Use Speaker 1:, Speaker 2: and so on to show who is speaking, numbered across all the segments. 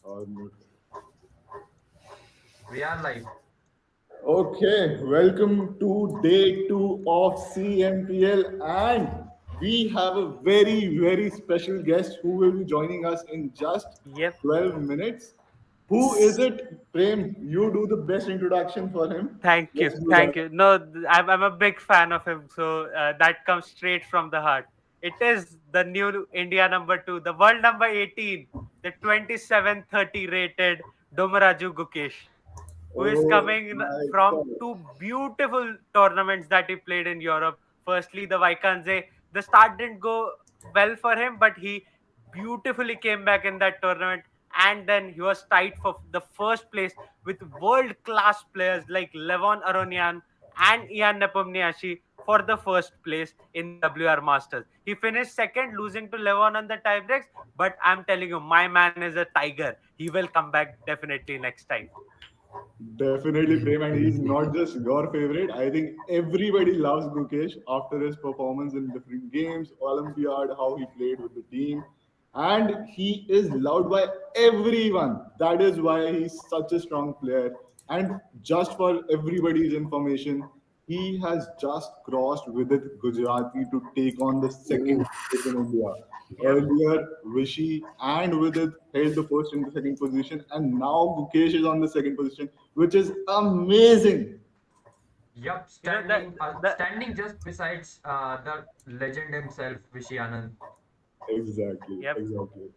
Speaker 1: Or mute.
Speaker 2: We are live.
Speaker 1: Okay, welcome to day two of CMPL, and we have a very special guest who will be joining us in just
Speaker 3: Yep.
Speaker 1: 12 minutes. Who is it? Prem, you do the best introduction for him.
Speaker 3: Thank you.
Speaker 1: Let's do that.
Speaker 3: Thank you. No, I'm a big fan of him. So that comes straight from the heart. It is the new India number two, the world number 18, the 2730 rated Domaraju Gukesh, who is
Speaker 1: Oh
Speaker 3: coming
Speaker 1: my
Speaker 3: from
Speaker 1: God.
Speaker 3: two beautiful tournaments that he played in Europe. Firstly, the Vaikanze. The start didn't go well for him, but he beautifully came back in that tournament. And then he was tied for the first place with world class players like Levon Aronian and Ian Nepomniachtchi for the first place in the WR Masters. He finished second, losing to Levon on the tiebreaks. But I'm telling you, my man is a tiger. He will come back definitely next time.
Speaker 1: Definitely, Prem, and he's not just your favorite. I think everybody loves Gukesh after his performance in different games, Olympiad, how he played with the team, and he is loved by everyone. That is why he's such a strong player. And just for everybody's information, he has just crossed with it Gujarati to take on the second place in India.
Speaker 3: Yep.
Speaker 1: Earlier, Vishy and Vidit held the first and the second position, and now Gukesh is on the second position, which is amazing.
Speaker 2: Yup,
Speaker 3: That the
Speaker 2: standing just besides the legend himself, Vishy Anand.
Speaker 1: Exactly,
Speaker 3: Yep.
Speaker 1: exactly.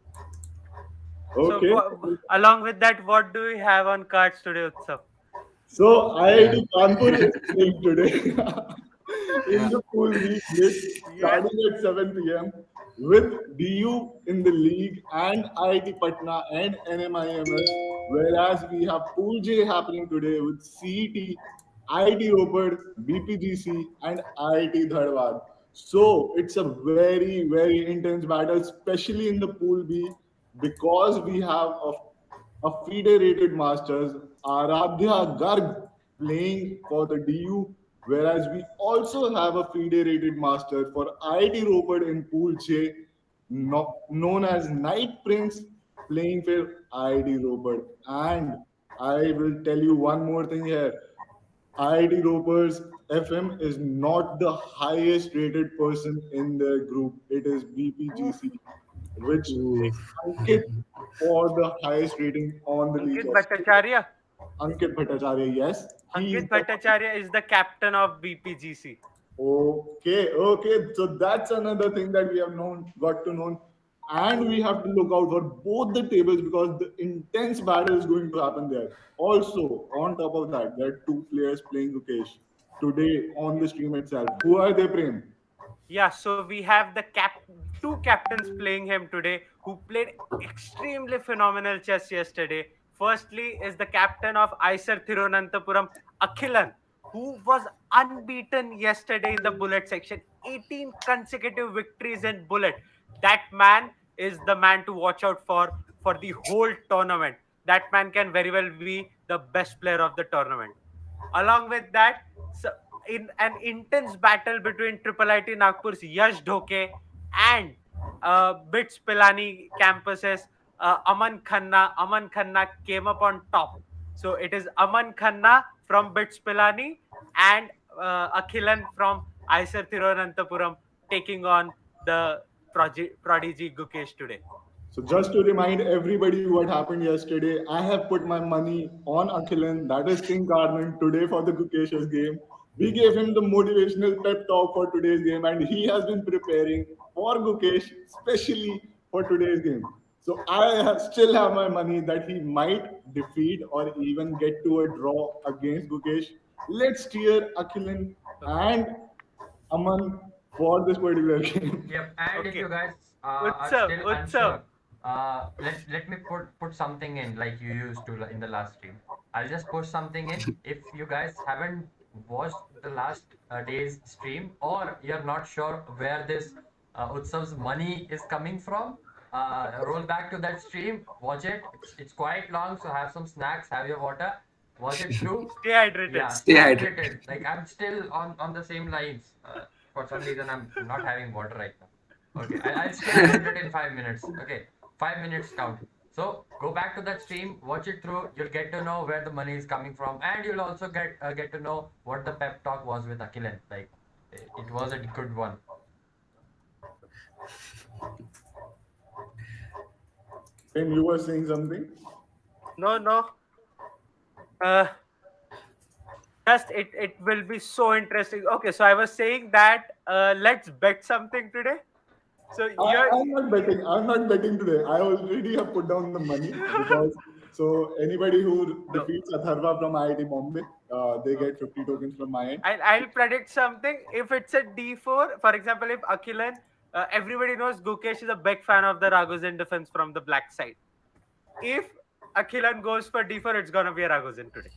Speaker 3: So,
Speaker 1: Okay,
Speaker 3: along with that, what do we have on cards today, Utsav?
Speaker 1: so
Speaker 2: Yeah.
Speaker 1: IIT Kanpur is playing today in
Speaker 2: Yeah.
Speaker 1: the pool week list
Speaker 3: Yeah.
Speaker 1: starting at 7 p.m. with DU in the league and IIT Patna and NMIMS, whereas we have Pool J happening today with CET, IIT Ropar, BPGC, and IIT Dharwad. So it's a very intense battle, especially in the Pool B, because we have a FIDE rated Masters, Aradhya Garg playing for the DU, whereas we also have a FIDE rated Master for IIT Ropar in Pool J, known as Night Prince, playing for IIT Ropar. And I will tell you one more thing here. IIT Roper's FM is not the highest rated person in their group. It is
Speaker 3: Oof.
Speaker 1: BPGC, which
Speaker 3: Ex-
Speaker 1: takes Ankit for the highest rating on the league.
Speaker 3: Ankit Bhattacharya.
Speaker 1: Ankit Bhattacharya, yes, he is
Speaker 3: Ankit
Speaker 1: the
Speaker 3: Bhattacharya is the captain of BPGC.
Speaker 1: okay. So that's another thing that we have got to know, and we have to look out for both the tables because the intense battle is going to happen there. Also, on top of that, there are two players playing Gukesh today on the stream itself. Who are they, Prem?
Speaker 3: Yeah, so we have the two captains playing him today who played extremely phenomenal chess yesterday. Firstly is the captain of Isar Thiruvananthapuram, Akhilan, who was unbeaten yesterday in the bullet section. 18 consecutive victories in bullet. That man is the man to watch out for the whole tournament. That man can very well be the best player of the tournament. Along with that, so in an intense battle between Triple IT Nagpur's Yash Dhoke and BITS Pilani campuses, Aman Khanna came up on top. So it is Aman Khanna from BITS Pilani and Akhilan from Isar Thiruvananthapuram taking on the prodigy Gukesh today.
Speaker 1: So just to remind everybody what happened yesterday, I have put my money on Akhilan, that is King Carmen, today for the Gukesh's game. We gave him the motivational pep talk for today's game, and he has been preparing for Gukesh, especially for today's game. So still have my money that he might defeat or even get to a draw against Gukesh. Let's cheer Akhilan
Speaker 3: Okay.
Speaker 1: and Aman for this particular game.
Speaker 2: Yep. And if you
Speaker 3: Okay.
Speaker 2: guys are
Speaker 3: Utsav,
Speaker 2: still
Speaker 3: Utsav.
Speaker 2: unsure, let me put something in like you used to in the last stream. I'll just put something in. If you guys haven't watched the last day's stream, or you're not sure where this Utsav's money is coming from, roll back to that stream, watch it. It's quite long, so have some snacks, have your water, watch it through.
Speaker 3: Stay hydrated.
Speaker 2: Yeah,
Speaker 4: Stay
Speaker 2: stay
Speaker 4: hydrated.
Speaker 2: hydrated. Like I'm still on the same lines. For some reason, I'm not having water right now. Okay, I'll stay hydrated in 5 minutes. Okay, 5 minutes count. So go back to that stream, watch it through. You'll get to know where the money is coming from, and you'll also get to know what the pep talk was with Akhilan. Like it was a good one.
Speaker 1: And you were saying something?
Speaker 3: No, no. Uh, just it will be so interesting. Okay, so I was saying that let's bet something today. So
Speaker 1: I'm not betting. I'm not betting today. I already have put down the money because so anybody who
Speaker 3: no.
Speaker 1: defeats Atharva from IIT Bombay, they get
Speaker 3: Okay.
Speaker 1: 50 tokens from my end.
Speaker 3: I'll predict something. If it's a D4, for example, if Akhilan, everybody knows Gukesh is a big fan of the Ragozin defense from the black side. If Akhilan goes for D4, it's gonna be a Ragozin today.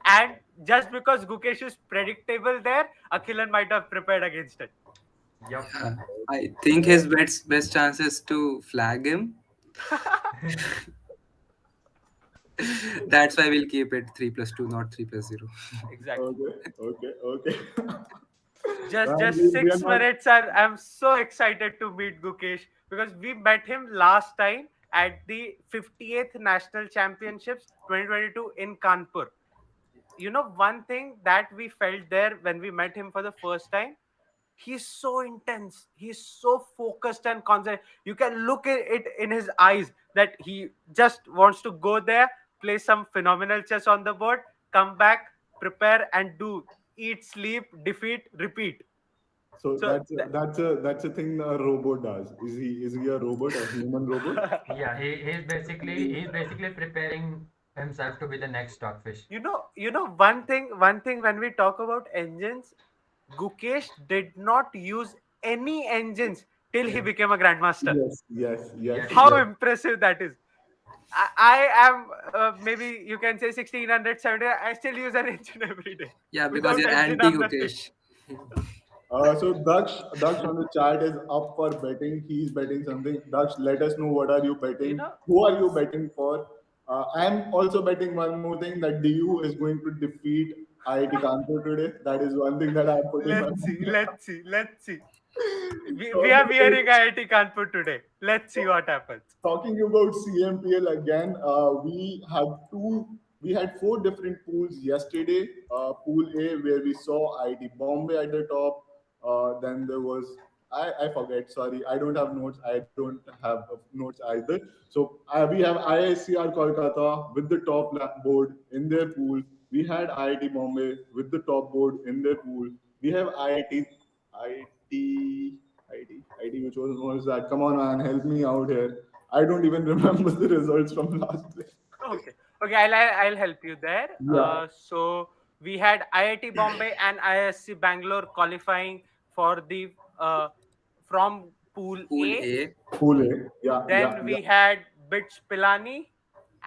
Speaker 3: And just because Gukesh is predictable there, Akhilan might have prepared against it.
Speaker 2: Yup.
Speaker 4: I think his best chance is to flag him. That's why we'll keep it 3+2, not 3+0.
Speaker 3: Exactly.
Speaker 1: Okay, okay, okay.
Speaker 3: Just
Speaker 1: Man,
Speaker 3: just
Speaker 1: we are
Speaker 3: six
Speaker 1: not.
Speaker 3: minutes and I'm so excited to meet Gukesh because we met him last time at the 50th National Championships 2022 in Kanpur. You know, one thing that we felt there when we met him for the first time, he's so intense, he's so focused and concentrated. You can look at it in his eyes that he just wants to go there, play some phenomenal chess on the board, come back, prepare and do, eat, sleep, defeat, repeat.
Speaker 1: So
Speaker 3: So
Speaker 1: that's a thing a robot does. Is he a robot, a human robot?
Speaker 2: Yeah, he's basically preparing himself to be the next stockfish.
Speaker 3: one thing when we talk about engines, Gukesh did not use any engines till he became a grandmaster.
Speaker 1: Yes, yes, yes,
Speaker 2: Yes.
Speaker 3: How
Speaker 1: yes.
Speaker 3: impressive that is. I am maybe you can say 1600 70. I still use an engine every day.
Speaker 4: Yeah, because
Speaker 3: Without
Speaker 4: you're
Speaker 3: engine,
Speaker 4: anti
Speaker 3: I'm nothing.
Speaker 4: Gukesh.
Speaker 1: So Daksh on the chat is up for betting. He's betting something. Daksh, let us know what are you
Speaker 3: You
Speaker 1: betting?
Speaker 3: know,
Speaker 1: Who are you betting for? I'm also betting one more thing that DU is going to defeat IIT Kanpur today. That is one thing that I'm putting my
Speaker 3: let's see,
Speaker 1: money on.
Speaker 3: let's see, let's see. We are
Speaker 1: Talking
Speaker 3: wearing IIT Kanpur today. Let's see what happens.
Speaker 1: talking about CMPL again, we had four different pools yesterday. Pool A where we saw IIT Bombay at the top. Then there was I forget. Sorry, I don't have notes. I don't have notes either. So we have IICR Kolkata with the top board in their pool. We had IIT Bombay with the top board in their pool. We have IIT, which was that? Come on, man, help me out here. I don't even remember the results from last play.
Speaker 3: Okay, okay, I'll help you there.
Speaker 1: Yeah,
Speaker 3: So we had IIT Bombay and ISC Bangalore qualifying for the from Pool
Speaker 4: Pool
Speaker 3: A.
Speaker 4: A,
Speaker 1: pool A. Yeah, yeah,
Speaker 3: Then
Speaker 1: yeah.
Speaker 3: we had Bits Pilani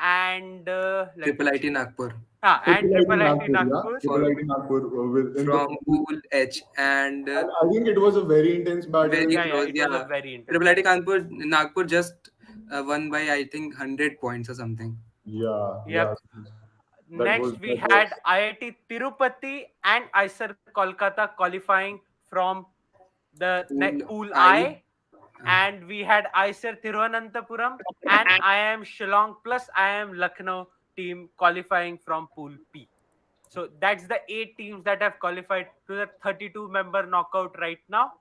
Speaker 3: and let
Speaker 4: Triple
Speaker 3: me
Speaker 4: IT
Speaker 3: check.
Speaker 4: Nagpur.
Speaker 3: And
Speaker 1: Triple IT
Speaker 3: Triple IT
Speaker 1: Nagpur, yeah.
Speaker 3: Nagpur.
Speaker 1: Triple
Speaker 4: For
Speaker 1: IT Nagpur in the
Speaker 4: from
Speaker 1: pool.
Speaker 4: Pool H, and
Speaker 1: And I think it was a very intense battle.
Speaker 4: very
Speaker 3: Yeah, yeah,
Speaker 4: close.
Speaker 3: it was a
Speaker 4: Yeah,
Speaker 3: very intense
Speaker 4: Triple IT
Speaker 3: battle.
Speaker 4: Nagpur just won by I think 100 points or something.
Speaker 1: Yeah, yeah.
Speaker 3: Yep.
Speaker 1: That was
Speaker 3: Next, we
Speaker 1: that was
Speaker 3: had IIT Tirupati and IISER Kolkata qualifying from the
Speaker 4: Pool
Speaker 3: Pool
Speaker 4: I,
Speaker 3: I, and we had IISER Thiruvananthapuram and IIM Shillong plus IIM Lucknow team qualifying from Pool P. So that's the 8 teams that have qualified to the 32-member knockout right now.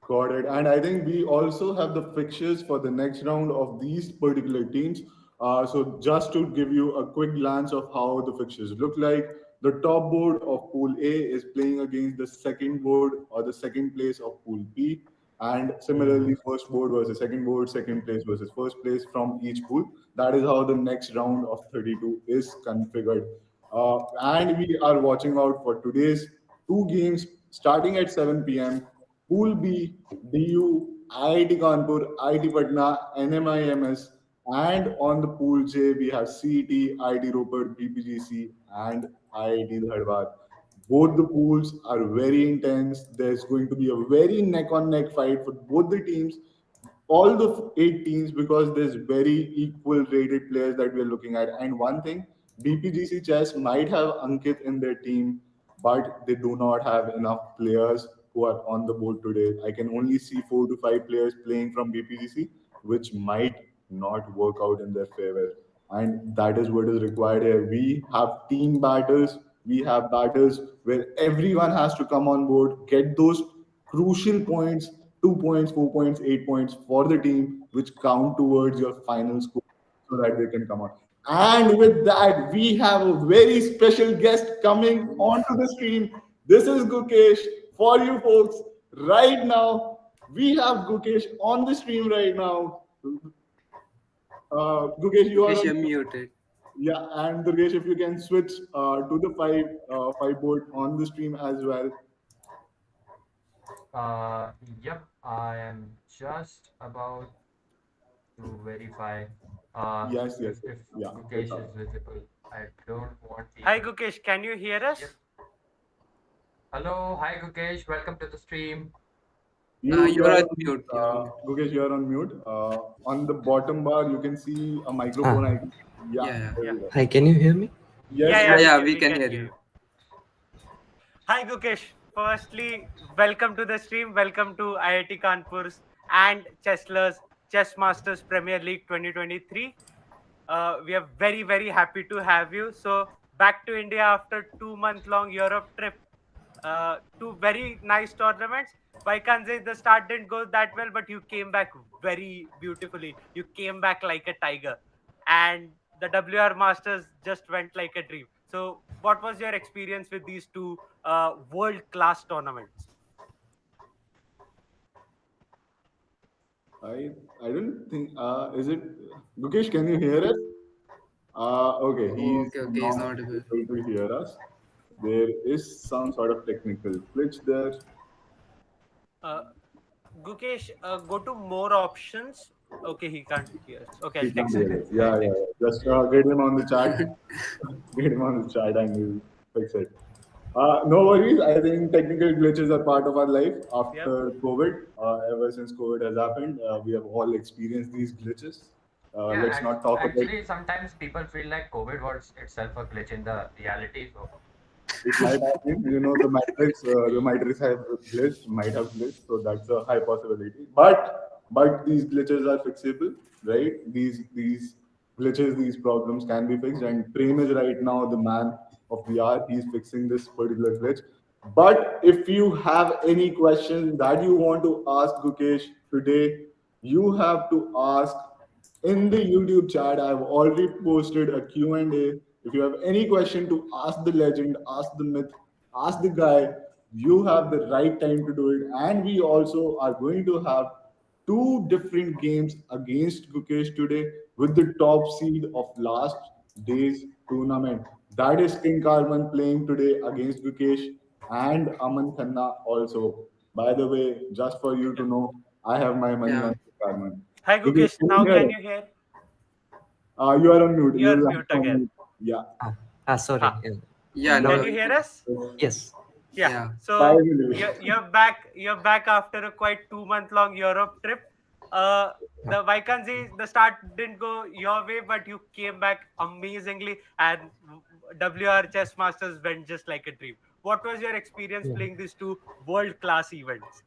Speaker 1: got it. And I think we also have the fixtures for the next round of these particular teams. So just to give you a quick glance of how the fixtures look like, the top board of Pool A is playing against the second board or the second place of Pool B. And similarly, first board versus second board, second place versus first place from each pool. That is how the next round of 32 is configured. And we are watching out for today's two games starting at 7 p.m. Pool B, DU, IIT Kanpur, IIT Patna, NMIMS, and on the Pool J, we have CET, IIT Ropar, BPGC, and IIT Dharwad. Both the pools are very intense. There's going to be a very neck on neck fight for both the teams, all the eight teams, because there's very equal rated players that we're looking at. And one thing, BPGC Chess might have Ankit in their team, but they do not have enough players who are on the board today. I can only see 4 to 5 players playing from BPGC, which might not work out in their favor. And that is what is required here. We have team batters, we have batters where everyone has to come on board, get those crucial points, 2 points, 4 points, 8 points for the team, which count towards your final score so that they can come on. And with that, we have a very special guest coming onto the screen. This is Gukesh for you folks right now. We have Gukesh on the stream right now. Gukesh, you are
Speaker 4: Gukesh,
Speaker 1: on.
Speaker 4: you're muted.
Speaker 1: Yeah, and Durgesh, if you can switch to the five board on the stream as well.
Speaker 2: Yep, I am just about to verify
Speaker 1: Yes, yes,
Speaker 2: if
Speaker 1: yes. Yeah, it's
Speaker 2: Gukesh is
Speaker 1: up.
Speaker 2: visible. I don't want
Speaker 3: Hi
Speaker 2: people.
Speaker 3: Gukesh, can you hear
Speaker 2: Yep.
Speaker 3: us?
Speaker 2: Hello, hi Gukesh, welcome to the stream.
Speaker 1: You
Speaker 4: You're
Speaker 1: are
Speaker 4: on
Speaker 1: on mute.
Speaker 4: mute. You're on mute.
Speaker 1: Gukesh, you are on mute. On the bottom bar, you can see a
Speaker 5: Ah,
Speaker 1: microphone icon. Yeah,
Speaker 4: Yeah, yeah.
Speaker 1: there
Speaker 3: Yeah.
Speaker 1: you go.
Speaker 5: hi, can you hear me?
Speaker 1: Yes,
Speaker 3: Yeah,
Speaker 1: yes.
Speaker 4: Yeah, we
Speaker 3: we
Speaker 4: can
Speaker 3: can
Speaker 4: hear
Speaker 3: hear
Speaker 4: you.
Speaker 3: you. Hi Gukesh. Firstly, welcome to the stream. Welcome to IIT Kanpur's and Chesler's Chess Masters Premier League 2023. We are very happy to have you. So back to India after 2 month long Europe trip. Two very nice tournaments. Why can't say the start didn't go that well, but you came back very beautifully. You came back like a tiger, and the WR Masters just went like a dream. So, what was your experience with these two world class tournaments?
Speaker 1: I don't think. Is it Gukesh? Can you hear us? Okay, he's
Speaker 4: Okay, okay, he's
Speaker 1: not
Speaker 4: not able.
Speaker 1: able to hear us. There is some sort of technical glitch there.
Speaker 3: Uh, Gukesh, go to more options. Okay, he can't hear us. Okay, I'll
Speaker 1: He can't
Speaker 3: text him.
Speaker 1: hear us.
Speaker 3: I'll
Speaker 1: Yeah, yeah,
Speaker 3: text.
Speaker 1: yeah. Just get him on the chat. Get him on the chat and we'll fix it. No worries. I think technical glitches are part of our life
Speaker 3: Yep.
Speaker 1: after COVID. Ever since COVID has happened, we have all experienced these glitches.
Speaker 2: Yeah,
Speaker 1: Let's not talk about
Speaker 2: actually, sometimes people feel like COVID was itself a glitch in the reality. So,
Speaker 1: it. Might have been, the matrix have glitched, might have glitched, so that's a high possibility. But these glitches are fixable, right? These glitches, these problems can be fixed, and Prem is right now the man of the hour. He's fixing this particular glitch. But if you have any question that you want to ask Gukesh today, you have to ask in the YouTube chat. I've already posted a Q&A. If you have any question to ask the legend, ask the myth, ask the guy, you have the right time to do it. And we also are going to have two different games against Gukesh today with the top seed of last day's tournament. That is King Karman playing today against Gukesh and Aman Khanna also. By the way, just for you to
Speaker 3: Yeah.
Speaker 1: know, I have my money
Speaker 4: Yeah.
Speaker 1: on King Karman.
Speaker 3: Hi
Speaker 1: Gukesh,
Speaker 3: Gukesh.
Speaker 1: can you
Speaker 3: Now
Speaker 1: hear
Speaker 3: can
Speaker 1: us?
Speaker 3: you hear?
Speaker 1: You are on mute. You
Speaker 3: You're
Speaker 1: will have
Speaker 3: mute
Speaker 1: to
Speaker 3: again.
Speaker 1: unmute. Yeah.
Speaker 5: Sorry.
Speaker 3: Ha.
Speaker 4: Yeah,
Speaker 3: Can
Speaker 4: no.
Speaker 3: you hear us?
Speaker 5: Yes.
Speaker 3: Yeah.
Speaker 4: Yeah.
Speaker 3: So
Speaker 1: Finally.
Speaker 3: you're back. You're back after a quite 2 month long Europe trip. Uh,
Speaker 5: Ah,
Speaker 3: the Vacancy, the start didn't go your way, but you came back amazingly, and WR Chess Masters went just like a dream. What was your experience
Speaker 5: yeah.
Speaker 3: playing these two world class events?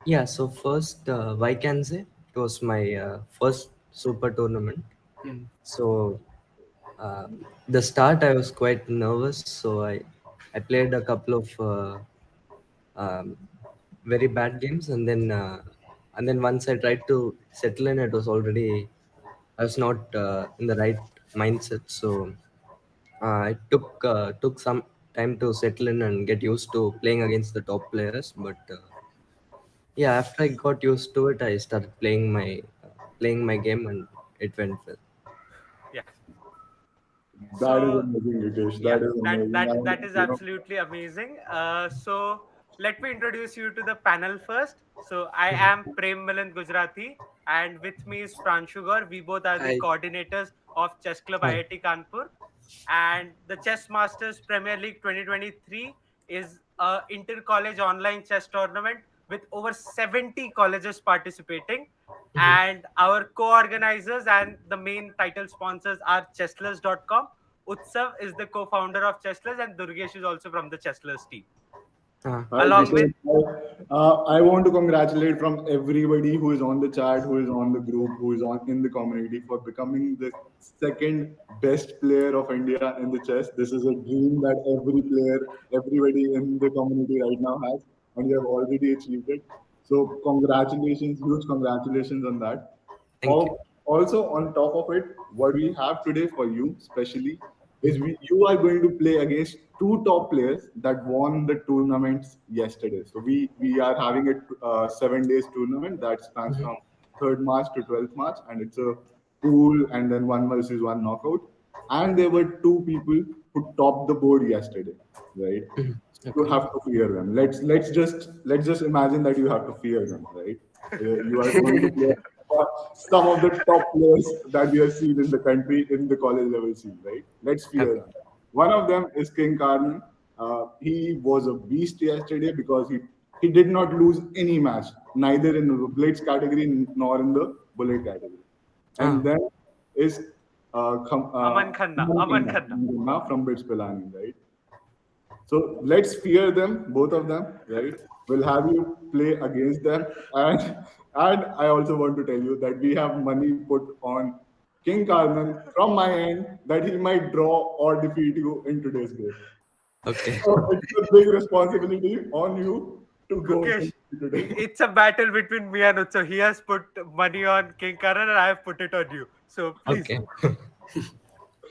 Speaker 5: Yeah. So first, Vacancy. It was my first super tournament.
Speaker 4: Hmm.
Speaker 5: So uh, the start, I was quite nervous. So I played a couple of um, very bad games, and then once I tried to settle in, it was already I was not in the right mindset. So it took some time to settle in and get used to playing against the top players. But yeah, after I got used to it, I started playing my game, and it went well.
Speaker 3: Yeah.
Speaker 1: That is
Speaker 3: So
Speaker 1: amazing, Gukesh.
Speaker 3: yeah,
Speaker 1: That is amazing. And,
Speaker 3: that is absolutely amazing. So let me introduce you to the panel first. So I
Speaker 5: Mhm.
Speaker 3: am Prem Milan Gujarati, and with me is Pranshu Gaur. We both are the
Speaker 4: Hi.
Speaker 3: coordinators of Chess Club
Speaker 5: Hi.
Speaker 3: IIT Kanpur, and the Chess Masters Premier League 2023 is a inter-college online chess tournament with over 70 colleges participating.
Speaker 5: Mhm.
Speaker 3: And our co-organizers and the main title sponsors are chesslers.com. Utsav is the co-founder of Chesslers, and Durgesh is also from the Chesslers team.
Speaker 5: Ah,
Speaker 1: Hi,
Speaker 3: along with
Speaker 1: Gukesh. I want to congratulate from everybody who is on the chat, who is on the group, who is on in the community for becoming the second best player of India in the chess. This is a dream that every player, everybody in the community right now has, and you have already achieved it. So congratulations, huge congratulations on that.
Speaker 5: thank you.
Speaker 1: Also, on top of it, what we have today for you, especially, is you are going to play against two top players that won the tournaments yesterday. So we are having a 7 days tournament that spans from 3rd March to 12th March, and it's a pool and then one versus one knockout. And there were two people who topped the board yesterday, right?
Speaker 5: Mhm.
Speaker 1: You
Speaker 5: Okay.
Speaker 1: have to fear them. Let's just imagine that you have to fear them, right? You are going to play some of the top players that we have seen in the country in the college level scene, right? Let's fear
Speaker 5: Okay.
Speaker 1: them. One of them is King Carmen. He was a beast yesterday because he did not lose any match, neither in the blitz category nor in the bullet category.
Speaker 5: Ah,
Speaker 1: And then is
Speaker 3: Aman Khanna.
Speaker 1: Aman
Speaker 3: Aman
Speaker 1: Khanna
Speaker 3: Khanna.
Speaker 1: from Bits Pilani, right? So let's fear them, both of them, right? We'll have you play against them. And I also want to tell you that we have money put on King Carmen from my end that he might draw or defeat you in today's game.
Speaker 5: okay.
Speaker 1: So it's a big responsibility on you to go
Speaker 3: Gukesh,
Speaker 1: against me today.
Speaker 3: it's a battle between me and Utsav. He has put money on King Karan and I have put it on you. So please.
Speaker 5: Okay.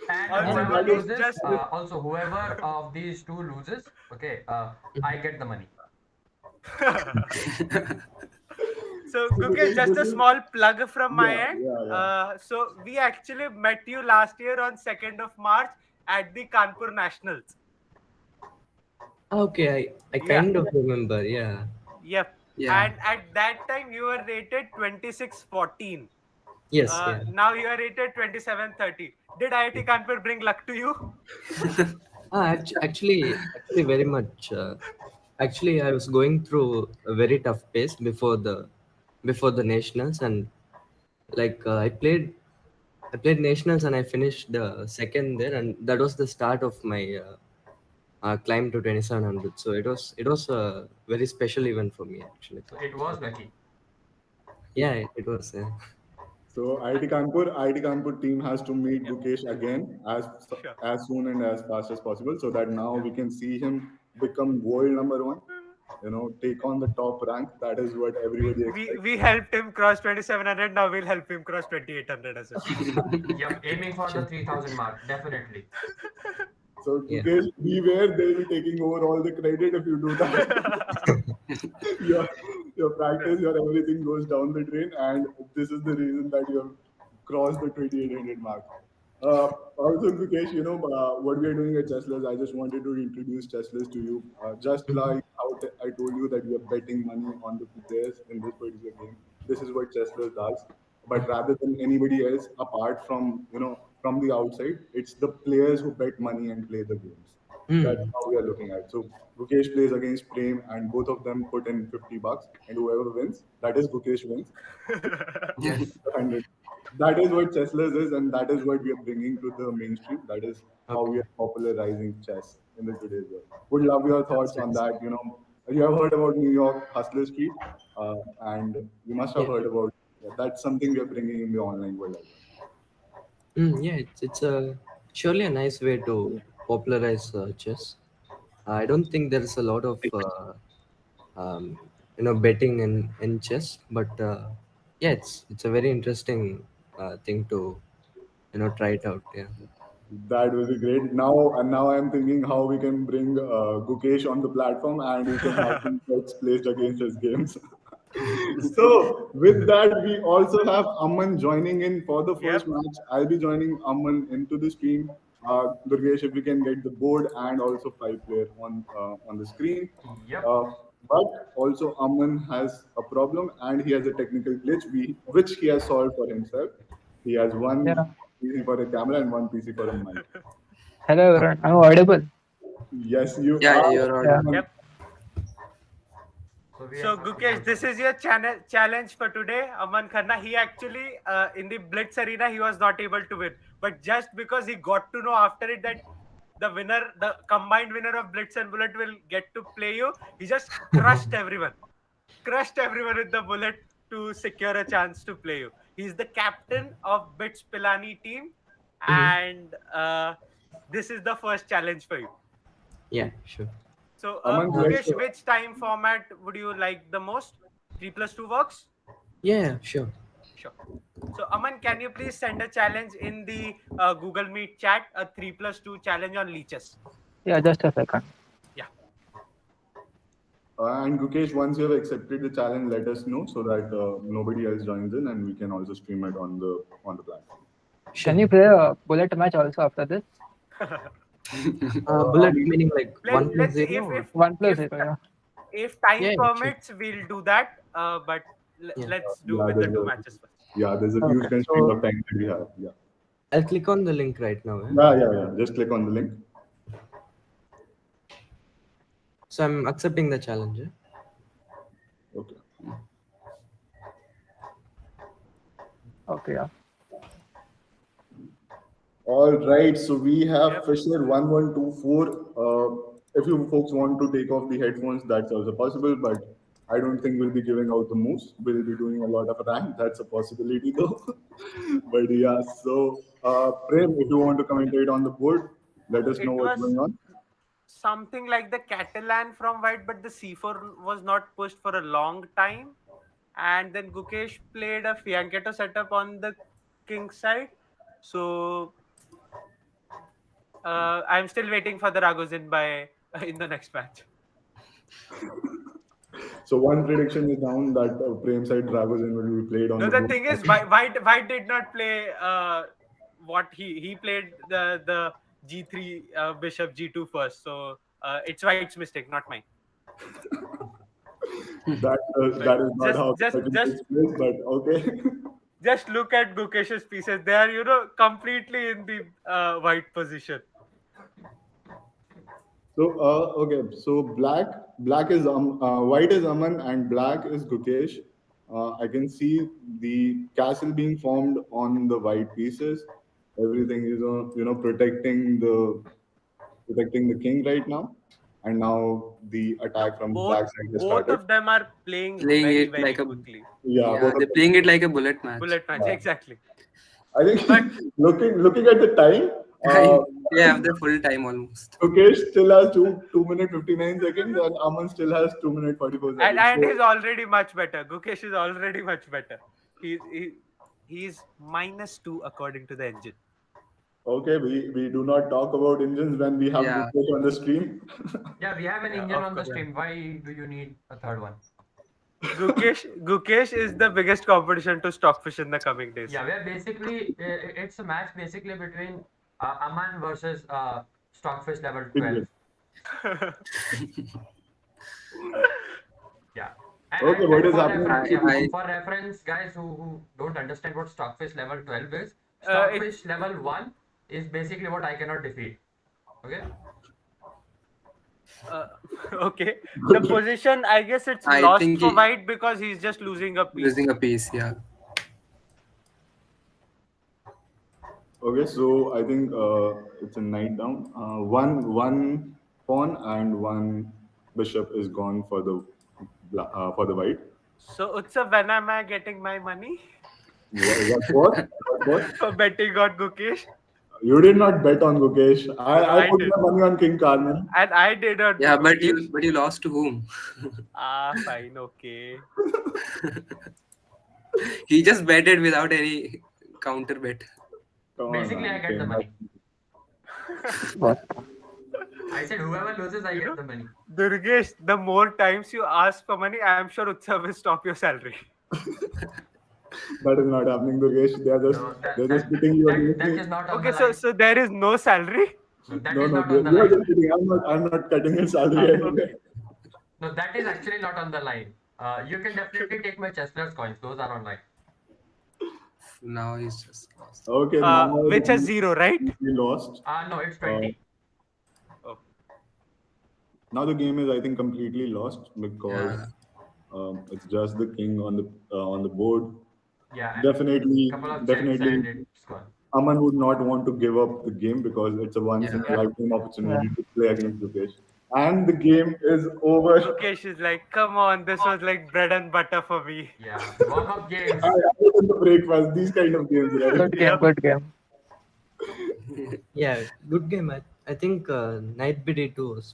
Speaker 2: And
Speaker 3: Also,
Speaker 2: whoever
Speaker 1: That
Speaker 3: Gukesh,
Speaker 1: is
Speaker 2: loses,
Speaker 3: just
Speaker 2: also whoever of these two loses, okay, I get the money.
Speaker 3: so
Speaker 1: so
Speaker 3: Gukesh,
Speaker 1: because
Speaker 3: just
Speaker 1: this
Speaker 3: a
Speaker 1: is
Speaker 3: small plug from my
Speaker 1: yeah,
Speaker 3: end.
Speaker 1: yeah, yeah.
Speaker 3: So we actually met you last year on 2nd of March at the Kanpur Nationals.
Speaker 5: Okay, I
Speaker 3: Yeah.
Speaker 5: kind of remember. Yeah.
Speaker 3: Yep.
Speaker 4: Yeah.
Speaker 3: And at that time you were rated 2614.
Speaker 5: Yes. Yeah.
Speaker 3: Now you are rated 2730. Did IIT Kanpur bring luck to you?
Speaker 5: Actually, very much. Actually, I was going through a very tough pace before the nationals, and like I played nationals, and I finished second there, and that was the start of my climb to 2700. So it was a very special event for me actually.
Speaker 2: So it was lucky.
Speaker 5: Yeah, it was.
Speaker 1: So IIT Kanpur team has to meet Gukesh again
Speaker 3: Sure.
Speaker 1: as soon and as fast as possible, so that now we can see him become world number one. You know, take on the top rank. That is what everybody expects.
Speaker 3: We helped him cross 2700. Now we'll help him cross 2800 as well.
Speaker 2: Yep, aiming for the
Speaker 5: Sure.
Speaker 2: 3000 mark, definitely.
Speaker 1: So
Speaker 5: Yeah.
Speaker 1: Gukesh, beware, they'll be taking over all the credit if you do that. your your practice, your everything goes down the drain, and this is the reason that you have crossed the 2800 mark. Also, Gukesh, what we are doing at Chesslers, I just wanted to introduce Chesslers to you. Just like how I told you that we are betting money on the players in this particular game, this is what Chesslers does. But rather than anybody else, apart from from the outside, it's the players who bet money and play the games. That's
Speaker 5: Hmm.
Speaker 1: how we are looking at. So Gukesh plays against Prem, and both of them put in $50, and whoever wins, that is Gukesh wins.
Speaker 4: Yes.
Speaker 1: 100. That is what Chesslers is, and that is what we are bringing to the mainstream. That is how we
Speaker 5: Okay.
Speaker 1: are popularizing chess in the today's world. Would love your
Speaker 5: That's
Speaker 1: thoughts on
Speaker 5: nice.
Speaker 1: that. You have heard about New York Hustler Street, and you must have
Speaker 5: Yeah.
Speaker 1: heard about that's something we are bringing in the online world as well.
Speaker 5: Yeah. It's a surely a nice way to popularize chess. I don't think there is a lot of um, betting in chess, but yeah, it's a very interesting thing to try it out. Yeah.
Speaker 1: That will be great. Now I'm thinking how we can bring Gukesh on the platform, and we can have some bets placed against his games. So with that, we also have Aman joining in for the
Speaker 3: Yep.
Speaker 1: first match. I'll be joining Aman into the stream. Durgesh, if we can get the board and also 5 player on the screen.
Speaker 2: Yep.
Speaker 1: Uh, but also Aman has a problem and he has a technical glitch which he has solved for himself. He has one
Speaker 6: Yeah.
Speaker 1: PC for a camera and one PC for a mic.
Speaker 6: Hello, everyone. I'm audible.
Speaker 1: Yes, you
Speaker 4: Yeah,
Speaker 1: are.
Speaker 4: you're
Speaker 6: Yeah.
Speaker 4: audible.
Speaker 1: Aman.
Speaker 3: Yep.
Speaker 2: So we
Speaker 3: So
Speaker 2: are
Speaker 3: Gukesh, this is your challenge for today. Aman Khanna, he actually in the Blitz arena he was not able to win, but just because he got to know after it that the combined winner of Blitz and Bullet will get to play you. He just crushed everyone with the Bullet to secure a chance to play you. He's the captain of Bits Pilani team, and this is the first challenge for you.
Speaker 5: Yeah, sure.
Speaker 3: So,
Speaker 1: Aman,
Speaker 3: Gukesh, which time format would you like the most? 3+2 works?
Speaker 5: Yeah, sure.
Speaker 3: Sure. So, Aman, can you please send a challenge in the Google Meet chat, a 3+2 challenge on leeches?
Speaker 6: Yeah, just a second.
Speaker 3: Yeah.
Speaker 1: And Gukesh, once you have accepted the challenge, let us know so that nobody else joins in, and we can also stream it on the platform.
Speaker 6: Can you play a bullet match also after this?
Speaker 5: Bullet meaning like one plus
Speaker 3: Let's see
Speaker 5: zero.
Speaker 3: if
Speaker 6: 1+0, yeah.
Speaker 3: if time
Speaker 5: Yeah,
Speaker 3: permits, we'll do that. But let's do with the two matches first.
Speaker 1: Yeah, there's a huge constraint of time that we have. Yeah.
Speaker 5: I'll click on the link right now. Eh?
Speaker 1: Yeah. Just click on the link.
Speaker 5: So I'm accepting the challenge. Eh?
Speaker 1: Okay.
Speaker 6: Okay, yeah.
Speaker 1: All right. So we have Fisher 1124. If you folks want to take off the headphones, that's also possible, but I don't think we'll be giving out the moves. We'll be doing a lot of rank. That's a possibility though. But yeah, so Prem, if you want to commentate on the board, let us know what's going on.
Speaker 3: Something like the Catalan from white, but the c4 was not pushed for a long time. And then Gukesh played a Fianchetto setup on the king side. So I'm still waiting for the Ragozin in the next match.
Speaker 1: So one prediction is down that Prem side Dragozin will be played on.
Speaker 3: No, the thing is, White did not play what he played the G3 bishop G2 first. So it's White's mistake, not mine.
Speaker 1: That is not how it takes place, but okay.
Speaker 3: Just look at Gukesh's pieces. They are, completely in the white position.
Speaker 1: So okay, so black is white is Aman and black is Gukesh. I can see the castle being formed on the white pieces. Everything is protecting the king right now, and now the attack from the black side has started.
Speaker 3: Both of them are playing very,
Speaker 4: it
Speaker 3: very
Speaker 4: like
Speaker 3: quickly.
Speaker 4: they're playing it like a bullet match.
Speaker 3: Exactly.
Speaker 1: I think looking at the time.
Speaker 4: They have the full time almost.
Speaker 1: Gukesh still has 2 minutes 59 seconds, and Aman still has 2 minutes 44 seconds.
Speaker 3: And he's already much better. Gukesh is already much better. He's -2 according to the engine.
Speaker 1: Okay, we do not talk about engines when we have Gukesh on the stream.
Speaker 2: Yeah, we have an engine on the stream. Why do you need a third one?
Speaker 3: Gukesh is the biggest competition to Stockfish in the coming days.
Speaker 2: Yeah, we're basically it's a match basically between Aman versus Stockfish level 12. Yeah.
Speaker 1: Okay, what is happening?
Speaker 2: For reference, guys who don't understand what Stockfish level 12 is, Stockfish level 1 is basically what I cannot defeat. Okay.
Speaker 3: Okay. The position, I guess it's lost for White because he's just losing a piece.
Speaker 4: Yeah.
Speaker 1: Okay, so I think it's a knight down. One pawn and one bishop is gone for the white.
Speaker 3: So Utsav, when am I getting my money?
Speaker 1: What?
Speaker 3: For betting on Gukesh.
Speaker 1: You did not bet on Gukesh. I put my money on King Carmen.
Speaker 3: And I did not.
Speaker 4: Yeah, but you lost to whom?
Speaker 3: Fine, okay.
Speaker 4: He just betted without any counter bet.
Speaker 2: Basically, I get the money. I said whoever loses, I get the money.
Speaker 3: Durgesh, the more times you ask for money, I am sure Utsav will stop your salary.
Speaker 1: That is not happening, Durgesh. They're just putting you on.
Speaker 2: That is not on
Speaker 3: Okay,
Speaker 2: the line.
Speaker 3: so there is no salary?
Speaker 2: No, that
Speaker 1: No,
Speaker 2: is not
Speaker 1: you're
Speaker 2: on the line.
Speaker 1: just kidding. I'm not cutting your salary anyway.
Speaker 2: No, that is actually not on the line. You can definitely take my Chestnut's coins. Those are online.
Speaker 4: Now he's just lost.
Speaker 1: Okay.
Speaker 3: Which has 0, right?
Speaker 1: We lost.
Speaker 2: No, it's 20.
Speaker 1: Now the game is, I think, completely lost because it's just the king on the board.
Speaker 2: Yeah.
Speaker 1: Definitely.
Speaker 2: Couple of checks and it's gone.
Speaker 1: Aman would not want to give up the game because it's a once in a
Speaker 4: Yeah.
Speaker 1: lifetime
Speaker 6: Yeah.
Speaker 1: opportunity to play against Gukesh. And the game is over.
Speaker 3: Gukesh is like, come on, this was like bread and butter for me.
Speaker 2: Yeah, warm-up games.
Speaker 1: I had in the breakfast, these kind of games, right?
Speaker 6: Good game.
Speaker 3: Yep.
Speaker 6: Good game.
Speaker 5: Yeah, good game. I think Knight BD2 was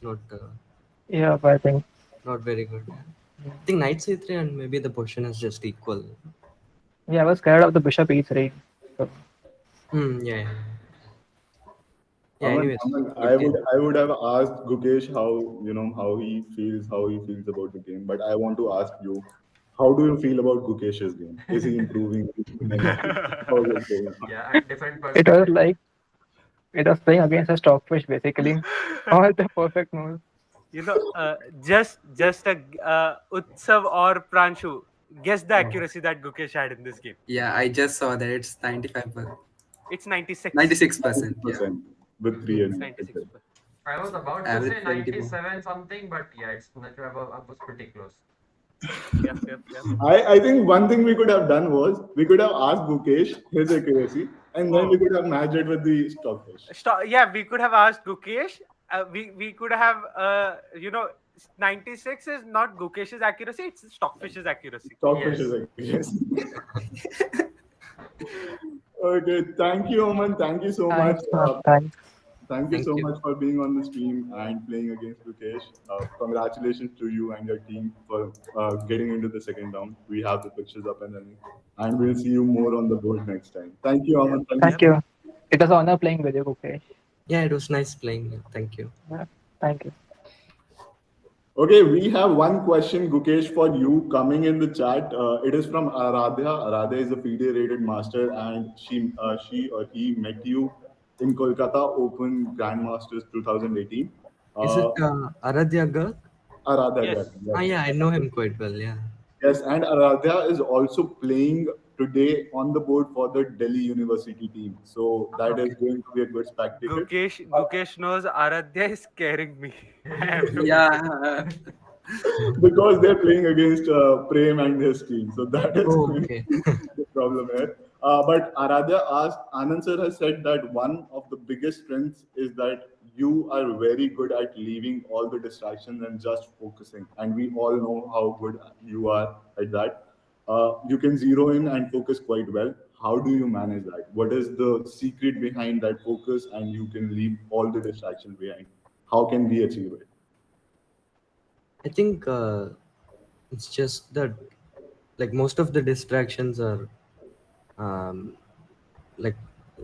Speaker 6: Yeah, but I think.
Speaker 5: not very good. Yeah. I think Knight C3 and maybe the position is just equal.
Speaker 6: Yeah, I was scared of the bishop e3. So,
Speaker 5: Yeah, yeah. Yeah,
Speaker 1: Aman,
Speaker 5: anyways,
Speaker 1: Aman,
Speaker 5: good game.
Speaker 1: I would have asked Gukesh how how he feels about the game. But I want to ask you, how do you feel about Gukesh's game? Is he improving? Is he doing anything? How is it going on?
Speaker 2: Yeah, a different
Speaker 6: it was
Speaker 2: perspective.
Speaker 6: like it was playing against a stockfish basically. All the perfect moves.
Speaker 3: Just a Utsav or Pranshu. Guess the accuracy that Gukesh had in this game.
Speaker 4: Yeah, I just saw that it's 95%.
Speaker 3: It's 96.
Speaker 4: 96%. Yeah.
Speaker 1: 90% with three
Speaker 3: It's
Speaker 1: and
Speaker 3: 96.
Speaker 2: I was about to
Speaker 4: Average
Speaker 2: say
Speaker 4: 74.
Speaker 2: 97 something, but yeah, it's not. I was pretty close.
Speaker 3: Yep.
Speaker 1: I think one thing we could have done was we could have asked Gukesh his accuracy and then we could have matched it with the stockfish.
Speaker 3: Yeah, we could have asked Gukesh. We could have 96 is not Gukesh's accuracy, it's Stockfish's accuracy.
Speaker 1: Stockfish
Speaker 2: Yes.
Speaker 1: is accuracy. Okay, thank you, Oman. Thank you so much.
Speaker 6: Thanks. Thanks.
Speaker 1: Thank you
Speaker 5: Thank
Speaker 1: so
Speaker 5: you.
Speaker 1: much for being on the stream and playing against Gukesh. Congratulations to you and your team for getting into the second round. We have the pictures up and running, and we'll see you more on the board next time. Thank you, Aman.
Speaker 6: Thank you. It was an honor playing with you, Gukesh.
Speaker 5: Yeah, it was nice playing. Thank you.
Speaker 6: Yeah. Thank you.
Speaker 1: Okay, we have one question, Gukesh, for you coming in the chat. It is from Aradhya. Aradhya is a FIDE rated master, and she or he met you in Kolkata Open Grandmasters 2018.
Speaker 5: Is it Aradhya Garg?
Speaker 1: Aradhya,
Speaker 3: Yes.
Speaker 1: yes.
Speaker 5: Ah, yeah, I know him quite well. Yeah.
Speaker 1: Yes, and Aradhya is also playing today on the board for the Delhi University team. So that is going to be a good spectacle.
Speaker 3: Gukesh knows Aradhya is scaring me. I have to
Speaker 4: Yeah.
Speaker 1: Because they're playing against Prem and his team. So that is
Speaker 5: Oh,
Speaker 1: going
Speaker 5: okay.
Speaker 1: to be the problem here. But Aradhya asked, Anand sir has said that one of the biggest strengths is that you are very good at leaving all the distractions and just focusing. And we all know how good you are at that. You can zero in and focus quite well. How do you manage that? What is the secret behind that focus and you can leave all the distractions behind? How can we achieve it?
Speaker 5: I think it's just that, like, most of the distractions are like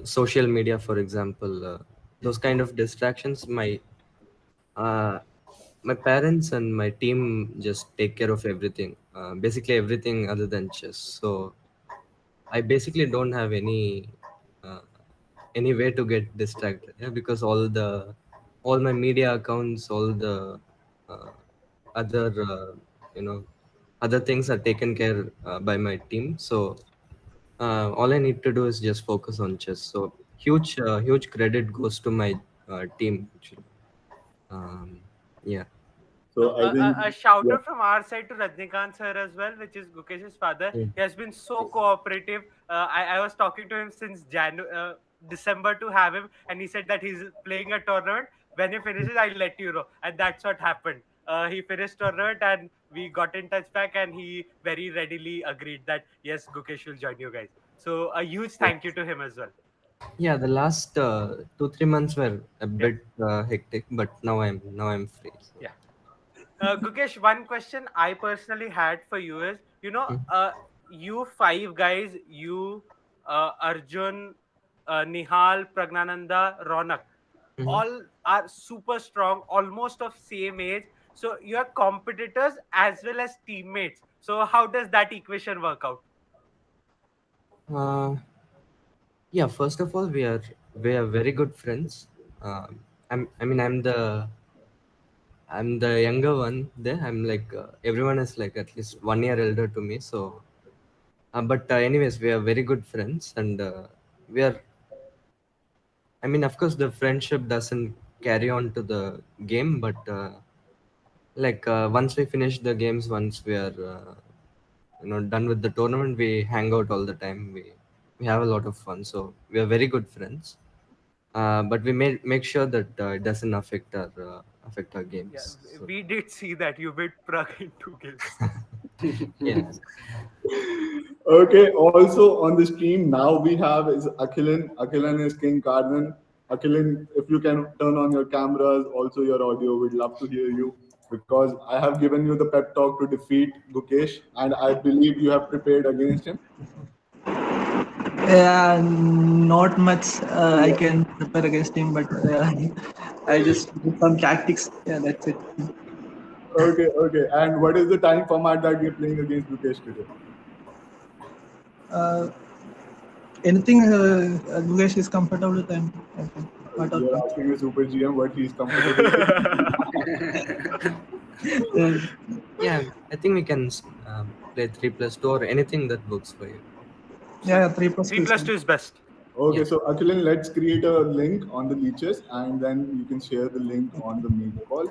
Speaker 5: social media, for example. Those kind of distractions, uh, my parents and my team just take care of everything. Basically everything other than chess. So I basically don't have uh, any way to get distracted. Yeah, because all my media accounts, all the uh, other you know other things are taken care by my team. So all I need to do is just focus on chess. So huge credit goes to my team. Actually. Yeah.
Speaker 1: So I think,
Speaker 3: A shout
Speaker 1: yeah.
Speaker 3: out from our side to Rajnikant sir as well, which is Gukesh's father.
Speaker 5: Mm.
Speaker 3: He has been so cooperative. I was talking to him since December to have him, and he said that he's playing a tournament. When he finishes, I'll let you know. And that's what happened. He finished tournament, and we got in touch back, and he very readily agreed that yes, Gukesh will join you guys. So a huge thank you to him as well.
Speaker 5: Yeah, the last 2-3 months were a bit hectic, but now I'm free. So.
Speaker 3: Yeah. Gukesh, one question I personally had for you is,
Speaker 5: Mm.
Speaker 3: you five guys, you, Arjun, Nihal, Pragnananda, Ronak,
Speaker 5: Mhm.
Speaker 3: all are super strong, almost of same age. So you are competitors as well as teammates. So how does that equation work out?
Speaker 5: Uh, yeah, first of all, we are very good friends. I mean, I'm the younger one there. I'm like everyone is like at least 1 year elder to me. So, but anyways, we are very good friends, and we are. I mean, of course, the friendship doesn't carry on to the game, but like once we finish the games, once we are done with the tournament, we hang out all the time. we have a lot of fun. So we are very good friends. But we make sure that it doesn't affect our
Speaker 3: Yeah,
Speaker 5: games. So
Speaker 3: we did see that you beat Prague in 2 games.
Speaker 5: yeah.
Speaker 1: Okay, also on the stream now we have is Akhilan. Akhilan is King Karnan. Akhilan, if you can turn on your cameras, also your audio, we'd love to hear you because I have given you the pep talk to defeat Gukesh, and I believe you have prepared against him.
Speaker 7: Yeah, not much I
Speaker 1: Yeah.
Speaker 7: can prepare against him, but I just do some tactics. Yeah, that's it.
Speaker 1: Okay, okay. And what is the time format that we're playing against Gukesh today?
Speaker 7: Uh, Anything Gugesh is comfortable with, I'm part of
Speaker 1: You're
Speaker 7: it.
Speaker 1: asking the Super GM what he's comfortable with.
Speaker 7: Yeah,
Speaker 5: Yeah, I think we can play 3+2 or anything that works for you.
Speaker 7: yeah, 3+2
Speaker 3: 3
Speaker 7: is
Speaker 3: plus
Speaker 7: fine.
Speaker 3: 2 is best.
Speaker 1: Okay,
Speaker 5: Yeah.
Speaker 1: so Akhilan, let's create a link on the leeches and then you can share the link on the meet call,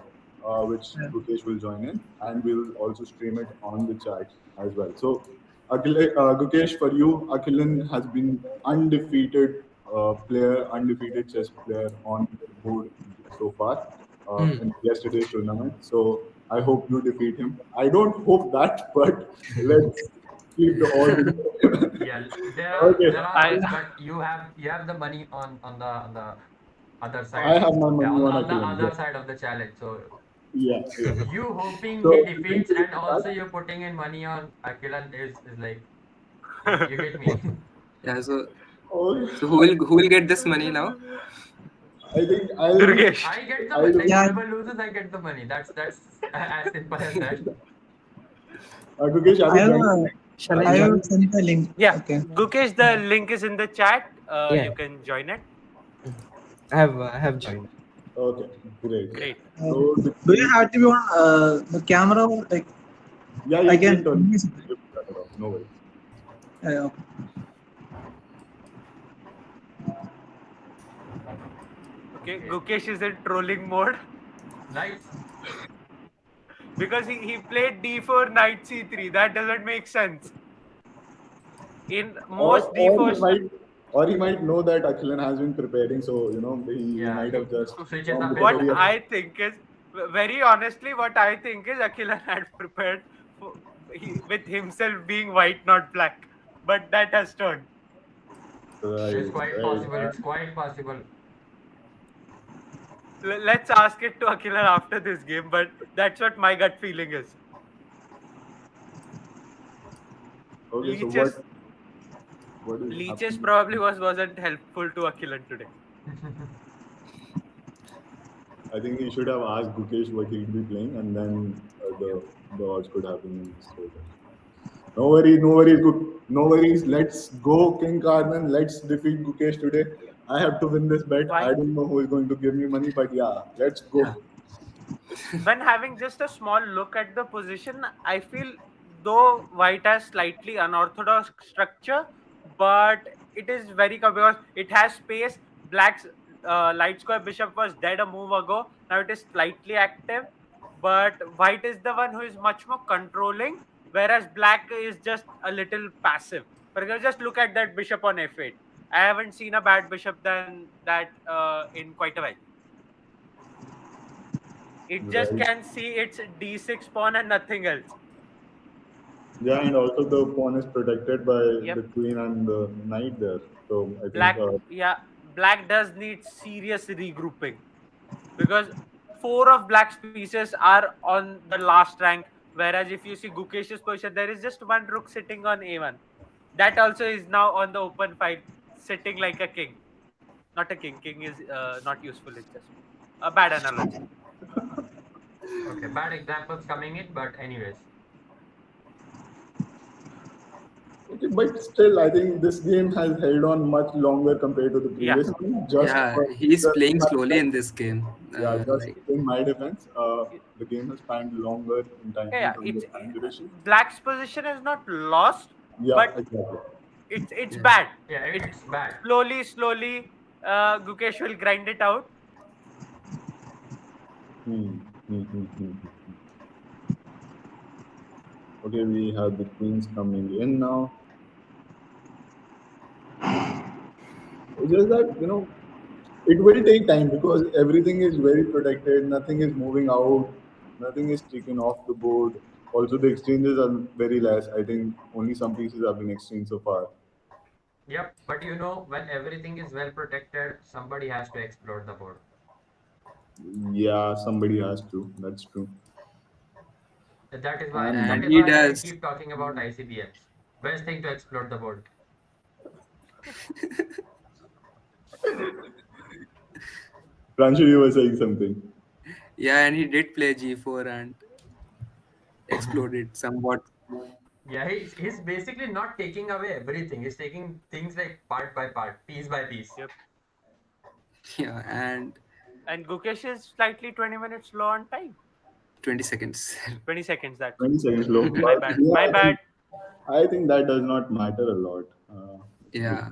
Speaker 1: which
Speaker 7: Yeah.
Speaker 1: Gukesh will join in, and we will also stream it on the chat as well. So, Gukesh, for you, Akhilan has been undefeated undefeated chess player on the board so far
Speaker 5: Hmm.
Speaker 1: in yesterday's tournament. So, I hope you defeat him. I don't hope that, but let's keep the odds in favor.
Speaker 2: Yeah,
Speaker 1: Okay.
Speaker 2: there are
Speaker 3: I
Speaker 2: odds, but you have the money on the other
Speaker 1: I
Speaker 2: side.
Speaker 1: have my
Speaker 2: Yeah,
Speaker 1: money
Speaker 2: on,
Speaker 1: on
Speaker 2: on the
Speaker 1: Akhilan.
Speaker 2: other
Speaker 1: Yeah,
Speaker 2: side of the challenge. So
Speaker 1: yeah, yeah.
Speaker 2: you hoping he
Speaker 1: So you can
Speaker 2: defeats,
Speaker 1: take
Speaker 2: and
Speaker 1: the
Speaker 2: also
Speaker 1: chat.
Speaker 2: you're putting in money on Akilan is like you get me.
Speaker 4: Yeah. So
Speaker 1: Oh,
Speaker 4: so who will get this money now?
Speaker 1: I think I'll
Speaker 3: Durgesh.
Speaker 2: I get the money.
Speaker 1: I'll
Speaker 2: Like
Speaker 7: Yeah,
Speaker 2: whoever loses, I get the money. That's as simple as that.
Speaker 1: Gukesh, have
Speaker 7: I
Speaker 1: you
Speaker 7: have
Speaker 1: joined?
Speaker 5: Shall
Speaker 1: Have
Speaker 5: I
Speaker 1: you
Speaker 7: I
Speaker 1: joined?
Speaker 7: will
Speaker 5: join?
Speaker 7: send the link.
Speaker 3: Yeah,
Speaker 7: Okay.
Speaker 3: Gukesh, the link is in the chat.
Speaker 5: Yeah,
Speaker 3: You can join it.
Speaker 5: I have joined.
Speaker 1: Okay, great.
Speaker 3: Great.
Speaker 1: So the
Speaker 7: Do you
Speaker 1: game,
Speaker 7: have to be on the camera? Like
Speaker 1: yeah,
Speaker 7: I
Speaker 1: you
Speaker 7: can.
Speaker 1: can turn it off. No worries.
Speaker 7: Okay.
Speaker 3: Okay,
Speaker 2: Okay,
Speaker 3: Gukesh is in trolling mode
Speaker 2: nice.
Speaker 3: because he played d4 knight c3. That doesn't make sense. In
Speaker 1: Or
Speaker 3: most
Speaker 1: or
Speaker 3: d4
Speaker 1: he might or he might know that Akhilan has been preparing, so he
Speaker 2: Yeah,
Speaker 1: might
Speaker 2: he
Speaker 1: have just
Speaker 2: switches
Speaker 1: gone
Speaker 2: up
Speaker 1: with the
Speaker 2: his.
Speaker 3: what
Speaker 1: heavier.
Speaker 3: I think is very honestly, what I think is Akhilan had prepared for, with himself being white, not black, but that has turned.
Speaker 2: It's
Speaker 1: Right,
Speaker 2: quite
Speaker 1: right.
Speaker 2: possible. It's quite possible.
Speaker 3: Let's ask it to Akhilan after this game, but that's what my gut feeling is.
Speaker 1: Okay, so
Speaker 3: Leeches,
Speaker 1: what is
Speaker 3: Leeches
Speaker 1: happening?
Speaker 3: probably wasn't helpful to Akhilan today.
Speaker 1: I think he should have asked Gukesh what he'd be playing, and then the odds could have been in his favor. No worries, no worries, no worries. Let's go, King Karnan. Let's defeat Gukesh today. I have to win this bet. I
Speaker 3: Why?
Speaker 1: don't know who is going to give me money, but yeah, let's
Speaker 4: Yeah.
Speaker 1: go.
Speaker 3: When having just a small look at the position, I feel though white has slightly unorthodox structure, but it is very because it has space. Black's light square bishop was dead a move ago. Now it is slightly active, but white is the one who is much more controlling, whereas black is just a little passive. For example, just look at that bishop on f8. I haven't seen a bad bishop than that in quite a while. It just
Speaker 1: Right.
Speaker 3: can see its d6 pawn and nothing else.
Speaker 1: Yeah, and also the pawn is protected by
Speaker 3: Yep.
Speaker 1: the queen and the knight there. So I think,
Speaker 3: Black, yeah, black does need serious regrouping because four of black's pieces are on the last rank. Whereas if you see Gukesh's position, there is just one rook sitting on a1. That also is now on the open file, sitting like a king. Not a king. King is not useful in chess. A bad analogy.
Speaker 2: Okay, bad examples coming in, but anyways.
Speaker 1: okay, but still, I think this game has held on much longer compared to the
Speaker 3: Yeah.
Speaker 1: previous one.
Speaker 4: Yeah. He's playing slowly in this game.
Speaker 1: Yeah, just
Speaker 4: Like
Speaker 1: in my defense, the game has spanned longer in
Speaker 3: Yeah.
Speaker 1: terms
Speaker 3: It's
Speaker 1: of time duration.
Speaker 3: black's position is not lost,
Speaker 1: Yeah,
Speaker 3: but
Speaker 1: exactly.
Speaker 3: it's
Speaker 4: yeah.
Speaker 3: bad.
Speaker 2: Yeah,
Speaker 3: It's
Speaker 2: it's bad.
Speaker 3: slowly, Gukesh will grind it out.
Speaker 1: Hmm. Hmm, hmm, hmm, hmm. Okay, we have the queens coming in now. It's just that it will take time because everything is very protected. Nothing is moving out. Nothing is taken off the board. Also, the exchanges are very less. I think only some pieces have been exchanged so far.
Speaker 2: Yep, but you know, when everything is well protected, somebody has to explore the board.
Speaker 1: Yeah, somebody has to. That's true.
Speaker 2: That is why
Speaker 1: And
Speaker 2: that
Speaker 4: And
Speaker 2: is
Speaker 4: he
Speaker 2: why I
Speaker 4: does.
Speaker 2: keep talking about ICBMs. Best thing to explore the board.
Speaker 1: Pranshu, you were saying something.
Speaker 4: Yeah, and he did play G4 and exploded somewhat.
Speaker 2: Yeah, he's basically not taking away everything. He's taking things like part by part, piece by piece.
Speaker 3: Yep.
Speaker 4: Yeah, and
Speaker 3: And Gukesh is slightly 20 minutes low on time.
Speaker 4: 20 seconds.
Speaker 3: 20 seconds, that's
Speaker 1: 20 seconds low.
Speaker 3: my
Speaker 1: But
Speaker 3: bad.
Speaker 1: yeah,
Speaker 3: My bad.
Speaker 1: I think that does not matter a lot.
Speaker 4: Yeah.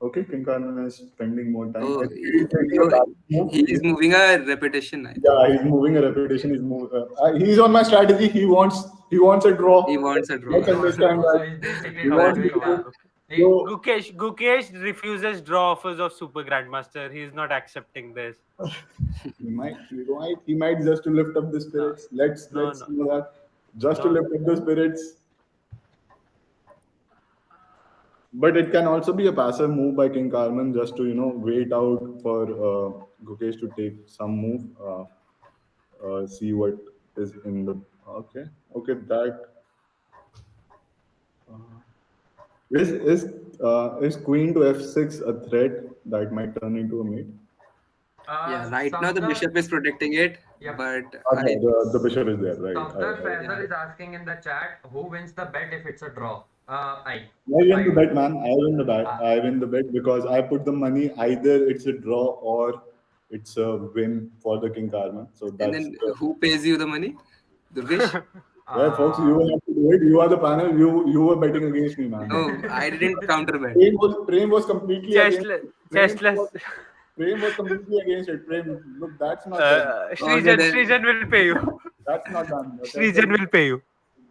Speaker 1: Okay, King Khan is spending more time. I
Speaker 4: Oh,
Speaker 1: think he's making a
Speaker 4: yo,
Speaker 1: bad move.
Speaker 4: he is moving a repetition, I think.
Speaker 1: Yeah, he's moving a repetition. He's on my strategy. He wants a
Speaker 4: He
Speaker 1: draw.
Speaker 4: wants a draw.
Speaker 1: Let's
Speaker 2: He wants to
Speaker 1: understand
Speaker 2: draw, so
Speaker 1: that.
Speaker 2: he's basically
Speaker 1: He
Speaker 3: No,
Speaker 1: wants
Speaker 3: that's
Speaker 1: to
Speaker 2: doing
Speaker 3: no.
Speaker 1: draw.
Speaker 2: the.
Speaker 1: So
Speaker 3: Gukesh refuses draw offers of Super Grandmaster. He is not accepting this.
Speaker 1: he might just to lift up the
Speaker 3: No,
Speaker 1: spirits. Let's
Speaker 3: no,
Speaker 1: let's
Speaker 3: no,
Speaker 1: know that just to
Speaker 3: no.
Speaker 1: lift up the spirits. But it can also be a passive move by King Carmen just to wait out for Gukesh to take some move. See what is in the okay that is queen to f6 a threat that might turn into a mate.
Speaker 4: Yeah, right now the
Speaker 2: Samdar,
Speaker 4: bishop is protecting it,
Speaker 2: yep.
Speaker 4: but
Speaker 1: Okay,
Speaker 4: I
Speaker 1: the bishop is there, right?
Speaker 2: Samdar
Speaker 1: I
Speaker 2: Faisal is asking in the chat who wins the bet if it's a draw.
Speaker 1: win the
Speaker 2: I
Speaker 1: bet, man. I win the bet.
Speaker 2: uh,
Speaker 1: I win the bet because I put the money either it's a draw or it's a win for the King Carmen. So
Speaker 4: and
Speaker 1: that's
Speaker 4: then who pays you the money? Durgesh?
Speaker 1: yeah, folks. You will have to do it. You are the panel. You were betting against me, man.
Speaker 4: No, I didn't counter bet.
Speaker 1: Prem was completely against
Speaker 3: Chestless.
Speaker 1: it.
Speaker 3: Chestless.
Speaker 1: Prem was completely against it. Prem, look, that's not done.
Speaker 4: Okay, then.
Speaker 3: Srijan will pay you.
Speaker 1: That's not done.
Speaker 3: Srijan will pay you.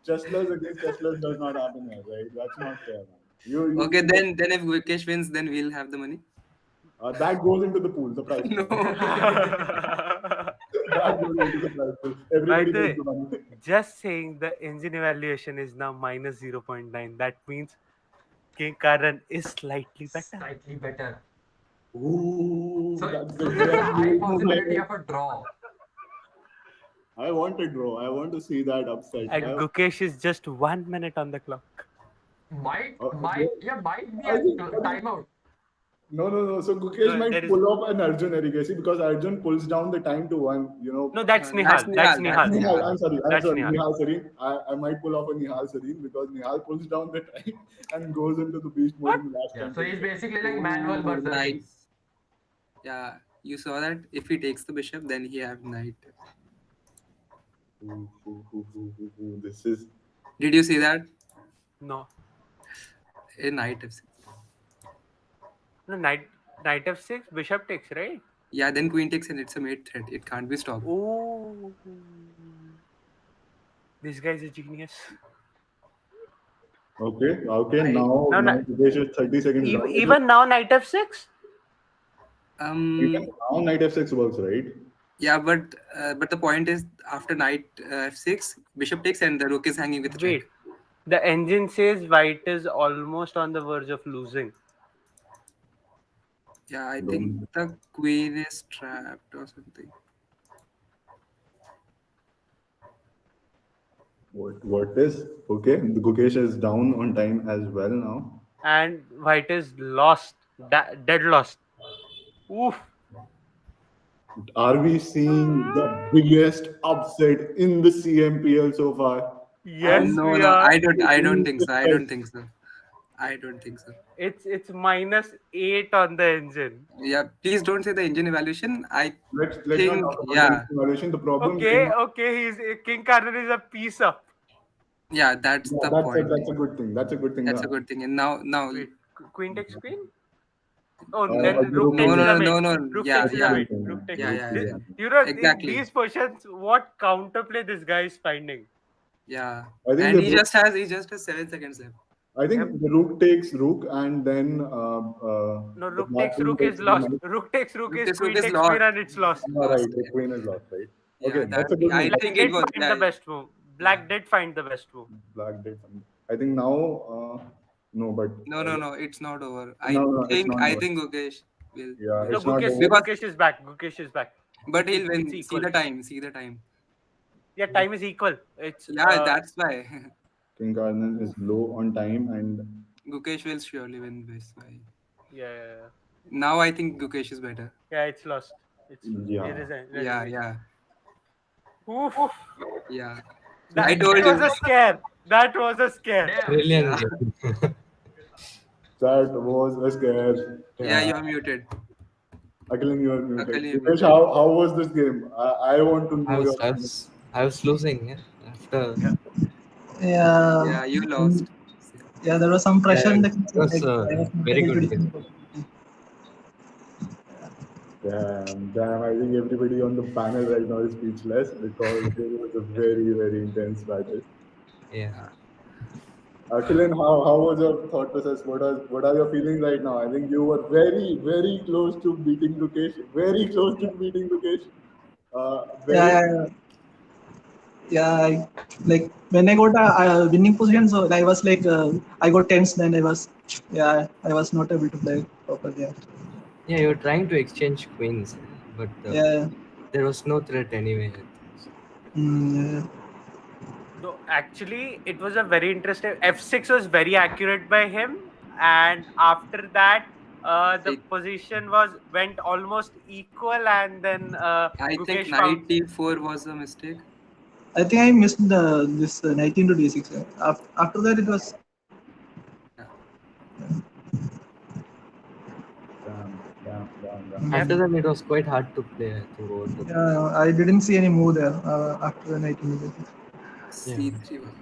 Speaker 1: Chestlers against Chestlers does not happen here, right? That's not fair, man.
Speaker 4: Okay, then if Vikesh wins, then we'll have the money.
Speaker 1: That goes into the pool, the prize
Speaker 4: No.
Speaker 1: pool. That goes into the prize pool.
Speaker 3: By
Speaker 1: Everybody
Speaker 3: the
Speaker 1: gets
Speaker 3: way,
Speaker 1: the money.
Speaker 3: just saying the engine evaluation is now minus 0.9. That means King Karan is slightly better.
Speaker 2: slightly better.
Speaker 1: Ooh,
Speaker 2: So,
Speaker 1: that's
Speaker 2: so
Speaker 1: the
Speaker 2: there's a high
Speaker 1: great
Speaker 2: possibility
Speaker 1: move.
Speaker 2: of a draw.
Speaker 1: I want a draw. I want to see that upset.
Speaker 3: And Gukesh is just 1 minute on the clock.
Speaker 2: Might
Speaker 1: Okay.
Speaker 2: be
Speaker 1: I
Speaker 2: a
Speaker 1: think,
Speaker 2: timeout.
Speaker 1: no. So Gukesh
Speaker 3: No,
Speaker 1: might
Speaker 3: there is
Speaker 1: pull off an Arjun Erigasi because Arjun pulls down the time to one.
Speaker 3: no. That's
Speaker 4: That's
Speaker 3: Nihal. That's
Speaker 4: Nihal,
Speaker 3: Nihal.
Speaker 4: that's
Speaker 1: Nihal, I'm sorry.
Speaker 3: That's Nihal.
Speaker 1: Nihal Sareen. I might pull off a Nihal Sareen because Nihal pulls down the time and goes into the beast mode
Speaker 3: What?
Speaker 1: in the last
Speaker 2: Yeah,
Speaker 1: 10
Speaker 2: so he's
Speaker 1: seconds.
Speaker 2: basically like manual versus
Speaker 4: Knight.
Speaker 2: me.
Speaker 4: Yeah, you saw that. If he takes the bishop, then he have knight.
Speaker 1: This is
Speaker 4: Did you see that?
Speaker 3: No.
Speaker 4: A knight f6.
Speaker 3: No, knight f6, bishop takes, right?
Speaker 4: Yeah, then queen takes and it's a mate threat. It can't be stopped.
Speaker 3: Oh. This guy is a genius.
Speaker 1: okay.
Speaker 3: Now,
Speaker 1: Now Gukesh is 30 seconds down.
Speaker 3: even now, knight f6?
Speaker 1: Even now knight f6 works, right?
Speaker 4: Yeah, but the point is after knight f6, bishop takes and the rook is hanging with a check.
Speaker 3: Wait. The engine says white is almost on the verge of losing.
Speaker 4: Yeah, I think the queen is trapped or something.
Speaker 1: What is okay? The Gukesh is down on time as well now.
Speaker 3: And white is lost. Dead lost. Oof.
Speaker 1: Are we seeing the biggest upset in the CMPL so far?
Speaker 3: Yes,
Speaker 4: No,
Speaker 3: we
Speaker 4: no,
Speaker 3: are.
Speaker 4: I don't think so. I don't think so.
Speaker 3: It's -8 on the engine.
Speaker 4: Yeah, please don't say the engine evaluation.
Speaker 1: Let's not
Speaker 4: think,
Speaker 1: talk about
Speaker 4: yeah.
Speaker 1: the evaluation. The problem.
Speaker 3: Okay. King Karnan is a piece up.
Speaker 4: Yeah, that's
Speaker 1: Yeah,
Speaker 4: the point.
Speaker 1: that's a good thing. That's a good thing.
Speaker 4: That's a good thing. And now
Speaker 3: Wait, queen takes queen? Oh,
Speaker 1: Uh,
Speaker 3: then
Speaker 1: the
Speaker 3: rook
Speaker 1: rook
Speaker 3: takes
Speaker 1: is-
Speaker 3: is a
Speaker 4: No,
Speaker 3: mate.
Speaker 4: no,
Speaker 3: Rook
Speaker 4: yeah,
Speaker 3: takes is
Speaker 4: yeah.
Speaker 3: a mate.
Speaker 1: Yeah,
Speaker 3: Rook takes
Speaker 4: yeah,
Speaker 3: is
Speaker 4: yeah,
Speaker 3: a
Speaker 4: yeah.
Speaker 3: mate. You know,
Speaker 4: Exactly.
Speaker 3: in these positions, what counterplay this guy is finding?
Speaker 4: Yeah.
Speaker 1: I think
Speaker 4: And
Speaker 1: the
Speaker 4: he
Speaker 1: rook-
Speaker 4: just has 7 seconds left.
Speaker 1: I think
Speaker 3: Yep.
Speaker 1: the rook takes rook, and then
Speaker 3: No,
Speaker 1: the
Speaker 3: rook
Speaker 1: black
Speaker 3: takes
Speaker 1: queen
Speaker 3: rook is
Speaker 1: takes the
Speaker 3: lost.
Speaker 1: knight.
Speaker 3: Rook takes rook is
Speaker 4: This rook
Speaker 3: queen
Speaker 4: is
Speaker 3: takes queen
Speaker 4: lost.
Speaker 3: and it's lost.
Speaker 1: All right,
Speaker 4: Lost.
Speaker 1: the queen is lost, right?
Speaker 4: Yeah,
Speaker 1: Okay, that's a good
Speaker 4: I
Speaker 1: move.
Speaker 3: Black
Speaker 4: think it
Speaker 3: did
Speaker 4: was.
Speaker 3: find the best move. Black did find the best move.
Speaker 1: Black did something. I think now, no, but
Speaker 4: No, it's not over.
Speaker 1: no, no, it's not
Speaker 4: I
Speaker 1: over.
Speaker 4: think Gukesh will
Speaker 1: Yeah,
Speaker 4: win
Speaker 3: No,
Speaker 1: it's not
Speaker 3: Gukesh,
Speaker 1: over.
Speaker 4: because,
Speaker 3: Gukesh is back. Gukesh is back.
Speaker 4: but he'll
Speaker 3: It's
Speaker 4: win. See
Speaker 3: equal.
Speaker 4: the time. See the time.
Speaker 3: Yeah, time is equal. It's
Speaker 4: Yeah, that's why.
Speaker 1: King Cardinal is low on time, and
Speaker 4: Gukesh will surely win this. Why?
Speaker 3: yeah.
Speaker 4: Now I think Gukesh is better.
Speaker 3: Yeah, it's lost. It
Speaker 1: yeah,
Speaker 3: is a
Speaker 4: Yeah,
Speaker 3: resignation.
Speaker 4: yeah,
Speaker 3: Oof.
Speaker 4: yeah. I
Speaker 3: That
Speaker 4: told
Speaker 3: was
Speaker 4: you.
Speaker 3: a scare. That was a scare.
Speaker 2: Damn.
Speaker 5: Brilliant
Speaker 4: Yeah,
Speaker 5: game.
Speaker 1: that was a scare.
Speaker 4: yeah.
Speaker 1: Uh,
Speaker 4: You're muted.
Speaker 1: Akhilan, you are muted.
Speaker 4: Akali, you're
Speaker 1: Dipesh,
Speaker 4: muted.
Speaker 1: how was this game? I want to
Speaker 5: I
Speaker 1: know
Speaker 5: was
Speaker 1: your
Speaker 5: I
Speaker 1: opinion.
Speaker 5: was I was losing, yeah, after.
Speaker 3: Yeah.
Speaker 7: Yeah,
Speaker 4: Yeah, you
Speaker 7: mm,
Speaker 4: lost.
Speaker 7: yeah, there was some pressure
Speaker 5: Yeah,
Speaker 7: in
Speaker 5: it
Speaker 7: the kitchen.
Speaker 5: was
Speaker 7: Like I
Speaker 5: a
Speaker 7: was not
Speaker 5: very
Speaker 7: able to
Speaker 5: good game.
Speaker 7: defend properly.
Speaker 1: Damn. I think everybody on the panel right now is speechless because it was a very, very intense battle.
Speaker 5: Yeah.
Speaker 1: Akhilan, how was your thought process? What are your feelings right now? I think you were very, very close to beating Gukesh. Very close to beating Gukesh.
Speaker 7: Yeah,
Speaker 1: Very.
Speaker 7: yeah, yeah. Yeah, like when I got a winning position, so I was like, I got tense. Then I was not able to play properly. Yeah,
Speaker 5: Yeah, you were trying to exchange queens, but
Speaker 7: yeah,
Speaker 5: there was no threat anyway. I think.
Speaker 7: mm,
Speaker 3: So actually, it was a very interesting. F6 was very accurate by him, and after that, the
Speaker 4: I,
Speaker 3: position went almost equal, and then
Speaker 4: I think
Speaker 3: Gukesh found.
Speaker 4: knight d4 was a mistake.
Speaker 7: I think I missed this 19 to d6. After that, it was
Speaker 4: Yeah.
Speaker 1: Damn.
Speaker 3: Yep.
Speaker 5: After that, it was quite hard to play. I think over the board.
Speaker 7: I didn't see any move there after the 19 to d6.
Speaker 5: Yeah.
Speaker 4: c3 was.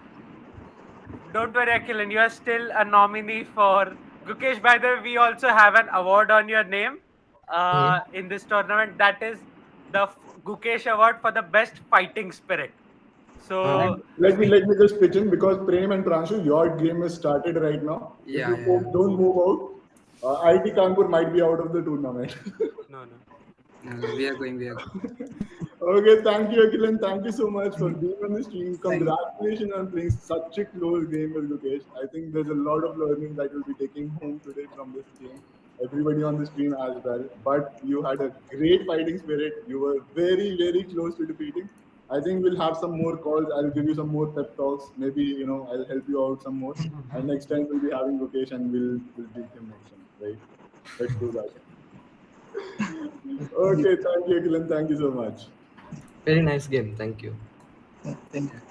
Speaker 3: Don't worry, Akhilan, you are still a nominee for Gukesh. By the way, we also have an award on your name
Speaker 5: Hmm.
Speaker 3: in this tournament. That is the Gukesh Award for the best fighting spirit.
Speaker 5: Uh,
Speaker 3: So
Speaker 1: And let me
Speaker 3: we
Speaker 1: let me just pitch in because Prem and Pranshu, your game is started right now. If
Speaker 4: Yeah,
Speaker 1: you
Speaker 4: yeah.
Speaker 1: folks don't move out, IT Kanpur might be out of the tournament.
Speaker 3: no.
Speaker 4: No, we are going. We are.
Speaker 1: Okay, thank you, Akhilan. Thank you so much for being on the stream.
Speaker 7: Thank you.
Speaker 1: Congratulations on playing such a close game with Gukesh. I think there's a lot of learning that you'll be taking home today from this game. Everybody on the stream as well. But you had a great fighting spirit. You were very, very close to defeating. I think we'll have some more calls. I'll give you some more pep talks. Maybe I'll help you out some more. And next time we'll be having Gukesh and we'll beat him next time, right? Let's do that. Okay, thank you, Akhilan. Thank you so much.
Speaker 5: Very nice game. Thank you.
Speaker 7: Yeah, thank you.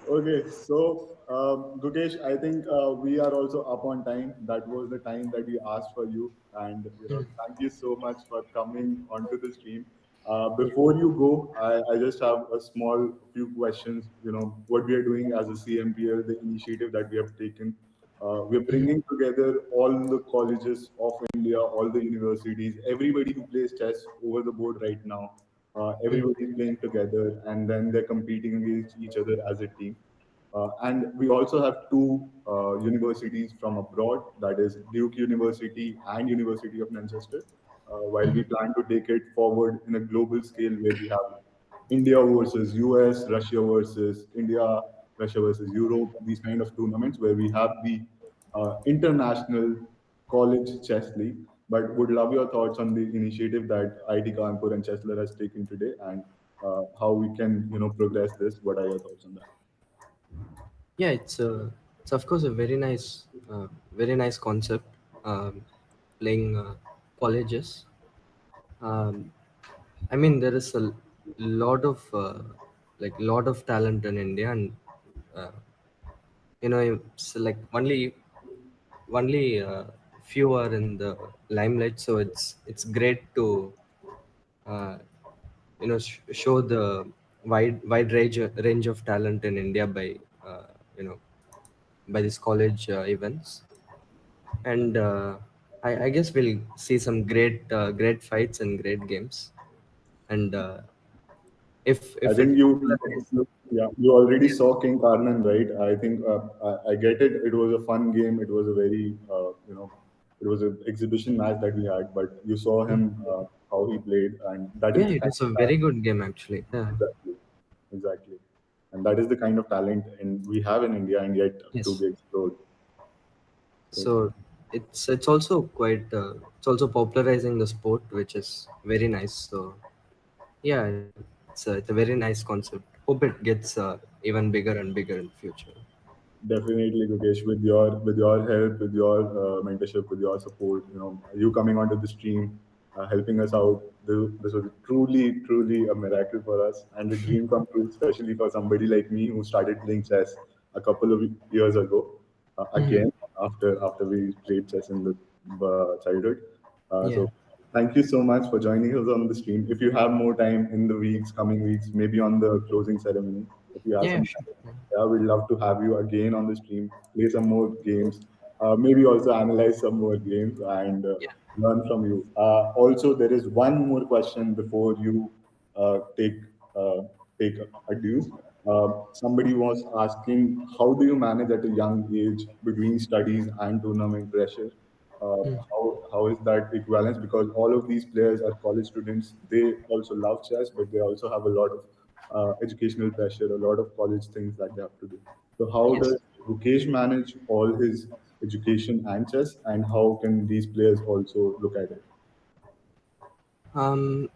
Speaker 1: Okay, so Gukesh, I think we are also up on time. That was the time that we asked for you, and thank you so much for coming onto the stream. Before you go, I just have a small few questions. What we are doing as a CMPL, the initiative that we have taken. We're bringing together all the colleges of India, all the universities, everybody who plays chess over the board right now. Everybody is playing together, and then they're competing against each other as a team. And we also have two universities from abroad, that is Duke University and University of Manchester. While we plan to take it forward in a global scale, where we have India versus US, Russia versus India, Russia versus Europe, these kind of tournaments where we have the international college chess league. But would love your thoughts on the initiative that IT Kanpur and Chessler has taken today, and how we can progress this. What are your thoughts on that?
Speaker 5: Yeah, it's of course a very nice concept. Playing colleges. Um, I mean, there is a lot of lot of talent in India, and uh, it's like only few are in the limelight. So it's great to uh, show the wide range of talent in India by you know by these college events, and I guess we'll see some great fights and great games, and
Speaker 1: I
Speaker 5: if
Speaker 1: think
Speaker 5: it
Speaker 1: yeah, you already saw King Karnan, right? I think I get it. It was a fun game. It was a very it was an exhibition match that we had. But you saw him how he played, and that is
Speaker 5: yeah,
Speaker 1: the
Speaker 5: it
Speaker 1: kind
Speaker 5: was a
Speaker 1: of
Speaker 5: very
Speaker 1: talent.
Speaker 5: good game actually. Yeah.
Speaker 1: Exactly, exactly, and that is the kind of talent and we have in India, and yet to
Speaker 5: Yes.
Speaker 1: be explored. So
Speaker 5: So it's also quite it's also popularizing the sport, which is very nice. So yeah, it's a very nice concept. Hope it gets even bigger and bigger in future.
Speaker 1: definitely, Gukesh, with your help, with your mentorship, with your support, you coming onto the stream, helping us out. This was truly, truly a miracle for us, and a dream come true, especially for somebody like me who started playing chess a couple of years ago.
Speaker 5: Mhm.
Speaker 1: Again, after we played chess in the childhood. So
Speaker 5: Yeah.
Speaker 1: thank you so much for joining us on the stream. If you have more time in the coming weeks, maybe on the closing ceremony, if you have
Speaker 5: Yeah,
Speaker 1: some
Speaker 5: sure.
Speaker 1: time, yeah, we'd love to have you again on the stream, play some more games, maybe also analyze some more games and
Speaker 5: Yeah.
Speaker 1: learn from you. Also, there is one more question before you take uh, take a due. Somebody was asking, how do you manage at a young age between studies and tournament pressure? How is that equivalence? Because all of these players are college students. They also love chess, but they also have a lot of educational pressure, a lot of college things that they have to do. So how
Speaker 5: Yes.
Speaker 1: does Gukesh manage all his education and chess, and how can these players also look at it?
Speaker 5: Um,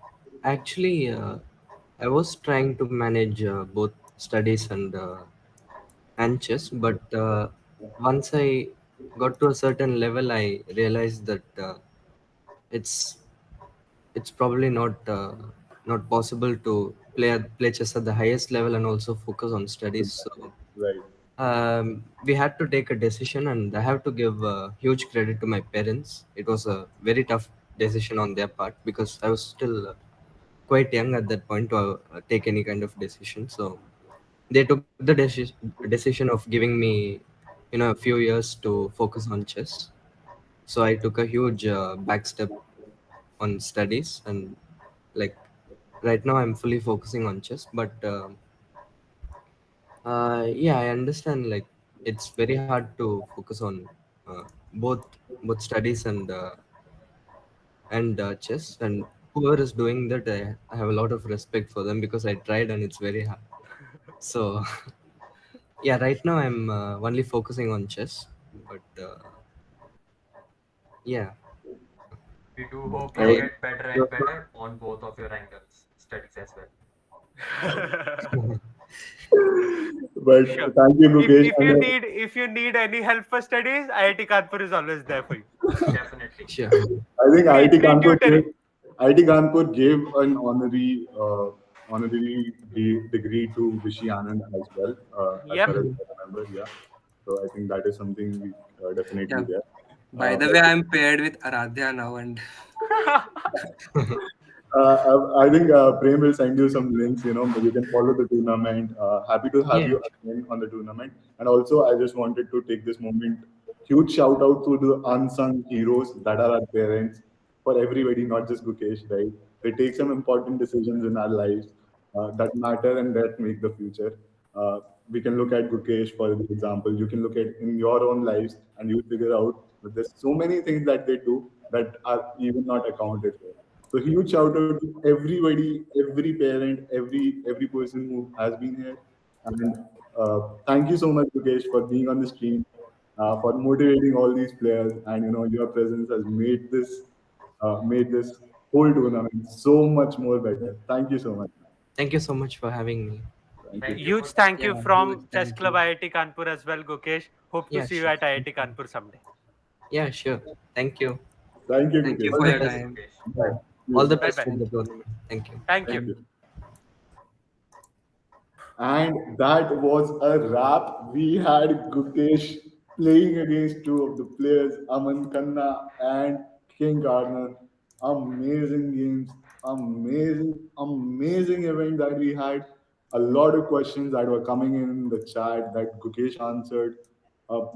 Speaker 5: Actually, I was trying to manage both studies and chess, but once I got to a certain level, I realized that it's it's probably not possible to play chess at the highest level and also focus on studies. So
Speaker 1: Right,
Speaker 5: we had to take a decision, and I have to give huge credit to my parents. It was a very tough decision on their part because I was still quite young at that point to take any kind of decision. So they took the decision of giving me, a few years to focus on chess. So I took a huge back step on studies, and like right now I'm fully focusing on chess. But yeah, I understand. Like it's very hard to focus on uh, both both studies and chess. And whoever is doing that, I have a lot of respect for them because I tried and it's very hard. So yeah, right now I'm only focusing on chess. But yeah,
Speaker 2: We do hope you
Speaker 1: okay.
Speaker 5: I
Speaker 2: get better and better on both of your angles, studies as well.
Speaker 1: But
Speaker 3: Sure.
Speaker 1: thank you,
Speaker 3: If
Speaker 1: Gukesh.
Speaker 3: if you need if you need any help for studies, IIT Kanpur is always there for you.
Speaker 2: Definitely.
Speaker 5: sure.
Speaker 1: I think
Speaker 3: Free tutoring.
Speaker 1: IIT Kanpur gave an honorary degree to Vishy Anand as well, as
Speaker 3: Yep.
Speaker 1: far as I remember. Yeah, so I think that is something we definitely
Speaker 4: Yeah.
Speaker 1: there.
Speaker 4: By the
Speaker 1: But
Speaker 4: way, I'm paired with Aradhya now, and
Speaker 1: I think Prem will send you some links. You can follow the tournament. Happy to have
Speaker 5: Yeah,
Speaker 1: you again on the tournament. And also, I just wanted to take this moment. Huge shout out to the unsung heroes that are our parents. For everybody, not just Gukesh, right? They take some important decisions in our lives that matter and that make the future. Uh, we can look at Gukesh for example. You can look at in your own lives, and you figure out that there's so many things that they do that are even not accounted for. So huge shout out to everybody, every parent, every person who has been here, and thank you so much, Mukesh, for being on the stream, for motivating all these players, and your presence has made this whole tournament so much more better. Thank you so much.
Speaker 5: thank you so much for having me.
Speaker 1: Thank you.
Speaker 2: Thank you
Speaker 3: Huge
Speaker 2: for
Speaker 3: thank you
Speaker 4: yeah, huge
Speaker 3: from Chess
Speaker 4: thank
Speaker 3: Club
Speaker 4: you.
Speaker 3: IIT Kanpur as well, Gukesh. Hope to
Speaker 5: Yeah,
Speaker 3: see you
Speaker 5: sure.
Speaker 3: at IIT Kanpur someday.
Speaker 5: Yeah, sure. Thank you.
Speaker 1: Thank you,
Speaker 4: Thank you
Speaker 1: Mukesh.
Speaker 2: all
Speaker 4: for
Speaker 2: the
Speaker 5: All
Speaker 4: your
Speaker 5: the
Speaker 2: best,
Speaker 5: best.
Speaker 4: time.
Speaker 2: Gukesh.
Speaker 1: Thank
Speaker 5: All the
Speaker 1: you.
Speaker 3: Bye
Speaker 5: best
Speaker 3: bye.
Speaker 5: for the
Speaker 4: Thank you.
Speaker 5: tournament. Thank you.
Speaker 3: Thank you.
Speaker 1: Thank you. And that was a wrap. We had Gukesh playing against two of the players, Aman Khanna and King Gardner. Amazing games, amazing event that we had. A lot of questions that were coming in the chat that Gukesh answered.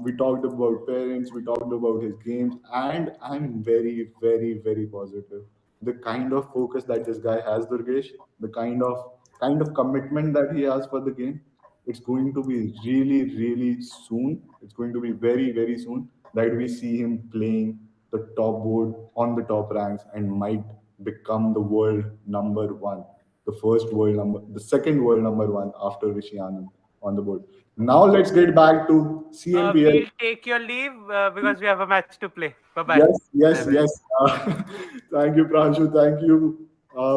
Speaker 1: We talked about parents, we talked about his games, and I'm very, very, very positive. the kind of focus that this guy has, Durgesh, the kind of commitment that he has for the game, it's going to be really, really soon. It's going to be very, very soon that we see him playing the top board on the top ranks and might become the world number one, the second world number one after Rishi Anand on the board. Now let's get back to CMPL.
Speaker 3: We'll take your leave because we have a match to play. Bye bye.
Speaker 1: Yes, yes,
Speaker 4: Bye-bye.
Speaker 1: yes. Thank you, Pranshu. Thank you,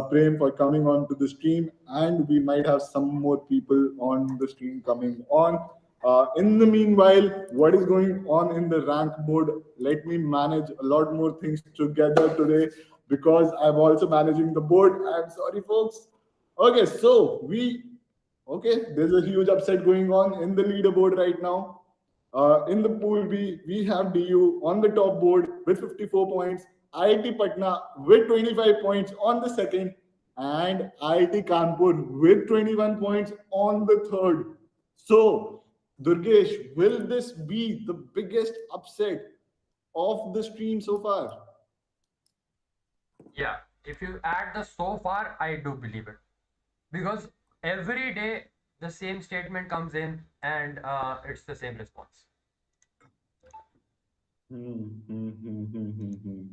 Speaker 1: Prem, for coming on to the stream. And we might have some more people on the stream coming on. In the meanwhile, what is going on in the rank board? Let me manage a lot more things together today because I'm also managing the board. I'm sorry, folks. Okay, so there's a huge upset going on in the leaderboard right now. In the pool B, we have DU on the top board with 54 points, IIT Patna with 25 points on the second, and IIT Kanpur with 21 points on the third. So, Durgesh, will this be the biggest upset of the stream so far?
Speaker 2: Yeah, if you add the so far, I do believe it. Because every day the same statement comes in and it's the same response.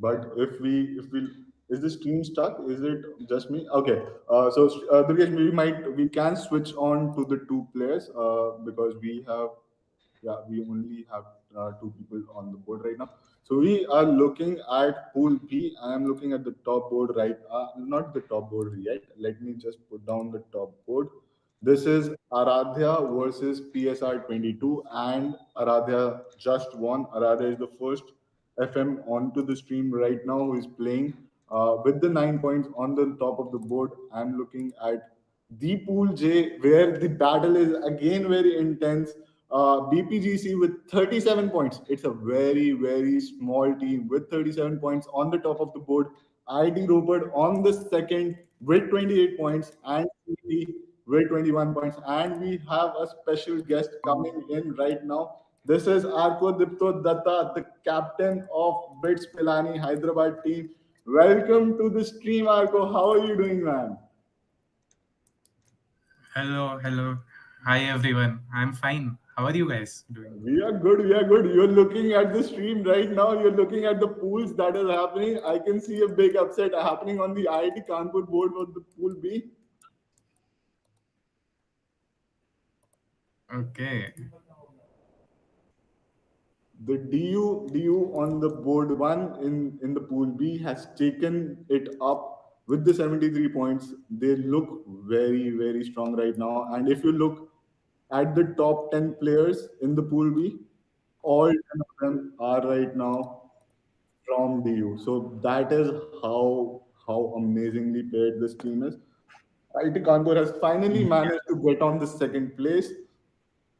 Speaker 1: But if we is the stream stuck? Is it just me? Okay. Durgesh, we can switch on to the two players because we only have two people on the board right now. So we are looking at pool B. I am looking at the top board right. Not the top board yet. Let me just put down the top board. This is Aradhya versus PSR 22, and Aradhya just won. Aradhya is the first FM onto the stream right now who is playing with the 9 points on the top of the board. I'm looking at the pool J where the battle is again very intense. BPGC with 37 points. It's a very, very small team with 37 points on the top of the board. ID Ropar on the second with 28 points and CT with 21 points. And we have a special guest coming in right now. This is Arko Dipto Datta, the captain of Bits Pilani Hyderabad team. Welcome to the stream, Arko. How are you doing, man?
Speaker 8: Hello. Hi everyone. I'm fine. How are you guys doing?
Speaker 1: We are good. We are good. You're looking at the stream right now. You're looking at the pools that is happening. I can see a big upset happening on the IIT Kanpur board for the pool B.
Speaker 8: Okay.
Speaker 1: The DU on the board one in the pool B has taken it up with the 73 points. They look very, very strong right now. And if you look at the top 10 players in the pool B, all 10 of them are right now from DU. So that is how amazingly paired this team is. IIT Kanpur has finally managed to get on the second place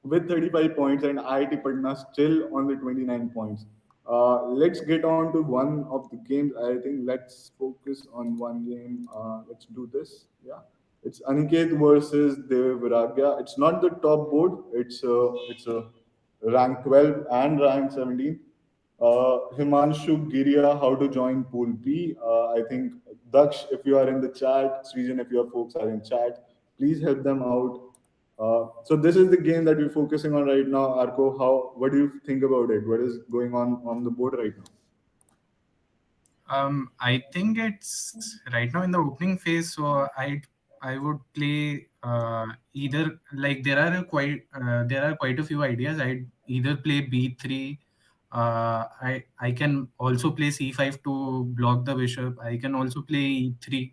Speaker 1: with 35 points, and IIT Patna still on the 29 points. Let's get on to one of the games. I think let's focus on one game. Let's do this. Yeah, it's Aniket versus Dev Viragya. It's not the top board. It's a rank 12 and rank 17. Himanshu Giria, how to join Pool B. I think Daksh, if you are in the chat, Srijan, if your folks are in chat, please help them out. So this is the game that we're focusing on right now. Arko, what do you think about it? What is going on the board right now?
Speaker 8: I think it's right now in the opening phase, so I would play either, like there are quite a few ideas. I'd either play B3. I can also play C5 to block the bishop. I can also play E3.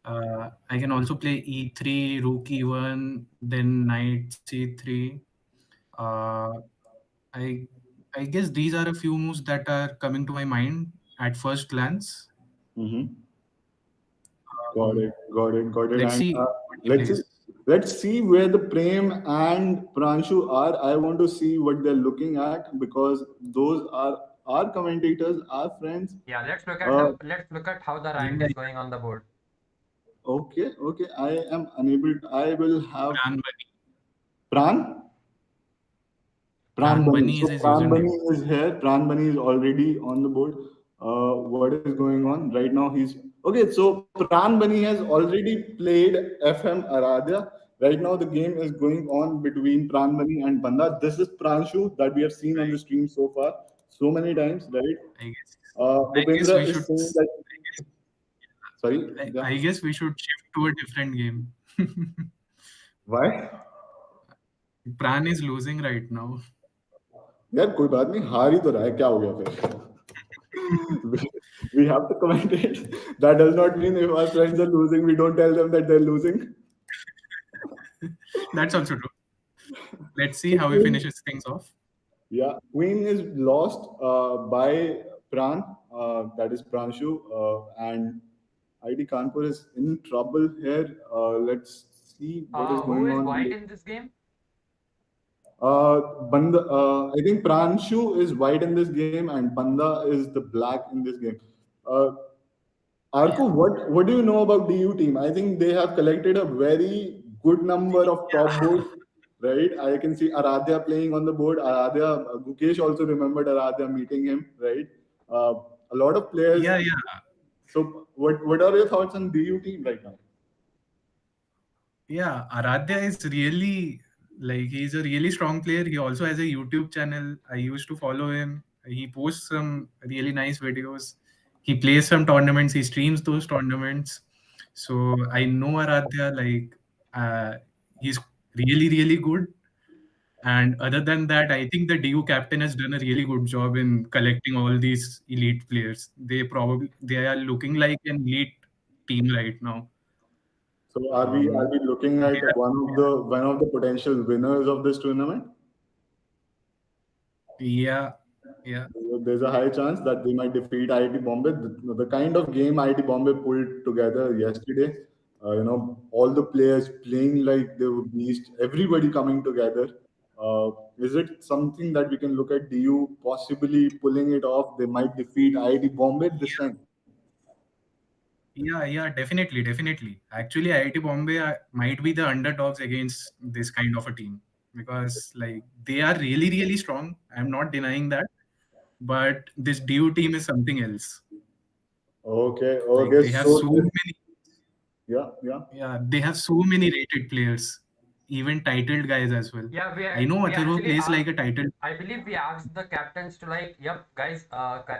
Speaker 8: I can also play E3, Rook E1, then Knight C3. Uh, I I guess these are a few moves that are coming to my mind at first glance.
Speaker 1: Mm-hmm. Got it.
Speaker 8: Let's
Speaker 1: And
Speaker 8: see what he
Speaker 1: let's see,
Speaker 8: plays.
Speaker 1: let's see where the Prem and Pranshu are. I want to see what they're looking at because those are our commentators, our friends.
Speaker 2: Yeah, let's look at
Speaker 1: Uh,
Speaker 2: how the rank
Speaker 8: Yeah,
Speaker 2: is going on the board.
Speaker 1: okay. I am unable. I will have
Speaker 8: Pran Bunny.
Speaker 1: Pran. Pran
Speaker 8: Pran
Speaker 1: Bunny.
Speaker 8: Bunny
Speaker 1: So
Speaker 8: is his
Speaker 1: Pran
Speaker 8: username.
Speaker 1: Bunny is here. Pran Bunny is already on the board. What is going on right now? He's okay. So Pran Bani has already played FM Aradhya. Right now, the game is going on between Pran Bani and Banda. This is Pranshu that we have seen on the stream so far so many times, right?
Speaker 8: I guess I guess
Speaker 1: Upendra
Speaker 8: we
Speaker 1: is
Speaker 8: should
Speaker 1: saying that. Sorry, yeah.
Speaker 8: I guess we should shift to a different game.
Speaker 1: Why?
Speaker 8: Pran is losing right now.
Speaker 1: यार कोई बात नहीं हार ही तो रहा है क्या हो गया फिर we have to comment it. That does not mean if our friends are losing, we don't tell them that they're losing.
Speaker 8: That's also true. Let's see
Speaker 1: So
Speaker 8: how he finishes things off.
Speaker 1: yeah, Queen is lost by Pran, that is Pranshu, and ID Kanpur is in trouble here. Let's see what is
Speaker 2: Who
Speaker 1: going
Speaker 2: is
Speaker 1: on.
Speaker 2: white in this game?
Speaker 1: I think Pranshu is white in this game, and Banda is the black in this game. Uh, Arku, what do you know about DU team? I think they have collected a very good number of top boards, right? I can see Aradhya playing on the board. Aradhya, Gukesh also remembered Aradhya meeting him, right? Uh, a lot of players.
Speaker 8: Yeah, yeah.
Speaker 1: So, what are your thoughts on DU team right now?
Speaker 8: Yeah, Aradhya is really like he's a really strong player. He also has a YouTube channel. I used to follow him. He posts some really nice videos. He plays some tournaments. He streams those tournaments. So I know Aradhya like he's really really good. And other than that, I think the DU captain has done a really good job in collecting all these elite players. They are looking like an elite team right now.
Speaker 1: So, are we looking
Speaker 8: They
Speaker 1: at
Speaker 8: are,
Speaker 1: one of the potential winners of this tournament?
Speaker 8: yeah, yeah.
Speaker 1: There's a high chance that they might defeat IIT Bombay. The kind of game IIT Bombay pulled together yesterday, all the players playing like they were beast, everybody coming together. Is it something that we can look at DU possibly pulling it off? They might defeat IIT Bombay this time.
Speaker 8: Yeah, yeah, definitely, definitely. Actually, IIT Bombay might be the underdogs against this kind of a team because, like, they are really, really strong. I'm not denying that, but this DU team is something else.
Speaker 1: Okay,
Speaker 8: Like,
Speaker 1: okay.
Speaker 8: they have
Speaker 1: So,
Speaker 8: so many,
Speaker 1: yeah, yeah.
Speaker 8: yeah, they have so many rated players, even titled guys as well.
Speaker 2: Yeah,
Speaker 8: I know
Speaker 2: we
Speaker 8: Atharva
Speaker 2: actually
Speaker 8: plays like a titled.
Speaker 2: I believe we asked the captains to like, yep, guys,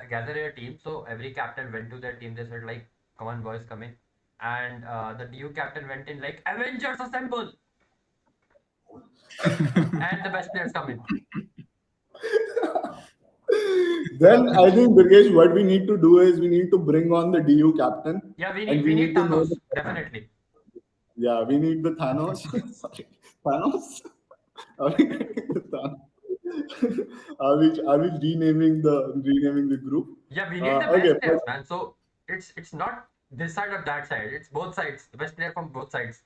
Speaker 2: gather your team. So every captain went to their team. They said like, come on, boys, come in. And the DU captain went in like, Avengers assemble, and the best players come in.
Speaker 1: Then I think Durgesh, what we need to do is we need to bring on the DU captain,
Speaker 2: Yeah,
Speaker 1: and
Speaker 2: we
Speaker 1: we
Speaker 2: need
Speaker 1: need to know
Speaker 2: Thanos
Speaker 1: the
Speaker 2: definitely.
Speaker 1: yeah, we need the Thanos. Sorry, Thanos. Are we getting the Thanos? Are we renaming the group?
Speaker 2: Yeah, we need the
Speaker 1: Okay,
Speaker 2: best players, man. So it's not this side or that side. It's both sides. The best player from both sides.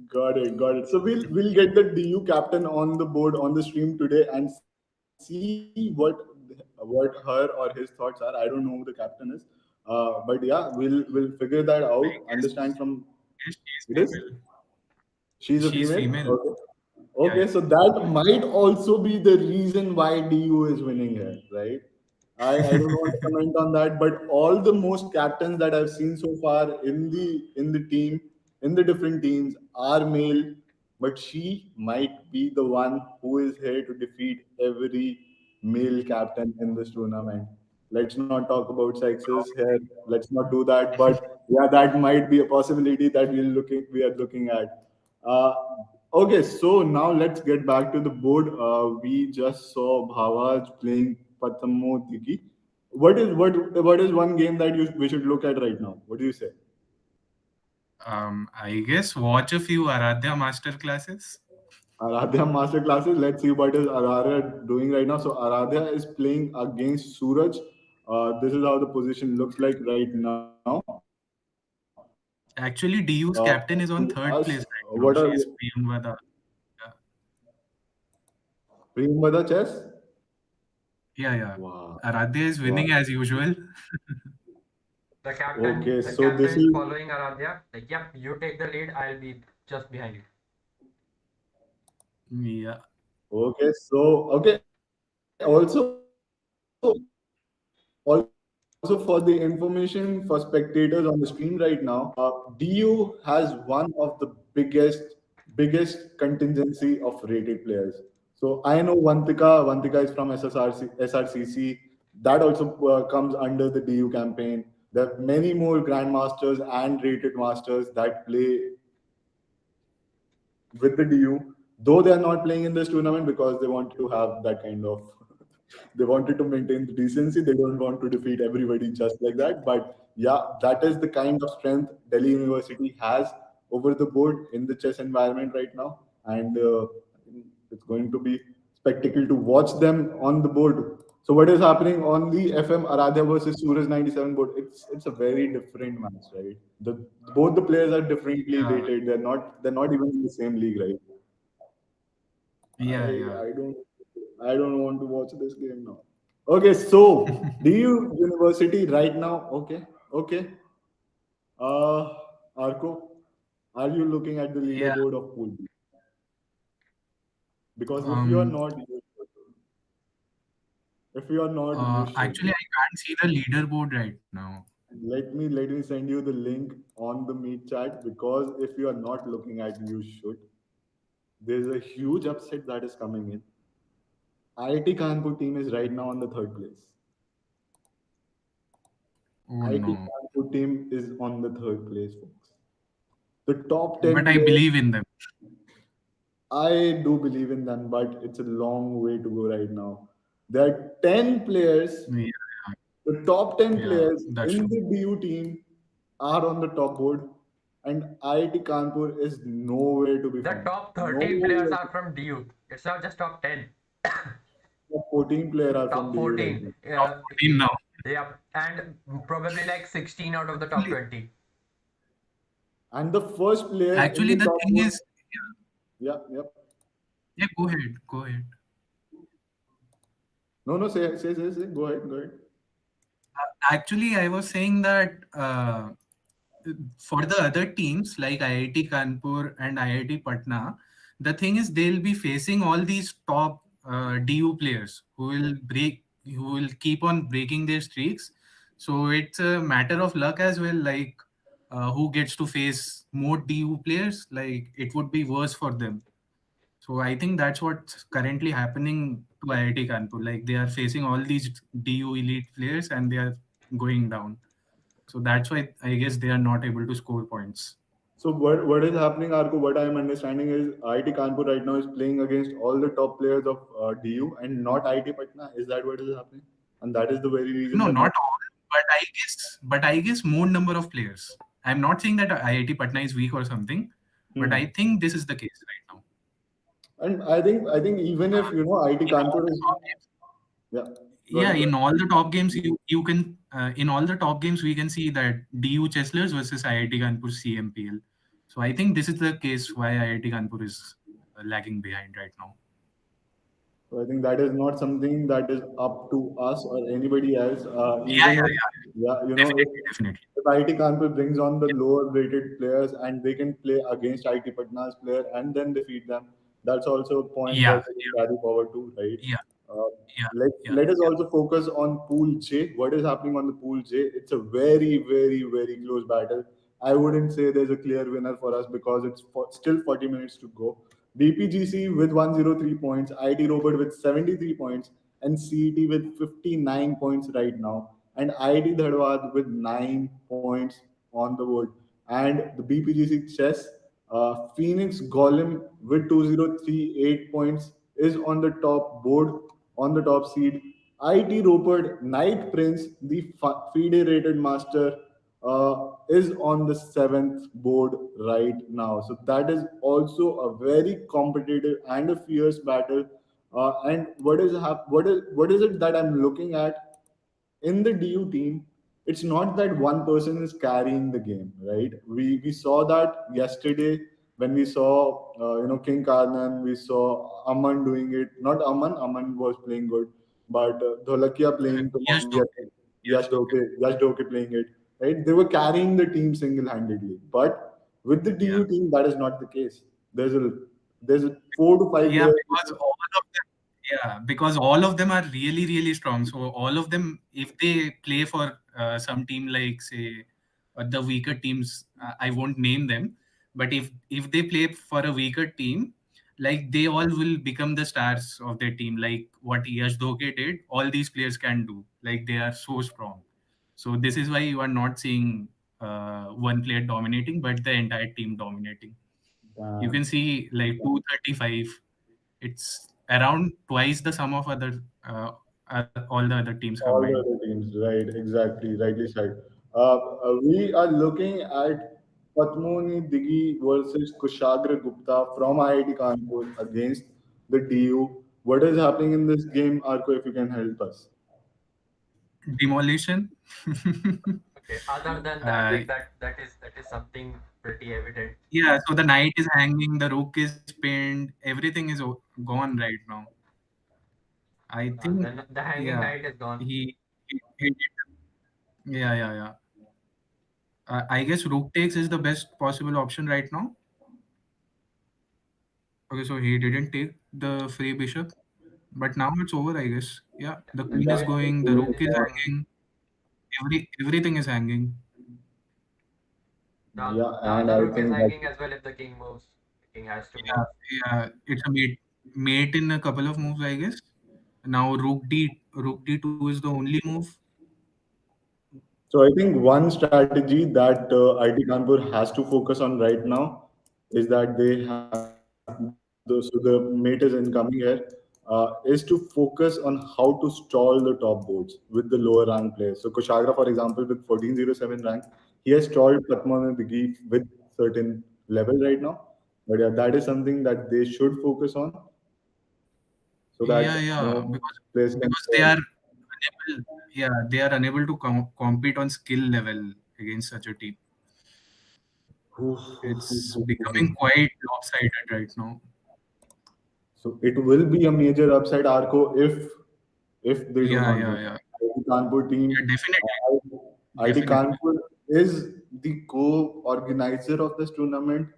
Speaker 1: got it, got it. So we'll get the DU captain on the board on the stream today and see what her or his thoughts are. I don't know who the captain is, but yeah, we'll figure that out.
Speaker 8: I
Speaker 1: Understand
Speaker 8: guess,
Speaker 1: from
Speaker 8: yes, she is
Speaker 1: it is.
Speaker 8: female.
Speaker 1: She's a
Speaker 8: She is
Speaker 1: female.
Speaker 8: female.
Speaker 1: Okay.
Speaker 8: Yeah,
Speaker 1: Okay, so that might also be the reason why DU is winning here, right? I don't want to comment on that, but all the most captains that I've seen so far in the team, in the different teams are male, but she might be the one who is here to defeat every male captain in this tournament. Let's not talk about sexes here. Let's not do that. But yeah, that might be a possibility that we are looking at. Uh, okay, so now let's get back to the board. We just saw Bhavaj playing Patamo Tiki. What is one game that we should look at right now? What do you say?
Speaker 8: I guess watch a few Aradhya master classes.
Speaker 1: Aradhya master classes. Let's see what is Aradhya doing right now. So Aradhya is playing against Suraj. This is how the position looks like right now.
Speaker 8: Actually, DU's
Speaker 1: To
Speaker 8: captain is
Speaker 1: us,
Speaker 8: on third place
Speaker 1: what
Speaker 8: right
Speaker 1: are
Speaker 8: now. She is Priyamvada.
Speaker 1: Priyambada chess?
Speaker 8: Yeah, yeah.
Speaker 1: Wow,
Speaker 8: Aradhya is
Speaker 1: wow.
Speaker 8: winning as usual.
Speaker 1: Okay,
Speaker 2: The
Speaker 1: so
Speaker 2: captain
Speaker 1: this
Speaker 2: is
Speaker 1: is
Speaker 2: following Aradhya. Like, yep, you take the lead. I'll be just behind you.
Speaker 8: Yeah.
Speaker 1: okay. So okay. Also, Also, for the information for spectators on the stream right now, DU has one of the biggest contingency of rated players. So I know Vantika. Vantika is from SRCC. That also comes under the DU campaign. There are many more grandmasters and rated masters that play with the DU, though they are not playing in this tournament because they wanted to have that kind of they wanted to maintain the decency. They don't want to defeat everybody just like that. But yeah, that is the kind of strength Delhi University has over the board in the chess environment right now, and it's going to be spectacle to watch them on the board. So what is happening on the FM Aradhya versus Suraj 97 board? It's a very different match, right? Both the players are differently
Speaker 8: Yeah,
Speaker 1: rated. They're not even in the same league, right?
Speaker 8: yeah,
Speaker 1: I
Speaker 8: yeah.
Speaker 1: I don't I don't want to watch this game now. Okay, so DU University right now. Okay, okay. Arco, are you looking at the
Speaker 8: Yeah.
Speaker 1: leaderboard of Pool B? Because
Speaker 8: Um.
Speaker 1: if you are not, you should.
Speaker 8: Actually, I can't see the leaderboard right now.
Speaker 1: Let me send you the link on the meet chat because if you are not looking at, you should. There's a huge upset that is coming in. IIT Kanpur team is right now on the third place.
Speaker 8: Oh
Speaker 1: IIT
Speaker 8: no.
Speaker 1: Kanpur team is on the third place, folks. The top 10
Speaker 8: But I
Speaker 1: players,
Speaker 8: believe in them.
Speaker 1: I do believe in them, but it's a long way to go right now. There are 10 players,
Speaker 8: Yeah,
Speaker 1: the top 10
Speaker 8: yeah,
Speaker 1: players
Speaker 8: that's
Speaker 1: in
Speaker 8: true.
Speaker 1: the DU team are on the top board, and IIT Kanpur is nowhere to be
Speaker 2: The
Speaker 1: found.
Speaker 2: top 13 players
Speaker 1: Nowhere.
Speaker 2: are from DU. It's not just top 10.
Speaker 1: Top 14 players are from
Speaker 2: Top
Speaker 1: DU right
Speaker 2: 14.
Speaker 1: now.
Speaker 8: Top 14 now.
Speaker 2: Yeah. And probably like 16 out of the top
Speaker 8: Actually,
Speaker 2: 20.
Speaker 1: And the first player in
Speaker 8: actually,
Speaker 1: the
Speaker 8: the
Speaker 1: top
Speaker 8: thing
Speaker 1: board,
Speaker 8: is,
Speaker 1: yeah, yep.
Speaker 8: yeah, go ahead, go ahead.
Speaker 1: No, no, say. Go ahead, go ahead.
Speaker 8: Actually, I was saying that for the other teams like IIT Kanpur and IIT Patna, the thing is they'll be facing all these top DU players who will keep on breaking their streaks. So it's a matter of luck as well. Like who gets to face more DU players, like it would be worse for them. So I think that's what's currently happening to IIT Kanpur. Like they are facing all these DU elite players and they are going down. So that's why I guess they are not able to score points.
Speaker 1: So what is happening, Arko? What I am understanding is IIT Kanpur right now is playing against all the top players of DU and not IIT Patna. Is that what is happening? And that is the very reason
Speaker 8: No,
Speaker 1: they're
Speaker 8: not
Speaker 1: not.
Speaker 8: all, but I guess more number of players. I'm not saying that IIT Patna is weak or something, but I
Speaker 1: Hmm.
Speaker 8: think this is the case right now.
Speaker 1: And I think even if IIT
Speaker 8: In all
Speaker 1: Kanpur
Speaker 8: the
Speaker 1: is,
Speaker 8: top games,
Speaker 1: yeah. Go
Speaker 8: yeah,
Speaker 1: ahead. Go
Speaker 8: in
Speaker 1: ahead.
Speaker 8: all the top games you can in all the top games we can see that DU Chesslers versus IIT Kanpur CMPL. So I think this is the case why IIT Kanpur is lagging behind right now.
Speaker 1: So I think that is not something that is up to us or anybody else.
Speaker 8: Yeah,
Speaker 1: Even
Speaker 8: yeah,
Speaker 1: if,
Speaker 8: yeah.
Speaker 1: yeah,
Speaker 8: Definitely.
Speaker 1: if IIT Kanpur brings on the lower rated players and they can play against IIT Patna's player and then defeat them, that's also a point
Speaker 8: Yeah,
Speaker 1: that we can carry forward too, right?
Speaker 8: yeah,
Speaker 1: Uh,
Speaker 8: yeah, yeah,
Speaker 1: let us also focus on Pool J. What is happening on the Pool J? It's a very, very, very close battle. I wouldn't say there's a clear winner for us because it's still 40 minutes to go. BPGC with 103 points, IT Robert with 73 points, and CET with 59 points right now, and IIT Dharwad with 9 points on the board. And the BPGC chess, Phoenix Golem with 2038 points is on the top board, on the top seed. IT Ropar Knight Prince, the FIDE rated master, is on the seventh board right now. So that is also a very competitive and a fierce battle. And what is it that I'm looking at in the DU team? It's not that one person is carrying the game, right? We saw that yesterday when we saw King Karnan, we saw Aman doing it. Not Aman, Aman was playing good, but Dholakia playing
Speaker 8: Yash Dhoke.
Speaker 1: Yash Doke playing it, right? They were carrying the team single-handedly. But with the
Speaker 8: Yeah,
Speaker 1: DU team, that is not the case. There's a 4 to 5
Speaker 8: yeah,
Speaker 1: players.
Speaker 8: because all of them. Yeah, because all of them are really, really strong. So all of them, if they play for some team like say the weaker teams, I won't name them, but if they play for a weaker team, like they all will become the stars of their team. Like what Yash Dhoke did, all these players can do. Like they are so strong. So this is why you are not seeing one player dominating, but the entire team dominating. You can
Speaker 1: Damn.
Speaker 8: see like 235. It's around twice the sum of all the other teams
Speaker 1: All the
Speaker 8: combined.
Speaker 1: other teams, right? Exactly, rightly said. We are looking at Patmoni Digi versus Kushagra Gupta from IIT Kanpur against the DU. What is happening in this game, Arko, if you can help us?
Speaker 8: Demolition.
Speaker 2: Okay. Other than that,
Speaker 8: uh,
Speaker 2: that is something pretty evident.
Speaker 8: yeah, so the knight is hanging, the rook is pinned, everything is gone right now. I think,
Speaker 2: The hanging
Speaker 8: yeah,
Speaker 2: knight is gone.
Speaker 8: he did. Yeah, yeah, yeah. I guess rook takes is the best possible option right now. Okay, so he didn't take the free bishop, but now it's over, I guess. Yeah, the
Speaker 2: The,
Speaker 8: queen is
Speaker 2: the,
Speaker 8: going, the
Speaker 1: Queen
Speaker 8: rook
Speaker 1: is
Speaker 8: is
Speaker 1: gone.
Speaker 8: hanging, everything is hanging.
Speaker 1: Yeah,
Speaker 2: the
Speaker 1: and
Speaker 2: other
Speaker 1: I
Speaker 2: rook is
Speaker 1: think that
Speaker 2: hanging as well if the king moves. The king has to
Speaker 8: Yeah,
Speaker 2: move.
Speaker 8: yeah, it's a mate in a couple of moves, I guess. Now rook d2 is the only move.
Speaker 1: so. I think one strategy that IT Kanpur has to focus on right now is that they have so the mate is incoming here. Is to focus on how to stall the top boards with the lower rank players. So Kushagra, for example, with 1407 rank, he has stalled Patman Digi with certain level right now. But yeah, that is something that they should focus on so that
Speaker 8: Yeah, yeah,
Speaker 1: players can
Speaker 8: because they
Speaker 1: stall.
Speaker 8: are unable. Yeah, they are unable to compete on skill level against such a team.
Speaker 1: Oof, oof, oof,
Speaker 8: It's
Speaker 1: oof, oof,
Speaker 8: becoming
Speaker 1: oof.
Speaker 8: quite lopsided right now.
Speaker 1: So it will be a major upside Arco if they do
Speaker 8: Yeah,
Speaker 1: not
Speaker 8: yeah,
Speaker 1: win.
Speaker 8: yeah,
Speaker 1: IT Kanpur team,
Speaker 8: yeah. Definitely,
Speaker 1: IT
Speaker 8: definitely.
Speaker 1: Kanpur is the co-organizer of this tournament.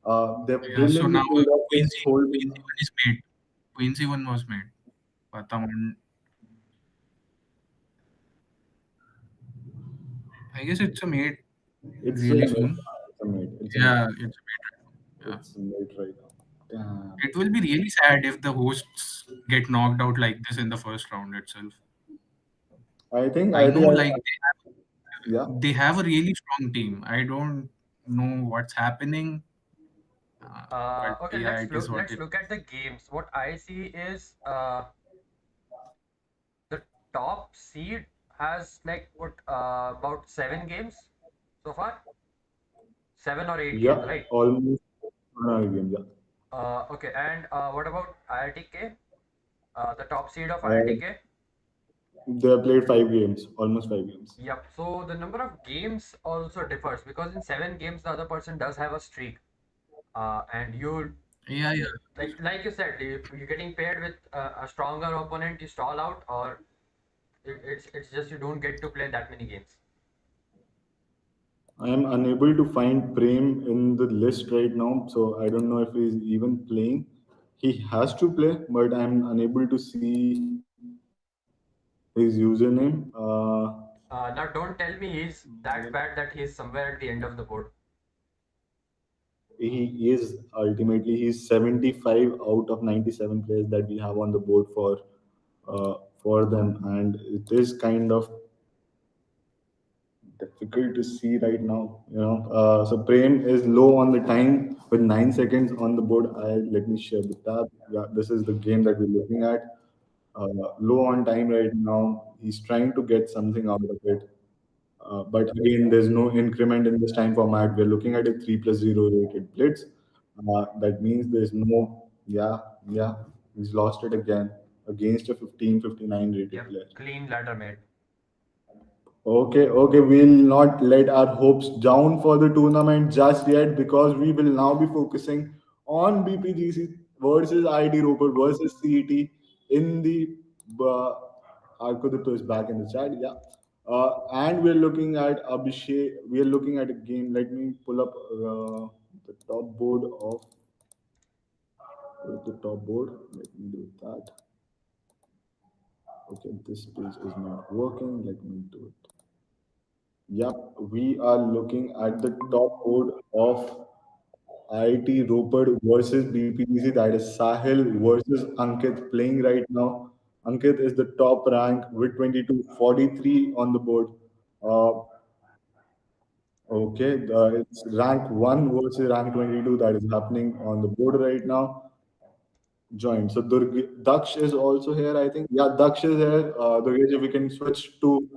Speaker 1: They're
Speaker 8: Yeah. So
Speaker 1: brilliantly
Speaker 8: now
Speaker 1: pulled off this whole
Speaker 8: Queen
Speaker 1: thing.
Speaker 8: C1 is made. Queen C1 was made. Pataman. I guess it's a mate
Speaker 1: It's a
Speaker 8: really
Speaker 1: mate.
Speaker 8: soon.
Speaker 1: It's a mate. It's a mate.
Speaker 8: Yeah, it's a mate right now. Yeah.
Speaker 1: It's a mate right now. Damn.
Speaker 8: It will be really sad if the hosts get knocked out like this in the first round itself. I
Speaker 1: I
Speaker 8: know,
Speaker 1: think,
Speaker 8: like
Speaker 1: yeah.
Speaker 8: they have a really strong team. I don't know what's happening, but
Speaker 2: Okay,
Speaker 8: yeah, it is what
Speaker 2: let's
Speaker 8: it.
Speaker 2: look at the games. What I see is the top seed has like what about 7 games so far, 7 or 8 games,
Speaker 1: Yeah,
Speaker 2: right?
Speaker 1: almost another game. Yeah.
Speaker 2: Okay, and what about IITK? The top seed of
Speaker 1: Uh,
Speaker 2: IITK.
Speaker 1: they have played 5 games, almost 5 games.
Speaker 2: Yep. So the number of games also differs because in 7 games the other person does have a streak, and you
Speaker 8: Yeah, yeah.
Speaker 2: like you said, if you're getting paired with a stronger opponent, you stall out, or it's just you don't get to play that many games.
Speaker 1: I am unable to find Prem in the list right now, so I don't know if he's even playing. He has to play, but I'm unable to see his username.
Speaker 2: Now don't tell me he's that bad that he's somewhere at the end of the board.
Speaker 1: He is ultimately he's 75 out of 97 players that we have on the board for them, and it is kind of difficult to see right now. So Prem is low on the time with 9 seconds on the board. Let me share the tab. Yeah, this is the game that we're looking at. Low on time right now. He's trying to get something out of it. But again, there's no increment in this time format. We're looking at a 3+0 rated blitz. That means there's no, yeah, yeah, he's lost it again against a 15-59 rated
Speaker 2: Yep,
Speaker 1: player.
Speaker 2: clean ladder mate.
Speaker 1: Okay, okay, we'll not let our hopes down for the tournament just yet because we will now be focusing on BPGC versus IT Ropar versus CET in the uh, Arkadipto is back in the chat, yeah. And we're looking at Abhishek. We are looking at a game. Let me pull up the top board of the top board. Let me do that. Okay, this page is not working. Let me do it. Yep, we are looking at the top board of IIT Ropar versus BPDC. That is Sahil versus Ankit playing right now. Ankit is the top rank with 2243 on the board. Uh, okay, it's rank 1 versus rank 22 that is happening on the board right now. Joined. So Daksh is also here, I think. Yeah, Daksh is here. Durgesh, if we can switch to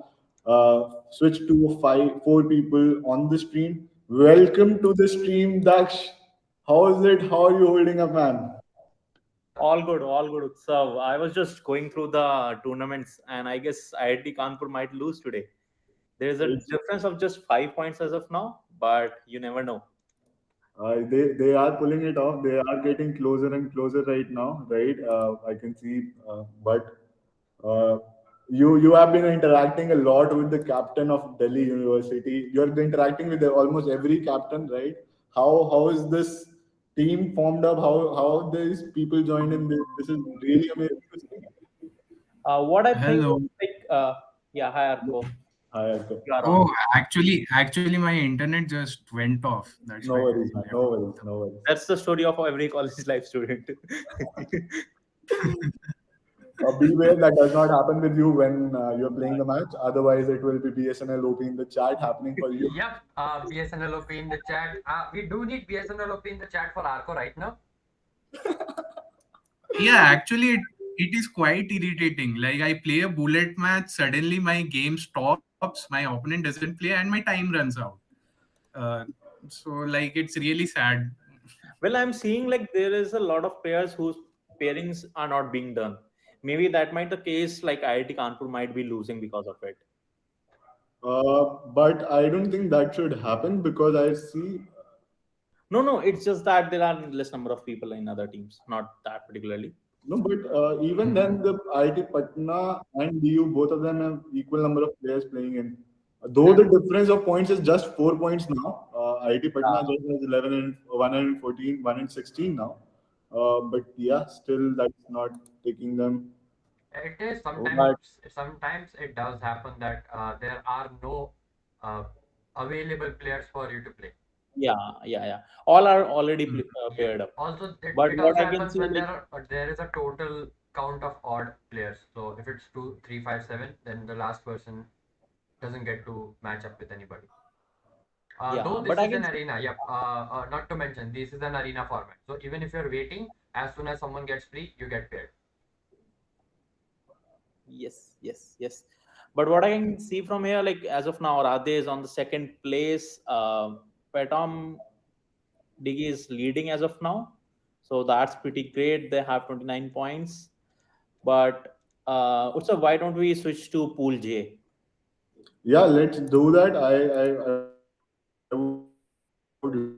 Speaker 1: four people on the stream. Welcome to the stream, Daksh. How is it? How are you holding up, man?
Speaker 9: All good, Utsav. I was just going through the tournaments, and I guess IIT Kanpur might lose today. There is a
Speaker 1: It's
Speaker 9: difference of just 5 points as of now, but you never know.
Speaker 1: they are pulling it off. They are getting closer and closer right now, right? I can see, but uh, you have been interacting a lot with the captain of Delhi University. You're interacting with almost every captain, right? How is this team formed up? How these people joined in? This is really amazing to see.
Speaker 9: What I think
Speaker 8: Hello.
Speaker 9: is like, yeah, hi Arko,
Speaker 1: Hi, Arko.
Speaker 9: you are
Speaker 8: Oh,
Speaker 9: on.
Speaker 8: actually, my internet just went off. That's
Speaker 1: No
Speaker 8: why
Speaker 1: worries,
Speaker 8: I
Speaker 1: man.
Speaker 8: left
Speaker 1: No
Speaker 8: the
Speaker 1: worries. No worries.
Speaker 9: That's the story of every college life student.
Speaker 1: Beware that does not happen with you when you're playing the match. Otherwise, it will be BSNL OP in the chat happening for you.
Speaker 2: Yep, BSNLOP in the chat. We do need BSNLOP in the chat for Arco right now.
Speaker 8: Yeah, actually, it is quite irritating. Like I play a bullet match, suddenly my game stops, my opponent doesn't play, and my time runs out. Uh, so like it's really sad.
Speaker 9: Well, I'm seeing like there is a lot of players whose pairings are not being done. Maybe that might the case. Like IIT Kanpur might be losing because of it.
Speaker 1: But I don't think that should happen because I see
Speaker 9: No, no, it's just that there are less number of people in other teams, not that particularly.
Speaker 1: no. But even then, the IIT Patna and DU both of them have equal number of players playing in. Though the difference of points is just 4 points now. IIT Patna
Speaker 9: Yeah,
Speaker 1: just has 11 and 114, 1 and 16 now. But yeah, still that's not taking them.
Speaker 2: It is
Speaker 1: But
Speaker 2: sometimes it does happen that there are no uh, available players for you to play.
Speaker 9: yeah. All are already
Speaker 8: Mm.
Speaker 2: Yeah.
Speaker 9: paired up.
Speaker 2: Also,
Speaker 9: But
Speaker 2: it
Speaker 9: what
Speaker 2: also
Speaker 9: I can
Speaker 2: happens
Speaker 9: see,
Speaker 2: when
Speaker 9: like,
Speaker 2: there is a total count of odd players. So if it's 2, 3, 5, 7, then the last person doesn't get to match up with anybody.
Speaker 9: yeah,
Speaker 2: Though
Speaker 9: but
Speaker 2: this
Speaker 9: I
Speaker 2: is
Speaker 9: can
Speaker 2: an
Speaker 9: see,
Speaker 2: arena, yep. Not to mention, this is an arena format. So even if you're waiting, as soon as someone gets free, you get paired.
Speaker 9: yes. But what I can see from here, like as of now, Radhe is on the second place. Petom Diggy is leading as of now, so that's pretty great. They have 29 points. But Utsav, why don't we switch to Pool J?
Speaker 1: yeah, let's do that. I would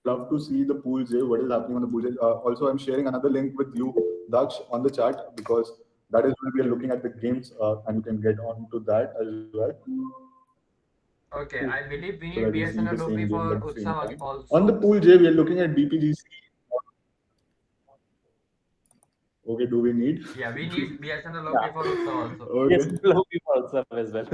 Speaker 1: love to see the pool J. What is happening on the pool J? Also, I'm sharing another link with you, Daksh, on the chat because that is where we are looking at the games, and you can get on to that as well. Cool.
Speaker 2: Okay, I
Speaker 1: So
Speaker 2: believe
Speaker 1: that
Speaker 2: we
Speaker 1: we see
Speaker 2: need
Speaker 1: the same
Speaker 2: BSNL
Speaker 1: games
Speaker 2: OP
Speaker 1: at the
Speaker 2: for
Speaker 1: same time.
Speaker 2: Utsav
Speaker 1: On the
Speaker 2: also.
Speaker 1: pool J, we are looking at BPGC. Okay, do we need?
Speaker 2: Yeah, we need BSNL
Speaker 9: Yeah.
Speaker 2: OP for Utsav also.
Speaker 9: Yes,
Speaker 1: Okay.
Speaker 9: will be for Utsav as well.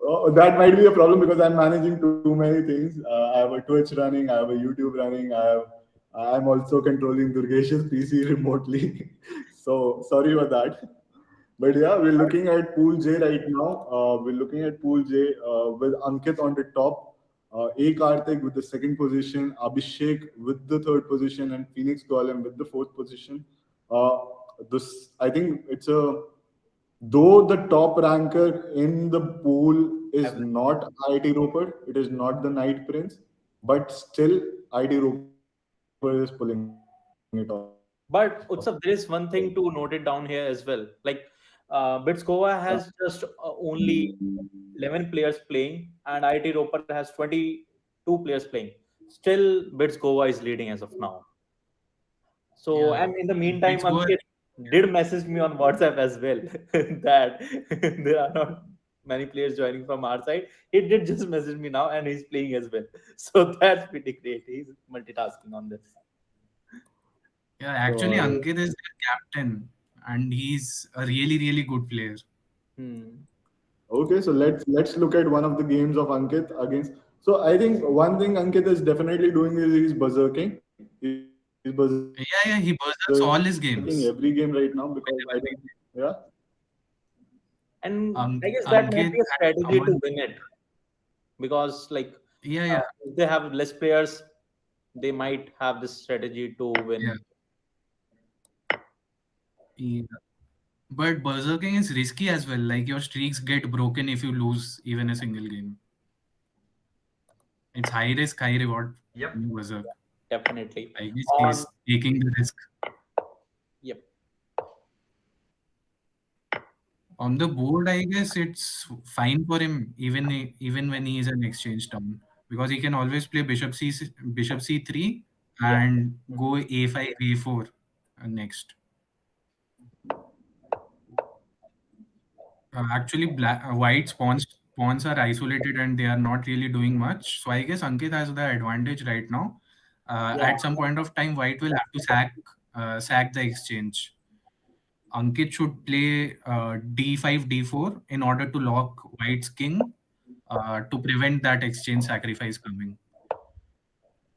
Speaker 1: Oh, that might be a problem because I'm managing too many things. I have a Twitch running, I have a YouTube running, I'm also controlling Durgesh's PC remotely. So sorry for that. But yeah, we're looking at Pool J right now. We're looking at Pool J with Ankit on the top, A Karthik with the second position, Abhishek with the third position, and Phoenix Golem with the fourth position. Uh, this I think it's a though the top ranker in the pool is not IIT Roper, it is not the Night Prince, but still IIT Roper is pulling it off.
Speaker 9: But Utsav, there is one thing to note it down here as well. Like, Bitskova has just only 11 players playing, and IT Roper has 22 players playing. Still, Bitskova is leading as of now. So,
Speaker 2: Yeah.
Speaker 9: and in the
Speaker 8: It's
Speaker 9: meantime,
Speaker 8: good.
Speaker 9: Ankit did message me on WhatsApp as well that there are not many players joining from our side. He did just message me now, and he's playing as well. So that's pretty great. He's multitasking on this.
Speaker 8: Yeah, actually,
Speaker 1: So
Speaker 8: Ankit is their captain, and he's a really, really good player.
Speaker 9: Hmm.
Speaker 1: okay, so let's look at one of the games of Ankit against. So I think one thing Ankit is definitely doing is he's berserking. He's berserking every game right
Speaker 8: Yeah,
Speaker 1: now
Speaker 8: yeah, he
Speaker 1: because I
Speaker 8: buzzers
Speaker 1: think
Speaker 8: all his games.
Speaker 1: yeah.
Speaker 9: And I guess that might
Speaker 8: Ankit
Speaker 9: be a
Speaker 8: had
Speaker 9: strategy to
Speaker 8: someone.
Speaker 9: win it, because like
Speaker 8: Yeah, yeah,
Speaker 9: if they have less players, they might have this strategy to
Speaker 8: yeah,
Speaker 9: win.
Speaker 8: yeah. But berserking is risky as well. Like your streaks get broken if you lose even a single game. It's high risk, high reward.
Speaker 2: Yep.
Speaker 8: Berserk.
Speaker 9: Definitely.
Speaker 8: I guess
Speaker 9: On
Speaker 8: he's taking the risk.
Speaker 9: Yep.
Speaker 8: On the board, I guess it's fine for him even when he is an exchange turn, because he can always play bishop c3
Speaker 9: Yeah.
Speaker 8: and
Speaker 9: Mhm.
Speaker 8: go a5 a4 next. Actually, white pawns are isolated and they are not really doing much. So I guess Ankit has the advantage right now.
Speaker 9: Yeah.
Speaker 8: At some point of time, white will have to sack the exchange. Ankit should play d5 d4 in order to lock white's king, to prevent that exchange sacrifice coming.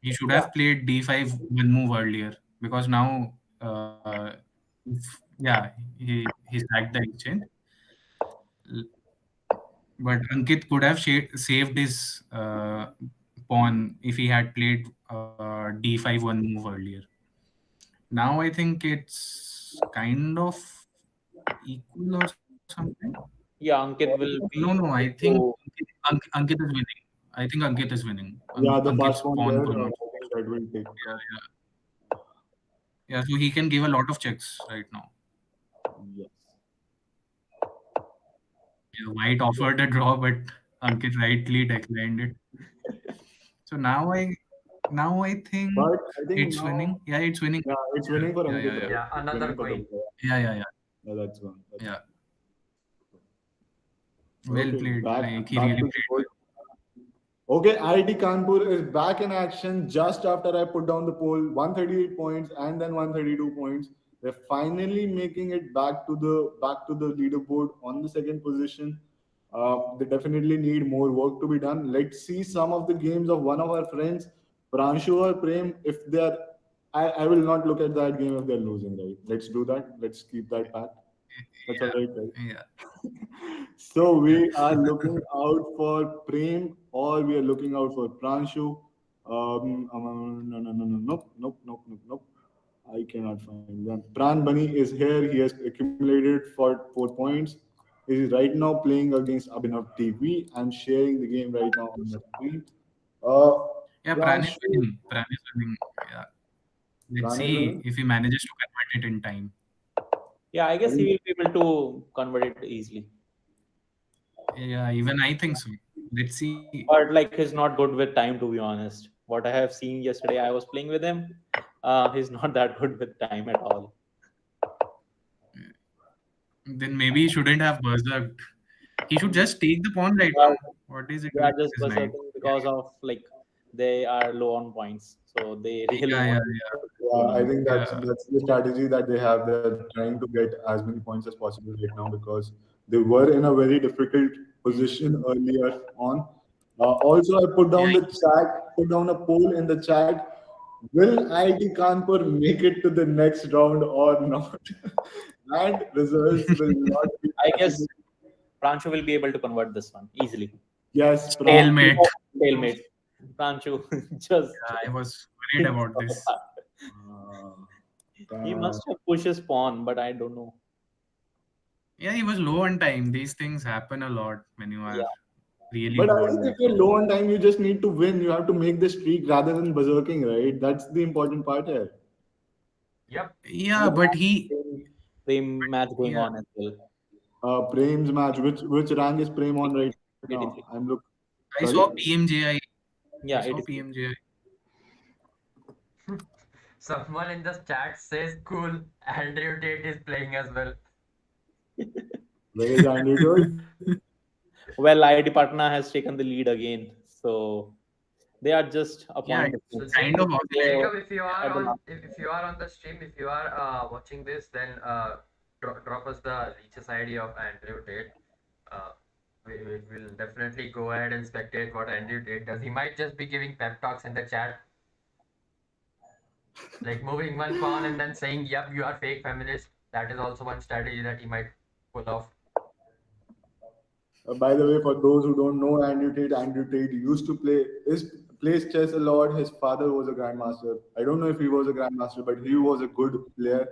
Speaker 8: He should
Speaker 9: Yeah.
Speaker 8: have played d5 one move earlier, because now, yeah, he sacked the exchange. L- But Ankit could have saved his pawn if he had played d5 one move earlier. Now I think it's kind of equal or something.
Speaker 9: Yeah. Ankit
Speaker 8: No,
Speaker 9: will
Speaker 8: no, I
Speaker 9: be
Speaker 8: think
Speaker 9: able to.
Speaker 8: Ankit is winning. I think Ankit is winning.
Speaker 1: Yeah, the
Speaker 8: Ankit's
Speaker 1: fast one
Speaker 8: pawn
Speaker 1: there.
Speaker 8: could not.
Speaker 1: I think that will take off.
Speaker 8: Yeah, yeah, so he can give a lot of checks right now.
Speaker 1: Yes.
Speaker 8: Yeah, White offered a draw, but Ankit rightly declined it. So now I think
Speaker 1: But I think
Speaker 8: it's
Speaker 1: now,
Speaker 8: winning. Yeah, it's winning.
Speaker 1: yeah, it's winning for
Speaker 8: Yeah, yeah,
Speaker 1: Ankit,
Speaker 8: yeah,
Speaker 1: right?
Speaker 2: Yeah,
Speaker 1: It's
Speaker 2: another
Speaker 1: winning for the
Speaker 2: queen.
Speaker 8: yeah, yeah, yeah,
Speaker 1: yeah. That's one. That's
Speaker 8: yeah.
Speaker 1: one.
Speaker 8: Well
Speaker 1: Okay,
Speaker 8: played.
Speaker 1: back
Speaker 8: Like he
Speaker 1: back
Speaker 8: really
Speaker 1: to the
Speaker 8: played
Speaker 1: board.
Speaker 8: well.
Speaker 1: Okay, IIT Kanpur is back in action just after I put down the poll. 138 points and then 132 points. They're finally making it back to the leaderboard on the second position. They definitely need more work to be done. Let's see some of the games of one of our friends, Pranshu or Prem. If they're, I will not look at that game if they're losing. Right? Let's do that. Let's keep that back. That's all right, right?
Speaker 8: Yeah,
Speaker 1: So
Speaker 8: yeah,
Speaker 1: we are looking out for Prem or we are looking out for Pranshu. No, no, no, no, nope, nope, nope, nope, nope. I cannot find them. Pran Bunny is here. He has accumulated for 4 points. He is right now playing against Abhinav TV. I'm sharing the game right now on the screen. Uh,
Speaker 8: yeah. Pran is
Speaker 1: Pranshu,
Speaker 8: winning. Pran is winning. Yeah. Let's
Speaker 1: Pran is
Speaker 8: see
Speaker 1: winning.
Speaker 8: if he manages to convert it in time.
Speaker 9: Yeah. I
Speaker 1: I
Speaker 9: guess he
Speaker 1: think
Speaker 9: will be able to convert it easily.
Speaker 8: Yeah, even I think so. Let's see.
Speaker 9: But like he's not good with time, to be honest. What I have seen yesterday, I was playing with him. He's not that good with time at all.
Speaker 8: Then maybe he shouldn't have berserked. He should just take the pawn right
Speaker 9: But
Speaker 8: now. What is he
Speaker 9: they
Speaker 8: doing
Speaker 9: are
Speaker 8: with
Speaker 9: just
Speaker 8: his knight?
Speaker 9: berserking because of like they are low on points, so they really
Speaker 8: Yeah, yeah,
Speaker 9: want
Speaker 8: yeah,
Speaker 9: to
Speaker 1: yeah,
Speaker 9: win.
Speaker 1: I think that's
Speaker 8: yeah.
Speaker 1: that's the strategy that they have. They're trying to get as many points as possible right now because they were in a very difficult position earlier on. Also, I
Speaker 8: Yeah,
Speaker 1: put down a poll in the chat. Will IIT Kanpur make it to the next round or not? And results will not be
Speaker 9: I guess
Speaker 1: possible.
Speaker 9: Pranchu will be able to convert this one easily.
Speaker 1: Yes,
Speaker 9: Stalemate.
Speaker 8: stalemate.
Speaker 9: Stalemate. Pranchu just
Speaker 8: Yeah, I was worried
Speaker 9: thinks
Speaker 8: about
Speaker 9: of
Speaker 8: this.
Speaker 9: that. He
Speaker 1: uh,
Speaker 9: must have pushed his pawn, but I don't know.
Speaker 8: Yeah, he was low on time. These things happen a lot when you are
Speaker 9: Yeah.
Speaker 8: really
Speaker 1: but I
Speaker 8: low
Speaker 1: think
Speaker 8: on
Speaker 1: if
Speaker 8: time.
Speaker 1: you're low on time, you just need to win. You have to make the streak rather than berserking, right? That's the important part here.
Speaker 2: Yep.
Speaker 8: Yeah, but he,
Speaker 9: Same match going
Speaker 8: yeah,
Speaker 9: on as well.
Speaker 1: Prem's match. Which rank is Prem on right now? I'm
Speaker 9: 83.
Speaker 1: look. Sorry.
Speaker 8: I saw PMJI. I
Speaker 9: Yeah,
Speaker 8: saw
Speaker 9: 83.
Speaker 8: PMJI.
Speaker 2: Someone in the chat says cool. Andrew Tate is playing as well.
Speaker 1: Where is Andrew Todd?
Speaker 9: Well, IIT Patna has taken the lead again. So They are just a
Speaker 8: Yeah,
Speaker 9: point
Speaker 8: it's
Speaker 2: So
Speaker 9: difference.
Speaker 8: kind of oscillating.
Speaker 2: Jacob, if you are
Speaker 9: At the
Speaker 2: on
Speaker 9: last.
Speaker 2: the stream, if you are watching this, then drop us the Leech's ID of Andrew Tate. Uh, we will definitely go ahead and spectate what Andrew Tate does. He might just be giving pep talks in the chat, like moving one pawn and then saying, "Yep, you are fake feminist." That is also one strategy that he might pull off.
Speaker 1: By the way, for those who don't know Andrew Tate used to plays chess a lot. His father was a grandmaster. I don't know if he was a grandmaster, but he was a good player.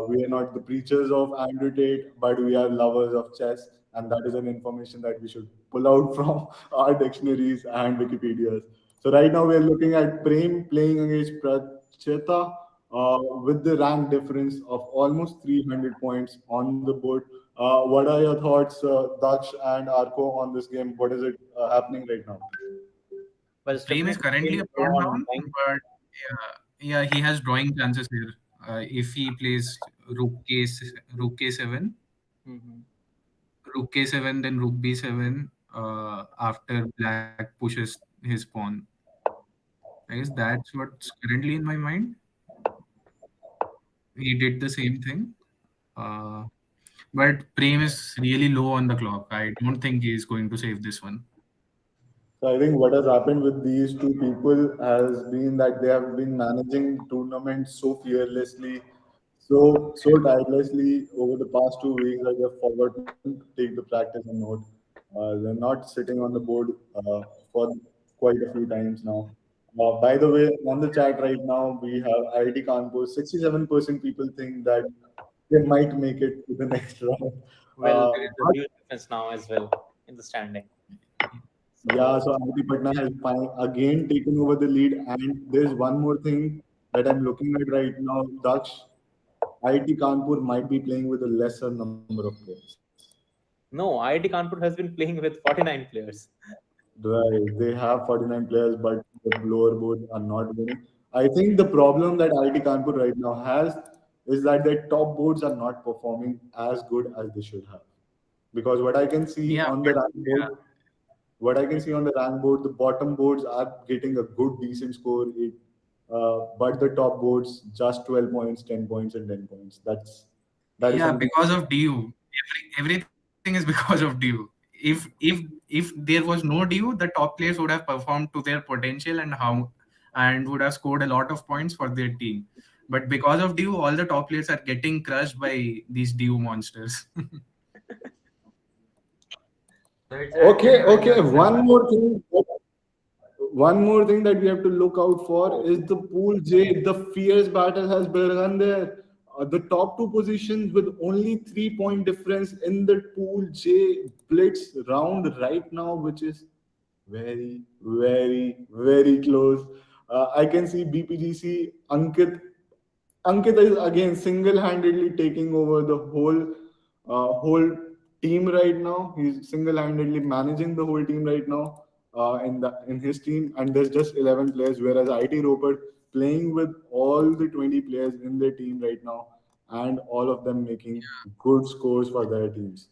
Speaker 1: We are not the preachers of Andrew Tate, but we are lovers of chess, and that is an information that we should pull out from our dictionaries and Wikipedias. So right now we are looking at Prem playing against Pracheta with the rank difference of almost 300 points on the board. What are your thoughts, Daksh and Arko, on this game? What is it happening right now?
Speaker 9: But it's
Speaker 8: Prem is
Speaker 9: definitely
Speaker 8: currently
Speaker 9: been
Speaker 8: a pawn
Speaker 9: on
Speaker 8: down, but yeah, he has drawing chances here. If he plays rook k7,
Speaker 9: Mhm.
Speaker 8: rook k7, then rook b7. After black pushes his pawn, I guess that's what's currently in my mind. He did the same thing. Uh, but Prem is really low on the clock. I don't think he is going to save this one.
Speaker 1: So I think what has happened with these two people has been that they have been managing tournaments so fearlessly, so tirelessly over the past 2 weeks that they've forgotten to take the practice on note. They're not sitting on the board for quite a few times now. By the way, on the chat right now, we have IIT Kanpur. 67% people think that they might make it to the next round.
Speaker 9: Well, there is a
Speaker 1: But
Speaker 9: huge difference now as well in the standing.
Speaker 1: yeah,
Speaker 9: So
Speaker 1: so IIT Patna has again taken over the lead, and there's one more thing that I'm looking at right now. Daksh, IIT Kanpur might be playing with a lesser number of players.
Speaker 9: no, IIT Kanpur has been playing with 49 players.
Speaker 1: Right, they have 49 players, but the lower boards are not winning. I think the problem that IIT Kanpur right now has is that their top boards are not performing as good as they should have. Because what I can see
Speaker 8: Yeah,
Speaker 1: on the
Speaker 8: but
Speaker 1: rank board,
Speaker 8: yeah,
Speaker 1: what I can see on the rank board, the bottom boards are getting a good, decent score. But the top boards just 12 points, 10 points, and 10 points. That is
Speaker 8: yeah,
Speaker 1: something.
Speaker 8: because of DU. Everything is because of DU. If there was no DU, the top players would have performed to their potential and would have scored a lot of points for their team. But because of DU, all the top players are getting crushed by these DU monsters.
Speaker 2: So it's
Speaker 1: Okay,
Speaker 2: actually when
Speaker 1: okay.
Speaker 2: you're
Speaker 1: One more thing that we have to look out for is the Pool J. The fierce battle has begun there. The top two positions with only 3 point difference in the Pool J Blitz round right now, which is very, very, very close. I can see BPGC Ankit is again single-handedly taking over the whole team right now. He's single-handedly managing the whole team right now in his team, and there's just 11 players, whereas IT Ropar playing with all the 20 players in their team right now, and all of them making good scores for their teams.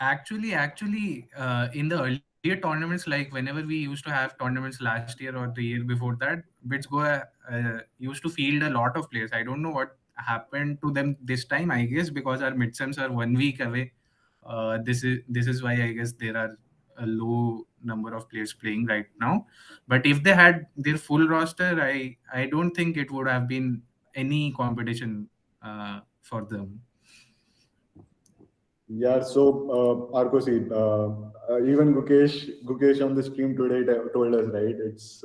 Speaker 8: In the earlier tournaments, like whenever we used to have tournaments last year or the year before that, used to field a lot of players. I don't know what happened to them this time. I guess because our midsems are 1 week away. This is why I guess there are a low number of players playing right now. But if they had their full roster, I don't think it would have been any competition for them.
Speaker 1: Yeah, so Arko, see, even Gukesh on the stream today told us, right? It's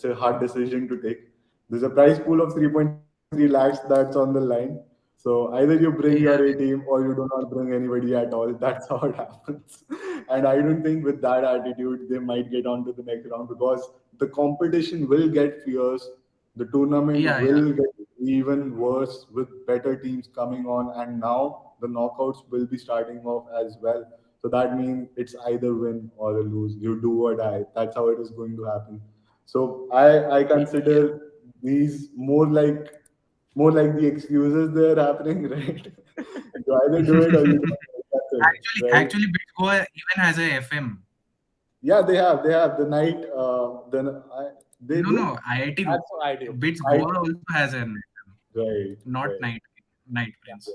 Speaker 1: a hard decision to take. There's a prize pool of 3.3 lakhs that's on the line. So either you bring your A
Speaker 8: Yeah,
Speaker 1: team or you do not bring anybody at all. That's how it happens. And I don't think with that attitude they might get on to the next round because the competition will get fierce. The tournament
Speaker 8: yeah,
Speaker 1: will get even worse with better teams coming on, and now the knockouts will be starting off as well. So that means it's either win or a lose. You do or die. That's how it is going to happen. So I
Speaker 8: yeah.
Speaker 1: consider these more like the excuses they're happening, right? You either do it or you don't. That's it, right?
Speaker 8: Actually, Bitcoin even has a FM.
Speaker 1: Yeah, they have the night. They
Speaker 8: No,
Speaker 1: do.
Speaker 8: no, IIT
Speaker 9: That's what I do.
Speaker 8: Bits
Speaker 1: I
Speaker 8: Goa also has an
Speaker 1: right,
Speaker 8: not
Speaker 1: right.
Speaker 8: night prince.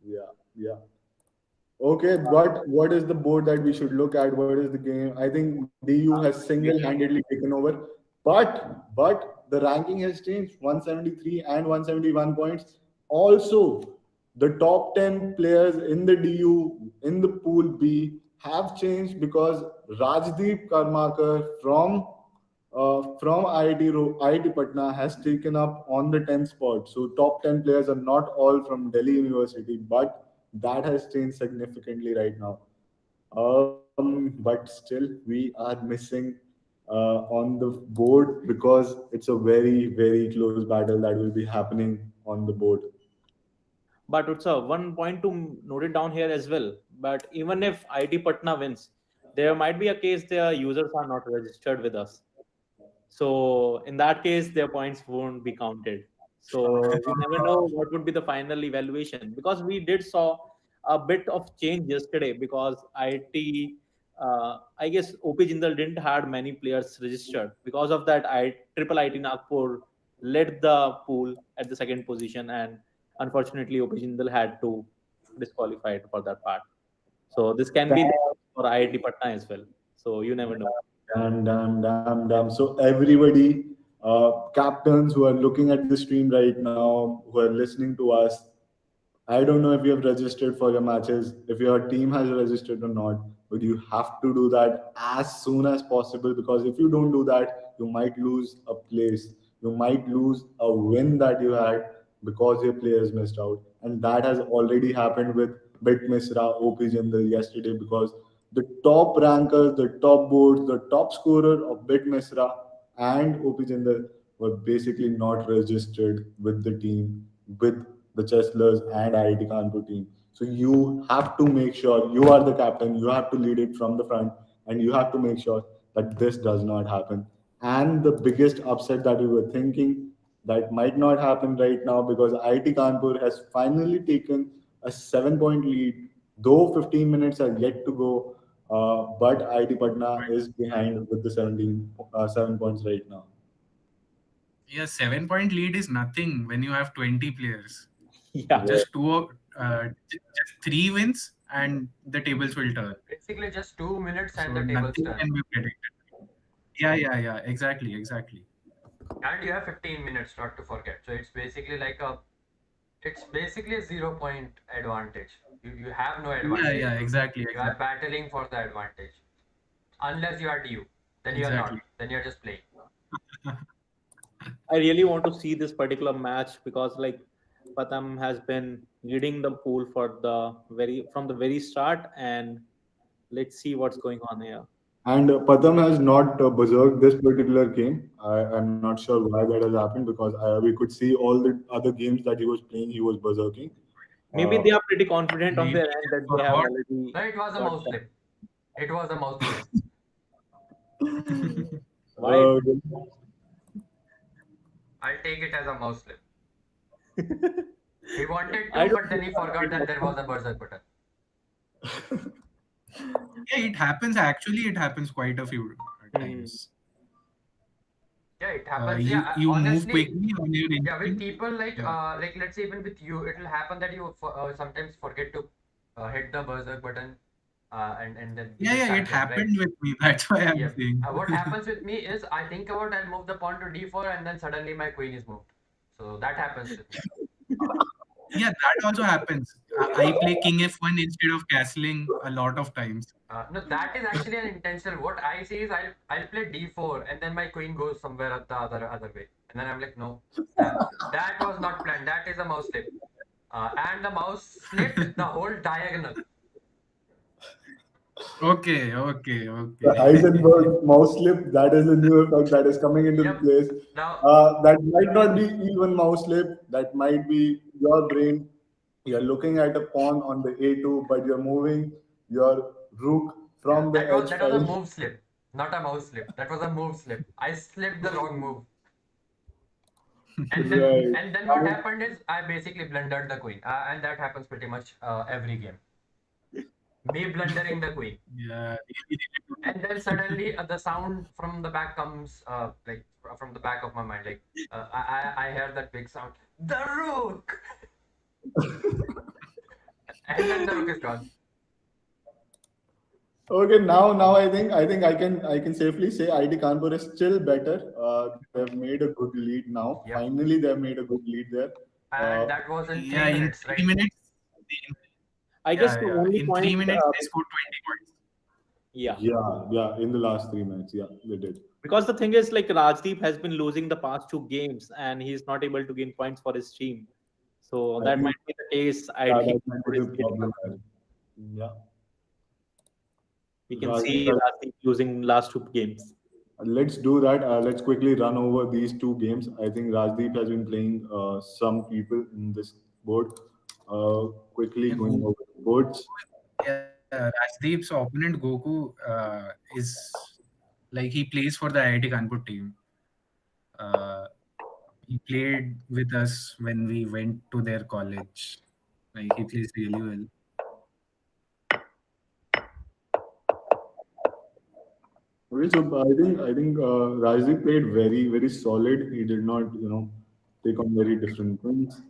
Speaker 1: Yeah, yeah. Okay, what is the board that we should look at? What is the game? I think DU has single-handedly taken over, but the ranking has changed. 173 and 171 points. Also, the top 10 players in the DU in the pool B have changed because Rajdeep Karmakar from IIT Patna has taken up on the 10th spot. So top 10 players are not all from Delhi University, but that has changed significantly right now. But still, we are missing on the board because it's a very close battle that will be happening on the board.
Speaker 9: But it's a one point to note it down here as well. But even if IT Patna wins, there might be a case their users are not registered with us. So in that case, their points won't be counted. So we never know what would be the final evaluation because we did saw a bit of change yesterday because I guess OP Jindal didn't had many players registered. Because of that, Triple IT Nagpur led the pool at the second position, and unfortunately, OP Jindal had to disqualified for that part. So this can be the case for IIT Patna as well. So you never know.
Speaker 1: Damn. So everybody, captains who are looking at the stream right now, who are listening to us, I don't know if you have registered for your matches, if your team has registered or not, but you have to do that as soon as possible because if you don't do that, you might lose a place. You might lose a win that you had because your players missed out. And that has already happened with Bit Misra, OP Jindal yesterday because the top rankers, the top boards, the top scorer of Bit Misra and OP Jindal were basically not registered with the team, with the Cheslers and IIT Kanpur team. So you have to make sure you are the captain, you have to lead it from the front, and you have to make sure that this does not happen. And the biggest upset that we were thinking that might not happen right now because IIT Kanpur has finally taken a 7 point lead, though 15 minutes are yet to go. But IIT Patna is behind with the 7 points right now.
Speaker 8: Yeah, 7 point lead is nothing when you have 20 players.
Speaker 9: Yeah.
Speaker 8: Just just 3 wins and the tables will turn.
Speaker 2: Basically, just 2 minutes and
Speaker 8: So
Speaker 2: the tables
Speaker 8: nothing
Speaker 2: turn.
Speaker 8: can be predicted. Yeah. Exactly.
Speaker 2: And you have 15 minutes, not to forget. So it's basically a 0 point advantage. You have no advantage.
Speaker 8: Yeah, exactly.
Speaker 2: You are battling for the advantage. Unless you are DU. Then you are
Speaker 8: Exactly.
Speaker 2: not. Then you're just playing.
Speaker 9: I really want to see this particular match because like Patam has been leading the pool for the very start, and let's see what's going on here.
Speaker 1: And Patam has not berserked this particular game. I'm not sure why that has happened because we could see all the other games that he was playing, he was berserking.
Speaker 9: Maybe
Speaker 1: Uh,
Speaker 9: they are pretty confident on
Speaker 8: Maybe
Speaker 9: their
Speaker 8: he
Speaker 9: end
Speaker 8: just
Speaker 9: that they have
Speaker 8: forgot.
Speaker 9: already
Speaker 2: No, it was a
Speaker 9: got
Speaker 2: mouse
Speaker 9: that.
Speaker 2: slip. It was a mouse slip.
Speaker 9: Why?
Speaker 1: uh,
Speaker 2: I'll take it as a mouse slip. He wanted
Speaker 9: I
Speaker 2: to,
Speaker 9: don't
Speaker 2: but then he forgot that there was a berserk button.
Speaker 8: Yeah, it happens. Actually, it happens quite a few times.
Speaker 2: Yeah, it happens.
Speaker 8: You move
Speaker 2: Honestly,
Speaker 8: quickly on your
Speaker 2: yeah, with
Speaker 8: instinct.
Speaker 2: people
Speaker 8: Yeah.
Speaker 2: like let's say even with you, it will happen that you sometimes forget to hit the berserk button, and then you just
Speaker 8: Yeah,
Speaker 2: start
Speaker 8: it
Speaker 2: playing, right?
Speaker 8: happened with me. That's why I'm
Speaker 2: Yeah.
Speaker 8: saying.
Speaker 2: What happens with me is I think about I'll move the pawn to d4 and then suddenly my queen is moved. So that happens with me.
Speaker 8: Yeah, that also happens. I play king f1 instead of castling a lot of times.
Speaker 2: No, that is actually an intentional. What I see is I'll play d4 and then my queen goes somewhere at the other way, and then I'm like, no, that was not planned. That is a mouse slip, and the mouse slipped the whole diagonal.
Speaker 1: the
Speaker 8: Okay.
Speaker 1: Heisenberg mouse slip, that is a new effect that is coming into the
Speaker 2: Yep.
Speaker 1: place.
Speaker 2: Now,
Speaker 1: That might not be even mouse slip, that might be your brain. You're looking at a pawn on the a2, but you're moving your rook
Speaker 2: yeah,
Speaker 1: from the
Speaker 2: that was a
Speaker 1: h5.
Speaker 2: move slip, not a mouse slip. That was a move slip. I slipped the wrong move, and then
Speaker 1: Right.
Speaker 2: and then what happened is I basically blundered the queen, and that happens pretty much every game. Me blundering the queen.
Speaker 8: Yeah, really, really
Speaker 2: And then suddenly the sound from the back comes, from the back of my mind, like I hear that big sound, the rook, and then the rook is gone.
Speaker 1: Okay, now I think I can safely say IIT Kanpur is still better. They've made a good lead now.
Speaker 2: Yep.
Speaker 1: Finally, they've made a good lead there. Uh,
Speaker 2: And that was in
Speaker 8: yeah,
Speaker 2: three
Speaker 8: in
Speaker 2: minutes,
Speaker 8: three
Speaker 2: right?
Speaker 8: minutes,
Speaker 9: I guess
Speaker 8: yeah,
Speaker 9: the
Speaker 8: yeah.
Speaker 9: only
Speaker 8: In three
Speaker 9: point,
Speaker 8: minutes, they scored 20 points.
Speaker 9: yeah,
Speaker 1: yeah, in the last 3 minutes, yeah, they did.
Speaker 9: because the thing is, like Rajdeep has been losing the past two games, and he's not able to gain points for his team. So
Speaker 1: I
Speaker 9: that
Speaker 1: think
Speaker 9: might be the case. I
Speaker 1: yeah,
Speaker 9: think
Speaker 1: that might be
Speaker 9: is
Speaker 1: the
Speaker 9: getting
Speaker 1: problem
Speaker 9: up.
Speaker 1: there. Yeah,
Speaker 9: We can
Speaker 1: Rajdeep
Speaker 9: see Rajdeep losing last two games.
Speaker 1: Let's do that. Let's quickly run over these two games. I think Rajdeep has been playing some people in this board. Quickly
Speaker 8: Yeah,
Speaker 1: going over the boards.
Speaker 8: yeah, Rajdeep's opponent Goku is like he plays for the IIT Kanpur team. Uh, he played with us when we went to their college. Like he plays really well.
Speaker 1: Okay, so I think Rajdeep played very solid. He did not take on very different things.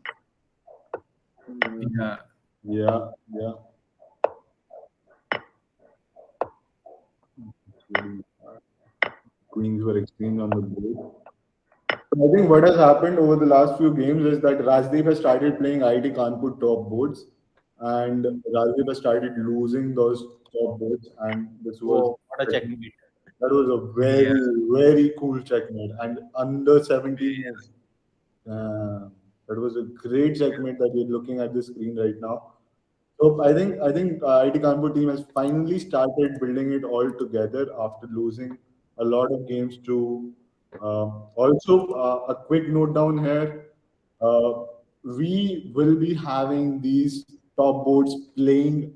Speaker 8: Yeah,
Speaker 1: Yeah, yeah. Queens were exchanged on the board. I think what has happened over the last few games is that Rajdeep has started playing IIT Kanpur top boards, and Rajdeep has started losing those top boards, and this was
Speaker 9: Oh, what a checkmate!
Speaker 1: that was a
Speaker 8: yeah,
Speaker 1: very cool checkmate, and under 17 is that was a great checkmate that we're looking at the screen right now. So I think IT Kanpur team has finally started building it all together after losing a lot of games to. Also, a quick note down here: uh, we will be having these top boards playing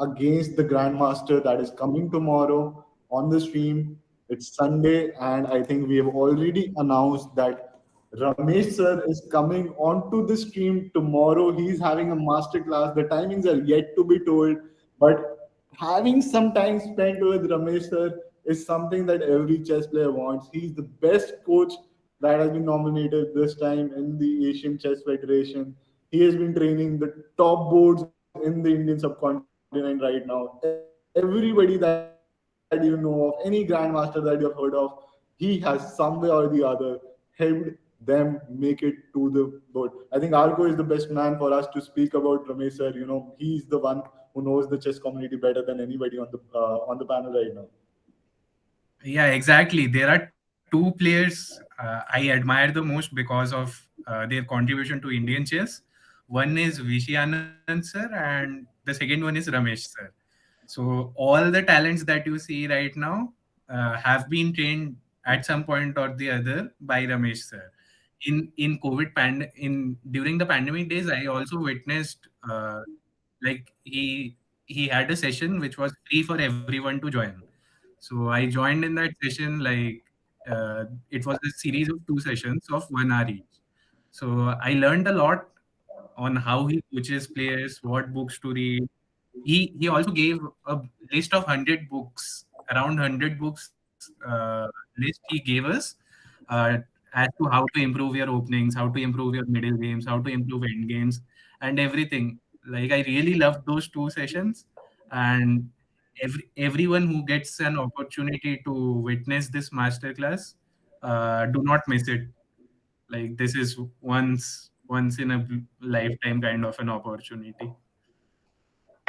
Speaker 1: against the Grandmaster that is coming tomorrow on the stream. It's Sunday, and I think we have already announced that Ramesh sir is coming onto the stream tomorrow. He's having a master class. The timings are yet to be told, but having some time spent with Ramesh sir is something that every chess player wants. He's the best coach that has been nominated this time in the Asian Chess Federation. He has been training the top boards in the Indian subcontinent right now. Everybody that you know of, any grandmaster that you have heard of, he has some way or the other helped them make it to the board. I think Arko is the best man for us to speak about Ramesh sir. He's the one who knows the chess community better than anybody on the panel right now.
Speaker 8: yeah, exactly. There are two players I admire the most because of their contribution to Indian chess. One is Vishy Anand sir, and the second one is Ramesh sir. So all the talents that you see right now have been trained at some point or the other by Ramesh sir. In in during the pandemic days, I also witnessed like he had a session which was free for everyone to join. So I joined in that session. Like it was a series of two sessions of 1 hour each. So I learned a lot on how he coaches players, what books to read. He also gave a list of 100 books, around 100 books list he gave us as to how to improve your openings, how to improve your middle games, how to improve end games, and everything. Like I really loved those two sessions, and everyone who gets an opportunity to witness this masterclass, do not miss it. Like this is once in a lifetime kind of an opportunity.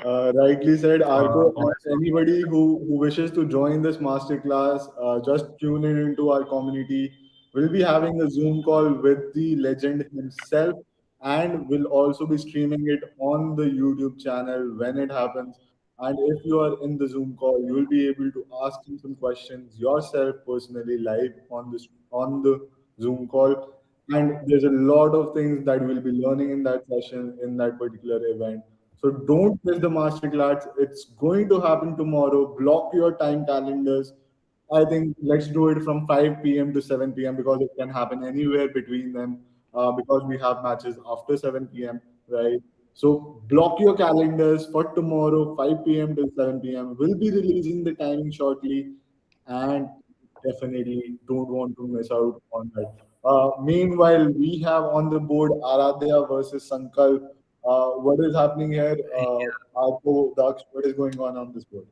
Speaker 1: Rightly said, Arko. And
Speaker 8: Also,
Speaker 1: anybody who wishes to join this masterclass, just tune in into our community. We'll be having a Zoom call with the legend himself, and we'll also be streaming it on the YouTube channel when it happens. And if you are in the Zoom call, you will be able to ask him some questions yourself personally live on the Zoom call. And there's a lot of things that we'll be learning in that session in that particular event. So don't miss the masterclass. It's going to happen tomorrow. Block your time calendars. I think let's do it from 5 p.m. to 7 p.m. because it can happen anywhere between them. Because we have matches after 7 p.m. Right? So block your calendars for tomorrow, 5 p.m. till 7 p.m. We'll be releasing the timing shortly, and definitely don't want to miss out on that. Meanwhile, we have on the board Aradhya versus Sankalp. What is happening here? Arko, Daksh, what is going on this board?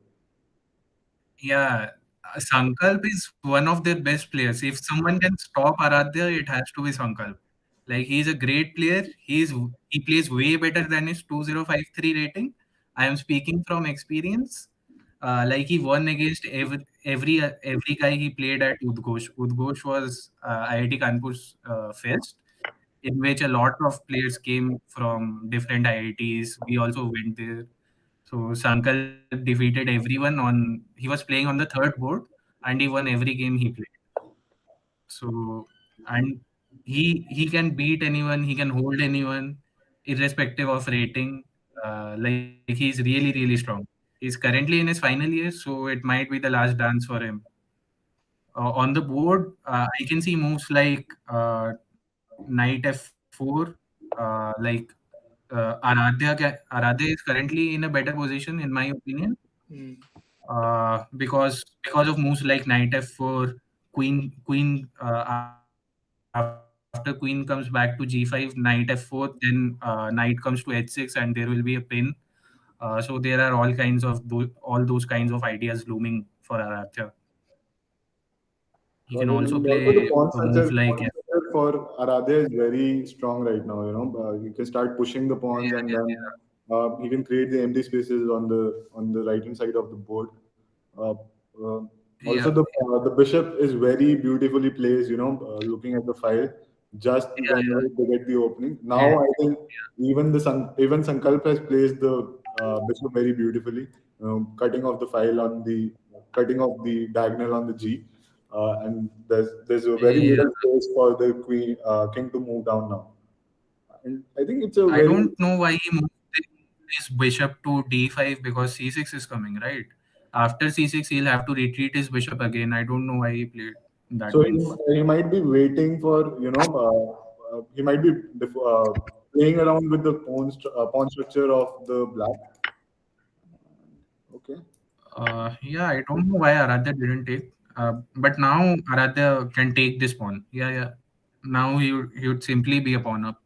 Speaker 8: Yeah, Sankalp is one of their best players. If someone can stop Aradhya, it has to be Sankalp. Like he's a great player. He plays way better than his 2053 rating. I am speaking from experience. Like he won against every guy he played at Udghosh. Udghosh was IIT Kanpur's fest, in which a lot of players came from different IITs. We also went there. So Sankalp defeated everyone on. He was playing on the third board, and he won every game he played. So and he can beat anyone. He can hold anyone, irrespective of rating. Like he's really strong. He's currently in his final year, so it might be the last dance for him. On the board, I can see moves like knight f4, like Aradhya is currently in a better position in my opinion,
Speaker 9: Hmm.
Speaker 8: because of moves like knight f4, queen after queen comes back to g5, knight f4, then knight comes to h6, and there will be a pin. So there are all those kinds of ideas looming for Aradhya. He can
Speaker 1: Got it.
Speaker 8: also
Speaker 1: And also
Speaker 8: play
Speaker 1: the
Speaker 8: a move like
Speaker 1: pawn structure for Aradhya is very strong right now. You can start pushing the pawns, and then he can create the empty spaces on the right hand side of the board. Uh, uh,
Speaker 8: yeah.
Speaker 1: Also, the bishop is very beautifully placed. Looking at the file, just
Speaker 8: Yeah,
Speaker 1: whenever
Speaker 8: yeah,
Speaker 1: they get the opening.
Speaker 8: yeah,
Speaker 1: Now, I think even Sankalp has placed the bishop very beautifully, cutting off the diagonal on the G, and there's a very
Speaker 8: yeah.
Speaker 1: little space for the king to move down now. And I think it's a
Speaker 8: I
Speaker 1: very
Speaker 8: don't know why he moved his bishop to d5 because c6 is coming, right? After c6, he'll have to retreat his bishop again. I don't know why he played that
Speaker 1: so
Speaker 8: move.
Speaker 1: he might be waiting for he might be playing around with the pawn structure of the black. Okay.
Speaker 8: Yeah, I don't know why Aradhya didn't take. But now Aradhya can take this pawn. Yeah, yeah. Now he would simply be a pawn up.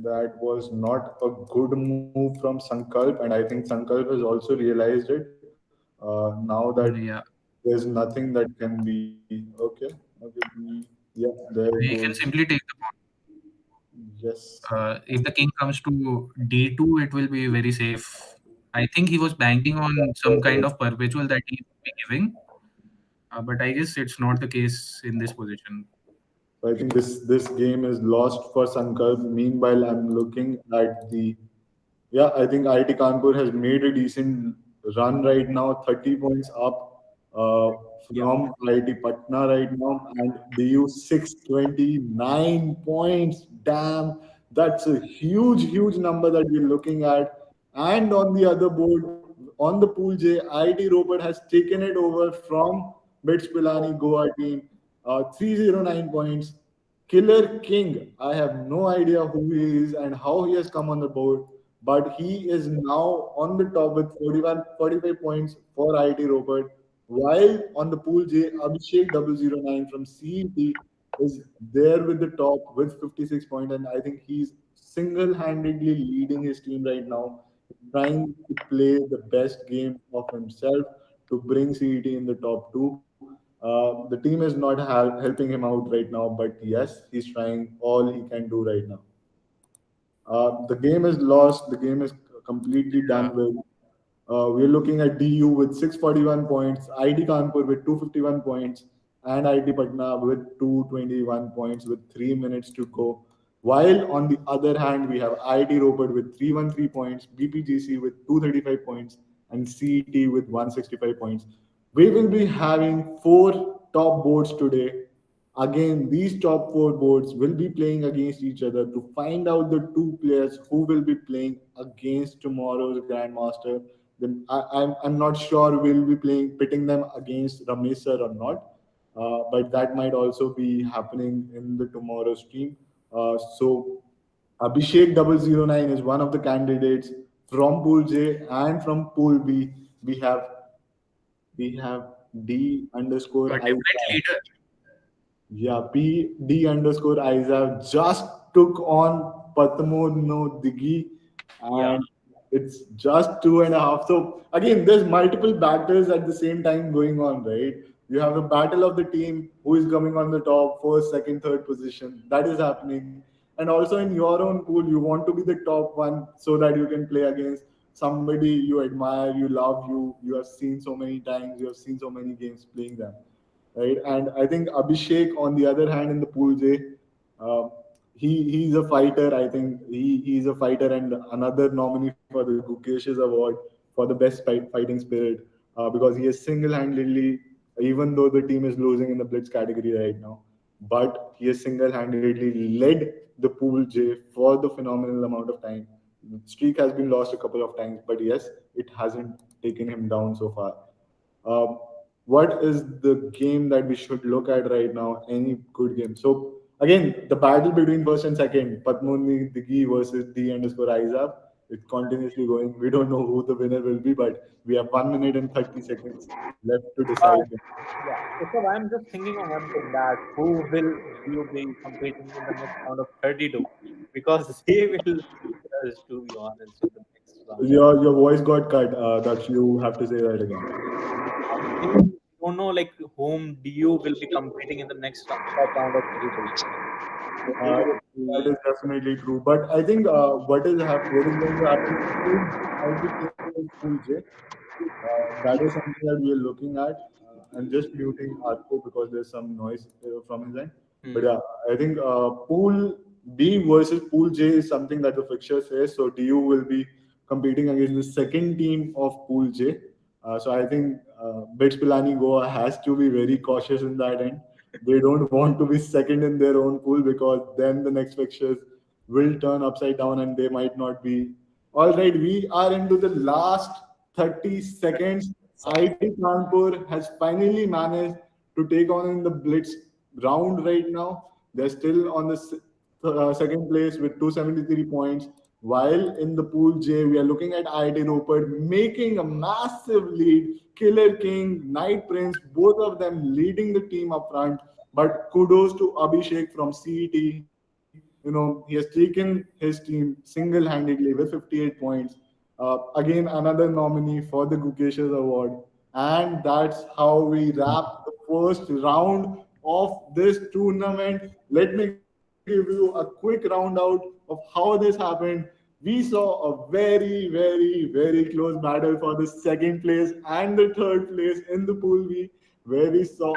Speaker 1: That was not a good move from Sankalp, and I think Sankalp has also realized it. Now that
Speaker 8: Yeah,
Speaker 1: there's nothing that can be okay. Okay, yeah, there it
Speaker 8: he
Speaker 1: goes.
Speaker 8: can simply take the pawn.
Speaker 1: Yes,
Speaker 8: If the king comes to d2, it will be very safe. I think he was banking on some kind of perpetual that he would be giving, but I guess it's not the case in this position.
Speaker 1: so I think this game is lost for Sankalp. Meanwhile, I'm looking at the Yeah, I think IIT Kanpur has made a decent run right now, 30 points up uh,
Speaker 9: Yeah.
Speaker 1: from IIT Patna right now, and DU 629 points. Damn, that's a huge number that we're looking at. And on the other board, on the pool J, IIT Ropar has taken it over from Bits Pilani Goa team, 309 points. Killer King. I have no idea who he is and how he has come on the board, but he is now on the top with 45 points for IIT Robert. While on the pool J, Abhishek 009 from CET is there with the top with 56 points, and I think he's single-handedly leading his team right now, trying to play the best game of himself to bring CET in the top two. The team is not helping him out right now, but yes, he's trying all he can do right now. The game is lost. The game is completely done
Speaker 8: Yeah.
Speaker 1: with. We're looking at DU with 641 points, ID Kanpur with 251 points, and IT Patna with 221 points with 3 minutes to go. While on the other hand, we have IT Ropar with 313 points, BPGC with 235 points, and CET with 165 points. We will be having four top boards today. Again, these top four boards will be playing against each other to find out the two players who will be playing against tomorrow's Grandmaster. Then I'm not sure we'll be pitting them against Ramesh sir or not, but that might also be happening in the tomorrow stream. So Abhishek 009 is one of the candidates from Pool J, and from Pool B we have D underscore
Speaker 8: A different
Speaker 1: Isaac.
Speaker 8: leader.
Speaker 1: Yeah, PD underscore Isaac just took on Patmo Digi,
Speaker 9: Yeah.
Speaker 1: and it's just 2.5. So again, there's multiple battles at the same time going on, right? You have a battle of the team who is coming on the top, first, second, third position. That is happening. And also in your own pool, you want to be the top one so that you can play against somebody you admire, you love, you have seen so many times, you have seen so many games playing them, right? And I think Abhishek, on the other hand, in the pool J, uh, he's a fighter. I think he's a fighter and another nominee for the Gukesh's award for the best fighting spirit, because he has single-handedly, even though the team is losing in the blitz category right now, but he has single-handedly led the pool J for the phenomenal amount of time. The streak has been lost a couple of times, but yes, it hasn't taken him down so far. Um, what is the game that we should look at right now? Any good game? So again, the battle between first and second, Patmoni Digi versus D underscore Isaac, it's continuously going. We don't know who the winner will be, but we have 1 minute and 30 seconds left to
Speaker 9: Uh,
Speaker 1: decide.
Speaker 9: yeah. So I'm just thinking of one thing, that who will you be competing in the next round of 32? Because they will beat us, to be honest, in the next round.
Speaker 1: Your voice got cut, Daksh. You have to say that again.
Speaker 9: I'm saying, don't know like whom DU will be competing in the next top round of 32. So who
Speaker 1: Uh,
Speaker 9: will
Speaker 1: that is
Speaker 9: be?
Speaker 1: definitely true. But I think what is going to happen is Pool IIT versus Pool J. That is something that we are looking at. I'm just muting Arko because there's some noise from his end. But
Speaker 9: Hmm.
Speaker 1: yeah, I think Pool B versus Pool J is something that the fixture says. So DU will be competing against the second team of Pool J. So I think Bits Pilani Goa has to be very cautious in that end. They don't want to be second in their own pool, because then the next fixtures will turn upside down and they might not be. All right, we are into the last 30 seconds. IIT Kanpur has finally managed to take on in the Blitz round right now. They're still on the second place with 273 points. While in the pool J, we are looking at IIT Ropar making a massive lead. Killer King, Night Prince, both of them leading the team up front. But kudos to Abhishek from CET. He has taken his team single-handedly with 58 points. Again, another nominee for the Gukesh's award. And that's how we wrap the first round of this tournament. Let me give you a quick roundout of how this happened. We saw a very, very, very close battle for the second place and the third place in the pool B, where we saw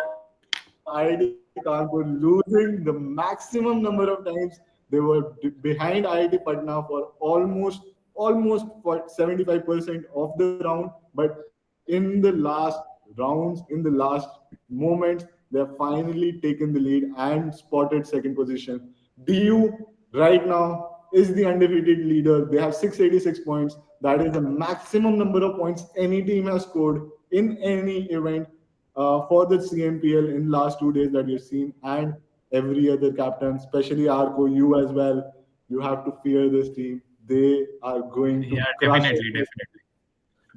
Speaker 1: IIT Kanpur losing the maximum number of times. They were behind IIT Patna for almost for 75% of the round, but in the last rounds, in the last moments, they have finally taken the lead and spotted second position. DU right now is the undefeated leader. They have 686 points. That is the maximum number of points any team has scored in any event for the CMPL in last 2 days that we've seen, and every other captain, especially Arco, you as well. You have to fear this team. They are going to
Speaker 8: Yeah,
Speaker 1: crush
Speaker 8: definitely,
Speaker 1: it.
Speaker 8: definitely.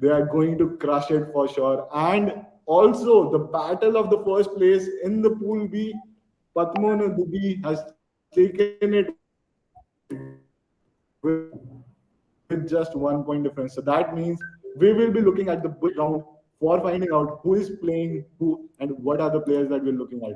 Speaker 1: They are going to crush it for sure. And also, the battle of the first place in the pool B, Patmon Dubi has taken it with just 1 point difference. So that means we will be looking at the Blitz round for finding out who is playing who and what are the players that we're looking at.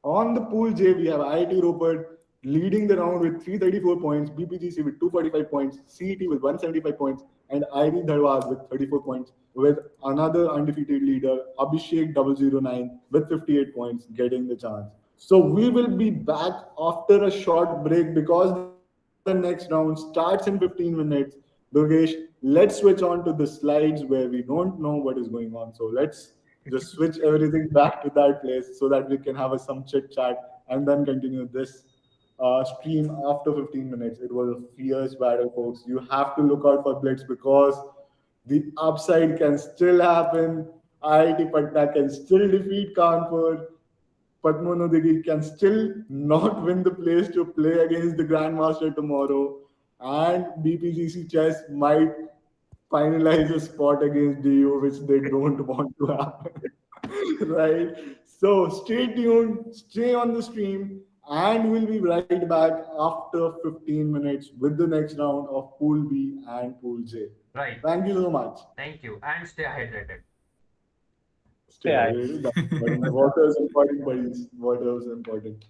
Speaker 1: On the pool J, we have IIT Ropar leading the round with 334 points, BPGC with 245 points, CET with 175 points, and IIT Dharwad with 34 points, with another undefeated leader, Abhishek 009, with 58 points, getting the chance. So we will be back after a short break because the next round starts in 15 minutes. Durgesh, let's switch on to the slides where we don't know what is going on. So let's just switch everything back to that place so that we can have a some chit chat and then continue this stream after 15 minutes. It was a fierce battle, folks. You have to look out for Blitz because the upside can still happen. IIT Patna can still defeat Kanpur. Padmanabhi can still not win the place to play against the Grandmaster tomorrow, and BPGC Chess might finalize a spot against DU, which they don't want to happen. Right? So stay tuned, stay on the stream, and we'll be right back after 15 minutes with the next round of Pool B and Pool J.
Speaker 2: Right.
Speaker 1: Thank you so much.
Speaker 2: Thank you. And stay hydrated.
Speaker 1: Stay
Speaker 9: Yeah.
Speaker 1: hydrated. Water is important, buddies. Water is important.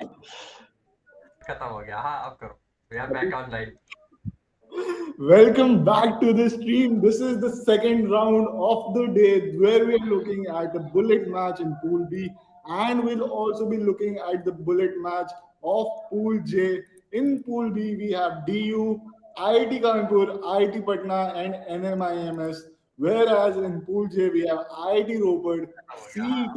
Speaker 2: खत्म हो गया हाँ अब करो we are back online.
Speaker 1: Welcome back to the stream. This is the second round of the day where we are looking at the bullet match in Pool B, and we'll also be looking at the bullet match of Pool J. In Pool B, we have DU, IIT Kanpur, IIT Patna, and NMIMS. Whereas in Pool J, we have IIT Ropar, CET,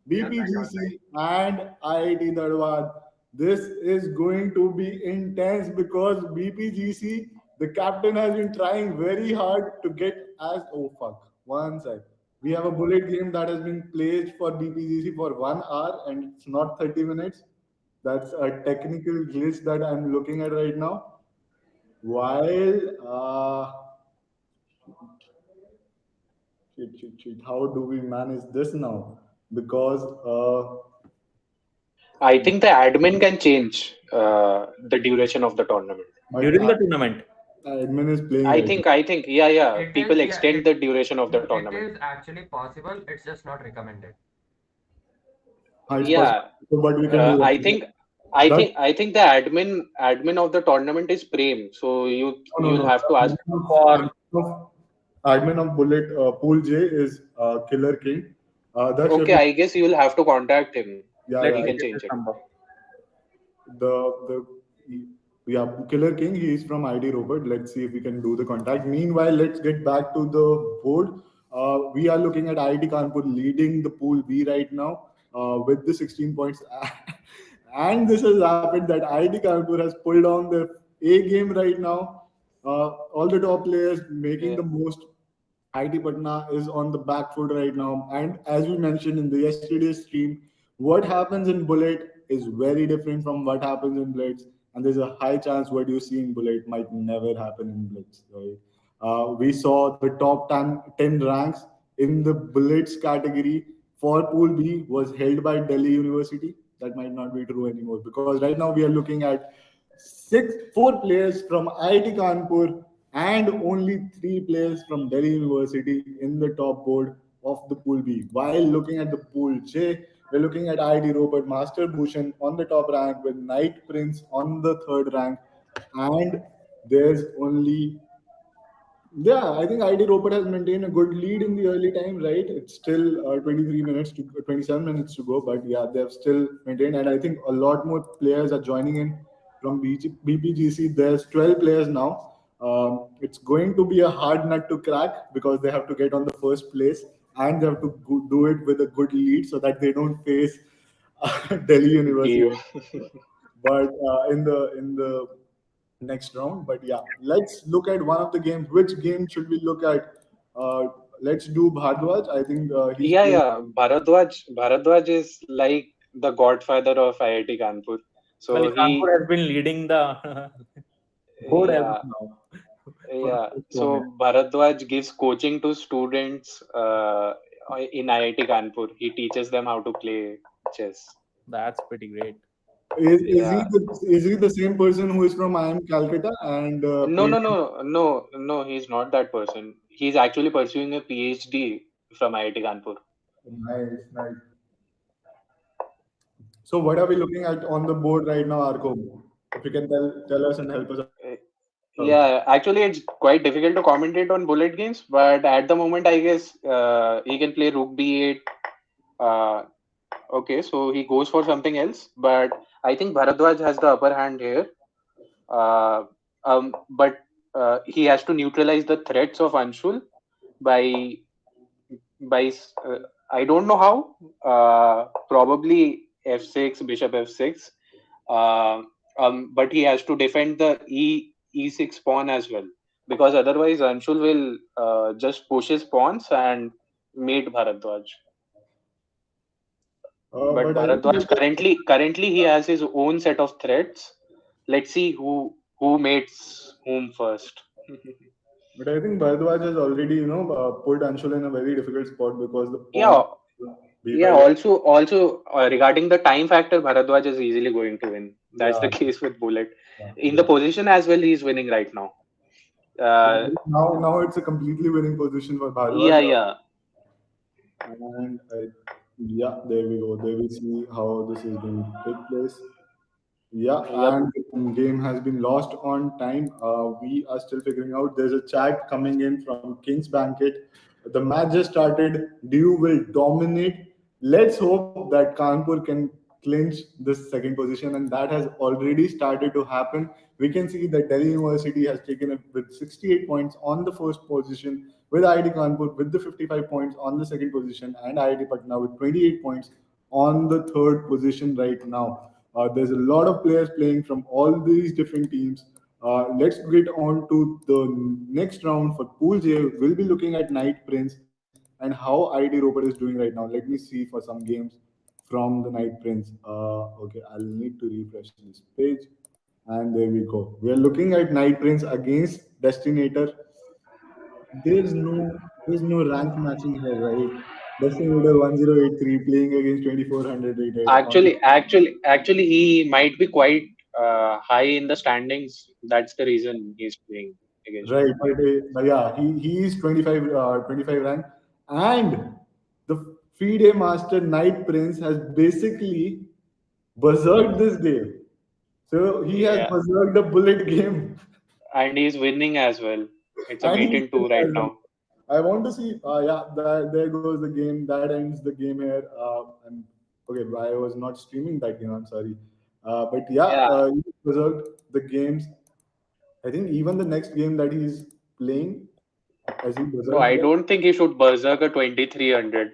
Speaker 1: BPGC, and IIT Dharwad. This is going to be intense because BPGC, the captain has been trying very hard to get as oh fuck. One sec. We have a bullet game that has been played for BPGC for 1 hour and it's not 30 minutes. That's a technical glitch that I'm looking at right now. While how do we manage this now? Because
Speaker 10: I think the admin can change the duration of the tournament.
Speaker 9: During the tournament.
Speaker 1: Admin is playing.
Speaker 10: I
Speaker 1: right
Speaker 10: think, yeah.
Speaker 2: It
Speaker 10: People
Speaker 2: is,
Speaker 10: extend the duration of the
Speaker 2: it
Speaker 10: tournament.
Speaker 2: is actually possible it's just not recommended.
Speaker 10: Yeah,
Speaker 1: but we can do
Speaker 10: I
Speaker 1: that.
Speaker 10: think I think the admin of the tournament is Prem. So you'll have to ask for
Speaker 1: Admin of Bullet Pool J is Killer King.
Speaker 10: okay, I guess you'll have to contact him.
Speaker 1: Yeah,
Speaker 10: He can change it.
Speaker 1: Yeah, Killer King. He is from ID Robert. Let's see if we can do the contact. Meanwhile, let's get back to the board. We are looking at IIT Kanpur leading the Pool B right now with the 16 points. And this has happened that IIT Kanpur has pulled on the A game right now. All the top players making the most. IIT Patna is on the back foot right now. And as we mentioned in the yesterday's stream, what happens in Bullet is very different from what happens in Blitz. And there's a high chance what you see in Bullet might never happen in Blitz. Right? We saw the top 10 ranks in the Bullets category for Pool B was held by Delhi University. That might not be true anymore because right now we are looking at four players from IIT Kanpur and only 3 players from Delhi University in the top board of the Pool B. While looking at the Pool J, we're looking at IIT Robert Master Bhushan on the top rank with Knight Prince on the third rank. And there's only I think ID Ropar has maintained a good lead in the early time, right? It's still 23 minutes to 27 minutes to go, but yeah, they've still maintained. And I think a lot more players are joining in from BPGC. There's 12 players now. It's going to be a hard nut to crack because they have to get on the first place and they have to do it with a good lead so that they don't face Delhi University. But in the next round. But yeah, let's look at one of the games. Which game should we look at? Let's do Bhardwaj. I think he's
Speaker 10: Bharadwaj is like the godfather of IIT Kanpur. So
Speaker 9: well, Kanpur has been leading the board as of now.
Speaker 10: Yeah. So Bharadwaj gives coaching to students in IIT Kanpur. He teaches them how to play chess.
Speaker 9: That's pretty great.
Speaker 1: Is he the same person who is from IIM Calcutta and
Speaker 10: No, he's not that person. He's actually pursuing a PhD from IIT Kanpur.
Speaker 1: Nice. So what are we looking at on the board right now, Arko? If you can tell us and help us out.
Speaker 10: Yeah, actually it's quite difficult to commentate on bullet games, but at the moment I guess he can play Rook B8. Okay, so he goes for something else, but I think Bharadwaj has the upper hand here. But he has to neutralize the threats of Anshul by I don't know how. Probably f6, bishop f6. But he has to defend the e6 pawn as well, because otherwise Anshul will just push his pawns and mate Bharadwaj. But Bharadwaj currently he has his own set of threats. Let's see who mates whom first.
Speaker 1: But I think Bharadwaj has already, put Anshul in a very difficult spot because the pawn.
Speaker 10: Also regarding the time factor, Bharadwaj is easily going to win. That's the case with Bullet. In the position as well, he's winning right now.
Speaker 1: Now it's a completely winning position for Bharadwaj.
Speaker 10: Yeah.
Speaker 1: And there we go. There we see how this is going to take place. Yeah,
Speaker 10: Yep.
Speaker 1: and the game has been lost on time. We are still figuring out. There's a chat coming in from King's Banquet. The match just started. Dew will dominate. Let's hope that Kanpur can clinch this second position, and that has already started to happen. We can see that Delhi University has taken it with 68 points on the first position, with IIT Kanpur with the 55 points on the second position, and IIT Patna with 28 points on the third position right now. There's a lot of players playing from all these different teams. Let's get on to the next round for Pool J. We'll be looking at Night Prince and how ID Ropar is doing right now. Let me see for some games from the Night Prince. Okay, I'll need to refresh this page. And there we go. We are looking at Night Prince against Destinator. There's no rank matching here, right? Destinator 1083 playing against 2400 rated on
Speaker 10: Actually, he might be quite high in the standings. That's the reason he's playing against
Speaker 1: right,
Speaker 10: you.
Speaker 1: but yeah, he is 25 rank, and the FIDE Master Knight Prince has basically berserked this game. So he has
Speaker 10: Yeah,
Speaker 1: berserked the bullet game,
Speaker 10: and he's winning as well. It's a
Speaker 1: and
Speaker 10: mate
Speaker 1: he's
Speaker 10: in two
Speaker 1: winning
Speaker 10: right
Speaker 1: as well.
Speaker 10: now.
Speaker 1: I want to see. Yeah, there goes the game. That ends the game here. And okay, I was not streaming that game. I'm sorry. But yeah,
Speaker 10: Yeah.
Speaker 1: he berserked the games. I think even the next game that he's playing, as he
Speaker 10: No,
Speaker 1: berserked
Speaker 10: I
Speaker 1: them.
Speaker 10: don't think he should berserk a 2300.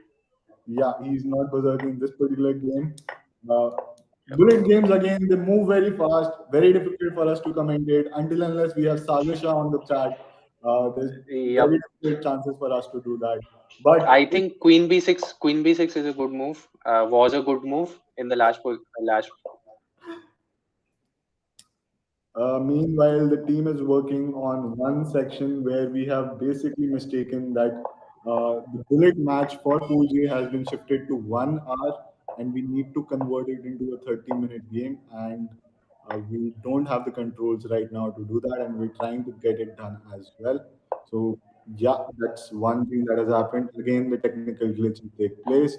Speaker 1: Yeah, he's not berserking this particular game. Uh, Bullet games again, they move very fast, very difficult for us to commentate until unless we have Sagar Shah on the chat. There's
Speaker 10: Yep.
Speaker 1: very difficult chances for us to do that. But
Speaker 10: I think Queen B6 is a good move. Was a good move in the last.
Speaker 1: Meanwhile, the team is working on one section where we have basically mistaken that the bullet match for Pool J has been shifted to 1 hour, and we need to convert it into a 30-minute game. And we don't have the controls right now to do that, and we're trying to get it done as well. So, yeah, that's one thing that has happened. Again, the technical glitches take place.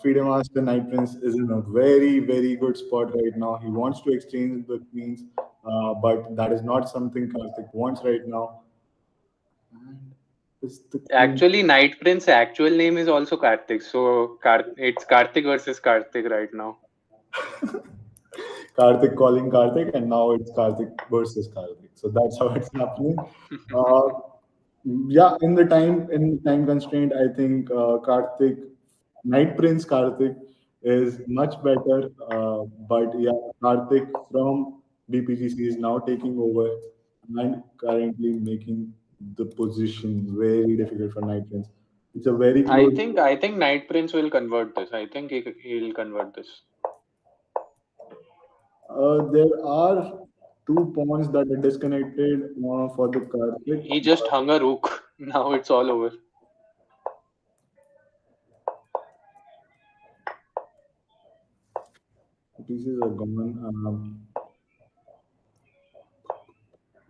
Speaker 1: Freedom Master Night Prince is in a very, very good spot right now. He wants to exchange the queens, but that is not something Karthik wants right now. And is the queen
Speaker 10: Actually, Night Prince actual name is also Karthik. So it's Karthik versus Karthik right now.
Speaker 1: Karthik calling Karthik, and now it's Karthik versus Karthik. So that's how it's happening. Uh, yeah, in the time constraint, I think Karthik, Night Prince Karthik is much better. But yeah, Karthik from BPGC is now taking over and currently making the position very difficult for Night Prince. It's a very
Speaker 10: I
Speaker 1: close.
Speaker 10: think I think Night Prince will convert this. I think he'll convert this.
Speaker 1: There are two pawns that are disconnected for the Karthik.
Speaker 10: He just hung a rook. Now it's all over.
Speaker 1: Pieces are gone.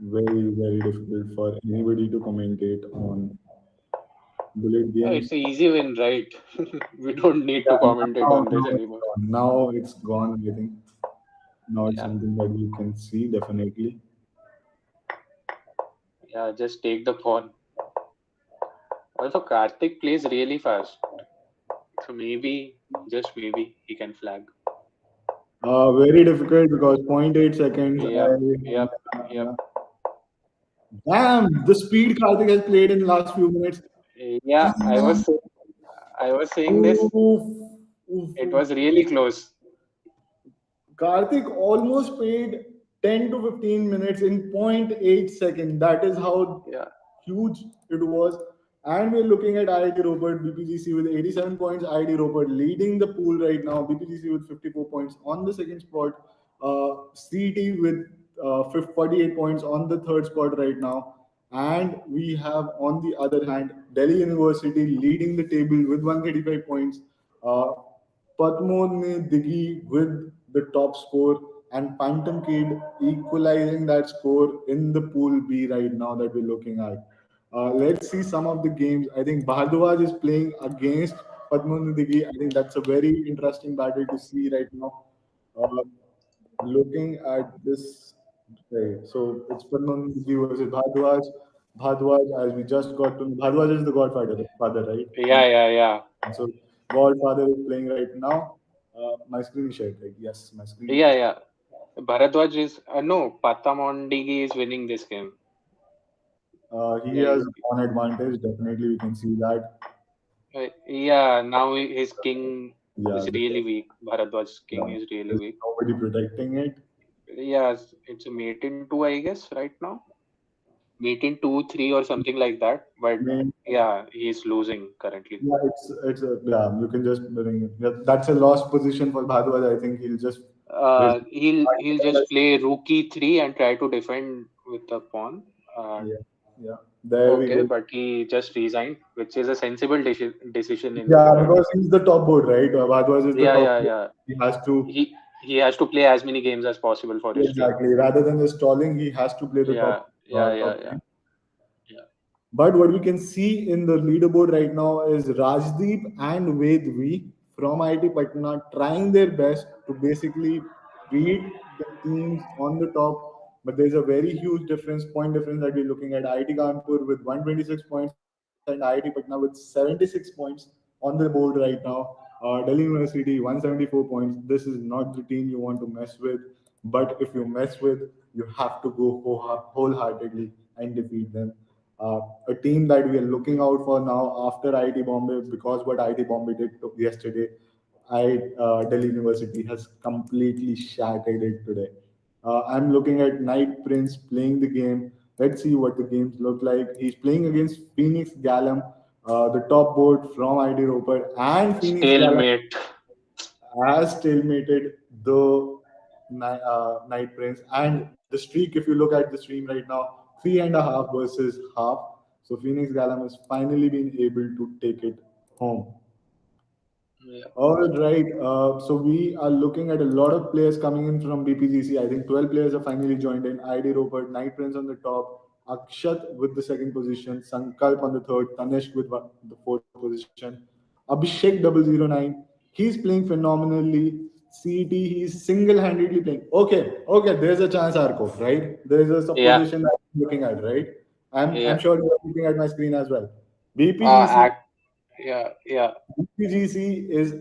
Speaker 1: Very, very difficult for anybody to commentate on bullet games.
Speaker 10: It's an easy win, right? We don't need to
Speaker 1: Yeah,
Speaker 10: commentate
Speaker 1: now,
Speaker 10: on
Speaker 1: now
Speaker 10: this
Speaker 1: it's
Speaker 10: anymore.
Speaker 1: gone. Now it's gone. I think now it's
Speaker 10: Yeah,
Speaker 1: something that you can see definitely.
Speaker 10: yeah. Just take the pawn. Also, Karthik plays really fast, so maybe, just maybe, he can flag.
Speaker 1: Very difficult because zero point 0.8 seconds.
Speaker 10: Yep, yep, yep.
Speaker 1: Damn, the speed Karthik has played in the last few minutes.
Speaker 10: Yeah, I was saying this.
Speaker 1: Oof, oof,
Speaker 10: It
Speaker 1: oof.
Speaker 10: was really close.
Speaker 1: Karthik almost played 10 to 15 minutes in zero point 0.8 seconds. That is how
Speaker 10: Yeah.
Speaker 1: huge it was. And we're looking at IIT Ropar, BPGC with 87 points. IIT Ropar leading the pool right now. BPGC with 54 points on the second spot. CT with 48 points on the third spot right now. And we have, on the other hand, Delhi University leading the table with 135 points. Uh, Patmone Digi with the top score, and Phantom Kid equalizing that score in the pool B right now that we're looking at. Let's see some of the games. I think Bhardwaj is playing against Padmone Digi. I think that's a very interesting battle to see right now. Uh, looking at this, right? So it's Padmanabhi versus Bhardwaj. Bhardwaj, as we just got to, Bhardwaj is the godfather, right?
Speaker 10: Yeah, yeah, yeah.
Speaker 1: And so Godfather is playing right now. My screen is shared, right? Yes, my screen
Speaker 10: Yeah,
Speaker 1: is.
Speaker 10: yeah. Bharadwaj is no, Patamondigi is winning this game.
Speaker 1: He
Speaker 10: Like,
Speaker 1: has one advantage. Definitely, we can see that.
Speaker 10: yeah, now his king
Speaker 1: Yeah,
Speaker 10: is really weak. Bharadwaj's king is really
Speaker 1: there's
Speaker 10: weak.
Speaker 1: nobody protecting it.
Speaker 10: Yeah, it's a mate in two, I guess, right now. Mate in 2, 3 or something like that. But
Speaker 1: I mean,
Speaker 10: yeah, he's losing currently.
Speaker 1: yeah, yeah. You can just bring it. Yeah, that's a lost position for Bhardwaj. I think he'll just. His,
Speaker 10: He'll just play rook e3 and try to defend with the pawn. Uh,
Speaker 1: yeah, yeah. There we
Speaker 10: okay,
Speaker 1: go.
Speaker 10: but he just resigned, which is a sensible decision in
Speaker 1: Yeah,
Speaker 10: bullet.
Speaker 1: because he's the top board, right? Bhardwaj is the
Speaker 10: Yeah,
Speaker 1: top
Speaker 10: yeah,
Speaker 1: board.
Speaker 10: yeah.
Speaker 1: He has to.
Speaker 10: He has to play as many games as possible for his team.
Speaker 1: Exactly. Rather than just stalling, he has to play the
Speaker 10: Yeah, yeah, yeah,
Speaker 1: top
Speaker 10: yeah,
Speaker 1: game.
Speaker 10: yeah.
Speaker 1: But what we can see in the leaderboard right now is Rajdeep and Ved V from IIT Patna trying their best to basically beat the teams on the top. But there's a very huge point difference that we're looking at. IIT Kanpur with 126 points and IIT Patna with 76 points on the board right now. Delhi University 174 points. This is not the team you want to mess with. But if you mess with, you have to go wholeheartedly and defeat them. A team that we are looking out for now after IIT Bombay, because what IIT Bombay did yesterday, Delhi University has completely shattered it today. I'm looking at Knight Prince playing the game. Let's see what the games look like. He's playing against Phoenix Gallum, the top board from IIT Ropar, and Phoenix Gallum
Speaker 10: Stalemate.
Speaker 1: has stalemated the Night Prince. And the streak, if you look at the stream right now, 3.5 versus half. So Phoenix Gallum has finally been able to take it home.
Speaker 10: Yeah.
Speaker 1: All right. So we are looking at a lot of players coming in from BPGC. I think 12 players have finally joined in. ID Robert, Night Prince on the top, Akshat with the second position, Sankalp on the third, Tanishq with the fourth position, Abhishek 009. He's playing phenomenally. CET, he's single-handedly playing. Okay. There's a chance, Arko, right? There's a
Speaker 10: Yeah.
Speaker 1: supposition that I'm looking at, right? I'm
Speaker 10: Yeah.
Speaker 1: sure you're looking at my screen as well.
Speaker 10: Uh,
Speaker 1: BPGC
Speaker 10: act, yeah. Yeah.
Speaker 1: BPGC is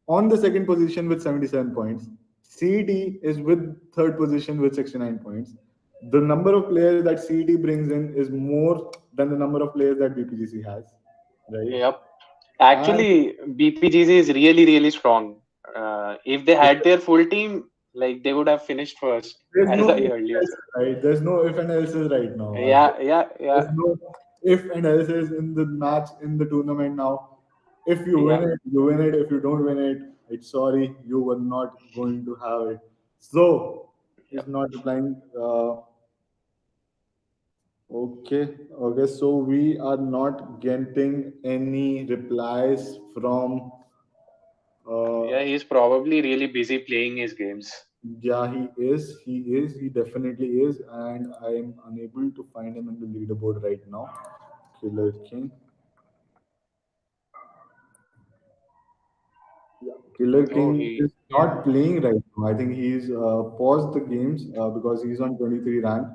Speaker 1: on the second position with 77 points. CET is with third position with 69 points. The number of players that CET brings in is more than the number of players that BPGC has, right?
Speaker 10: Yep.
Speaker 1: And
Speaker 10: Actually, BPGC is really, really strong. If they had their full team, like they would have finished first,
Speaker 1: there's
Speaker 10: as
Speaker 1: no
Speaker 10: I
Speaker 1: if and
Speaker 10: earlier
Speaker 1: else,
Speaker 10: said.
Speaker 1: right? There's no if and else's right now.
Speaker 10: Yeah, yeah, yeah,
Speaker 1: There's no if and else's in the match in the tournament now. If you win
Speaker 10: yeah,
Speaker 1: it, you win it. If you don't win it, it's sorry, you were not going to have it. So
Speaker 10: yep.
Speaker 1: he's not replying. Okay. So we are not getting any replies from. Uh,
Speaker 10: Yeah, he's probably really busy playing his games.
Speaker 1: yeah, he is. He is. He definitely is. And I am unable to find him in the leaderboard right now. Killer King. Killer
Speaker 10: Oh,
Speaker 1: King
Speaker 10: he.
Speaker 1: is
Speaker 2: Yeah.
Speaker 1: not playing right now. I think he's paused the games because he's on 23 rank.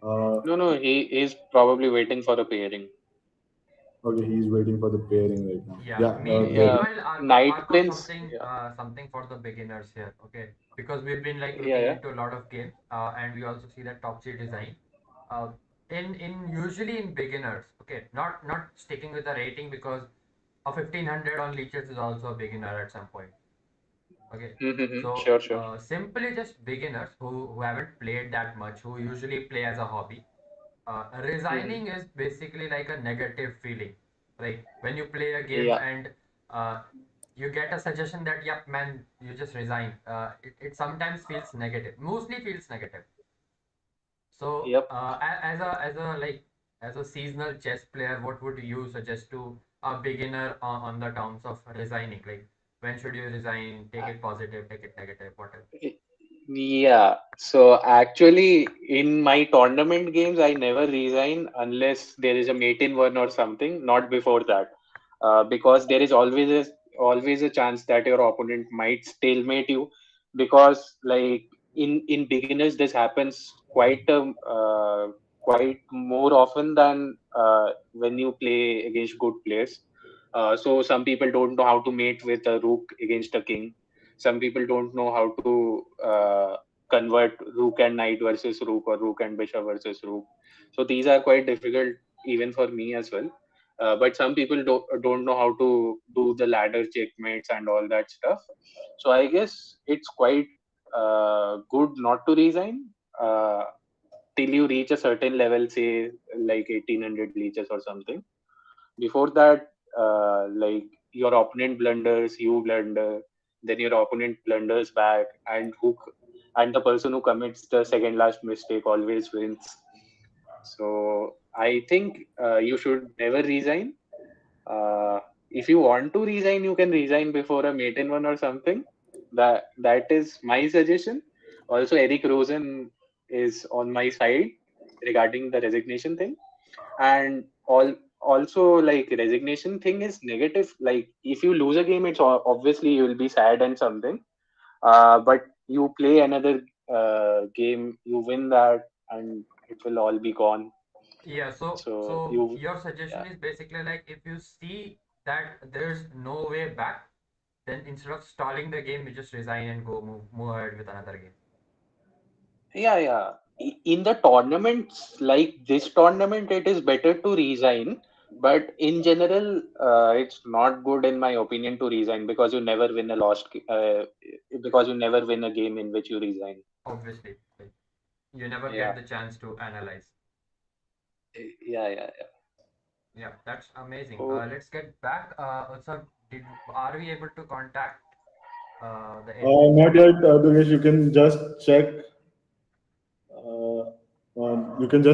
Speaker 1: Uh,
Speaker 10: No, no, he is probably waiting for a pairing.
Speaker 1: okay, he's waiting for the pairing right now.
Speaker 2: Yeah.
Speaker 1: Yeah,
Speaker 10: Yeah,
Speaker 2: Meanwhile,
Speaker 10: Night
Speaker 2: Arco,
Speaker 10: Prince.
Speaker 2: something,
Speaker 10: Yeah,
Speaker 2: something for the beginners here. Okay, because we've been like
Speaker 10: yeah,
Speaker 2: looking
Speaker 10: yeah.
Speaker 2: into a lot of games, and we also see that top tier design. Uh, in usually in beginners. Okay, not sticking with the rating because a 1500 on leeches is also a beginner at some point. Okay,
Speaker 10: Mm-hmm.
Speaker 2: so
Speaker 10: Sure, sure.
Speaker 2: simply just beginners who haven't played that much, who usually play as a hobby.
Speaker 10: Mm-hmm.
Speaker 2: Resigning is basically like a negative feeling, right? When you play a game
Speaker 10: Yeah,
Speaker 2: and uh, you get a suggestion that, yep, man, you just resign. It sometimes feels negative, mostly feels negative. So,
Speaker 10: yep.
Speaker 2: as a seasonal chess player, what would you suggest to a beginner on the terms of resigning? Like, when should you resign? Take it positive, take it negative, whatever.
Speaker 10: Yeah, so actually, in my tournament games, I never resign unless there is a mate in one or something, not before that. Because there is always a chance that your opponent might stalemate you because, like, in beginners this happens quite more often than when you play against good players. So some people don't know how to mate with a rook against a king. Some people don't know how to convert rook and knight versus rook, or rook and bishop versus rook. So these are quite difficult even for me as well. But some people don't know how to do the ladder checkmates and all that stuff. So I guess it's quite good not to resign till you reach a certain level, say like 1800 leeches or something. Before that, like your opponent blunders, you blunder, then your opponent blunders back, and the person who commits the second last mistake always wins. So I think you should never resign. If you want to resign, you can resign before a maiden one or something. That is my suggestion. Also, Eric Rosen is on my side regarding the resignation thing, and also like resignation thing is negative. Like if you lose a game, it's obviously you will be sad and something. But you play another game, you win that, and it will all be gone.
Speaker 2: Yeah, so
Speaker 10: So
Speaker 2: so
Speaker 10: you,
Speaker 2: your suggestion
Speaker 10: yeah.
Speaker 2: is basically like if you see that there's no way back, then instead of stalling the game, you just resign and go move ahead with another game.
Speaker 10: Yeah, yeah. In the tournaments like this tournament, it is better to resign. But in general, it's not good in my opinion to resign because you never win a because you never win a game in which you resign.
Speaker 2: Obviously, like, you never
Speaker 10: Yeah,
Speaker 2: get the chance to analyze.
Speaker 10: yeah.
Speaker 2: Yeah, that's amazing.
Speaker 10: So
Speaker 2: Let's get back. So are we able to contact the
Speaker 1: Not yet, Dugesh. You can just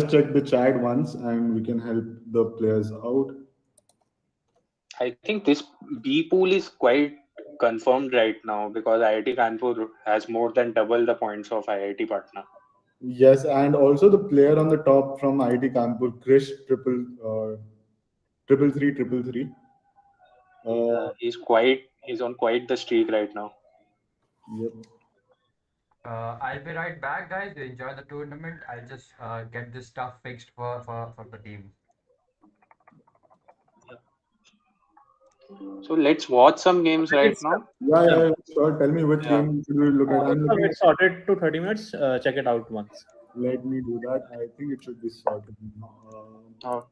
Speaker 1: check the chat once, and we can help the players out.
Speaker 10: I think this B pool is quite confirmed right now because IIT Kanpur has more than double the points of IIT Patna.
Speaker 1: Yes, and also the player on the top from IIT Kanpur, Krish triple three triple three.
Speaker 10: He's on quite the streak right now.
Speaker 1: Yep.
Speaker 2: I'll be right back, guys. You enjoy the tournament. I'll just get this stuff fixed for the team.
Speaker 10: So let's watch some games right
Speaker 9: It's
Speaker 10: now.
Speaker 1: Yeah, sure. Tell me which
Speaker 10: Yeah.
Speaker 1: game should we look at. I'm looking
Speaker 9: it's sorted to 30 minutes. Check it out once.
Speaker 1: Let me do that. I think it should be sorted now.
Speaker 10: Oh,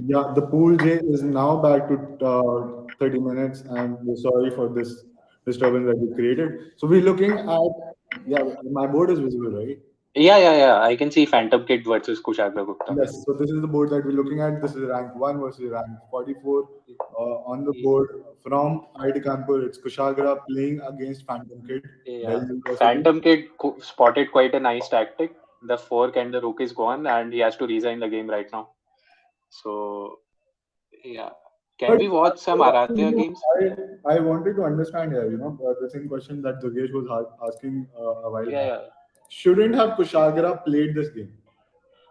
Speaker 1: Yeah, the pool J is now back to 30 minutes, and we're sorry for this disturbance that we created. So we're looking at, yeah, my board is visible, right?
Speaker 10: yeah. I can see Phantom Kid versus Kushagra Gupta.
Speaker 1: Yes, so this is the board that we're looking at. This is rank 1 versus rank 44. On the board from IIT Kanpur, it's Kushagra playing against Phantom Kid,
Speaker 10: Yeah,
Speaker 1: Delhi University.
Speaker 10: Phantom Kid spotted quite a nice tactic. The fork and the rook is gone, and he has to resign the game right now. So, yeah. Can
Speaker 1: But
Speaker 10: we watch some Aradhya games?
Speaker 1: I wanted to understand here, the same question that Dugesh was asking a while back.
Speaker 10: Yeah.
Speaker 1: Shouldn't have Kushagra played this game?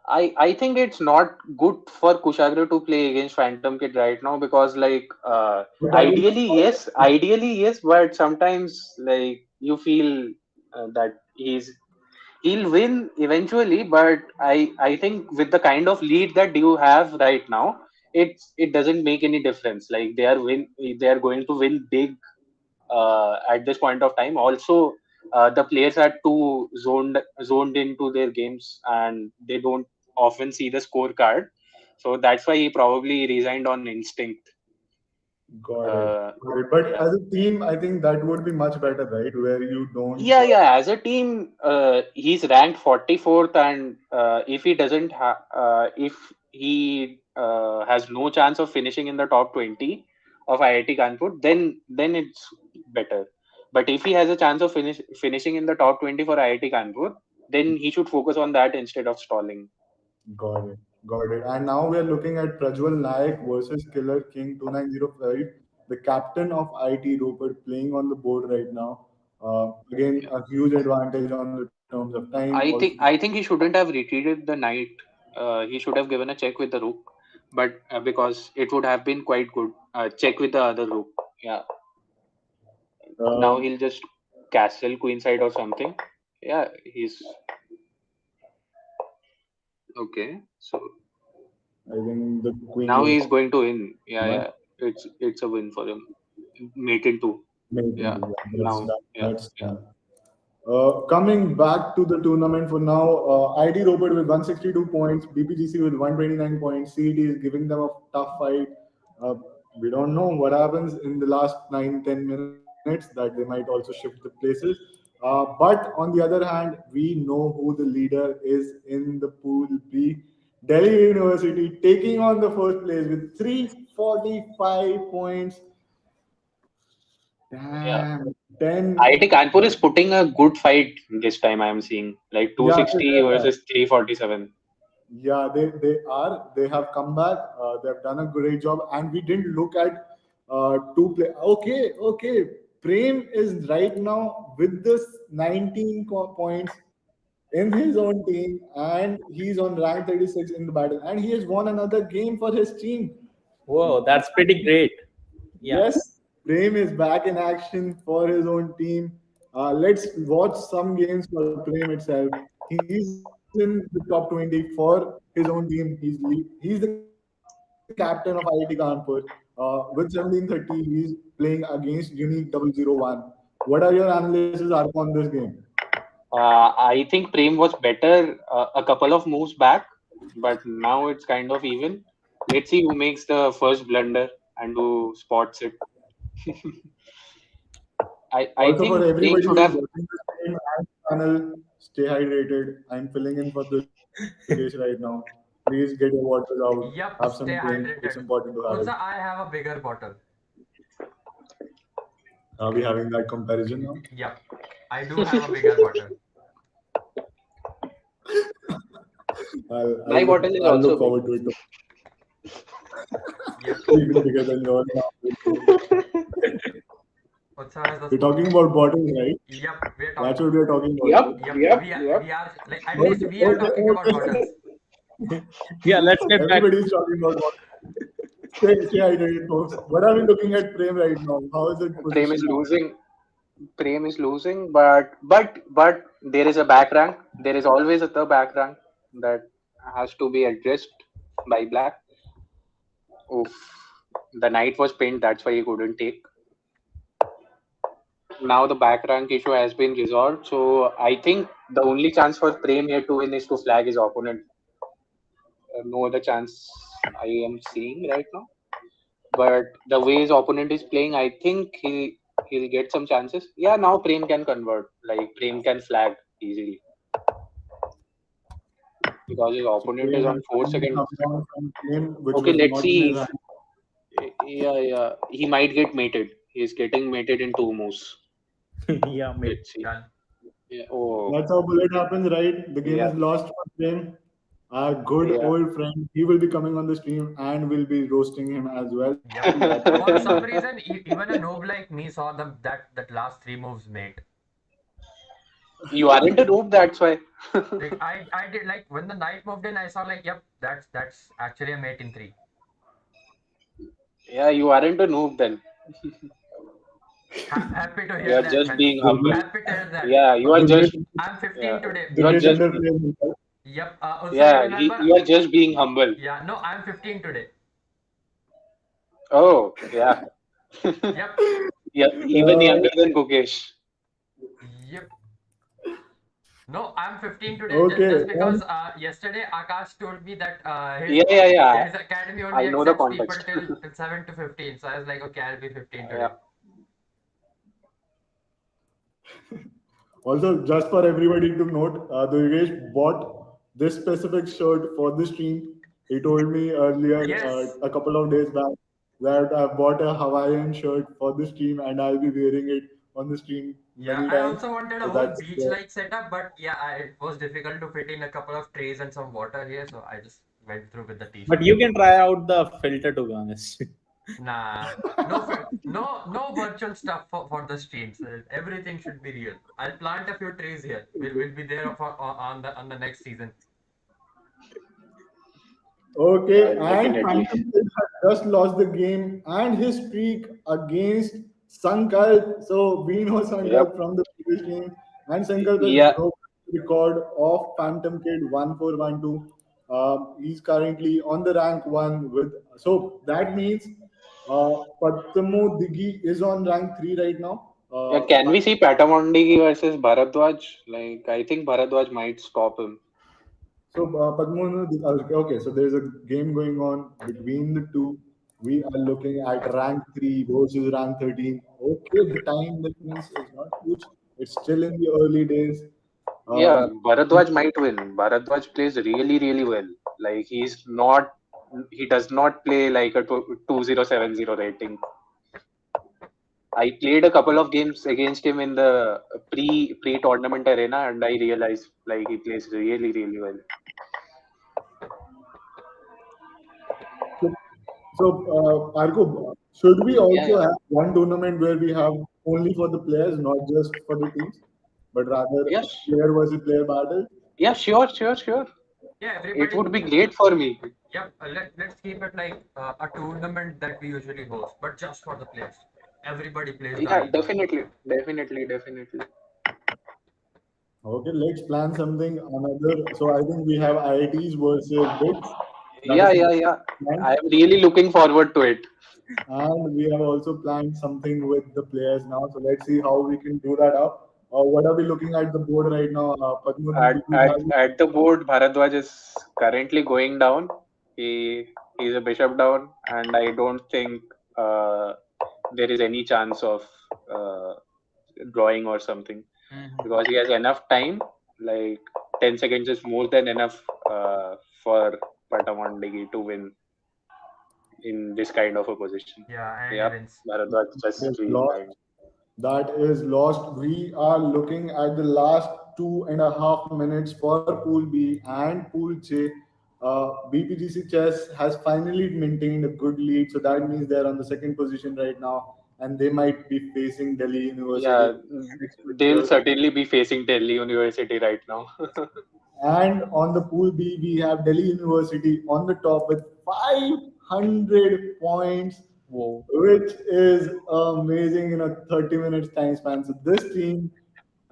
Speaker 10: I think it's not good for Kushagra to play against Phantom Kid right now because
Speaker 1: But that would
Speaker 10: ideally yes, but sometimes like you feel that he'll win eventually, but I think with the kind of lead that you have right now, it doesn't make any difference. Like they are going to win big at this point of time. Also, the players are too zoned into their games, and they don't often see the scorecard. So that's why he probably resigned on instinct.
Speaker 1: got it.
Speaker 10: Uh,
Speaker 1: Got it. But
Speaker 10: yeah.
Speaker 1: as a team, I think that would be much better, right? Where you don't.
Speaker 10: Yeah. As a team, he's ranked 44th, and if he has no chance of finishing in the top 20 of IIT Kanpur, then it's better. But if he has a chance of finishing in the top 20 for IIT Kanpur, then he should focus on that instead of stalling.
Speaker 1: Got it. Got it. And now we are looking at Prajwal Naik versus Killer King 2905, the captain of IT Ropar, playing on the board right now. Again, a huge advantage on the terms of time. Also,
Speaker 10: I think he shouldn't have retreated the knight. He should have given a check with the rook, but because it would have been quite good. Check with the other rook. Yeah. Now he'll just castle queenside or something. Yeah, he's okay. So
Speaker 1: I think the queen
Speaker 10: now
Speaker 1: was
Speaker 10: he's going to win. Yeah,
Speaker 1: back.
Speaker 10: yeah. It's a win for him. Mate in two.
Speaker 1: Maybe,
Speaker 10: Yeah.
Speaker 1: yeah,
Speaker 10: Now, yeah,
Speaker 1: that's
Speaker 10: yeah.
Speaker 1: done. Coming back to the tournament for now, ID Ropar with 162 points, BPGC with 129 points. CET is giving them a tough fight. Uh, we don't know what happens in the last 9-10 minutes, that they might also shift the places. But on the other hand, we know who the leader is in the Pool B. Delhi University taking on the first place with 345 points.
Speaker 10: Yeah.
Speaker 1: Damn, 10.
Speaker 10: IIT Kanpur is putting a good fight this time. I am seeing like
Speaker 1: Yeah,
Speaker 10: 260 versus 347.
Speaker 1: yeah, they have come back. They've done a great job, and we didn't look at two play. Okay. Prem is right now with this 19 points in his own team, and he's on rank 36 in the battle, and he has won another game for his team.
Speaker 9: Whoa, that's pretty great. Yeah.
Speaker 1: Yes, Prem is back in action for his own team. Let's watch some games for Prem itself. He's in the top 20 for his own team. He's the captain of IIT Kanpur. With 1730, he's playing against Unique 001. What are your analysis, Arko, on this game?
Speaker 10: I think Prem was better a couple of moves back, but now it's kind of even. Let's see who makes the first blunder and who spots it. I
Speaker 1: Also, for
Speaker 10: think Prem
Speaker 1: everybody
Speaker 10: should
Speaker 1: who's
Speaker 10: have.
Speaker 1: watching this game and channel, stay hydrated. I'm filling in for Durgesh right now. Please get your waters out. Have
Speaker 2: Yup,
Speaker 1: some
Speaker 2: stay
Speaker 1: drink. It's
Speaker 2: hydrated.
Speaker 1: important to have it.
Speaker 2: Utsa, I have a bigger bottle.
Speaker 1: Are we having that comparison now?
Speaker 2: Yup, I do have a bigger bottle.
Speaker 10: My bottle is
Speaker 1: I'll
Speaker 10: also
Speaker 1: look forward to it.
Speaker 2: Yep.
Speaker 1: Even bigger than yours now.
Speaker 2: Utsa has the
Speaker 1: We're talking about bottles, right?
Speaker 2: Yup, we're
Speaker 1: That's
Speaker 2: talking.
Speaker 1: what we're talking about.
Speaker 10: Yep,
Speaker 1: right?
Speaker 2: Yup,
Speaker 10: yep.
Speaker 2: we are like at least we are talking about bottles.
Speaker 9: Yeah, let's get back.
Speaker 1: Everybody's talking about bottles. Stay hydrated, folks. What are we looking at Prem right now? How is it
Speaker 10: Prem is
Speaker 1: positioned now?
Speaker 10: losing. Prem is losing, but there is a back rank. There is always the back rank that has to be addressed by Black. Oof. The knight was pinned, that's why he couldn't take. Now the back rank issue has been resolved, so I think the only chance for Prem here to win is to flag his opponent. No other chance I am seeing right now. But the way his opponent is playing, I think he'll get some chances. Yeah, now Prem can convert. Like Prem can flag easily because his opponent is
Speaker 1: Prem
Speaker 10: on
Speaker 1: has
Speaker 10: 4
Speaker 1: finally
Speaker 10: seconds.
Speaker 1: come down from Prem, which
Speaker 10: Okay,
Speaker 1: was
Speaker 10: let's
Speaker 1: not in
Speaker 10: see.
Speaker 1: his hand.
Speaker 10: Yeah. He might get mated. He's getting mated in 2 moves.
Speaker 9: Yeah, mate.
Speaker 10: Let's see.
Speaker 2: Done.
Speaker 10: Yeah. Oh,
Speaker 1: That's how bullet happens, right? The game
Speaker 10: yeah.
Speaker 1: is lost for Prem. Our good
Speaker 10: Yeah.
Speaker 1: old friend, he will be coming on the stream and we'll be roasting him as well.
Speaker 2: Yup.
Speaker 1: That's
Speaker 2: For
Speaker 1: happening.
Speaker 2: some reason, even a noob like me saw that last three moves mate.
Speaker 10: You aren't a noob, that's why.
Speaker 2: Like I did like when the knight moved in, I saw like yep, that's actually a mate in 3.
Speaker 10: Yeah, you aren't a noob then.
Speaker 2: Happy to
Speaker 10: You
Speaker 2: hear
Speaker 10: are
Speaker 2: that,
Speaker 10: just
Speaker 2: man.
Speaker 10: being humble.
Speaker 2: Happy to hear that.
Speaker 10: Yeah, you are just.
Speaker 2: I'm 15
Speaker 10: Yeah,
Speaker 2: today.
Speaker 10: you are
Speaker 1: Durgesh
Speaker 10: just.
Speaker 1: underplays himself.
Speaker 2: Yep. Also,
Speaker 10: Yeah,
Speaker 2: you remember?
Speaker 10: you are just being humble.
Speaker 2: Yeah. No, I'm 15 today.
Speaker 10: Oh, yeah.
Speaker 2: Yep.
Speaker 10: Yeah, even younger than Gukesh.
Speaker 2: Yep. No, I'm 15 today.
Speaker 1: Okay,
Speaker 2: Just because yesterday Akash told me that
Speaker 10: Yeah.
Speaker 2: his academy
Speaker 10: I
Speaker 2: only
Speaker 10: know the
Speaker 2: accepts people
Speaker 10: context.
Speaker 2: till 7 to 15. So I was like, okay, I'll be 15 today.
Speaker 10: Yeah.
Speaker 1: Also, just for everybody to note, Durgesh bought this specific shirt for the stream. He told me earlier,
Speaker 2: Yes.
Speaker 1: a couple of days back, that I bought a Hawaiian shirt for the stream and I'll be wearing it on the stream
Speaker 2: Yeah,
Speaker 1: many
Speaker 2: I
Speaker 1: times.
Speaker 2: also wanted a
Speaker 1: So
Speaker 2: whole
Speaker 1: that's
Speaker 2: beach-like setup, but yeah, it was difficult to fit in a couple of trays and some water here, so I just went through with the t-shirt.
Speaker 9: But you can try out the filter, to be honest.
Speaker 2: Nah, no virtual stuff for the streams. Everything should be real. I'll plant a few trees here. We'll be there on the next season.
Speaker 1: okay, and
Speaker 10: Definitely.
Speaker 1: Phantom Prince has just lost the game, and his streak against Sankalp. So we know
Speaker 10: Yep.
Speaker 1: Sankalp from the previous game, and Sankalp has
Speaker 10: Yeah.
Speaker 1: broken the record of Phantom Kid 1412. He's currently on the rank one with. So that means Patmo Digi is on rank 3 right now.
Speaker 10: Yeah. Can we see Patamondigi versus Bharadwaj? Like, I think Bharadwaj might stop him.
Speaker 1: So, Padmo, okay, so there's a game going on between the two. We are looking at rank 3 versus rank 13. Okay, the time difference is not huge. It's still in the early days.
Speaker 10: Yeah,
Speaker 1: Um,
Speaker 10: Bharadwaj might win. Bharadwaj plays really, really well. Like, he does not play like a 2070 rating. I played a couple of games against him in the pre tournament arena, and I realized like he plays really, really well.
Speaker 1: so, Arko, should we
Speaker 10: Yeah,
Speaker 1: also
Speaker 10: yeah,
Speaker 1: have one tournament where we have only for the players, not just for the teams, but rather a
Speaker 10: yes,
Speaker 1: player versus player battle?
Speaker 10: yeah, sure, sure, sure.
Speaker 2: Yeah,
Speaker 10: It
Speaker 2: everybody.
Speaker 10: would be great for me.
Speaker 2: Yep. Let's keep it like a tournament that we usually host, but just for the players. Everybody plays the
Speaker 10: Yeah,
Speaker 2: IIT.
Speaker 10: definitely, definitely, definitely.
Speaker 1: Okay, let's plan something another. So I think we have IITs versus BITs. That
Speaker 10: Yeah,
Speaker 1: is
Speaker 10: yeah, yeah.
Speaker 1: planned.
Speaker 10: I am really looking forward to it.
Speaker 1: And we have also planned something with the players now. So let's see how we can do that up. What are we looking at the board right now? Padma,
Speaker 10: At
Speaker 1: do you
Speaker 10: at
Speaker 1: have it?
Speaker 10: at the board, Bharadwaj is currently going down. He's a bishop down, and I don't think uh, there is any chance of uh, drawing or something because he has enough time. Like 10 seconds is more than enough for Patamandigi to win in this kind of a position.
Speaker 2: Yeah, and he
Speaker 10: Yep,
Speaker 2: wins.
Speaker 10: Bharadwaj
Speaker 1: That
Speaker 10: just
Speaker 1: is lost.
Speaker 10: resigned.
Speaker 1: That is lost. We are looking at the last 2.5 minutes for Pool B and Pool J. BPGC Chess has finally maintained a good lead, so that means they're on the second position right now, and they might be facing Delhi University
Speaker 10: Yeah,
Speaker 1: in the next
Speaker 10: they'll
Speaker 1: particular.
Speaker 10: certainly be facing Delhi University right now.
Speaker 1: And on the pool B, we have Delhi University on the top with 500 points,
Speaker 9: Whoa.
Speaker 1: which is amazing in a 30 minutes time span. So this team,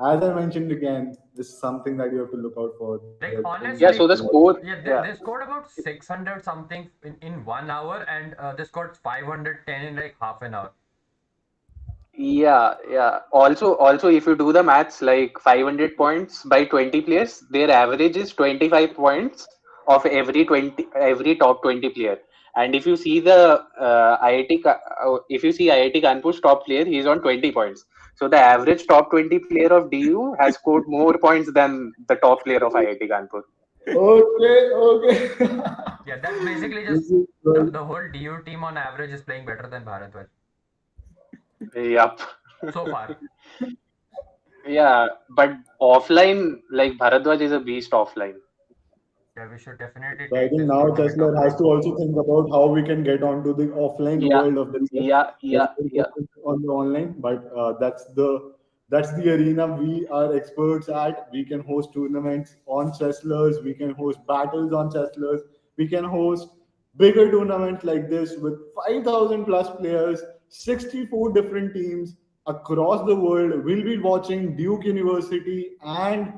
Speaker 1: as I mentioned again, is something that you have to look out for. Their
Speaker 2: Like
Speaker 1: team is
Speaker 10: Yeah, so
Speaker 2: honestly,
Speaker 10: the score,
Speaker 2: yeah,
Speaker 10: yeah,
Speaker 2: they scored about 600 something in 1 hour, and they scored 510 in like half an hour.
Speaker 10: yeah, yeah. Also, if you do the maths, like 500 points by 20 players, their average is 25 points of every top 20 player. And if you see the if you see IIT Kanpur's top player, he's on 20 points. So the average top 20 player of DU has scored more points than the top player of IIT Kanpur.
Speaker 1: okay, okay.
Speaker 2: Yeah, that's basically
Speaker 1: This
Speaker 2: just
Speaker 1: is good.
Speaker 2: the whole DU team on average is playing better than Bharatwaj
Speaker 10: Yup.
Speaker 2: so far.
Speaker 10: Yeah, but offline, like Bharadwaj is a beast offline.
Speaker 2: Yeah, we should definitely
Speaker 1: So I
Speaker 2: take
Speaker 1: think
Speaker 2: this
Speaker 1: now
Speaker 2: tournament
Speaker 1: Chesler has
Speaker 2: offline.
Speaker 1: to also think about how we can get onto the offline
Speaker 10: Yeah,
Speaker 1: world of the chess.
Speaker 10: yeah, yeah,
Speaker 1: Chesler
Speaker 10: yeah.
Speaker 1: focus on the online, but that's the arena we are experts at. We can host tournaments on Cheslers. We can host battles on Cheslers. We can host bigger tournaments like this with 5,000 plus players, 64 different teams across the world. We'll be watching Duke University and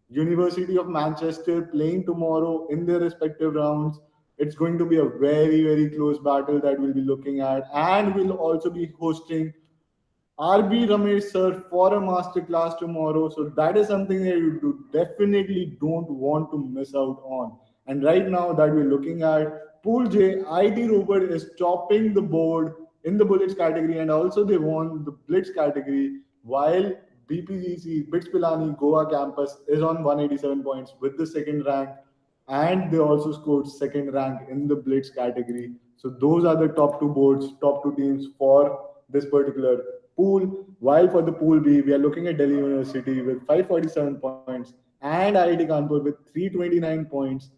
Speaker 1: University of Manchester playing tomorrow in their respective rounds. It's going to be a very, very close battle that we'll be looking at. And we'll also be hosting RB Ramesh sir for a masterclass tomorrow. So that is something that you definitely don't want to miss out on. And right now that we're looking at Pool J, IT Ropar is topping the board in the bullets category, and also they won the blitz category, while BPGC Bits Pilani Goa campus is on 187 points with the second rank, and they also scored second rank in the blitz category. So those are the top two boards, top two teams for this particular pool. While for the pool B, we are looking at Delhi University with 547 points and IIT Kanpur with 329 points.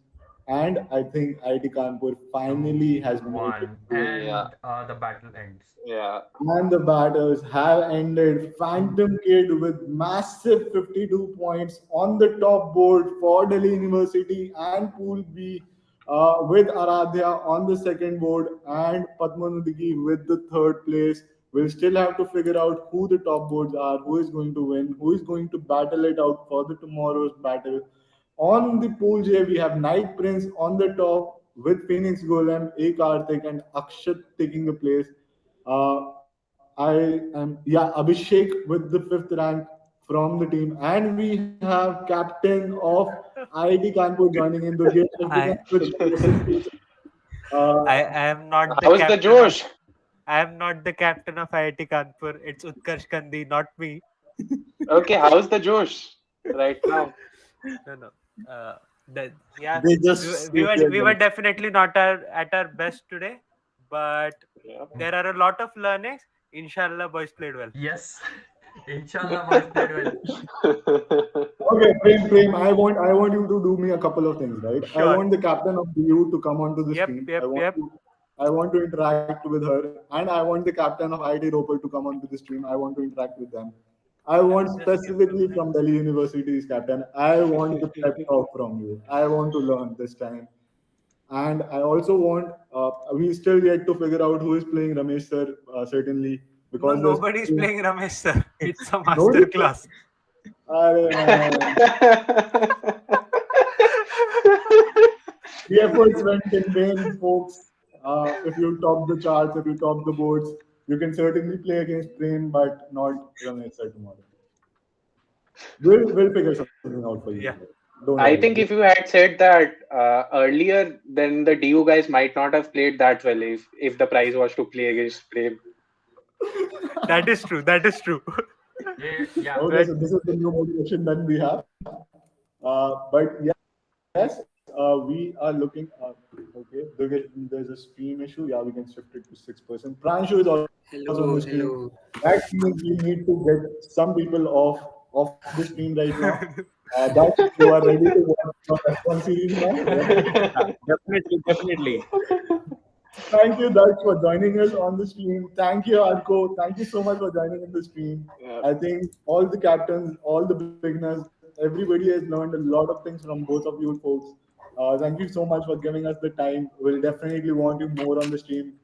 Speaker 1: And I think IIT Kanpur finally has made it
Speaker 2: One,
Speaker 1: through.
Speaker 10: Yeah,
Speaker 2: and the battle ends.
Speaker 10: yeah.
Speaker 1: And the batters have ended. Phantom Kid with massive 52 points on the top board for Delhi University, and Pool B with Aradhya on the second board, and Padmanudigi with the third place We'll still have to figure out who the top boards are, who is going to win, who is going to battle it out for the tomorrow's battle. On the pool J, we have Night Prince on the top with Phoenix Golem, A Karthik, and Akshat taking the place. Abhishek with the fifth rank from the team, and we have captain of IIT Kanpur joining in the game. If we can
Speaker 3: I
Speaker 1: switch person to
Speaker 3: I
Speaker 1: uh,
Speaker 3: am not the
Speaker 10: How's the
Speaker 3: captain of
Speaker 10: Josh?
Speaker 3: I am not the captain of IIT Kanpur. It's Utkarsh Kandi, not me.
Speaker 10: Okay, how's the Josh right now?
Speaker 3: No, no. The, yeah,
Speaker 1: they just
Speaker 3: we
Speaker 1: say
Speaker 3: were
Speaker 1: their
Speaker 3: we were
Speaker 1: best.
Speaker 3: definitely not at our best today, but
Speaker 10: Yeah.
Speaker 3: there are a lot of learnings. Inshallah, boys played well.
Speaker 2: Yes. Inshallah, boys played well.
Speaker 1: Okay, Prem, I want you to do me a couple of things, right? I
Speaker 3: Sure.
Speaker 1: want the captain of the U to come onto the
Speaker 3: Yep,
Speaker 1: stream.
Speaker 3: yep, yep.
Speaker 1: I want to interact with her, and I want the captain of IT Ropar to come onto the stream. I want to interact with them. I want
Speaker 3: Just give me a
Speaker 1: specifically from Delhi University's captain. I want the pep talk from you. I want to learn this time. And I also want, we still yet to figure out who is playing Ramesh sir, certainly,
Speaker 3: No,
Speaker 1: because there's
Speaker 3: nobody's playing Ramesh sir. It's a
Speaker 1: nobody.
Speaker 3: master class.
Speaker 1: Arey man. The efforts went in vain, folks. If you top the charts, if you top the boards, you can certainly play against Prem, but not Ramesh sir tomorrow. We'll figure something out for you.
Speaker 3: Yeah.
Speaker 1: Don't worry.
Speaker 10: I think if you had said that earlier, then the DU guys might not have played that well if the prize was to play against Prem.
Speaker 3: That is true. That is true.
Speaker 2: Yeah.
Speaker 1: Okay, so this is the new motivation that we have. But yes, we are looking. Okay, there's a stream issue. Yeah, we can shift it to 6%. Pranshu is also on the stream.
Speaker 4: Hello, hello.
Speaker 1: That means we need to get some people off the stream right now. That you are ready to watch your F1 series now.
Speaker 9: Definitely.
Speaker 1: Thank you, Daksh, for joining us on the stream. Thank you, Arko. Thank you so much for joining in the stream.
Speaker 10: Yeah.
Speaker 1: I think all the captains, all the beginners, everybody has learned a lot of things from both of you folks. Thank you so much for giving us the time. We'll definitely want you more on the stream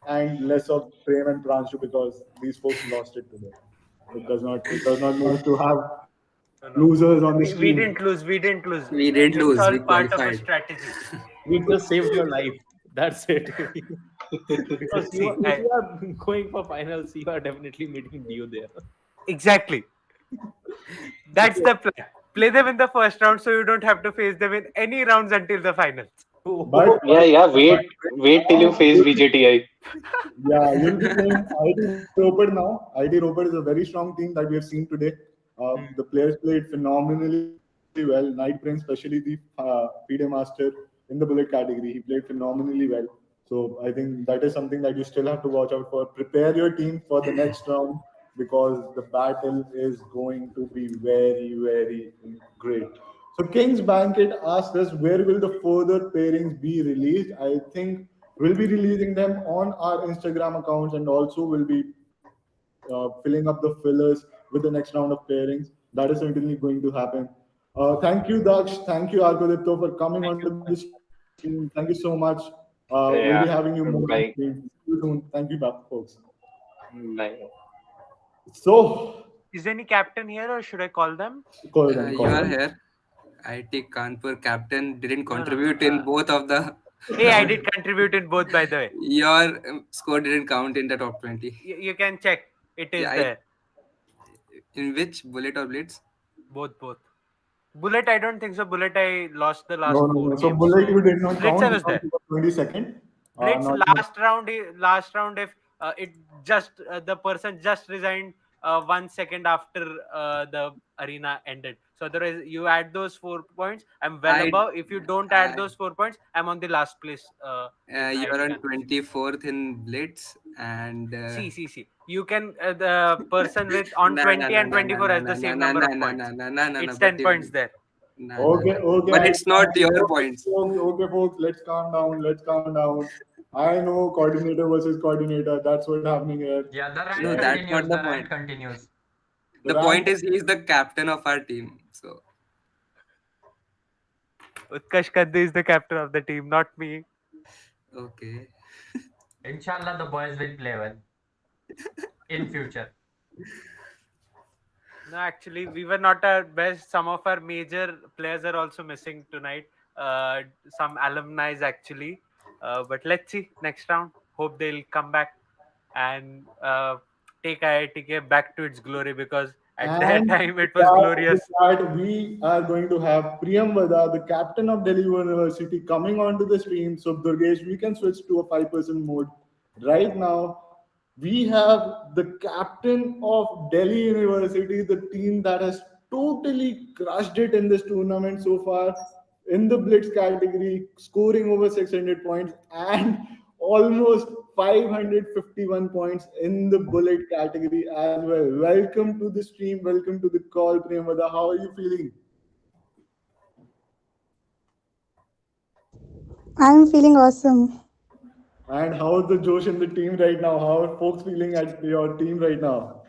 Speaker 1: and less of Prem and Pranshu because these folks lost it today. It does not need to have losers on the
Speaker 3: We
Speaker 1: stream.
Speaker 3: didn't lose. We didn't lose.
Speaker 4: We didn't
Speaker 3: It's
Speaker 4: lose.
Speaker 3: all
Speaker 4: We
Speaker 3: part of a
Speaker 4: qualified.
Speaker 3: strategy.
Speaker 9: We just saved your life. That's it. Because
Speaker 3: See,
Speaker 9: if you are going for finals, you are definitely meeting DU there.
Speaker 3: Exactly. That's the plan. Play them in the first round so you don't have to face them in any rounds until the finals.
Speaker 1: But
Speaker 10: Yeah. Wait till you face VJTI.
Speaker 1: yeah, you'll be playing IIT Ropar now. IIT Ropar is a very strong team that we have seen today. The players played phenomenally well. Night Prince, especially the FIDE Master in the bullet category, he played phenomenally well. So I think that is something that you still have to watch out for. Prepare your team for the next round because the battle is going to be very, very great. So King's Banquet asked us where will the further pairings be released. I think we'll be releasing them on our Instagram accounts and also will be filling up the fillers with the next round of pairings. That is certainly going to happen. Thank you, Daksh. Thank you, Arkodipto, for coming onto the stream. Thank you so much. We'll be having you
Speaker 10: Yeah.
Speaker 1: more on the stream.
Speaker 10: Bye.
Speaker 1: See you soon. Thank you, folks.
Speaker 10: Bye.
Speaker 1: So,
Speaker 3: Is any captain here or should I call them?
Speaker 1: call them,
Speaker 4: You
Speaker 1: call
Speaker 4: are
Speaker 1: them.
Speaker 4: here. IIT Kanpur captain didn't
Speaker 3: No, no,
Speaker 4: contribute in both of the
Speaker 3: Hey, I
Speaker 4: rounds.
Speaker 3: did contribute in both, by the way.
Speaker 4: Your score didn't count in the top 20.
Speaker 3: You can check. It is
Speaker 4: Yeah,
Speaker 3: there.
Speaker 4: in which bullet or blitz?
Speaker 3: Both. Bullet, I don't think so. Bullet, I lost the last
Speaker 1: No, no,
Speaker 3: 4
Speaker 1: no. So,
Speaker 3: games.
Speaker 1: Bullet, you did not
Speaker 3: Blitz,
Speaker 1: count
Speaker 3: I was
Speaker 1: because
Speaker 3: there.
Speaker 1: you were 22nd.
Speaker 3: Blitz
Speaker 1: Not
Speaker 3: last round, if it just the person just resigned 1 second after the arena ended. So otherwise, you add those 4 points, I'm well
Speaker 4: I-
Speaker 3: above. If you don't add
Speaker 4: I-
Speaker 3: those 4 points, I'm on the last place. In
Speaker 4: You are on
Speaker 3: IIT.
Speaker 4: 24th in blitz and
Speaker 3: See. You can the person with on 20 and 24 has the same number of points. It's 10 points there.
Speaker 1: Okay.
Speaker 4: But it's not your points.
Speaker 1: Okay, folks, let's calm down. Let's calm down. I know coordinator versus coordinator. That's what's happening here.
Speaker 2: Yeah, the rant
Speaker 4: No, that's
Speaker 2: continues.
Speaker 4: not the
Speaker 2: The rant
Speaker 4: point.
Speaker 2: continues.
Speaker 4: The point is he is the captain of our team. So
Speaker 3: Utkarsh Kandi is the captain of the team, not me.
Speaker 4: okay.
Speaker 2: Inshallah, the boys will play well. in future.
Speaker 3: No, actually, we were not our best. Some of our major players are also missing tonight. Some alumni actually. But let's see next round. Hope they'll come back and take IITK back to its glory, because at that
Speaker 1: And
Speaker 3: time it was
Speaker 1: with
Speaker 3: glorious.
Speaker 1: that, we are going to have Priyam Vada, the captain of Delhi University, coming onto the stream. So, Durgesh, we can switch to a 5% mode right now. We have the captain of Delhi University, the team that has totally crushed it in this tournament so far in the blitz category, scoring over 600 points and almost 551 points in the bullet category as well. Welcome to the stream. Welcome to the call, Premada. How are you feeling?
Speaker 11: I'm feeling awesome.
Speaker 1: And how is the Josh in the team right now? How are folks feeling at your team right now?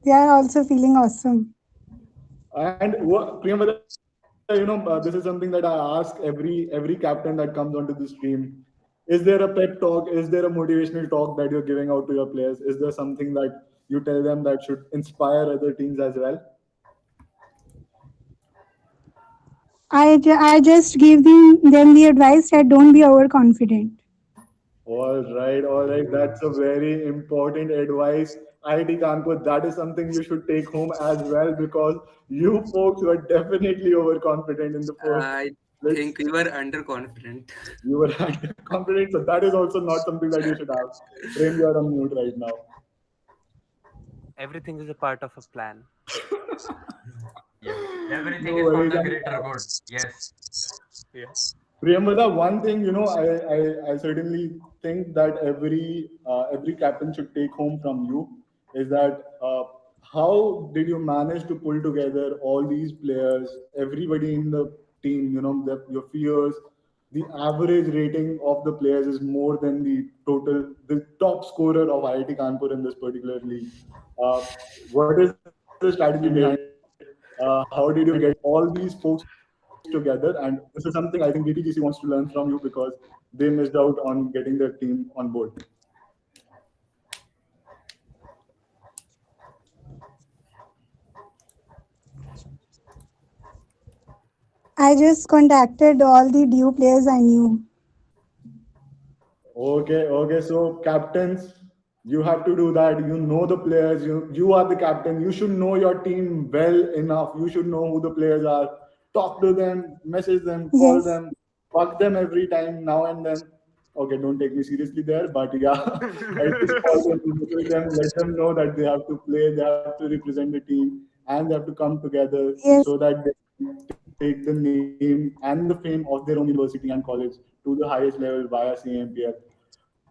Speaker 11: They are also feeling awesome.
Speaker 1: And Priyamvada, this is something that I ask every captain that comes onto the stream. Is there a pep talk? Is there a motivational talk that you're giving out to your players? Is there something that you tell them that should inspire other teams as well?
Speaker 11: I just give them the advice that don't be overconfident.
Speaker 1: All right. That's a very important advice. IIT Kanpur, that is something you should take home as well because you folks were definitely overconfident in the first.
Speaker 4: I think we were underconfident.
Speaker 1: You were confident, so that is also not something that you should have. Prem, you are on mute right now.
Speaker 3: Everything is a part of a plan.
Speaker 2: Yes. Everything
Speaker 1: No
Speaker 2: is for
Speaker 1: worries.
Speaker 2: the greater good. Yes.
Speaker 3: Yes.
Speaker 1: Priyamvada, one thing I certainly think that every captain should take home from you is that how did you manage to pull together all these players, everybody in the team, your fears, the average rating of the players is more than the top scorer of IIT Kanpur in this particular league. What is the strategy behind it? How did you get all these folks together? And this is something I think VTGC wants to learn from you because they missed out on getting their team on board.
Speaker 11: I just contacted all the due players I knew.
Speaker 1: Okay. So captains, you have to do that. You know the players. You are the captain. You should know your team well enough. You should know who the players are. Talk to them, message them, call
Speaker 11: Yes.
Speaker 1: them, bug them every time now and then. Okay, don't take me seriously there, but yeah, I just call them, message them, let them know that they have to play, they have to represent the team, and they have to come together
Speaker 11: Yes.
Speaker 1: so that they take the name and the fame of their own university and college to the highest level via CMPL.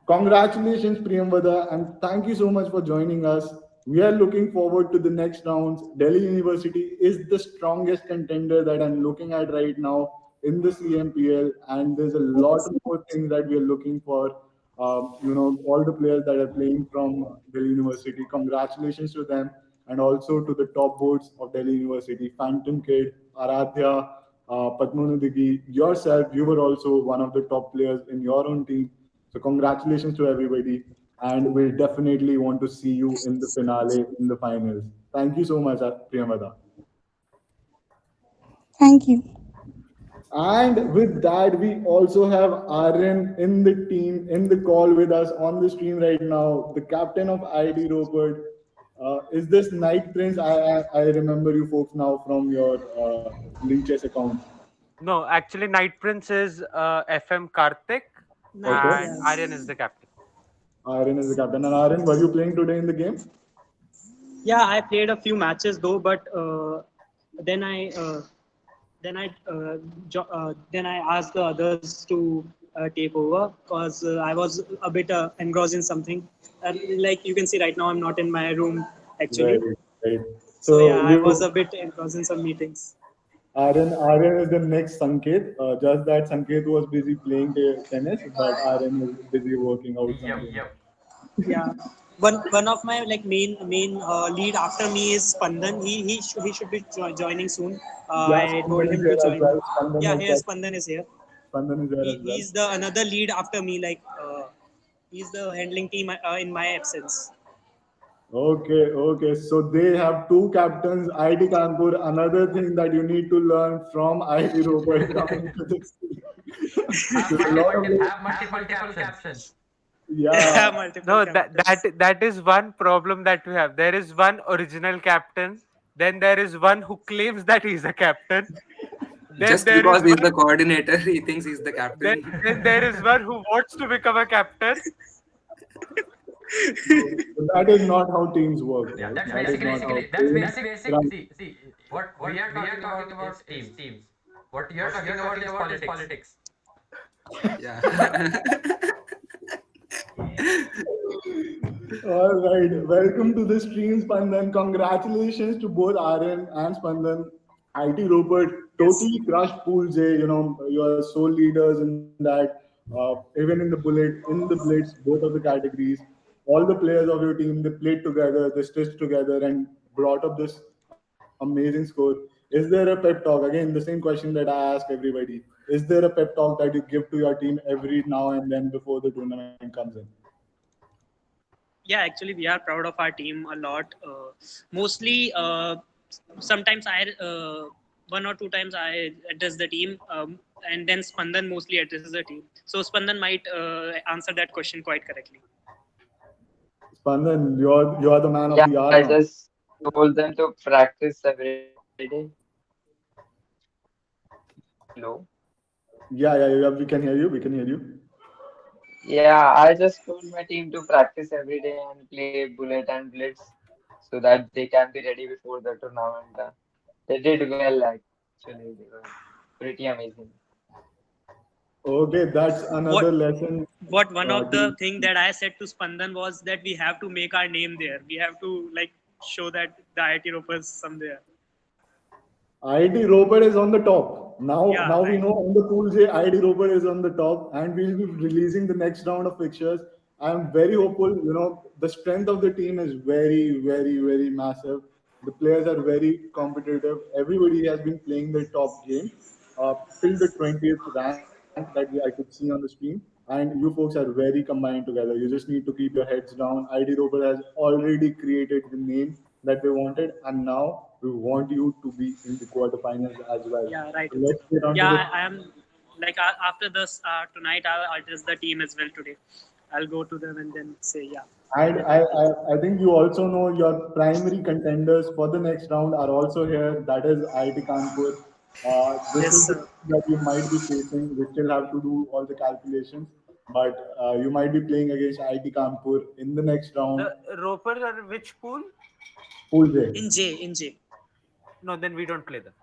Speaker 1: Congratulations, Priyamvada, and thank you so much for joining us. We are looking forward to the next rounds. Delhi University is the strongest contender that I'm looking at right now in the CMPL, and there's a lot more things that we are looking for. All the players that are playing from Delhi University. Congratulations to them, and also to the top boards of Delhi University, Phantom Kid, Aradhya, Padmanudigi, yourself. You were also one of the top players in your own team. So congratulations to everybody, and we'll definitely want to see you in the finale, in the finals. Thank you so much, Priyamada.
Speaker 11: Thank you.
Speaker 1: And with that, we also have Aryan in the team, in the call with us on the stream right now, the captain of IIT Ropar. Is this Night Prince? I remember you folks now from your League Chess account.
Speaker 3: No, actually, Night Prince is FM Karthik,
Speaker 1: Okay.
Speaker 3: and Aryan is the captain.
Speaker 1: Aryan is the captain. And Aryan, were you playing today in the game?
Speaker 12: Yeah, I played a few matches though, but then I then I then I asked the others to take over because I was a bit engrossed in something. Like you can see right now, I'm not in my room actually.
Speaker 1: Right.
Speaker 12: So yeah,
Speaker 1: So
Speaker 12: I was a
Speaker 1: you,
Speaker 12: bit engrossed in some meetings.
Speaker 1: Aryan is the next Sanket. Just that Sanket was busy playing tennis, but Aryan is busy working out
Speaker 2: Yep.
Speaker 1: something.
Speaker 2: Yep.
Speaker 12: Yeah, one of my like main lead after me is Spandan. He should be joining soon.
Speaker 1: Yeah,
Speaker 12: I told
Speaker 1: Spandan is
Speaker 12: him to
Speaker 1: here as
Speaker 12: join.
Speaker 1: well. Spandan
Speaker 12: Yeah,
Speaker 1: has
Speaker 12: here
Speaker 1: got
Speaker 12: Spandan is here.
Speaker 1: Spandan is here as well.
Speaker 12: He's the another lead after me. Like He's the handling team in my absence.
Speaker 1: Okay. So they have two captains, IIT Kanpur. Another thing that you need to learn from IIT Ropar coming to this team. There's a lot of
Speaker 2: Have multiple captions.
Speaker 1: yeah.
Speaker 12: Multiple
Speaker 3: No,
Speaker 12: captains.
Speaker 3: that is one problem that we have. There is one original captain, then there is one who claims that he's a captain, then
Speaker 4: Just
Speaker 3: there is
Speaker 4: because he's
Speaker 3: one
Speaker 4: the coordinator, he thinks he's the
Speaker 3: then,
Speaker 4: captain.
Speaker 3: then there is one who wants to become a captain.
Speaker 1: So that is not how teams work,
Speaker 2: Yeah,
Speaker 1: right?
Speaker 2: that's
Speaker 1: That is not how
Speaker 2: that's
Speaker 1: teams
Speaker 2: basic.
Speaker 1: run.
Speaker 2: See, what we are talking about is teams. What you're talking about is politics.
Speaker 4: Yeah.
Speaker 1: All right. Welcome to the stream, Spandan. Congratulations to both Aryan and Spandan. IT Robert
Speaker 12: Yes.
Speaker 1: totally crushed Pool J. You are sole leaders in that. Even in the bullet, in the blitz, both of the categories, all the players of your team, they played together, they stitched together, and brought up this amazing score. Is there a pep talk? Again, the same question that I ask everybody. Is there a pep talk that you give to your team every now and then before the tournament comes in?
Speaker 12: Yeah, actually, we are proud of our team a lot. Mostly, sometimes one or two times I address the team, and then Spandan mostly addresses the team. So Spandan might answer that question quite correctly.
Speaker 1: Spandan, you're the man of
Speaker 6: Yeah,
Speaker 1: the hour
Speaker 6: I
Speaker 1: now.
Speaker 6: just told them to practice every day. Hello.
Speaker 1: Yeah, we can hear you. We can hear you.
Speaker 6: Yeah, I just told my team to practice every day and play bullet and blitz so that they can be ready before the tournament. They did well actually. They were pretty amazing.
Speaker 1: Okay, that's
Speaker 12: What
Speaker 1: another lesson
Speaker 12: one of the
Speaker 1: to
Speaker 12: thing that I said to Spandan was that we have to make our name there. We have to like show that the IIT ropers somewhere.
Speaker 1: IIT Roper is on the top.
Speaker 12: Yeah,
Speaker 1: Now we
Speaker 12: right.
Speaker 1: know on the pool J, IIT Roper is on the top, and we'll be releasing the next round of fixtures. I'm very hopeful. The strength of the team is very massive. The players are very competitive. Everybody has been playing their top game till the 20th rank that I could see on the screen. And you folks are very combined together. You just need to keep your heads down. ID Roper has already created the name that they wanted, and now we want you to be in the quarterfinals as well.
Speaker 12: Yeah, right.
Speaker 1: So let's get on to
Speaker 12: Yeah,
Speaker 1: the.
Speaker 12: I am like after this tonight. I'll address the team as well today. I'll go to them and then say yeah.
Speaker 1: And I think you also know your primary contenders for the next round are also here. That is IIT Kanpur. This
Speaker 12: Yes,
Speaker 1: is the
Speaker 12: sir.
Speaker 1: team that you might be facing. We still have to do all the calculations, but you might be playing against IIT Kanpur in the next round.
Speaker 3: The ropers are which pool?
Speaker 1: Pool J.
Speaker 12: In J.
Speaker 3: No, then we don't play them.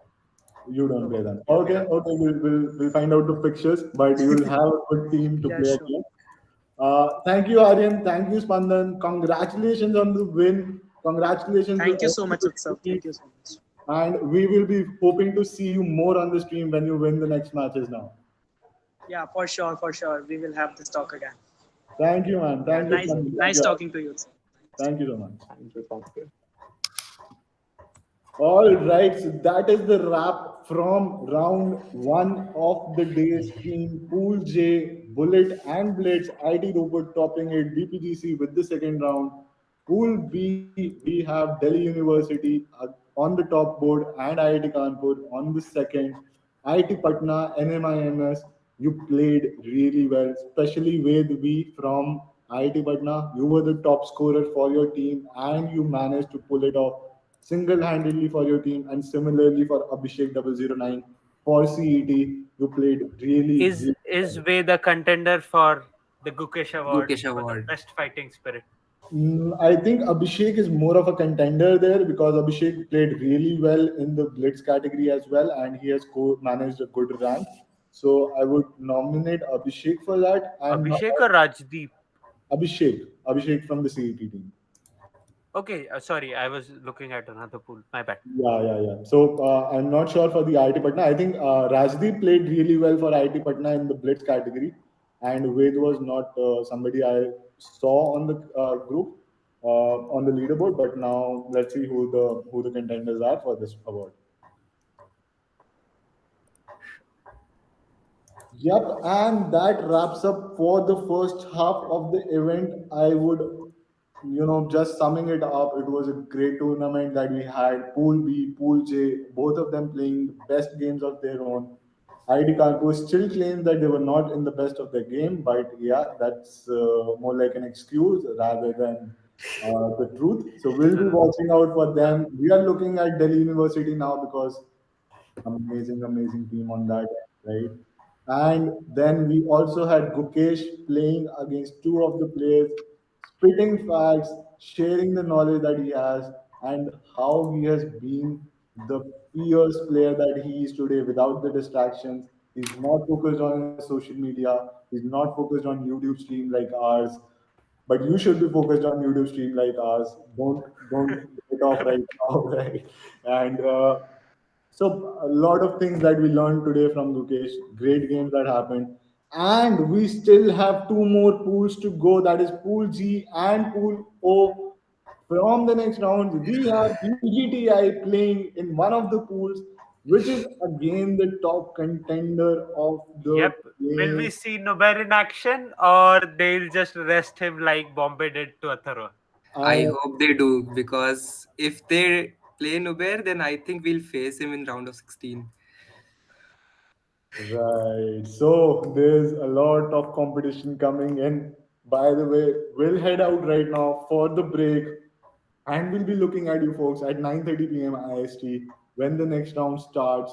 Speaker 1: You don't play
Speaker 3: Okay.
Speaker 1: them. Okay. We'll find out the fixtures, but you'll have a good team to
Speaker 12: Yeah,
Speaker 1: play
Speaker 12: sure.
Speaker 1: against. Thank you, Aryan. Thank you, Spandan. Congratulations on the win. Congratulations to
Speaker 12: Thank you so
Speaker 1: every
Speaker 12: much, Utsav.
Speaker 1: team.
Speaker 12: Thank you so much.
Speaker 1: And we will be hoping to see you more on the stream when you win the next matches now.
Speaker 12: Yeah, for sure, for sure. We will have this talk again.
Speaker 1: Thank you, man.
Speaker 12: Yeah,
Speaker 1: Thank you,
Speaker 12: nice,
Speaker 1: Spandan. Thank
Speaker 12: nice
Speaker 1: you.
Speaker 12: talking to you, Utsav.
Speaker 1: Thank you so much.
Speaker 6: Thank you. Thank you.
Speaker 1: All right, so that is the wrap from round one of the day stream. Pool J, Bullet, and Blitz, IT Robot topping it, BPGC with the second round. Pool B, we have Delhi University on the top board and IIT Kanpur on the second. IIT Patna, NMIMS, you played really well, especially with V from IIT Patna. You were the top scorer for your team and you managed to pull it off single-handedly for your team, and similarly for Abhishek 009 for CET. You played
Speaker 3: Is
Speaker 1: really
Speaker 3: is Way the contender for the Gukesh Award
Speaker 4: Gukesh
Speaker 3: for the
Speaker 4: Award.
Speaker 3: best fighting spirit?
Speaker 1: I think Abhishek is more of a contender there because Abhishek played really well in the blitz category as well, and he has managed a good rank. So I would nominate Abhishek for that, and
Speaker 3: Abhishek or Rajdeep?
Speaker 1: Abhishek from the CET team.
Speaker 3: Okay, sorry, I was looking at another pool. My bad.
Speaker 1: Yeah. So I'm not sure for the IIT Patna. I think Rajdeep played really well for IIT Patna in the blitz category, and Ved was not somebody I saw on the group on the leaderboard. But now let's see who the contenders are for this award. Yep, and that wraps up for the first half of the event. I would, just summing it up, it was a great tournament that we had. Pool B, Pool J, both of them playing the best games of their own. ID Kanpur still claims that they were not in the best of their game, but yeah, that's more like an excuse rather than the truth. So we'll be watching out for them. We are looking at Delhi University now because amazing, amazing team on that, right? And then we also had Gukesh playing against two of the players, spitting facts, sharing the knowledge that he has, and how he has been the fierce player that he is today without the distractions. He's not focused on his social media. He's not focused on YouTube stream like ours. But you should be focused on YouTube stream like ours. Don't get off right now, right? And so a lot of things that we learned today from Dukesh, great games that happened. And we still have two more pools to go. That is Pool G and Pool O. From the next round, we have VGTI playing in one of the pools, which is again the top contender of the
Speaker 3: Yep. Will we
Speaker 1: game.
Speaker 3: see Nubair in action, or they'll just rest him like Bombay did to Atharva?
Speaker 4: I
Speaker 1: And
Speaker 4: hope they do, because if they play Nubair, then I think we'll face him in round of 16.
Speaker 1: right. So there's a lot of competition coming in. By the way, we'll head out right now for the break, and we'll be looking at you folks at 9:30 p.m. IST when the next round starts.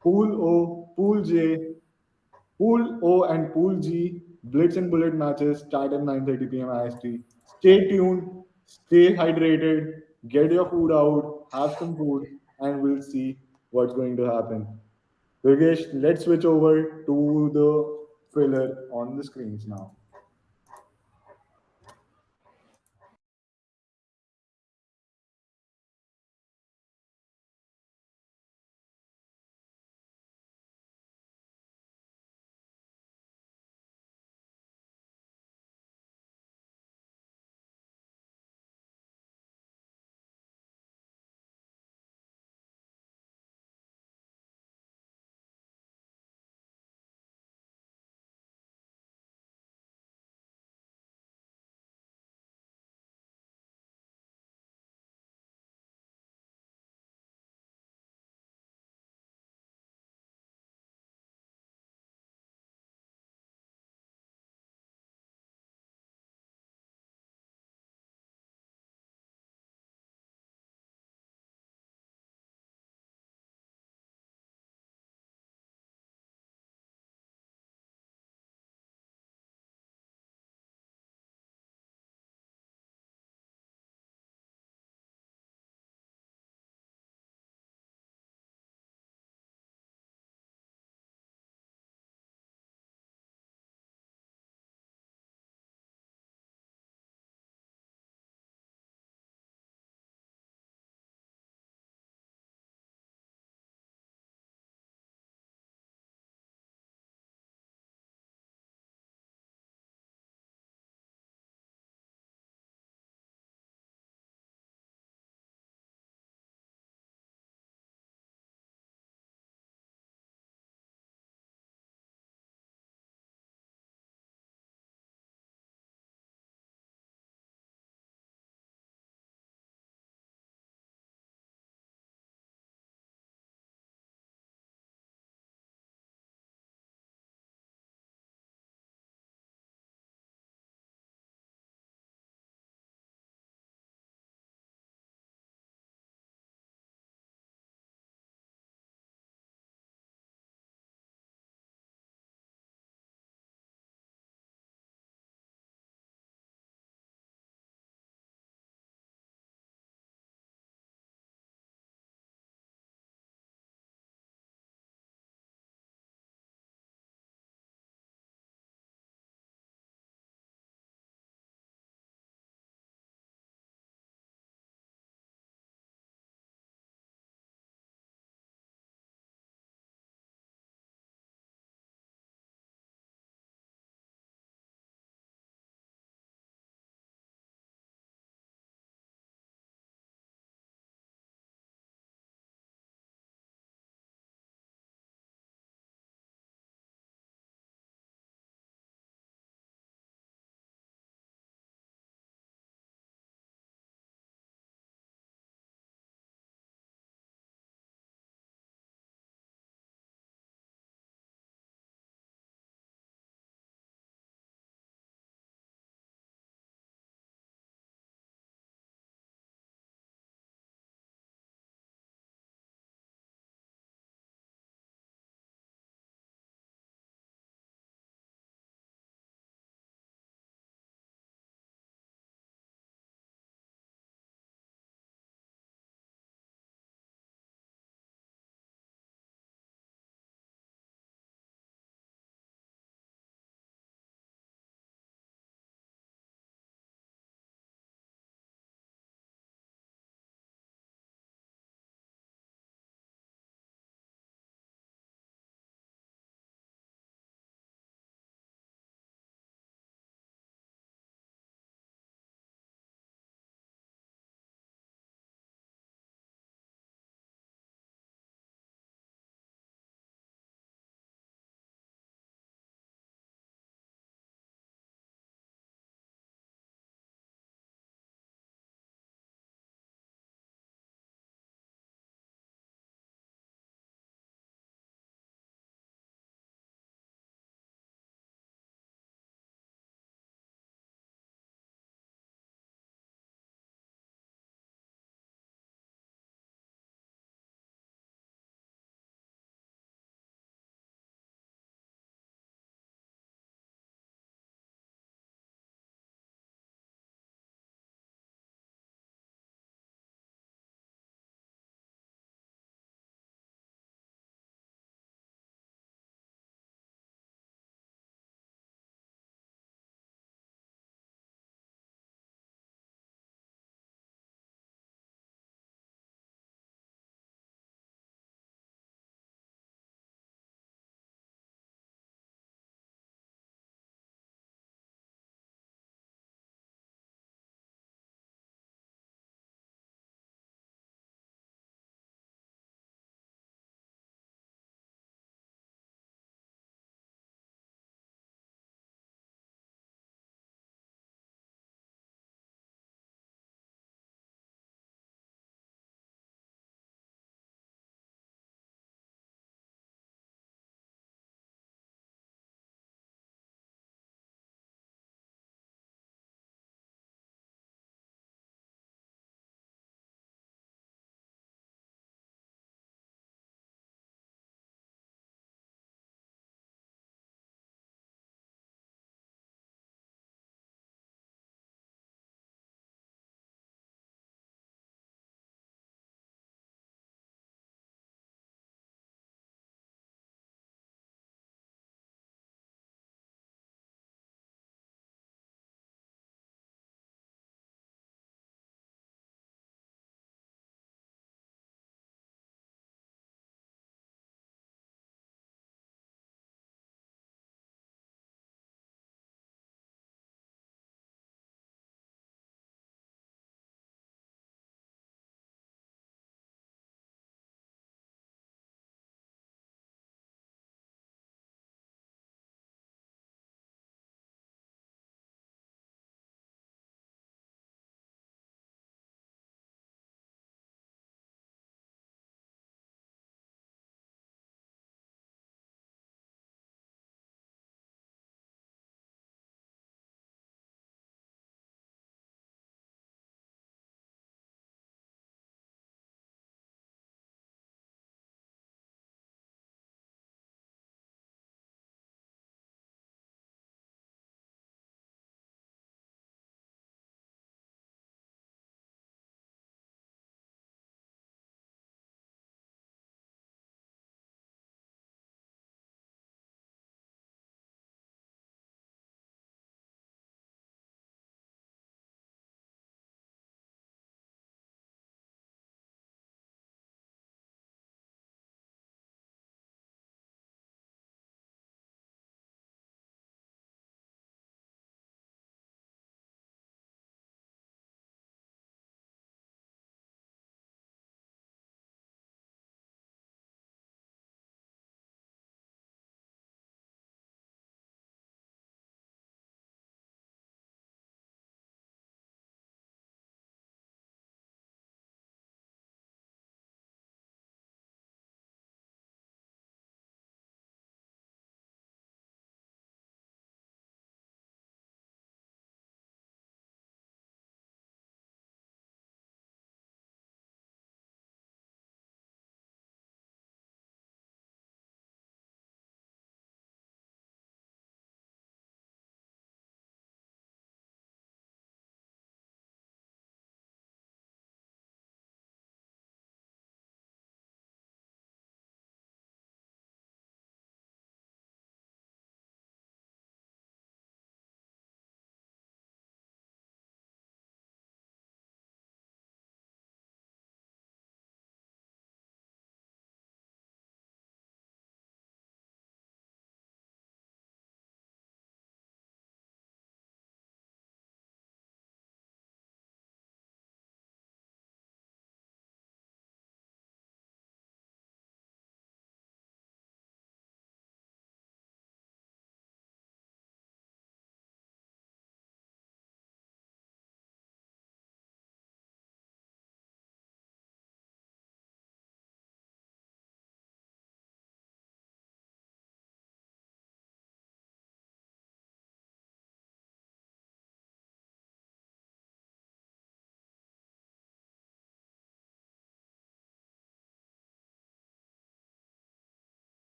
Speaker 1: Pool O, Pool J, Pool O and Pool G Blitz and Bullet matches start at 9:30 p.m. IST. Stay tuned, stay hydrated, get your food out, have some food, and we'll see what's going to happen. Yogesh, let's switch over to the filler on the screens now.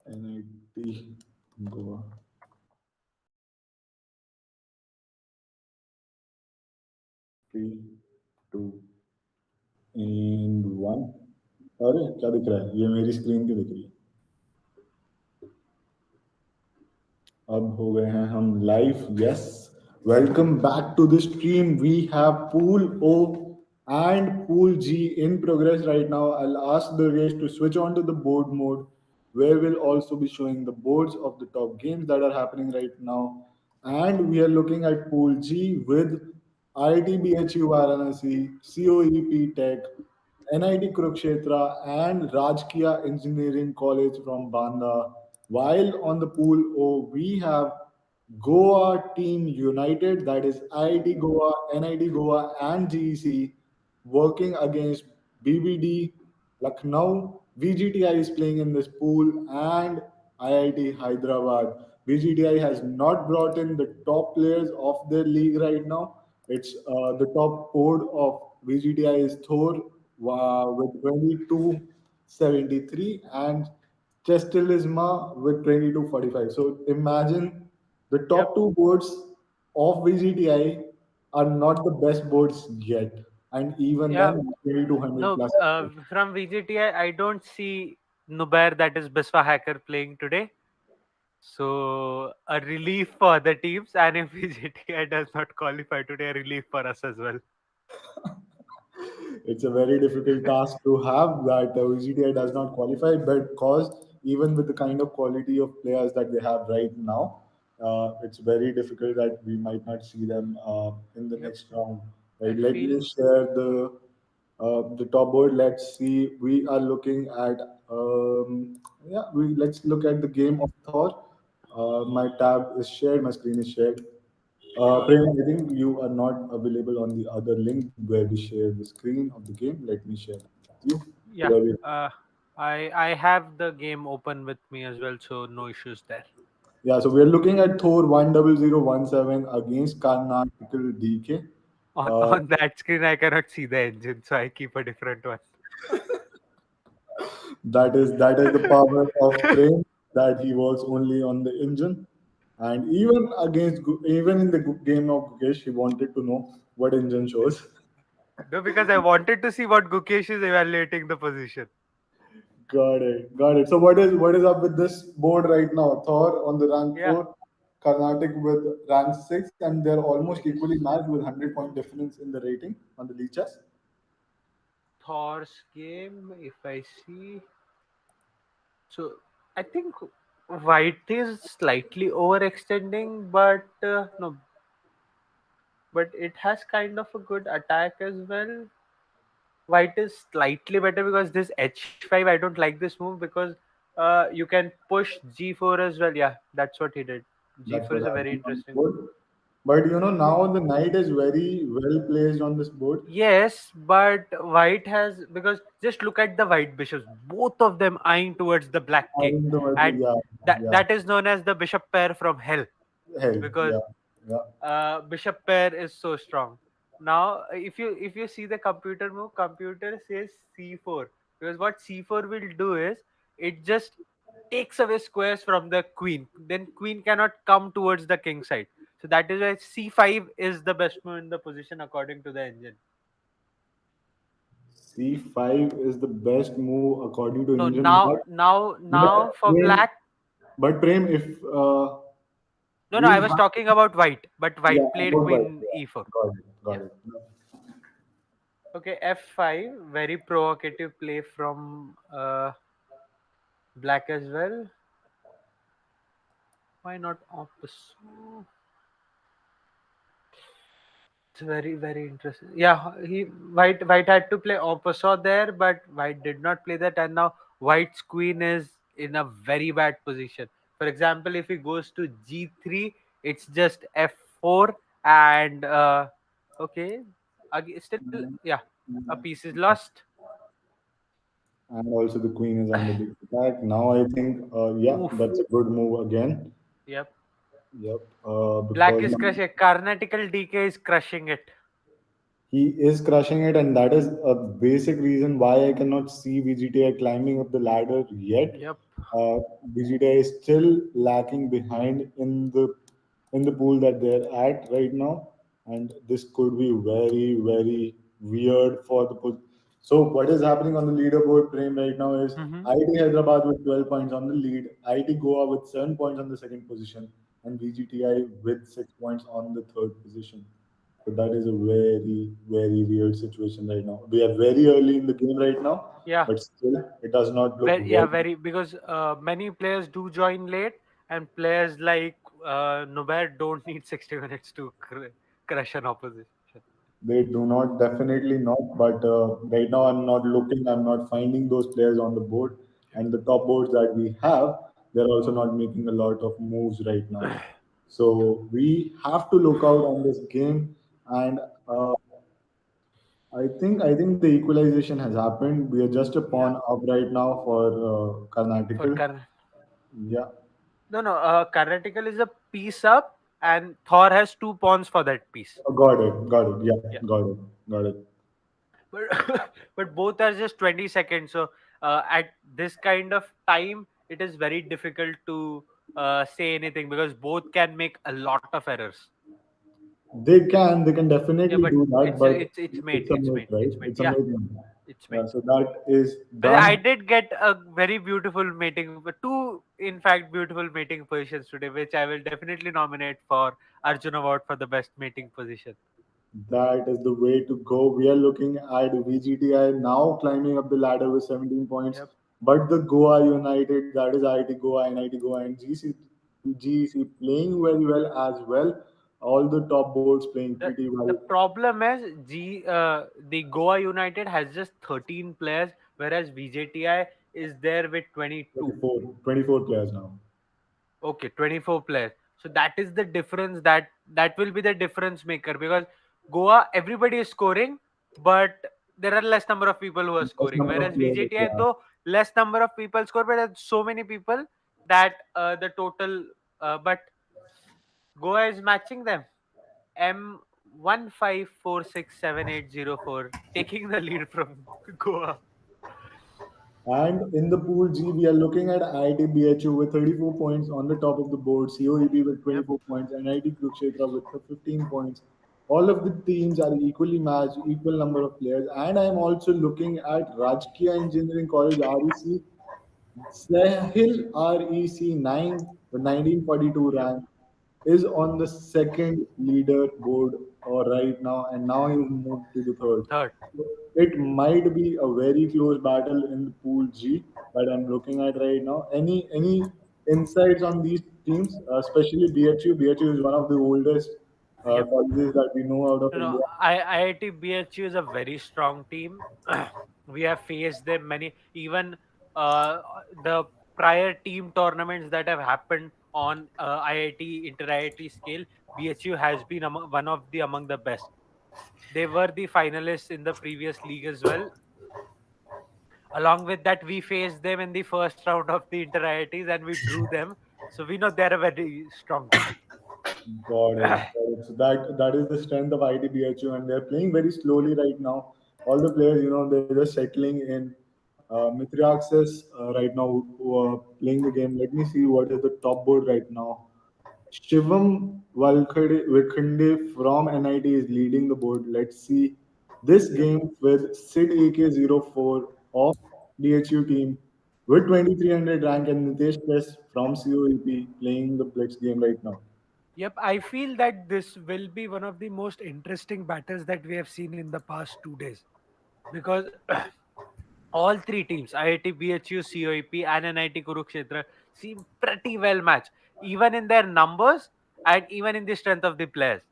Speaker 1: NIT Goa. 3, 2 and 1. अरे क्या दिख रहा है? ये मेरी screen क्यों दिख रही है? अब हो गए हैं हम live. Yes, welcome back to the stream. We have pool O and pool G in progress right now. I'll ask the race to switch on to the board mode, where we'll also be showing the boards of the top games that are happening right now. And we are looking at pool G with IIT Varanasi, COEP Tech, NIT Kurukshetra, and Rajkiya Engineering College from Banda. While on the pool O, we have Goa Team United, that is IIT Goa, NIT Goa, and GEC working against BBD, Lucknow. VJTI is playing in this pool, and IIT Hyderabad. VJTI has not brought in the top players of their league right now. It's the top board of VGTI is Thor with 2273 and Chestilisma with 2245. So imagine the
Speaker 3: Yep.
Speaker 1: top two boards of VGTI are not the best boards yet. And even
Speaker 3: Yeah.
Speaker 1: then, 2200
Speaker 3: No,
Speaker 1: plus.
Speaker 3: from VJTI, I don't see Nubair, that is Biswa Hacker, playing today. So a relief for the teams, and if VJTI does not qualify today, a relief for us as well.
Speaker 1: It's a very difficult task to have that VGTI does not qualify, but because even with the kind of quality of players that they have right now, it's very difficult that we might not see them in the
Speaker 3: Yep.
Speaker 1: next round.
Speaker 3: I
Speaker 1: Right? Let
Speaker 3: feel
Speaker 1: me share the top board. Let's see. We are looking at yeah. We let's look at the game of Thor. My tab is shared. My screen is shared.
Speaker 3: sure.
Speaker 1: Prem, I think you are not available on the other link where we share the screen of the game. Let me share that with you. So
Speaker 3: Yeah.
Speaker 1: that we,
Speaker 3: I have the game open with me as well, so no issues there.
Speaker 1: yeah, so we are looking at Thor 10017 against Karnataka DK.
Speaker 3: On
Speaker 1: Uh,
Speaker 3: on that screen, I cannot see the engine, so I keep a different one.
Speaker 1: that is the power of Prem, that he works only on the engine. And even in the game of Gukesh, he wanted to know what engine shows.
Speaker 3: No, because I wanted to see what Gukesh is evaluating the position.
Speaker 1: Got it. Got it. So what is up with this board right now? Thor on the rank
Speaker 3: Yeah.
Speaker 1: 4, Carnatic with rank 6, and they're almost equally matched with 100-point difference in the rating on the league chess.
Speaker 3: Thor's game, if I see. So I think White is slightly overextending, but no, but it has kind of a good attack as well. White is slightly better because this h5. I don't like this move because you can push g4 as well. Yeah, that's what he did.
Speaker 1: That's
Speaker 3: G4
Speaker 1: what
Speaker 3: is a very
Speaker 1: happened on the
Speaker 3: interesting move.
Speaker 1: board. But now the knight is very well placed on this board.
Speaker 3: Yes, but white has, because just look at the white bishops, both of them eyeing towards the black
Speaker 1: I
Speaker 3: king,
Speaker 1: think
Speaker 3: and
Speaker 1: yeah,
Speaker 3: that
Speaker 1: yeah,
Speaker 3: that is known as the bishop pair from hell,
Speaker 1: hell,
Speaker 3: because
Speaker 1: yeah, yeah.
Speaker 3: bishop pair is so strong. Now, if you see the computer move, computer says c4, because what c4 will do is it just takes away squares from the queen. Then queen cannot come towards the king side. So that is why c5 is the best move in the position according to the engine.
Speaker 1: C5 is the best move according to
Speaker 3: No,
Speaker 1: engine.
Speaker 3: now now
Speaker 1: But
Speaker 3: now for
Speaker 1: Prem,
Speaker 3: black.
Speaker 1: if
Speaker 3: No, no,
Speaker 1: we
Speaker 3: I was talking about white, but
Speaker 1: yeah,
Speaker 3: white played
Speaker 1: about white,
Speaker 3: queen
Speaker 1: yeah,
Speaker 3: e4.
Speaker 1: got it,
Speaker 3: Yeah.
Speaker 1: got it.
Speaker 3: Okay, f5, very provocative play from black as well. Why not opposite? It's very, very interesting. Yeah, he white had to play opposite there, but white did not play that, and now white's queen is in a very bad position. For example, if he goes to g3, it's just f4, and okay, still, yeah, a piece is lost.
Speaker 1: And also the queen is under the attack. Now I think, yeah,
Speaker 3: Oof.
Speaker 1: that's a good move again.
Speaker 3: Yep.
Speaker 1: Yep.
Speaker 3: Black
Speaker 1: Because
Speaker 3: is
Speaker 1: now
Speaker 3: crushing. Carnatical DK is crushing it.
Speaker 1: he is crushing it, and that is a basic reason why I cannot see VGTI climbing up the ladder yet.
Speaker 3: Yep.
Speaker 1: uh, VGTI is still lacking behind in the pool that they're at right now, and this could be very very weird for the pool. So what is happening on the leaderboard frame right now is
Speaker 3: Hmm.
Speaker 1: IIT Hyderabad with 12 points on the lead, IIT Goa with 7 points on the second position, and VGTI with 6 points on the third position. So that is a very, very weird situation right now. We are very early in the game right now,
Speaker 3: Yeah,
Speaker 1: but still, it does not look
Speaker 3: very, yeah,
Speaker 1: well.
Speaker 3: very, because many players do join late, and players like Nubair don't need 60 minutes to crush an opposition.
Speaker 1: They do not, definitely not. But right now, I'm not looking, I'm not finding those players on the board. And the top boards that we have, they're also not making a lot of moves right now. So we have to look out on this game. And I think the equalization has happened. We are just a
Speaker 3: Yeah,
Speaker 1: pawn up right now for
Speaker 3: for
Speaker 1: Carnatical. Yeah,
Speaker 3: no, no, Karnatical is a piece up, and Thor has two pawns for that piece.
Speaker 1: got it, got it. Yeah,
Speaker 3: Yeah,
Speaker 1: got it, got it.
Speaker 3: but but both are just 20 seconds. So at this kind of time, it is very difficult to say anything because both can make a lot of errors.
Speaker 1: They can
Speaker 3: Yeah,
Speaker 1: definitely
Speaker 3: but
Speaker 1: do that, but
Speaker 3: it's mate,
Speaker 1: it's a myth, right?
Speaker 3: it's mate.
Speaker 1: It's a
Speaker 3: Yeah,
Speaker 1: myth now.
Speaker 3: it's mate.
Speaker 1: Yeah, so that is
Speaker 3: But I
Speaker 1: done.
Speaker 3: did get a very beautiful mating, two in fact beautiful mating positions today, which I will definitely nominate for Arjun Award for the best mating position.
Speaker 1: That is the way to go. We are looking at VGTI now climbing up the ladder with 17 points,
Speaker 3: Yep.
Speaker 1: but the Goa United, that is IIT Goa, NIT Goa, and GEC playing very well as well. All the top boards playing
Speaker 3: The
Speaker 1: pretty
Speaker 3: the
Speaker 1: well.
Speaker 3: problem is the Goa United has just 13 players, whereas VJTI is there with 22.
Speaker 1: 24 players now.
Speaker 3: Okay, 24 players. So that is the difference, that will be the difference maker, because Goa everybody is scoring, but there are less number of people who are
Speaker 1: Less
Speaker 3: scoring.
Speaker 1: number of
Speaker 3: Whereas
Speaker 1: players.
Speaker 3: VJTI,
Speaker 1: Yeah.
Speaker 3: though less number of people score, but there's so many people that the total. But Goa is matching them. M15467804 taking the lead from Goa.
Speaker 1: And in the pool G, we are looking at IIT BHU with 34 points on the top of the board, COEP with
Speaker 3: Yep.
Speaker 1: 24 points, and IIT Kurukshetra with 15 points. All of the teams are equally matched, equal number of players. And I am also looking at Rajkiya Engineering College REC, Sahil REC 9 with 1942 rank is on the second leaderboard right now, and now he moved to the third.
Speaker 3: Third.
Speaker 1: So it might be a very close battle in the pool G that I'm looking at right now. Any insights on these teams, especially BHU? BHU is one of the oldest
Speaker 3: Yep.
Speaker 1: colleges that we know out of
Speaker 3: No, no.
Speaker 1: India.
Speaker 3: IIT BHU is a very strong team. We have faced them many, even uh, the prior team tournaments that have happened on IIT inter IIT scale. BHU has been one of the among the best. They were the finalists in the previous league as well. Along with that, we faced them in the first round of the inter IITs and we drew them. So we know they're a very strong team.
Speaker 1: Got it. Got it. So that is the strength of ITBHU, and they're playing very slowly right now. All the players, they're just settling in. Mitriaxis right now who are playing the game. Let me see what is the top board right now. Shivam Vikhande from NIT is leading the board. Let's see this game with Sid AK04 of DHU team with 2300 rank and Nitesh Press from COEP playing the Blitz game right now.
Speaker 3: Yep, I feel that this will be one of the most interesting battles that we have seen in the past 2 days, because all three teams, IIT BHU, COEP, and NIT Kurukshetra, seem pretty well matched, even in their numbers and even in the strength of the players.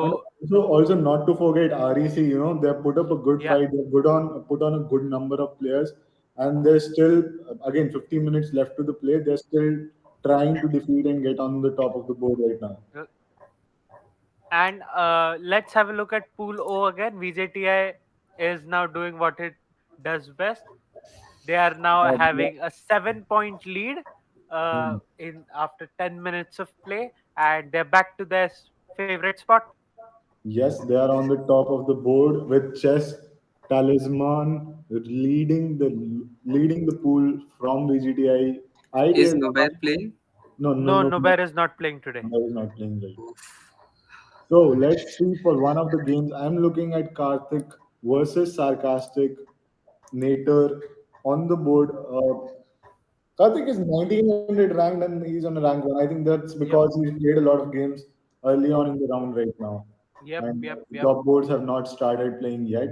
Speaker 1: And
Speaker 3: So,
Speaker 1: also not to forget REC, they have put up a good
Speaker 3: yeah,
Speaker 1: fight. They've put on a good number of players, and there's still again 15 minutes left to the play. They're still trying to defeat and get on the top of the board right now.
Speaker 3: and let's have a look at Pool O again. VJTI is now doing what it does best. They are now
Speaker 1: Yeah.
Speaker 3: having a 7 point lead
Speaker 1: Hmm.
Speaker 3: in after 10 minutes of play, and they're back to their favorite spot.
Speaker 1: Yes, they are on the top of the board with chess. Talisman leading the pool from VGTI.
Speaker 4: Is
Speaker 1: IITs
Speaker 4: Nobair playing?
Speaker 1: no no
Speaker 3: No,
Speaker 1: no no
Speaker 3: Nobair is not playing today.
Speaker 1: no, is not playing right. So let's see for one of the games. I'm looking at Karthik versus Sarcastic Nater on the board. Karthik is 1900 ranked and he's on a rank one. I think that's
Speaker 3: Yep,
Speaker 1: because he's played a lot of games early on in the round right now.
Speaker 3: yep,
Speaker 1: And
Speaker 3: yep,
Speaker 1: the
Speaker 3: yep.
Speaker 1: top boards have not started playing yet.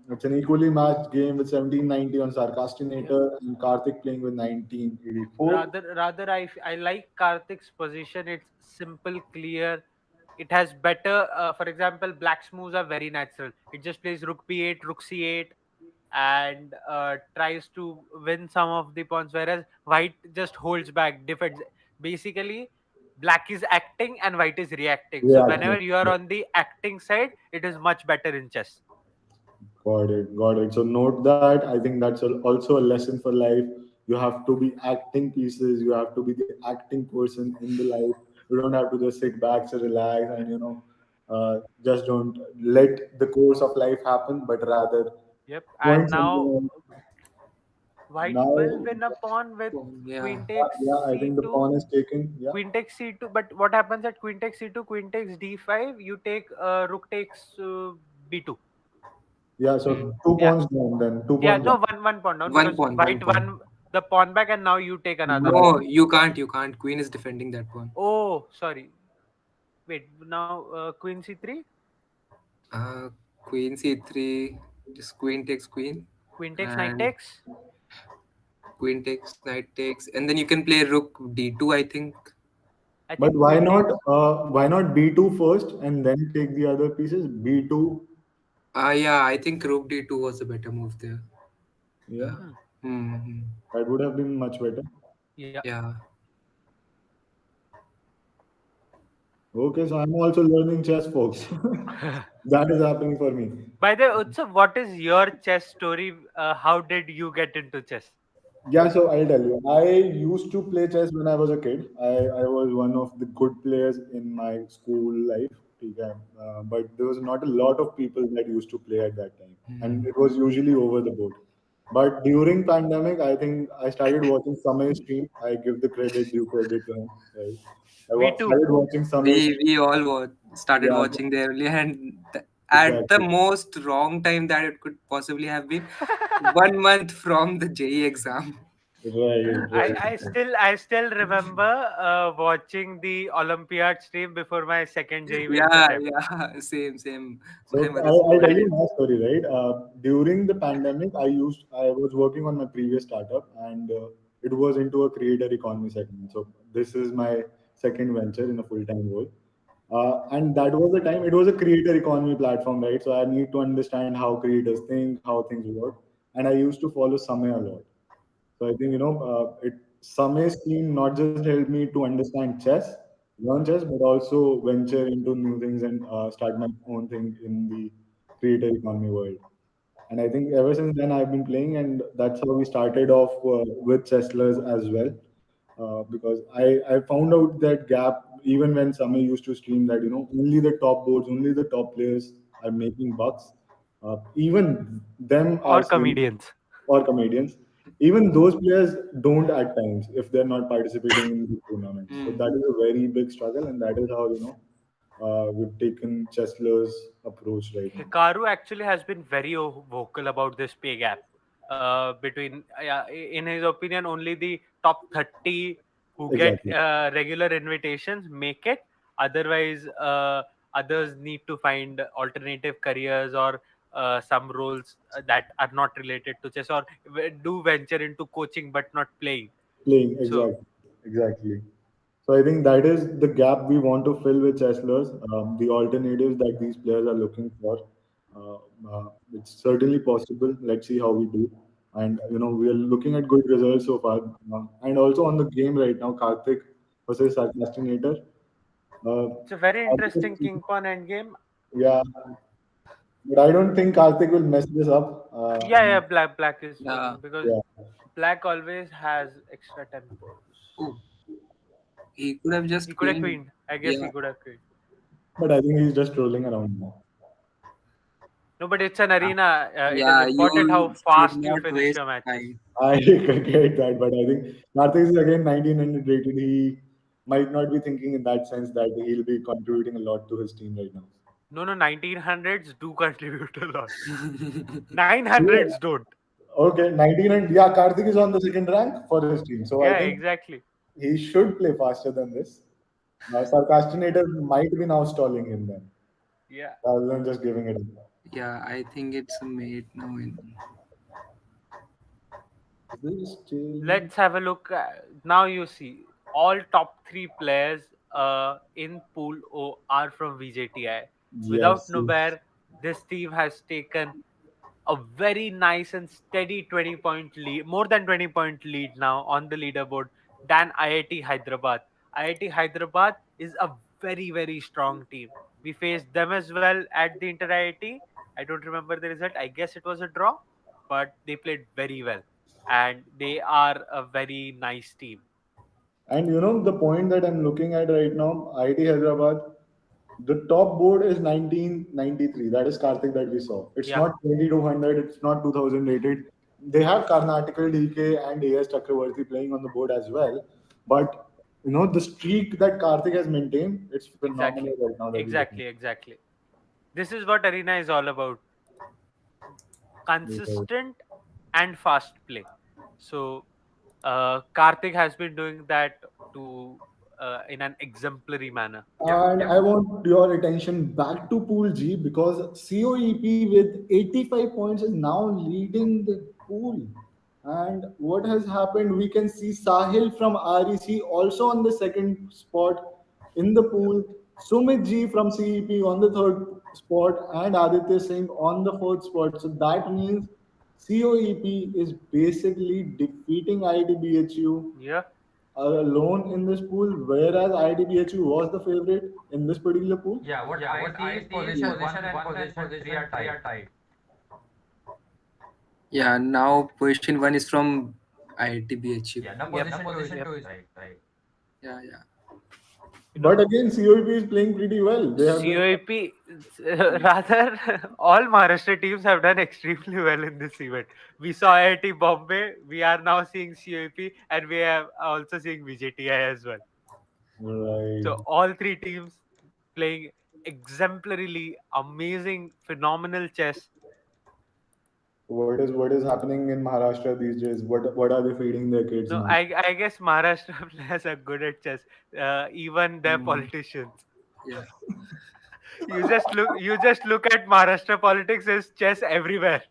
Speaker 1: It's an equally matched game with 1790 on
Speaker 3: Yep.
Speaker 1: Sarcastinator and Karthik playing with 1984.
Speaker 3: Rather, I like Karthik's position. It's simple, clear. It has better. For example, Black's moves are very natural. It just plays Rook B8, Rook C8, and tries to win some of the pawns. Whereas White just holds back, defends. Basically, Black is acting and White is reacting. So
Speaker 1: Yeah,
Speaker 3: whenever you are on the acting side, it is much better in chess.
Speaker 1: got it, got it. So note that. I think that's also a lesson for life. You have to be acting pieces. You have to be the acting person in the life. You don't have to just sit back, so relax, and just don't let the course of life happen, but rather
Speaker 3: Yep.
Speaker 1: point
Speaker 3: And now
Speaker 1: something out.
Speaker 3: White
Speaker 1: Now,
Speaker 3: will win a pawn with
Speaker 4: Yeah.
Speaker 3: Queen takes
Speaker 1: yeah, I think the
Speaker 3: C2,
Speaker 1: pawn is taken. Yeah,
Speaker 3: Queen takes C2. But what happens at Queen takes C2, Queen takes D5? You take Rook takes B2.
Speaker 1: yeah. So
Speaker 4: Mm.
Speaker 1: two
Speaker 3: Yeah,
Speaker 1: pawns down then. Two
Speaker 3: yeah.
Speaker 1: pawns
Speaker 3: No,
Speaker 1: down.
Speaker 3: one pawn down
Speaker 4: One
Speaker 3: because
Speaker 4: pawn, one
Speaker 3: White
Speaker 4: pawn.
Speaker 3: won the pawn back, and now you take another
Speaker 1: Yeah,
Speaker 3: pawn.
Speaker 4: No, you can't. You can't. Queen is defending that pawn.
Speaker 3: Oh, sorry. Wait. Now Queen C3,
Speaker 4: Uh, Queen c3. Just queen takes queen,
Speaker 3: Queen takes Knight
Speaker 4: and
Speaker 3: takes.
Speaker 4: queen takes knight takes, and then you can play rook d2. I think.
Speaker 3: I
Speaker 1: but
Speaker 3: think Queen takes.
Speaker 1: why not B2 first and then take the other pieces? B2,
Speaker 4: Yeah, I think rook d2 was a better move there.
Speaker 1: yeah,
Speaker 4: Yeah.
Speaker 3: Hmm.
Speaker 4: Hmm.
Speaker 1: that would have been much better.
Speaker 3: Yeah.
Speaker 4: Yeah.
Speaker 1: Okay, so I'm also learning chess, folks. That is happening for me.
Speaker 3: By the way, Utsav, what is your chess story? How did you get into chess?
Speaker 1: Yeah, so I'll tell you. I used to play chess when I was a kid. I was one of the good players in my school life. Okay, but there was not a lot of people that used to play at that time, and it was usually over the board. But during pandemic, I think I started watching Samay stream. I give the due credit to him. Right?
Speaker 3: Me too.
Speaker 1: Started watching Samay
Speaker 4: We all started
Speaker 1: yeah,
Speaker 4: watching there early, and at the
Speaker 1: exactly.
Speaker 4: most wrong time that it could possibly have been, 1 month from the JE exam.
Speaker 1: Right,
Speaker 3: I still remember watching the Olympiad stream before my second J mains
Speaker 4: Yeah,
Speaker 3: attempt.
Speaker 4: yeah, same, same. My
Speaker 1: So
Speaker 4: mother
Speaker 1: I'll
Speaker 4: scolded
Speaker 1: tell you
Speaker 4: it.
Speaker 1: my story, right? During the pandemic, I was working on my previous startup, and it was into a creator economy segment. So this is my second venture in a full time role, and that was the time. It was a creator economy platform, right? So I need to understand how creators think, how things work, and I used to follow Samay a lot. So I think Samay's team not just helped me to understand chess, learn chess, but also venture into new things and start my own thing in the creator economy world. And I think ever since then I've been playing, and that's how we started off with Chesslers as well. Because I found out that gap even when Samay used to stream that only the top boards, only the top players are making bucks. Even them are
Speaker 3: Or
Speaker 1: saying
Speaker 3: comedians.
Speaker 1: or comedians. Even those players don't at times if they're not participating in the tournaments. So that
Speaker 4: Hmm.
Speaker 1: is a very big struggle, and that is how we've taken Chesler's approach right now.
Speaker 3: Hikaru actually has been very vocal about this pay gap between, in his opinion, only the top 30 who get
Speaker 1: Exactly.
Speaker 3: regular invitations make it. Otherwise, others need to find alternative careers or some roles that are not related to chess, or do venture into coaching but not playing.
Speaker 1: Playing
Speaker 3: So
Speaker 1: exactly. So I think that is the gap we want to fill with Chesslers, the alternatives that these players are looking for. Uh, it's certainly possible. Let's see how we do. And we are looking at good results so far. And also on the game right now, Karthik versus Sarcastinator.
Speaker 3: it's a very
Speaker 1: Karthik,
Speaker 3: interesting king pawn endgame.
Speaker 1: yeah, but I don't think Karthik will mess this up.
Speaker 3: Yeah, black is
Speaker 4: Yeah.
Speaker 3: winning because
Speaker 1: Yeah,
Speaker 3: black always has extra tempos.
Speaker 4: Oh, he could have
Speaker 3: He
Speaker 4: just
Speaker 3: could have
Speaker 4: queen.
Speaker 3: queened. I guess he
Speaker 4: Yeah.
Speaker 3: could have queened.
Speaker 1: but I think he's just trolling around now.
Speaker 3: No, but it's an arena. It is
Speaker 4: Yeah,
Speaker 3: important how
Speaker 4: you should
Speaker 3: fast you
Speaker 4: not
Speaker 3: finish
Speaker 4: waste
Speaker 3: your matches.
Speaker 4: time.
Speaker 1: I get that, but I think Karthik is again 1900 rated. He might not be thinking in that sense that he'll be contributing a lot to his team right now.
Speaker 3: No, no, 1900s do contribute a lot.
Speaker 1: Yeah.
Speaker 3: 900s don't.
Speaker 1: Okay, 19 and yeah, Karthik is on the second rank for his team. So I
Speaker 3: Yeah,
Speaker 1: think
Speaker 3: exactly.
Speaker 1: he should play faster than this. Sarcastinator might be now stalling him then,
Speaker 3: Yeah.
Speaker 1: rather than just giving it up.
Speaker 4: Yeah, I think it's a mate now.
Speaker 1: Is this still...
Speaker 3: Let's have a look. Now you see all top three players in Pool O are from VJTI. Without
Speaker 1: Yes.
Speaker 3: Nubair, this team has taken a very nice and steady 20-point lead, more than 20-point lead now on the leaderboard than IIT Hyderabad. IIT Hyderabad is a very, very strong team. We faced them as well at the Inter IIT. I don't remember the result. I guess it was a draw, but they played very well and they are a very nice team.
Speaker 1: And you know, the point that I'm looking at right now, IIT Hyderabad, the top board is 1993. That is Karthik that we saw. It's
Speaker 3: Yeah,
Speaker 1: not 2200, it's not 2000 rated. They have Karnataka DK and AS Chakravarti playing on the board as well. But you know, the streak that Karthik has maintained, it's phenomenal
Speaker 3: exactly.
Speaker 1: right now that we're looking
Speaker 3: Exactly. This is what Arena is all about,
Speaker 1: at.
Speaker 3: consistent and fast play. So Karthik has been doing that to in an exemplary manner.
Speaker 1: And I want your attention back to Pool G because COEP with 85 points is now leading the pool. And what has happened? We can see Sahil from REC also on the second spot in the pool. Sumit G from CEP on the third spot, and Aditya Singh on the fourth spot. So that means COEP is basically defeating ITBHU
Speaker 3: Yeah.
Speaker 1: are alone in this pool, whereas IDBHU was the favorite in this particular pool.
Speaker 2: Yeah, what IIT's position 1 and position 3 are tied.
Speaker 4: Yeah, now position 1 is from IITBHU.
Speaker 2: Yeah, the
Speaker 3: Yep.
Speaker 2: position
Speaker 3: Yep.
Speaker 2: 2 is right.
Speaker 4: Yeah, yeah.
Speaker 3: You
Speaker 1: But
Speaker 3: know,
Speaker 1: again, COEP is playing pretty well. They have been...
Speaker 3: COEP, rather, all Maharashtra teams have done extremely well in this event. We saw IIT Bombay, we are now seeing COEP, and we are also seeing VJTI as well.
Speaker 1: Right.
Speaker 3: So, all three teams playing exemplarily amazing, phenomenal chess.
Speaker 1: What is happening in Maharashtra these days? What are they feeding their kids
Speaker 3: No,
Speaker 1: now?
Speaker 3: I guess Maharashtra players are good at chess, even their
Speaker 4: Mm,
Speaker 3: politicians.
Speaker 4: yeah.
Speaker 3: You just look at Maharashtra politics as chess everywhere.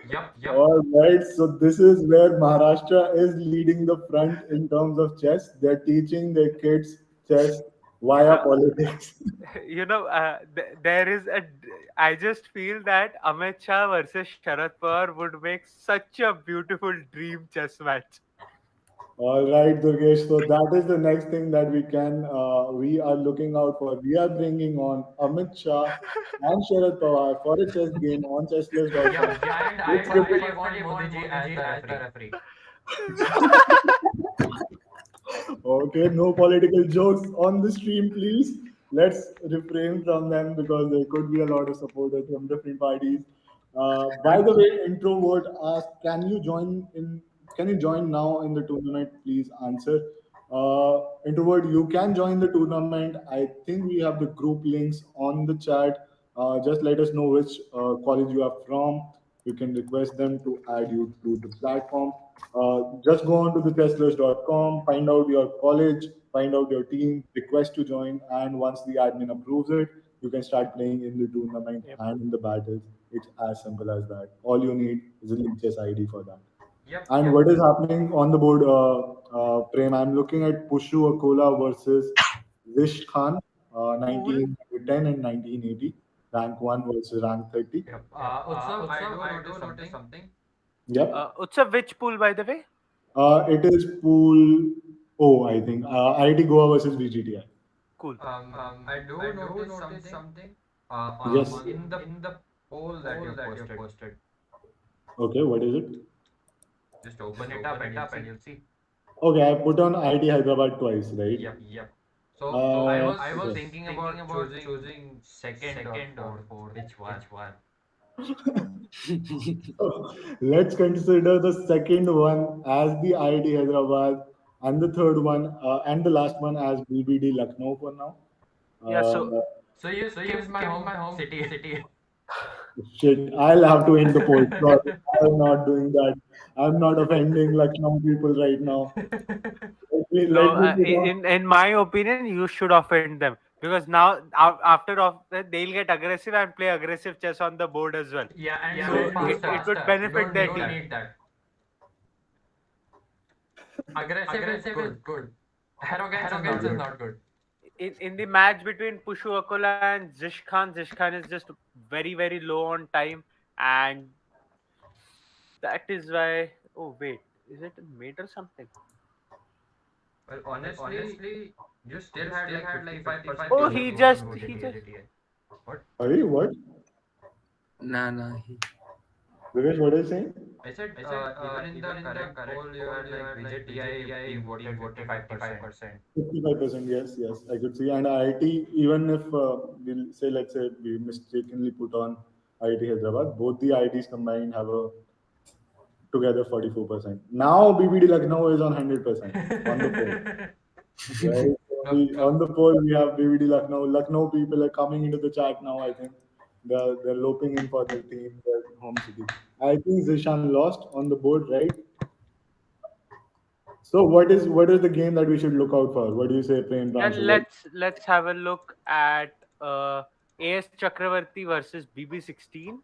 Speaker 2: Yep.
Speaker 1: All right, so this is where Maharashtra is leading the front in terms of chess. They're teaching their kids chess
Speaker 3: You
Speaker 1: via
Speaker 3: know,
Speaker 1: politics.
Speaker 3: there is I just feel that Amit Shah versus Sharad Pawar would make such a beautiful dream chess match.
Speaker 1: All right, Durgesh. So that is the next thing that we are looking out for. We are bringing on Amit Shah and Sharad Pawar for a chess game on chessless.com.
Speaker 2: Yeah, and I
Speaker 1: Let's get it.
Speaker 2: personally want Modi ji as the referee.
Speaker 1: Okay, no political jokes on the stream, please. Let's refrain from them because there could be a lot of supporters from different parties. By the way, introvert asked, "Can you join in? Can you join now in the tournament? Please answer." Introvert, you can join the tournament. I think we have the group links on the chat. Just let us know which college you are from. You can request them to add you to the platform. Just go on to the testlers.com, find out your college, find out your team, request to join, and once the admin approves it, you can start playing in the tournament
Speaker 3: Yep.
Speaker 1: and in the battles. It's as simple as that. All you need is a Leechess ID for that.
Speaker 2: Yep.
Speaker 1: And what is happening on the board, Prem? I'm looking at Pushu Akola versus Vish Khan,
Speaker 3: Cool.
Speaker 1: 1910 and 1980, rank 1 versus rank 30.
Speaker 2: Yep. Utsav, I do notice something.
Speaker 1: Yep.
Speaker 3: Utsav, which pool, by the way?
Speaker 1: It is pool O, I think. IIT Goa versus VGTI.
Speaker 3: Cool.
Speaker 2: I do notice something.
Speaker 1: Yes.
Speaker 2: In the poll that you posted.
Speaker 1: Okay, what is it?
Speaker 2: Just open it up and you'll see.
Speaker 1: Okay, I put on IIT Hyderabad twice, right?
Speaker 2: Yep. So I was
Speaker 1: yes.
Speaker 2: thinking about choosing second or fourth. Which one?
Speaker 1: Let's consider the second one as the IIT Hyderabad, and the third one and the last one as BBD Lucknow for now.
Speaker 3: Yeah, so
Speaker 2: So you skipped my home city.
Speaker 1: Shit, I'll have to end the poll. Sorry, I'm not doing that. I'm not offending Lucknow people right now.
Speaker 3: no,
Speaker 1: Let me put on.
Speaker 3: in my opinion, you should offend them because now after they'll get aggressive and play aggressive chess on the board as well.
Speaker 2: Yeah, and
Speaker 3: So
Speaker 2: do it faster.
Speaker 3: it would
Speaker 2: You
Speaker 3: benefit
Speaker 2: don't
Speaker 3: their
Speaker 2: need
Speaker 3: team.
Speaker 2: that. Aggressive is good. Arrogance is not good.
Speaker 3: In the match between Pushu Akola and Zish Khan is just very low on time, and that is why. Oh wait, is it a mate or something?
Speaker 2: Well, honestly, you still had like 55%
Speaker 3: Oh,
Speaker 2: chance of losing VJTI. What?
Speaker 1: Sorry, what?
Speaker 4: Nah.
Speaker 1: Because what are you saying?
Speaker 2: I said even in the correct poll, you had like VJTI team voting 55%.
Speaker 1: 55%, yes, I could see. And IIT, even if we'll say, let's say we mistakenly put on IIT Hyderabad, both the IITs combined have a together 44%. Now BBD Lucknow is on 100% on the poll. Right? So on the poll, we have BBD Lucknow. Lucknow people are coming into the chat now, I think. They're loping in for their team, their home city. I think Zishan lost on the board, right? So what is the game that we should look out for? What do you say, Prem
Speaker 3: Yeah,
Speaker 1: Pranshul?
Speaker 3: let's have a look at AS Chakravarti versus BB16.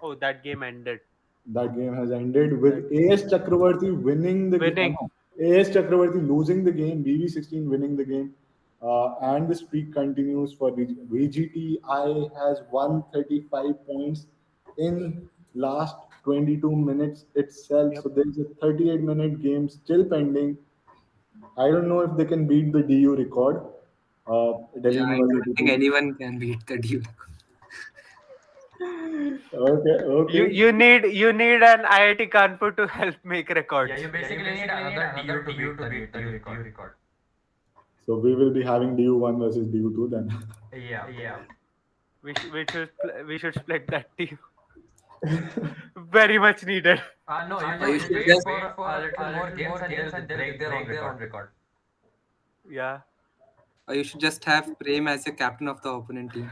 Speaker 3: Oh, that game ended.
Speaker 1: That game has ended with AS Chakravarti winning the game.
Speaker 3: Winning.
Speaker 1: AS Chakravarti losing the game, BB16 winning the game, and the streak continues for VGTI has 135 points in last 22 minutes itself.
Speaker 3: Yep.
Speaker 1: So there is a 38-minute game still pending. I don't know if they can beat the DU record. Delhi
Speaker 4: Yeah, I
Speaker 1: University.
Speaker 4: don't think anyone can beat the deal.
Speaker 1: Okay.
Speaker 3: You need an IIT Kanpur to help make records.
Speaker 2: Yeah, you basically need another DU to beat the DU record.
Speaker 1: So we will be having DU1 versus DU2 then.
Speaker 2: Yeah.
Speaker 3: We should split that team. Very much needed.
Speaker 2: No,
Speaker 4: You
Speaker 2: you
Speaker 4: should
Speaker 2: just
Speaker 4: just-
Speaker 2: wait for a little more games and they'll break their own record.
Speaker 3: Yeah.
Speaker 4: Or you should just have Prem as a captain of the opponent team.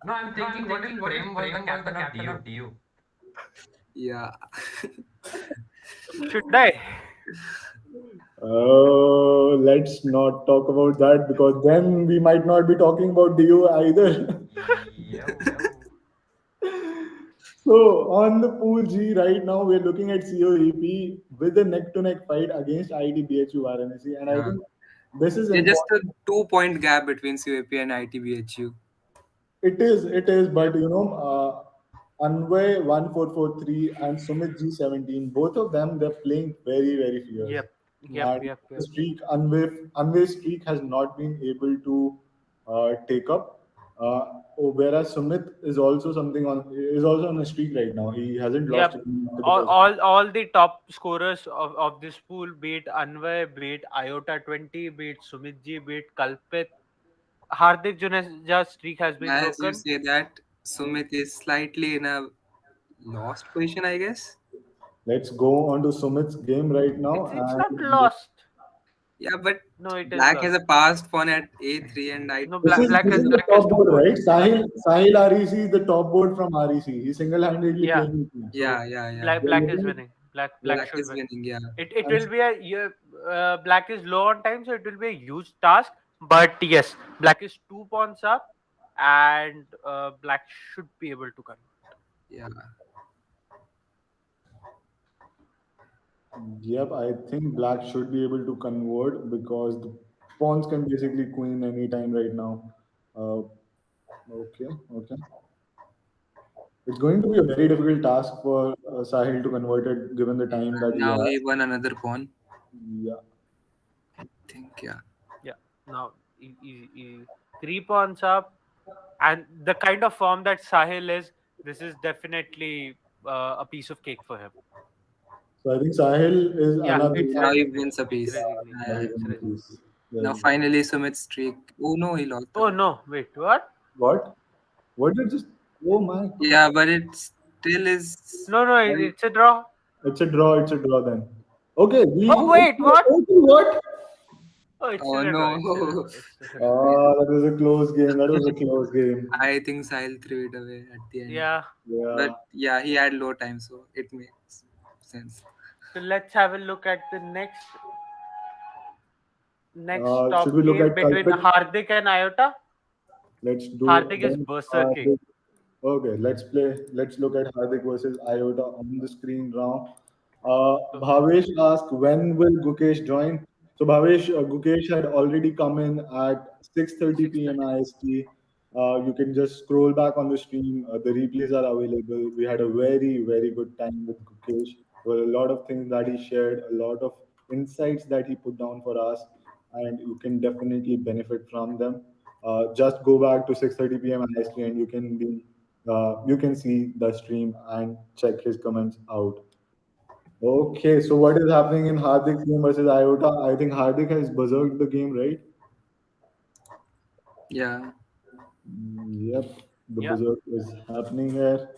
Speaker 2: No, I'm thinking what if Prem was the captain of DU?
Speaker 4: Yeah.
Speaker 3: Should I?
Speaker 1: Let's not talk about that because then we might not be talking about DU either. So on the pool G right now, we're looking at COEP with a neck-to-neck fight against IIT Varanasi, and I think this is
Speaker 4: There's just
Speaker 1: important.
Speaker 4: a 2-point gap between COEP and ITBHU.
Speaker 1: It is, but Anvay 1443 and Sumit G17, both of them they're playing very fierce.
Speaker 3: Yep.
Speaker 1: And the streak, Anvay's streak has not been able to take up. Whereas Sumit is also on a streak right now. He hasn't lost.
Speaker 3: Yep. All the top scorers of this pool, be it Anvay, be it Iota 20, be it Sumitji, be it Kalpit. Hardik Juneja's streak has been
Speaker 4: As you
Speaker 3: broken.
Speaker 4: say that, Sumit is slightly in a lost position, I guess.
Speaker 1: Let's go on to Sumit's game right now.
Speaker 3: It's not lost.
Speaker 4: Yeah, but
Speaker 3: No, it is
Speaker 4: Black
Speaker 3: lost.
Speaker 4: has a passed pawn at A3 and I.
Speaker 3: No,
Speaker 1: This is the top board, right?
Speaker 3: Black
Speaker 1: Sahil REC is the top board from REC. He single-handedly
Speaker 3: Yeah.
Speaker 1: playing the team. So
Speaker 4: Yeah.
Speaker 3: Black is winning. Black should
Speaker 4: is
Speaker 3: win.
Speaker 4: winning, yeah.
Speaker 3: It will be Black is low on time, so it will be a huge task. But yes, Black is 2 pawns up, and Black should be able to convert.
Speaker 4: Yeah.
Speaker 1: Yep, I think Black should be able to convert because the pawns can basically queen anytime right now. Okay. It's going to be a very difficult task for Sahil to convert it given the time that he
Speaker 4: Now
Speaker 1: has.
Speaker 4: he won another pawn.
Speaker 1: Yeah.
Speaker 4: I think, yeah.
Speaker 3: Yeah. Now, 3 pawns up, and the kind of form that Sahil is, this is definitely a piece of cake for him.
Speaker 1: So I think Sahil is another.
Speaker 4: Now he wins a piece. Now finally Sumit's streak. Oh no, he lost.
Speaker 3: Oh no! Wait, what?
Speaker 1: What? What did just? Oh my God.
Speaker 4: Yeah, but it still is.
Speaker 3: No, no, it's a draw.
Speaker 1: It's a draw. It's a draw then. Okay,
Speaker 3: Oh wait, what?
Speaker 1: what?
Speaker 3: Oh, it's
Speaker 4: Oh
Speaker 3: still a draw.
Speaker 4: no.
Speaker 3: It's still a draw. It's still a draw.
Speaker 1: That was a close game. That was a close game.
Speaker 4: I think Sahil threw it away at the end.
Speaker 3: Yeah.
Speaker 1: Yeah.
Speaker 4: But yeah, he had low time, so it makes sense.
Speaker 3: So let's have a look at the next
Speaker 1: Should
Speaker 3: top
Speaker 1: we look
Speaker 3: game
Speaker 1: at
Speaker 3: between
Speaker 1: culprit?
Speaker 3: Hardik and Iota.
Speaker 1: Let's do
Speaker 3: Hardik is
Speaker 1: then.
Speaker 3: berserking.
Speaker 1: Okay, let's play. Let's look at Hardik versus Iota on the screen now.
Speaker 3: So,
Speaker 1: Bhavesh asked, when will Gukesh join? So Bhavesh, Gukesh had already come in at 6:30 p.m.
Speaker 3: 6:30.
Speaker 1: IST. You can just scroll back on the stream. The replays are available. We had a very, very good time with Gukesh. There were a lot of things that he shared, a lot of insights that he put down for us, and you can definitely benefit from them. Just go back to 6:30 p.m. IST and you can see the stream and check his comments out. Okay, so what is happening in Hardik's game versus Iota? I think Hardik has berserked the game, right?
Speaker 4: Yeah.
Speaker 1: Yep, the
Speaker 3: yeah.
Speaker 1: berserk is happening here.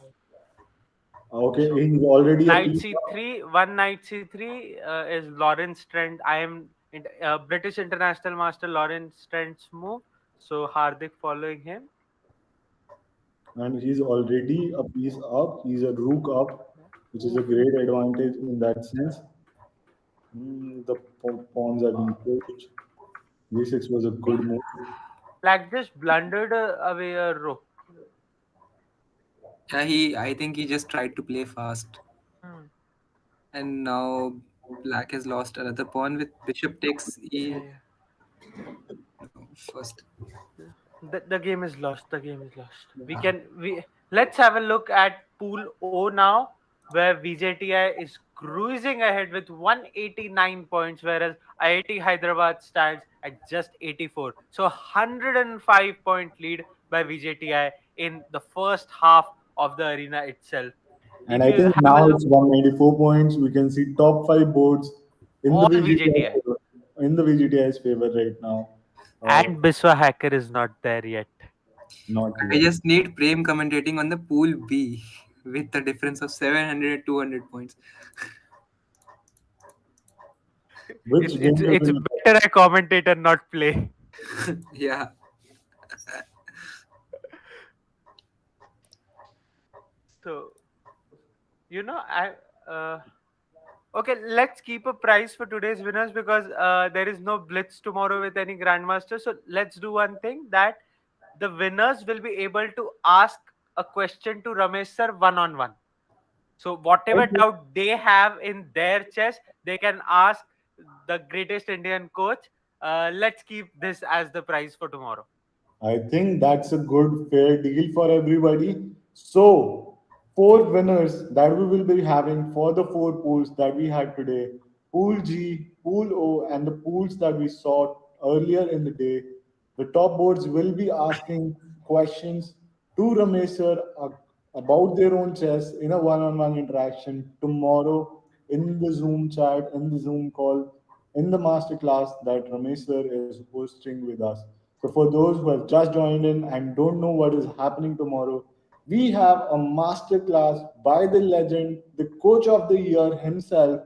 Speaker 1: Okay, he's already a
Speaker 3: Knight
Speaker 1: piece.
Speaker 3: c3, one knight c3 is Lawrence Trent. I am British international master Lawrence Trent's move. So Hardik following him.
Speaker 1: And he's already a piece up. He's a rook up, which is a great advantage in that sense. The pawns are being pushed. V6 was a good move.
Speaker 3: Black just blundered away a rook.
Speaker 4: Yeah, I think he just tried to play fast.
Speaker 3: Hmm.
Speaker 4: And now Black has lost another pawn with bishop takes
Speaker 3: Yeah,
Speaker 4: e
Speaker 3: yeah.
Speaker 4: first.
Speaker 3: The game is lost. The game is lost. We let's have a look at pool O now, where VJTI is cruising ahead with 189 points, whereas IIT Hyderabad stands at just 84. So 105-point lead by VJTI in the first half of the arena itself.
Speaker 1: And
Speaker 3: If
Speaker 1: I
Speaker 3: you
Speaker 1: think
Speaker 3: have a
Speaker 1: now
Speaker 3: look,
Speaker 1: it's 194 points. We can see top five boards in the
Speaker 3: all
Speaker 1: VGTI's
Speaker 3: VJTI,
Speaker 1: favor, right now. Uh,
Speaker 3: and Biswa Hacker is not there yet.
Speaker 1: Not
Speaker 4: I
Speaker 1: yet.
Speaker 4: just need Prem commentating on the pool B with the difference of 700 200 points.
Speaker 1: Which
Speaker 3: It's
Speaker 1: game
Speaker 3: it's
Speaker 1: will
Speaker 3: it's
Speaker 1: win?
Speaker 3: better I commentate and not play.
Speaker 4: Yeah.
Speaker 3: So I uh, okay. Let's keep a prize for today's winners because there is no blitz tomorrow with any grandmaster. So let's do one thing that the winners will be able to ask a question to Ramesh sir one on one. So whatever
Speaker 1: Okay.
Speaker 3: doubt they have in their chess, they can ask the greatest Indian coach. Let's keep this as the prize for tomorrow.
Speaker 1: I think that's a good, fair deal for everybody. So, four winners that we will be having for the four pools that we had today: Pool G, Pool O, and the pools that we saw earlier in the day. The top boards will be asking questions to Ramesh sir about their own chess in a one-on-one interaction tomorrow in the Zoom chat, in the Zoom call, in the masterclass that Ramesh sir is hosting with us. So, for those who have just joined in and don't know what is happening tomorrow, we have a masterclass by the legend, the coach of the year himself,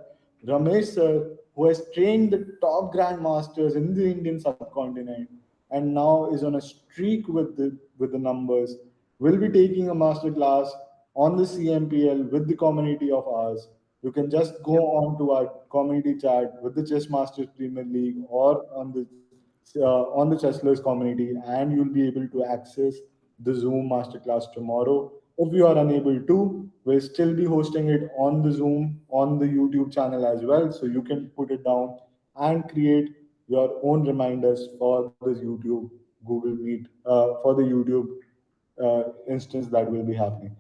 Speaker 1: Ramesh sir, who has trained the top grandmasters in the Indian subcontinent and now is on a streak with the numbers. We'll be taking a masterclass on the CMPL with the community of ours. You can just go
Speaker 3: Yep.
Speaker 1: on to our community chat with the Chess Masters Premier League or on the Chesslers community, and you'll be able to access the Zoom masterclass tomorrow. If you are unable to, we'll still be hosting it on the Zoom on the YouTube channel as well, so you can put it down and create your own reminders for this YouTube Google Meet for the YouTube instance that will be happening.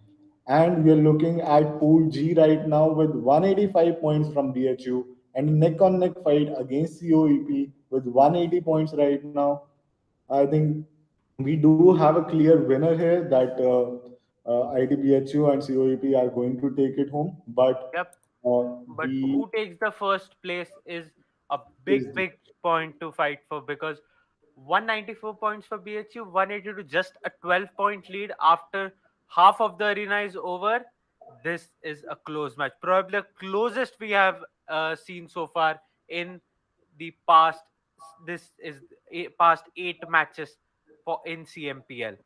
Speaker 1: And we are looking at Pool G right now with 185 points from BHU and neck on neck fight against COEP with 180 points right now. I think we do have a clear winner here that ITBHU and COEP are going to take it home, but
Speaker 3: Yep. But
Speaker 1: we
Speaker 3: who takes the first place is a
Speaker 1: is
Speaker 3: big point to fight for because 194 points for BHU, 182 just a 12-point lead after half of the arena is over. This is a close match, probably the closest we have seen so far in the past. This is past 8 matches for in CMPL.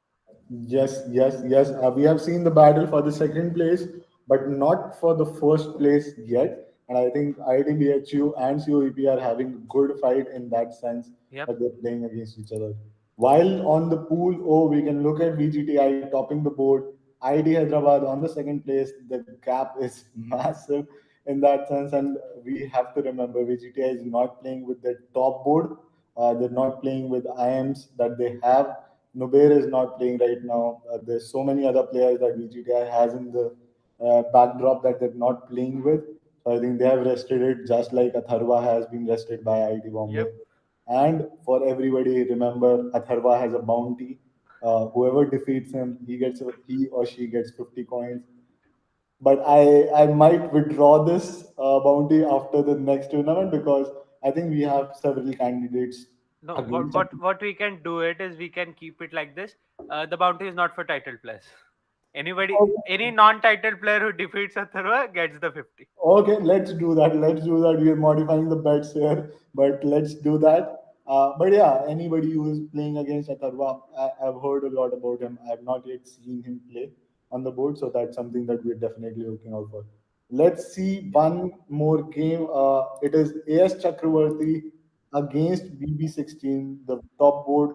Speaker 1: Yes, yes, yes. We have seen the battle for the second place, but not for the first place yet. And I think IITBHU and COEP are having a good fight in that sense
Speaker 3: Yep.
Speaker 1: that they're playing against each other. While on the pool O, we can look at VGTI topping the board, IIT Hyderabad on the second place. The gap is massive in that sense, and we have to remember VGTI is not playing with the top board. They're not playing with IMs that they have. Nubair is not playing right now. There's so many other players that VGTI has in the backdrop that they're not playing with. So I think they have rested it just like Atharva has been rested by IIT Bombay.
Speaker 3: Yep.
Speaker 1: And for everybody, remember Atharva has a bounty. Whoever defeats him, he or she gets 50 coins. But I might withdraw this bounty after the next tournament because I think we have several candidates
Speaker 3: No, what
Speaker 1: against.
Speaker 3: what what we can do it is we can keep it like this. The bounty is not for title players. Any non-title player who defeats Atharva gets the 50.
Speaker 1: Okay, let's do that. Let's do that. We are modifying the bets here, but let's do that. But yeah, anybody who is playing against Atharva, I've heard a lot about him. I've not yet seen him play on the board, so that's something that we're definitely looking out for. Let's see one more game. It is AS Chakravarti against BB16, the top board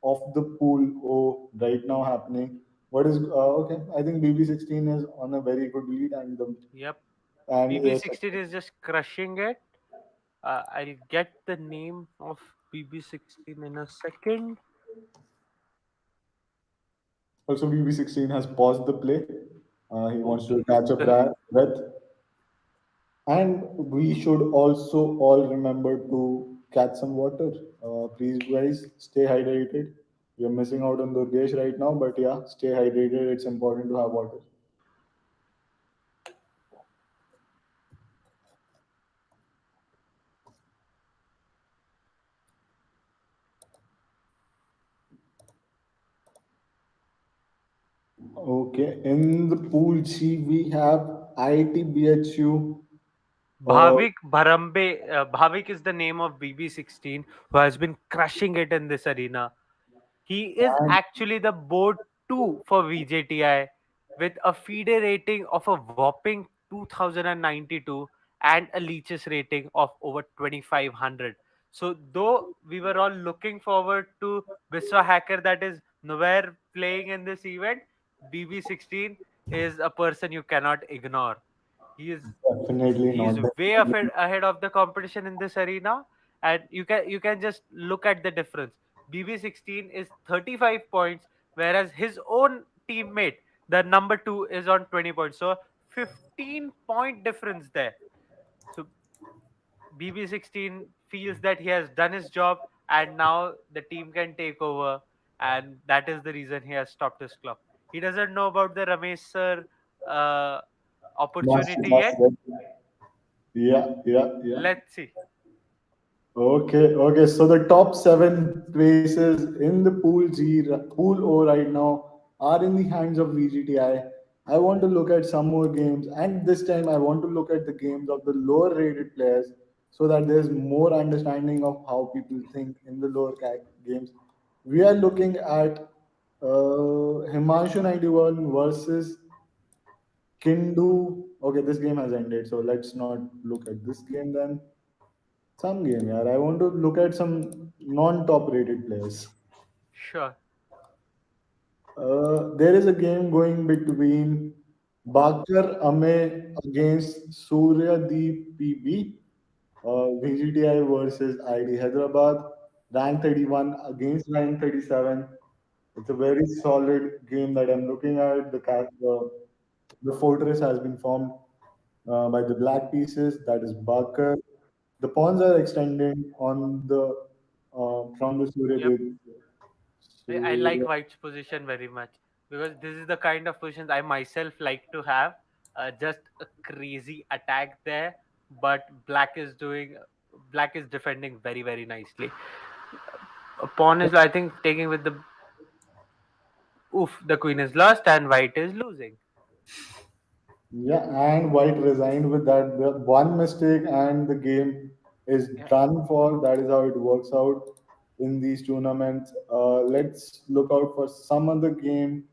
Speaker 1: of the pool O right now happening. What is okay? I think BB16 is on a very good lead,
Speaker 3: Yep.
Speaker 1: and AS
Speaker 3: BB16 is just crushing it. I'll get the name of BB16 in a second.
Speaker 1: also BB16 has paused the play. He wants to
Speaker 3: Okay.
Speaker 1: catch a breath. And we should also all remember to catch some water. Please, guys, stay hydrated. You're missing out on Durgesh right now, but yeah, stay hydrated. It's important to have water. Okay, in the pool C, we have IITBHU.
Speaker 3: Bhavik is the name of BB16 who has been crushing it in this arena. He is
Speaker 1: And
Speaker 3: actually the board 2 for VJTI with a FIDE rating of a whopping 2092 and a leeches rating of over 2500. So though we were all looking forward to Biswa Hacker that is nowhere playing in this event, BB16 is a person you cannot ignore. He is
Speaker 1: definitely
Speaker 3: he's
Speaker 1: not.
Speaker 3: way ahead of the competition in this arena, and you can just look at the difference. BB16 is 35 points, whereas his own teammate, the number 2, is on 20 points, so 15-point difference there. So BB16 feels that he has done his job and now the team can take over, and that is the reason he has stopped his clock. He doesn't know about the Ramesh sir uh, opportunity
Speaker 1: Masterclass.
Speaker 3: yet.
Speaker 1: Yeah, yeah, yeah.
Speaker 3: Let's see.
Speaker 1: Okay, okay. So the top seven places in the pool O right now are in the hands of VGTI. I want to look at some more games, and this time I want to look at the games of the lower rated players so that there's more understanding of how people think in the games. We are looking at Himanshu 91 versus Kindu. Okay, this game has ended, so let's not look at this game then. Some game, yeah. I want to look at some non-top rated players.
Speaker 3: Sure.
Speaker 1: There is a game going between Bakar Ame against Surya Deep PB, VGTI versus ID Hyderabad, rank 31 against rank 37. It's a very solid game that I'm looking at. The fortress has been formed by the black pieces, that is Bakar. The pawns are extending on the from the Surya
Speaker 3: Yep.
Speaker 1: Dev.
Speaker 3: I like
Speaker 1: Surya.
Speaker 3: White's position very much because this is the kind of positions I myself like to have. Just a crazy attack there, but Black is defending very nicely. A pawn is, I think, taking with the Oof, the queen is lost and white is losing.
Speaker 1: Yeah, and White resigned with that one mistake, and the game is
Speaker 3: Yeah.
Speaker 1: done for. That is how it works out in these tournaments. Let's look out for some other game,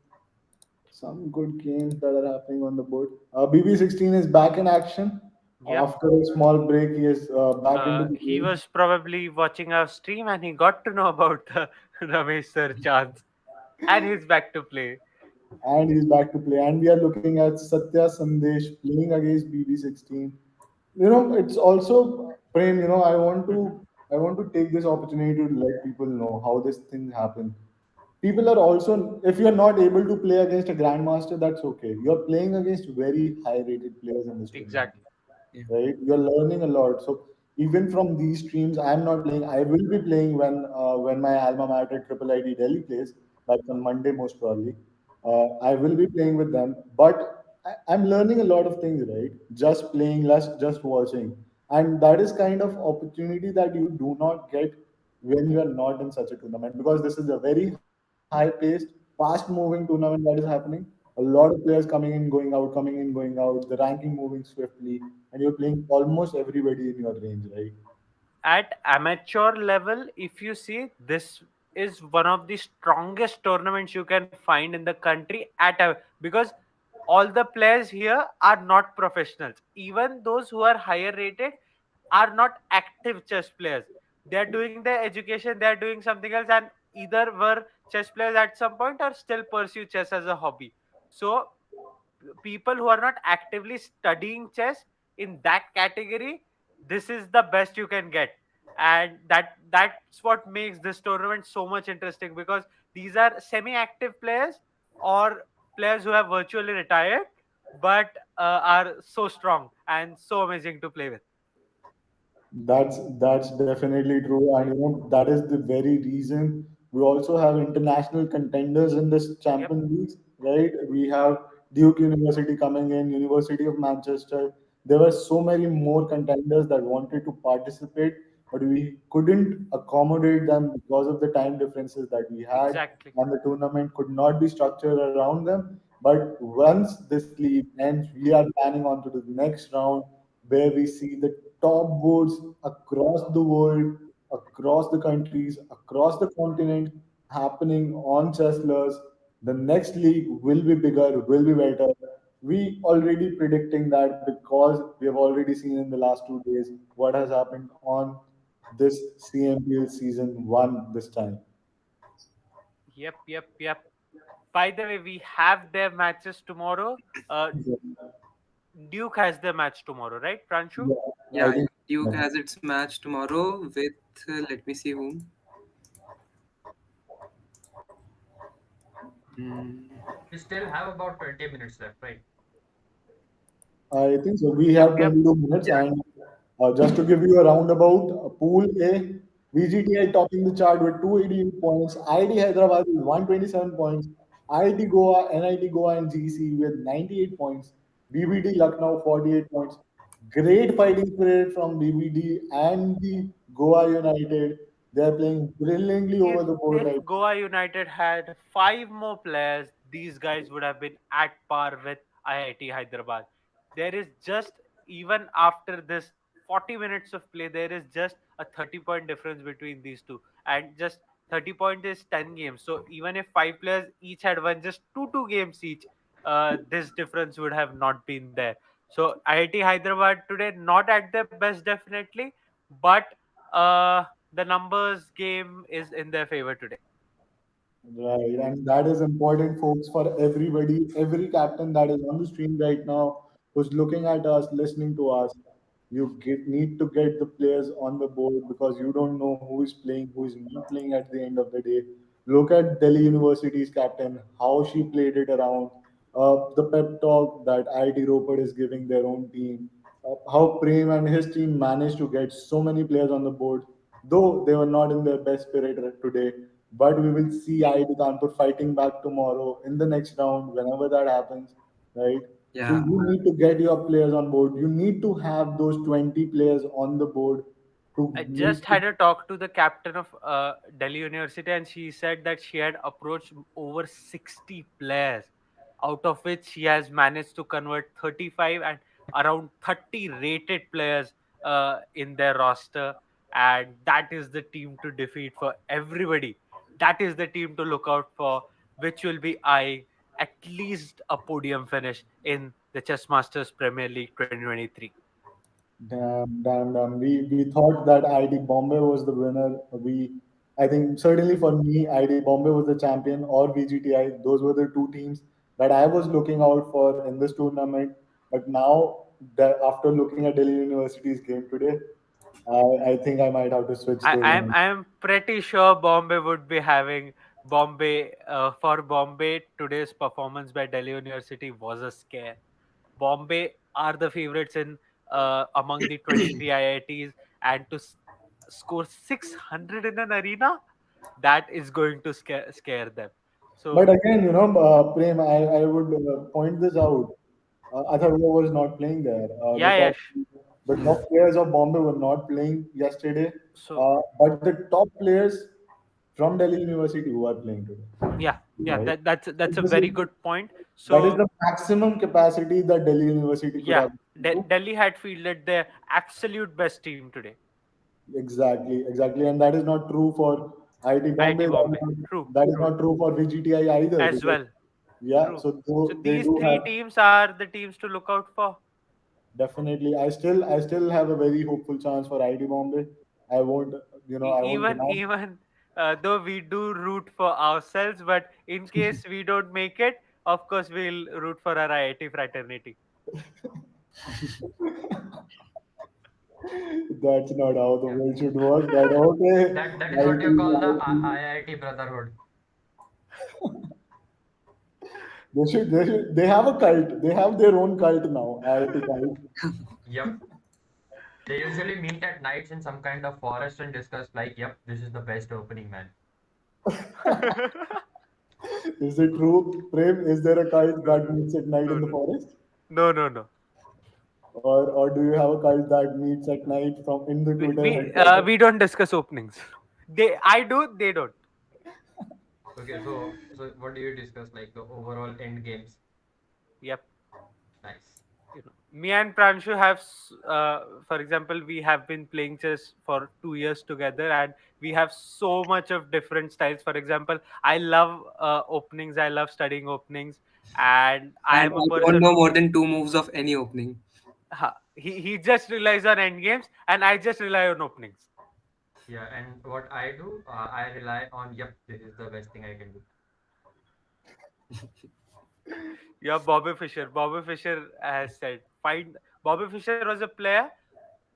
Speaker 1: some good games that are happening on the board. BB16 is back in action
Speaker 3: Yep.
Speaker 1: after a small break. He is back into the
Speaker 3: He
Speaker 1: game,
Speaker 3: was probably watching our stream and he got to know about the Ramesh sir chance, and he's back to play.
Speaker 1: and he's back to play. And we are looking at Satya Sandesh playing against BB16. It's also Prem. I want to take this opportunity to let people know how this thing happened. People are also, if you're not able to play against a grandmaster, that's okay. You're playing against very high rated players in this tournament,
Speaker 3: Exactly.
Speaker 4: Yeah.
Speaker 1: right? You're learning a lot. So even from these streams, I'm not playing. I will be playing when my alma mater Triple ID Delhi plays. That's on Monday most probably. I will be playing with them, but I'm learning a lot of things, right? Just playing less, just watching, and that is kind of opportunity that you do not get when you are not in such a tournament, because this is a very high-paced, fast-moving tournament that is happening. A lot of players coming in, going out, coming in, going out. The ranking moving swiftly, and you're playing almost everybody in your range, right?
Speaker 3: At amateur level, if you see, this is one of the strongest tournaments you can find in the country because all the players here are not professionals. Even those who are higher rated are not active chess players. They are doing their education, they are doing something else, and either were chess players at some point or still pursue chess as a hobby. So people who are not actively studying chess in that category, this is the best you can get. And that's what makes this tournament so much interesting, because these are semi active players or players who have virtually retired but are so strong and so amazing to play with.
Speaker 1: That's definitely true, and that is the very reason we also have international contenders in this
Speaker 3: Yep.
Speaker 1: Champion Leagues, right? We have Duke University coming in, University of Manchester. There were so many more contenders that wanted to participate, but we couldn't accommodate them because of the time differences that we had,
Speaker 3: Exactly.
Speaker 1: and the tournament could not be structured around them. But once this league ends, we are planning on to the next round where we see the top boards across the world, across the countries, across the continent happening on Chesslers. The next league will be bigger, will be better. We already predicting that because we have already seen in the last 2 days what has happened on this CMPL season one this time.
Speaker 3: Yep. By the way, we have their matches tomorrow. Duke has their match tomorrow, right, Pranshu?
Speaker 1: Yeah,
Speaker 4: Yeah,
Speaker 1: I think.
Speaker 4: Duke has its match tomorrow with, let me see whom. Mm,
Speaker 2: We still have about 20 minutes left, right?
Speaker 1: I think so. We
Speaker 3: Yep,
Speaker 1: have
Speaker 3: yep.
Speaker 1: 22 minutes,
Speaker 4: yeah,
Speaker 1: and just to give you a roundabout, Pool A, VGTI topping the chart with 288 points. IIT Hyderabad with 127 points. IIT Goa, NIT Goa, and GC with 98 points. BBD Lucknow 48 points. Great fighting spirit from BBD and the Goa United. They are playing brilliantly over
Speaker 3: if
Speaker 1: the board
Speaker 3: if
Speaker 1: right.
Speaker 3: Goa United had five more players, these guys would have been at par with IIT Hyderabad. There is just, even after this 40 minutes of play, there is just a 30-point difference between these two, and just 30 point is 10 games. So even if five players each had won just two games each, this difference would have not been there. So IIT Hyderabad today not at their best definitely, but the numbers game is in their favor today.
Speaker 1: Right, and that is important, folks, for everybody, every captain that is on the stream right now, who's looking at us, listening to us. Need to get the players on the board because you don't know who is playing, who is not playing at the end of the day. Look at Delhi University's captain, how she played it around, the pep talk that IIT Ropar is giving their own team, how Prem and his team managed to get so many players on the board, though they were not in their best spirit today. But we will see IIT Kanpur fighting back tomorrow in the next round, whenever that happens, right? So
Speaker 4: yeah,
Speaker 1: you need to get your players on board. You need to have those 20 players on the board to
Speaker 3: I
Speaker 1: make
Speaker 3: just had a talk to the captain of Delhi University, and she said that she had approached over 60 players, out of which she has managed to convert 35 and around 30 rated players in their roster. And that is the team to defeat for everybody. That is the team to look out for, which will be eyeing at least a podium finish in the Chess Masters Premier League 2023.
Speaker 1: Damn, damn, damn. We thought that IIT Bombay was the winner. I think certainly for me, IIT Bombay was the champion or VGTI. Those were the two teams that I was looking out for in this tournament. But now, that after looking at Delhi University's game today, I think I might have to switch those names.
Speaker 3: I'm pretty sure Bombay would be having Bombay for Bombay. Today's performance by Delhi University was a scare. Bombay are the favorites in among the 23 IITs, and to score 600 in an arena, that is going to scare them.
Speaker 1: But
Speaker 3: So
Speaker 1: again, Prem, I would point this out. Atharva was not playing there.
Speaker 3: yeah, yeah.
Speaker 1: The top players of Bombay were not playing yesterday.
Speaker 3: So
Speaker 1: But the top players from Delhi University who are playing today,
Speaker 3: yeah,
Speaker 1: right?
Speaker 3: that's a
Speaker 1: This is
Speaker 3: very good point.
Speaker 1: that is
Speaker 3: So
Speaker 1: the maximum capacity that Delhi University could
Speaker 3: yeah,
Speaker 1: have. To.
Speaker 3: Delhi had fielded their absolute best team today.
Speaker 1: Exactly, exactly, and that is not true for IIT
Speaker 3: IT
Speaker 1: Bombay.
Speaker 3: Bombay, true,
Speaker 1: That is
Speaker 3: true,
Speaker 1: not true for VGTI either
Speaker 3: as
Speaker 1: because
Speaker 3: well,
Speaker 1: yeah,
Speaker 3: true.
Speaker 1: so
Speaker 3: So
Speaker 1: they
Speaker 3: these
Speaker 1: do
Speaker 3: three
Speaker 1: have.
Speaker 3: teams are the teams to look out for.
Speaker 1: Definitely, I still have a very hopeful chance for IIT Bombay. I won't, I won't deny.
Speaker 3: Even though we do root for ourselves, but in case we don't make it, of course we'll root for our IIT fraternity.
Speaker 1: That's not how the world should work. But okay,
Speaker 2: That is what you call the
Speaker 1: IIT,
Speaker 2: IIT brotherhood.
Speaker 1: they have a cult. They have their own cult now. IIT cult.
Speaker 2: Yep. They usually meet at nights in some kind of forest and discuss like, yep, this is the best opening, man.
Speaker 1: Is it true, Prem? Is there a cult
Speaker 3: No,
Speaker 1: that meets at night in the forest,
Speaker 3: no.
Speaker 1: or do you have a cult that meets at night from in the
Speaker 3: We
Speaker 1: Twitter
Speaker 3: we, uh,
Speaker 1: headquarters?
Speaker 3: we don't discuss openings. I do, they don't.
Speaker 2: Okay, so what do you discuss? Like the overall end games?
Speaker 3: Yep.
Speaker 2: Nice.
Speaker 3: Me and Pranshu have, for example, we have been playing chess for 2 years together, and we have so much of different styles. For example, I love openings. I love studying openings, and I
Speaker 4: And
Speaker 3: am a
Speaker 4: I don't
Speaker 3: person
Speaker 4: know
Speaker 3: who
Speaker 4: more than two moves of any opening.
Speaker 3: he just relies on end games, and I just rely on openings.
Speaker 2: Yeah, and what I do, I rely on, yep, this is the best thing I can do.
Speaker 3: Yeah, Bobby Fischer. Bobby Fischer has said, find Bobby Fischer was a player.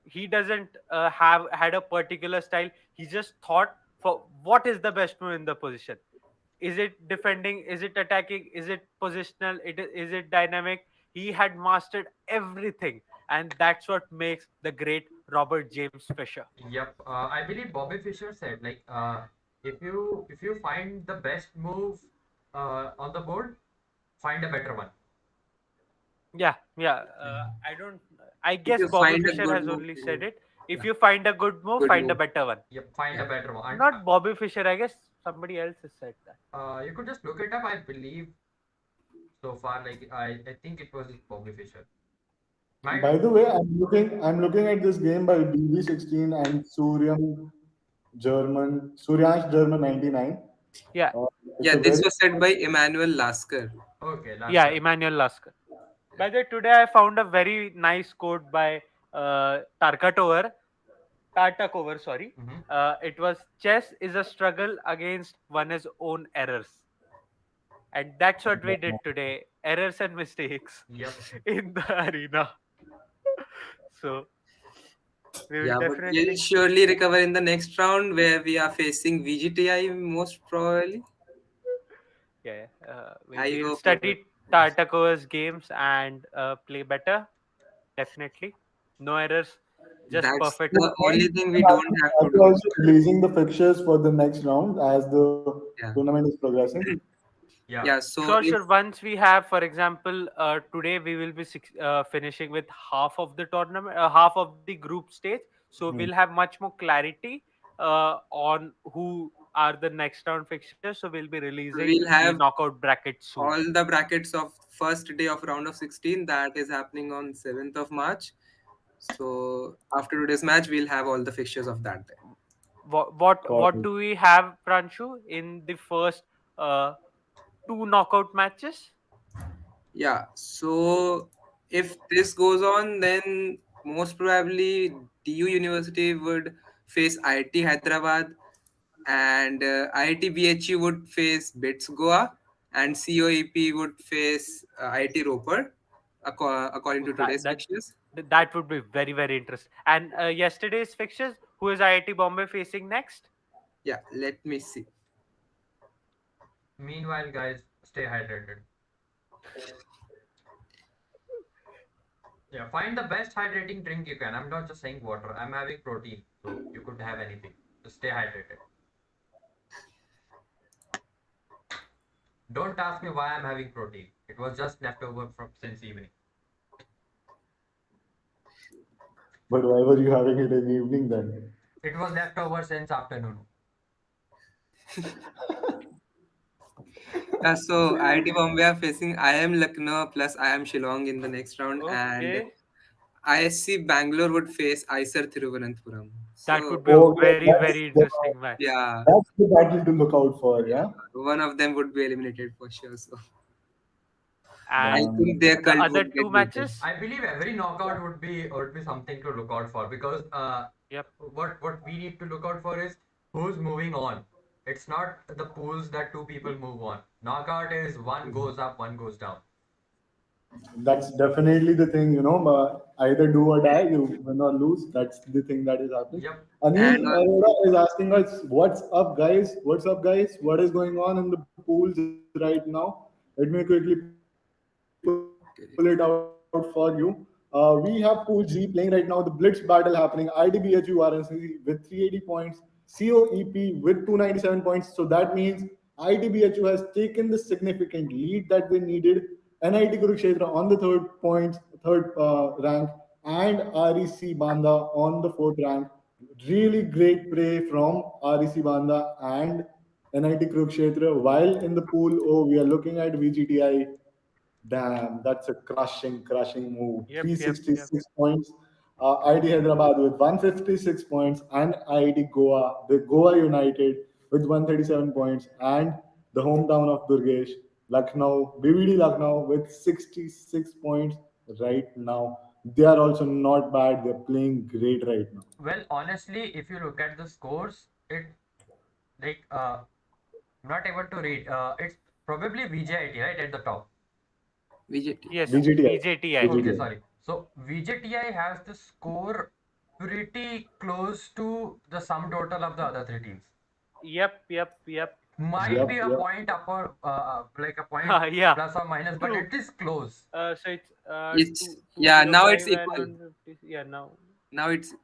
Speaker 3: He doesn't have had a particular style. He just thought for what is the best move in the position. Is it defending? Is it attacking? Is it positional? Is it dynamic? He had mastered everything, and that's what makes the great Robert James Fischer.
Speaker 2: Yep, I believe Bobby Fischer said like, if you find the best move on the board, find a better one.
Speaker 3: Yeah, yeah. I don't. I
Speaker 4: If
Speaker 3: guess
Speaker 4: you
Speaker 3: Bobby
Speaker 4: find a
Speaker 3: Fischer
Speaker 4: good
Speaker 3: has
Speaker 4: move,
Speaker 3: only
Speaker 4: then
Speaker 3: said it. If
Speaker 4: yeah,
Speaker 3: you find a good move,
Speaker 4: good
Speaker 3: find a
Speaker 4: move.
Speaker 3: better one.
Speaker 2: Yep, find a
Speaker 4: Yeah.
Speaker 2: better one. And
Speaker 3: Not Bobby Fischer. I guess somebody else has said that.
Speaker 2: you could just look it up. I believe so far, like I think it was Bobby Fischer. Might
Speaker 1: By the way, I'm looking at this game by BB16 and Suryansh German 99.
Speaker 3: Yeah,
Speaker 1: It's
Speaker 4: Yeah,
Speaker 1: a
Speaker 4: this
Speaker 1: very
Speaker 4: was said by Emmanuel Lasker.
Speaker 2: okay. Last
Speaker 3: yeah.
Speaker 2: card.
Speaker 3: Emmanuel Lasker. By the way, today I found a very nice quote by Tartakover. Sorry.
Speaker 2: Mhm.
Speaker 3: It was chess is a struggle against one's own errors, and that's what we did today. Errors and mistakes
Speaker 2: Yep.
Speaker 3: in the arena. So we will
Speaker 4: Yeah, but we'll
Speaker 3: definitely.
Speaker 4: surely recover in the next round where we are facing VGTI most probably.
Speaker 3: Yeah,
Speaker 4: I
Speaker 3: we'll
Speaker 4: hope.
Speaker 3: study Tartakover's games and play better. Definitely, no errors, just
Speaker 4: That's
Speaker 3: perfect.
Speaker 4: the only thing we
Speaker 1: I'll
Speaker 4: don't have to
Speaker 1: be
Speaker 4: do.
Speaker 1: also releasing the fixtures for the next round as the
Speaker 4: Yeah.
Speaker 1: tournament is progressing.
Speaker 2: Yeah.
Speaker 4: Yeah. So
Speaker 3: Sure,
Speaker 4: if
Speaker 3: sure. Once we have, for example, today we will be finishing with half of the tournament, half of the group stage. So we'll have much more clarity on who are the next round fixtures. So we'll be releasing
Speaker 4: We'll
Speaker 3: the
Speaker 4: have
Speaker 3: knockout bracket soon.
Speaker 4: all the brackets of first day of round of 16 that is happening on 7th of March. So after today's match, we'll have all the fixtures of that day.
Speaker 3: What do we have, Pranshu, in the first uh, two knockout matches?
Speaker 4: Yeah. So if this goes on, then most probably DU University would face IIT Hyderabad, and IIT BHU would face BITS Goa, and COEP would face IIT Ropar, according to
Speaker 3: That
Speaker 4: today's
Speaker 3: that
Speaker 4: fixtures.
Speaker 3: that would be very very interesting. And yesterday's fixtures, who is IIT Bombay facing next?
Speaker 4: Yeah, let me see.
Speaker 2: Meanwhile, guys, stay hydrated. Yeah, find the best hydrating drink you can. I'm not just saying water. I'm having protein, so you could have anything. Just stay hydrated. Don't ask me why I'm having protein. It was just leftover from since evening.
Speaker 1: But why were you having it in the evening then?
Speaker 2: It was leftover since afternoon.
Speaker 4: So IIT Bombay are facing IIM Lucknow plus IIM Shillong in the next round, and
Speaker 3: Okay,
Speaker 4: ISC Bangalore would face IISER Thiruvananthapuram.
Speaker 3: that
Speaker 4: So
Speaker 3: would be a
Speaker 1: Oh,
Speaker 3: very
Speaker 1: that's
Speaker 3: very
Speaker 1: the,
Speaker 3: interesting match.
Speaker 4: yeah,
Speaker 1: that's the battle to look out for,
Speaker 4: yeah,
Speaker 1: yeah?
Speaker 4: one of them would be eliminated for sure. So I
Speaker 3: And
Speaker 4: think their
Speaker 3: the
Speaker 4: cult
Speaker 3: other
Speaker 4: would
Speaker 3: two
Speaker 4: get beaten.
Speaker 3: matches.
Speaker 2: I believe every knockout would be something to look out for because
Speaker 3: Yep.
Speaker 2: what we need to look out for is who's moving on. It's not the pools that two people move on. Knockout is one goes up, one goes down.
Speaker 1: That's definitely the thing, either do or die, you win or lose. That's the thing that is happening.
Speaker 2: Yep.
Speaker 1: Anish
Speaker 4: And
Speaker 1: Arora is asking us, what's up, guys? What's up, guys? What is going on in the pools right now? Let me quickly pull it out for you. We have Pool G playing right now. The Blitz battle happening. IDBHU Varanasi with 380 points. COEP with 297 points. So that means IDBHU has taken the significant lead that they needed. NIT Kurukshetra on the third rank, and REC Banda on the fourth rank. Really great play from REC Banda and NIT Kurukshetra. While in the pool, oh, we are looking at VGTI. Damn, that's a crushing move.
Speaker 3: Yep. Yep. Yep.
Speaker 1: 366 points. IIT Hyderabad with 156 points, and IIT Goa, the Goa United with 137 points, and the hometown of Durgesh, Lucknow, BBD Lucknow with 66 points right now. They are also not bad. They're playing great right now.
Speaker 2: Well, honestly, if you look at the scores, it like I'm not able to read. It's probably VJIT right at the top.
Speaker 4: VJT.
Speaker 3: Yes.
Speaker 1: VGTI.
Speaker 3: VJTI.
Speaker 2: Okay, sorry. So VJTI has the score pretty close to the sum total of the other three teams.
Speaker 3: Yep. Yep. Yep.
Speaker 2: Might be a
Speaker 1: Yep.
Speaker 2: point up or like a point
Speaker 3: Yeah.
Speaker 2: plus or minus, but
Speaker 3: True.
Speaker 2: it is close.
Speaker 3: So it's
Speaker 4: It's yeah. Now it's
Speaker 3: 205 and
Speaker 4: equal.
Speaker 3: 150. Yeah. Now
Speaker 4: Now it's
Speaker 3: not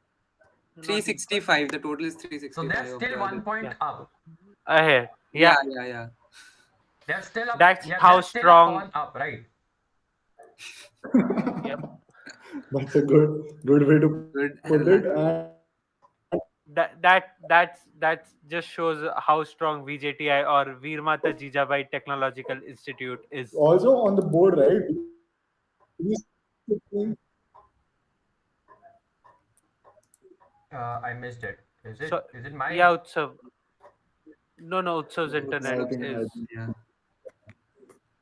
Speaker 3: equal.
Speaker 4: 365. The total is
Speaker 2: So
Speaker 4: 365.
Speaker 2: they're
Speaker 4: of
Speaker 2: still
Speaker 4: the
Speaker 2: one
Speaker 4: other.
Speaker 2: point
Speaker 3: Yeah.
Speaker 2: up.
Speaker 3: Ahead.
Speaker 4: Yeah,
Speaker 3: Yeah.
Speaker 4: yeah.
Speaker 2: They're still up.
Speaker 3: That's
Speaker 2: Yeah,
Speaker 3: how
Speaker 2: they're still a
Speaker 3: strong.
Speaker 2: pawn up, right?
Speaker 3: Yep.
Speaker 1: That's a good way to
Speaker 4: Good
Speaker 1: put it.
Speaker 4: analysis.
Speaker 3: That just shows how strong VJTI or Veermata Jijabai Technological Institute is.
Speaker 1: Also on the board, right?
Speaker 2: I missed it. Is it
Speaker 3: So
Speaker 2: is it my
Speaker 3: yeah, Utsav. No, Utsav's
Speaker 1: I
Speaker 3: internet
Speaker 1: think
Speaker 3: is.
Speaker 4: Yeah.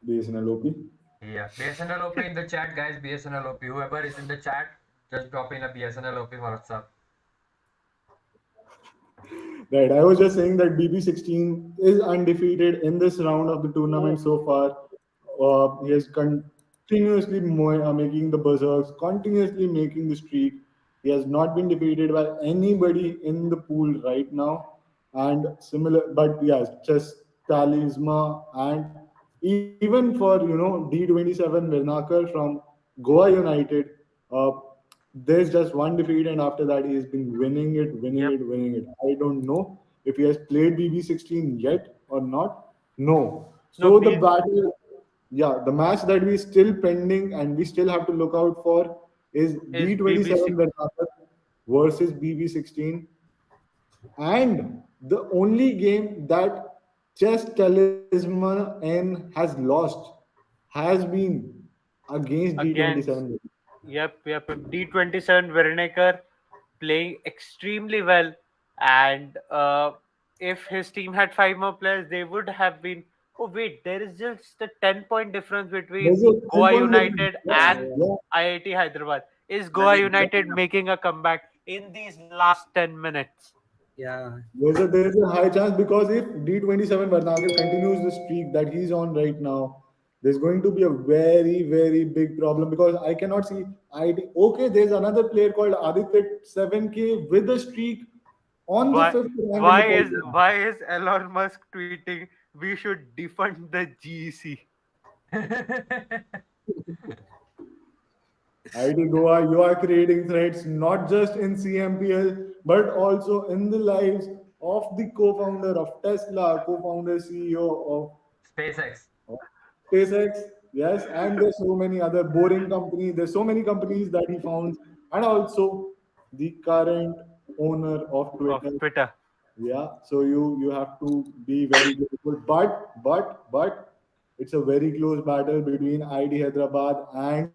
Speaker 1: BSNL OP.
Speaker 2: Yeah, BSNL OP in the chat, guys. BSNL OP. Whoever is in the chat, just drop in a BSNL OP for WhatsApp.
Speaker 1: Right. I was just saying that BB16 is undefeated in this round of the tournament so far. He has continuously making the berserks, continuously making the streak. He has not been defeated by anybody in the pool right now. And similar, but yes, just Talisma and even for D27 Virnakar from Goa United, uh, there's just one defeat, and after that, he has been
Speaker 3: Yep.
Speaker 1: winning it. I don't know if he has played BB16 yet or not. No.
Speaker 3: No,
Speaker 1: So the battle, yeah, the match that we still pending and we still have to look out for is
Speaker 3: is
Speaker 1: D27
Speaker 3: BBC.
Speaker 1: Bernakar versus BB16, and the only game that Chess Talisman N has lost has been against
Speaker 3: against.
Speaker 1: D27.
Speaker 3: Yep. D27 Wernicke playing extremely well, and if his team had five more players, they would have been. Oh wait, there is just a 10-point difference between
Speaker 1: There's a
Speaker 3: Goa
Speaker 1: 10 point difference.
Speaker 3: United
Speaker 1: Yeah,
Speaker 3: and
Speaker 1: yeah.
Speaker 3: IIT Hyderabad. Is
Speaker 4: Well,
Speaker 3: Goa
Speaker 4: it,
Speaker 3: United making a comeback in these last 10 minutes?
Speaker 4: yeah,
Speaker 1: There is a high chance because if D27 Varnakar continues the streak that he's on right now, there's going to be a very, very big problem because I cannot see ID. Okay, there's another player called Aditya 7K with a streak on the
Speaker 3: Why
Speaker 1: fifth rank in the
Speaker 3: why is
Speaker 1: points.
Speaker 3: why is Elon Musk tweeting we should defund the GEC?
Speaker 1: ID Goa, you are creating threats not just in CMPL but also in the lives of the co-founder of Tesla, co-founder CEO
Speaker 2: SpaceX.
Speaker 1: of SpaceX, yes, and there's so many other boring companies. There's so many companies that he founds, and also the current owner of
Speaker 3: Of
Speaker 1: Twitter.
Speaker 3: Twitter.
Speaker 1: Yeah, so you have to be very careful. But it's a very close battle between ID Hyderabad and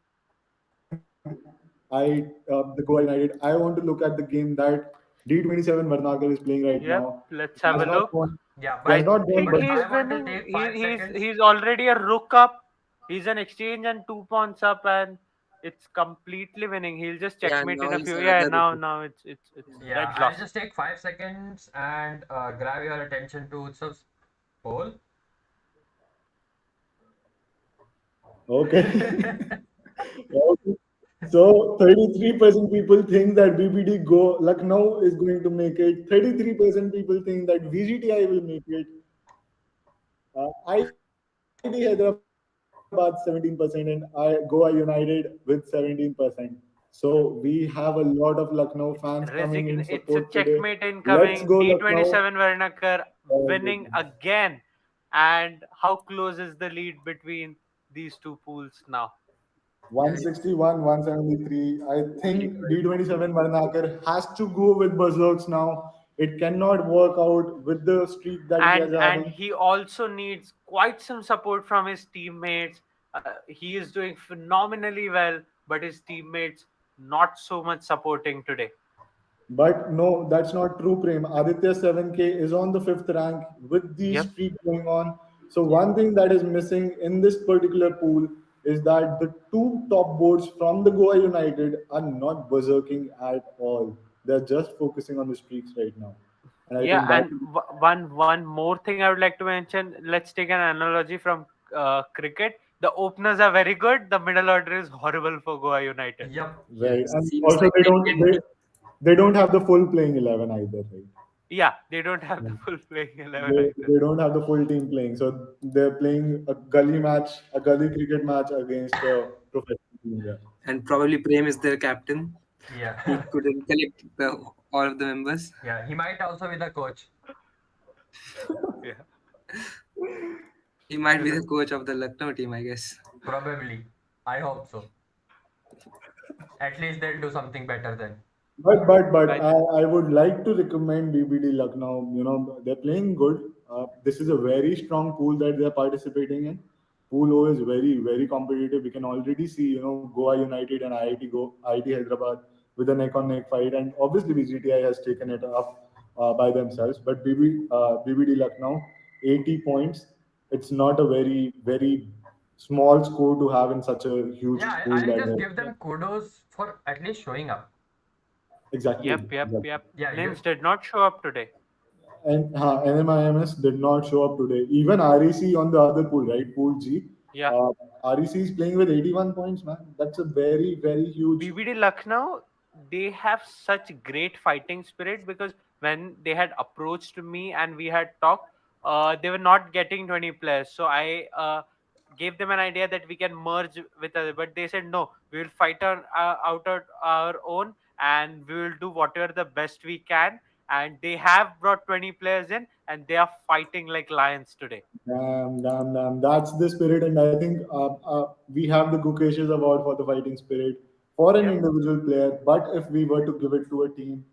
Speaker 1: the Goa United. I want to look at the game that D27 Varnakar is playing right now. He
Speaker 3: Yep,
Speaker 1: has not
Speaker 3: let's
Speaker 1: won.
Speaker 3: have a look.
Speaker 1: He has
Speaker 2: Yeah,
Speaker 1: not
Speaker 2: but
Speaker 1: won, but
Speaker 3: He's
Speaker 2: I want to
Speaker 3: winning.
Speaker 2: take 5 seconds.
Speaker 3: He's already a rook up. He's an exchange and 2 pawns up, and it's completely winning. He'll just
Speaker 4: yeah.
Speaker 3: checkmate
Speaker 4: Now
Speaker 3: in a
Speaker 4: it's
Speaker 3: few. Yeah,
Speaker 4: another
Speaker 3: now it's
Speaker 2: Yeah,
Speaker 3: Red's
Speaker 2: I'll
Speaker 3: lost.
Speaker 2: just take 5 seconds and grab your attention to Utsav's poll.
Speaker 1: okay. Okay. So 33% people think that BBD Go Lucknow is going to make it. 33% people think that VGTI will make it. ID Hyderabad 17% and Goa United with 17%. So we have a lot of Lucknow fans coming in support
Speaker 3: It's a
Speaker 1: today.
Speaker 3: checkmate
Speaker 1: Let's go
Speaker 3: incoming.
Speaker 1: Lucknow.
Speaker 3: D27 Wernicke
Speaker 1: Very good.
Speaker 3: winning again. And how close is the lead between these two pools now?
Speaker 1: 161, 173. I
Speaker 4: very
Speaker 1: think
Speaker 4: good.
Speaker 1: D27 Varnakar has to go with Berserks now. It cannot work out with the streak that he is
Speaker 3: And
Speaker 1: having.
Speaker 3: he also needs quite some support from his teammates. He is doing phenomenally well, but his teammates not so much supporting today.
Speaker 1: But no, that's not true, Prem. Aditya 7K is on the fifth rank with the
Speaker 3: Yep.
Speaker 1: streak going on. So one thing that is missing in this particular pool is that the two top boards from the Goa United are not berserking at all. They're just focusing on the streaks right now. And I
Speaker 3: Yeah,
Speaker 1: think that
Speaker 3: and one more thing I would like to mention. Let's take an analogy from cricket. The openers are very good. The middle order is horrible for Goa United.
Speaker 2: Yep.
Speaker 4: Yeah,
Speaker 1: right. And
Speaker 4: seems
Speaker 1: also
Speaker 4: like Indian team.
Speaker 1: they don't have the full playing 11 either, right?
Speaker 3: Yeah, they don't have the
Speaker 1: Yeah.
Speaker 3: full playing 11
Speaker 1: They,
Speaker 3: either.
Speaker 1: they don't have the full team playing. So they're playing a gully match, a gully cricket match against a professional team. Yeah.
Speaker 4: And probably Prem is their captain. He
Speaker 2: Yeah.
Speaker 4: couldn't collect all of the members.
Speaker 2: Yeah. He might also be the coach.
Speaker 3: Yeah.
Speaker 4: He might be the coach of the Lucknow team, I guess.
Speaker 2: Probably. I hope so. At least they'll do something better then.
Speaker 1: But
Speaker 3: Right.
Speaker 1: I would like to recommend BBD Lucknow. You know, they're playing good. This is a very strong pool that they're participating in. Pool O is very, very competitive. We can already see, you know, Goa United and IIT Hyderabad with a neck on neck fight. And obviously, VJTI has taken it up by themselves. But BBD Lucknow, 80 points. It's not a very, very small score to have in such a huge
Speaker 2: Yeah,
Speaker 1: pool
Speaker 2: I'll
Speaker 1: that
Speaker 2: just
Speaker 1: they're
Speaker 2: give them kudos for at least showing up.
Speaker 1: exactly.
Speaker 3: Yep.
Speaker 2: Yeah, you.
Speaker 3: NIMS did not show up today.
Speaker 1: And NMIMS did not show up today. Even REC on the other pool, right? Pool G.
Speaker 3: Yeah.
Speaker 1: Uh, REC is playing with 81 points, man. That's a very, very huge.
Speaker 3: BBD Lucknow, they have such great fighting spirit because when they had approached me and we had talked, they were not getting 20 players. So I gave them an idea that we can merge with other, but they said no, we will fight out our own and we will do whatever the best we can. And they have brought 20 players in and they are fighting like lions today.
Speaker 1: Damn. That's the spirit. And I think we have the Gukesh's award for the fighting spirit. for an
Speaker 3: Yep.
Speaker 1: individual player. But if we were to give it to a team,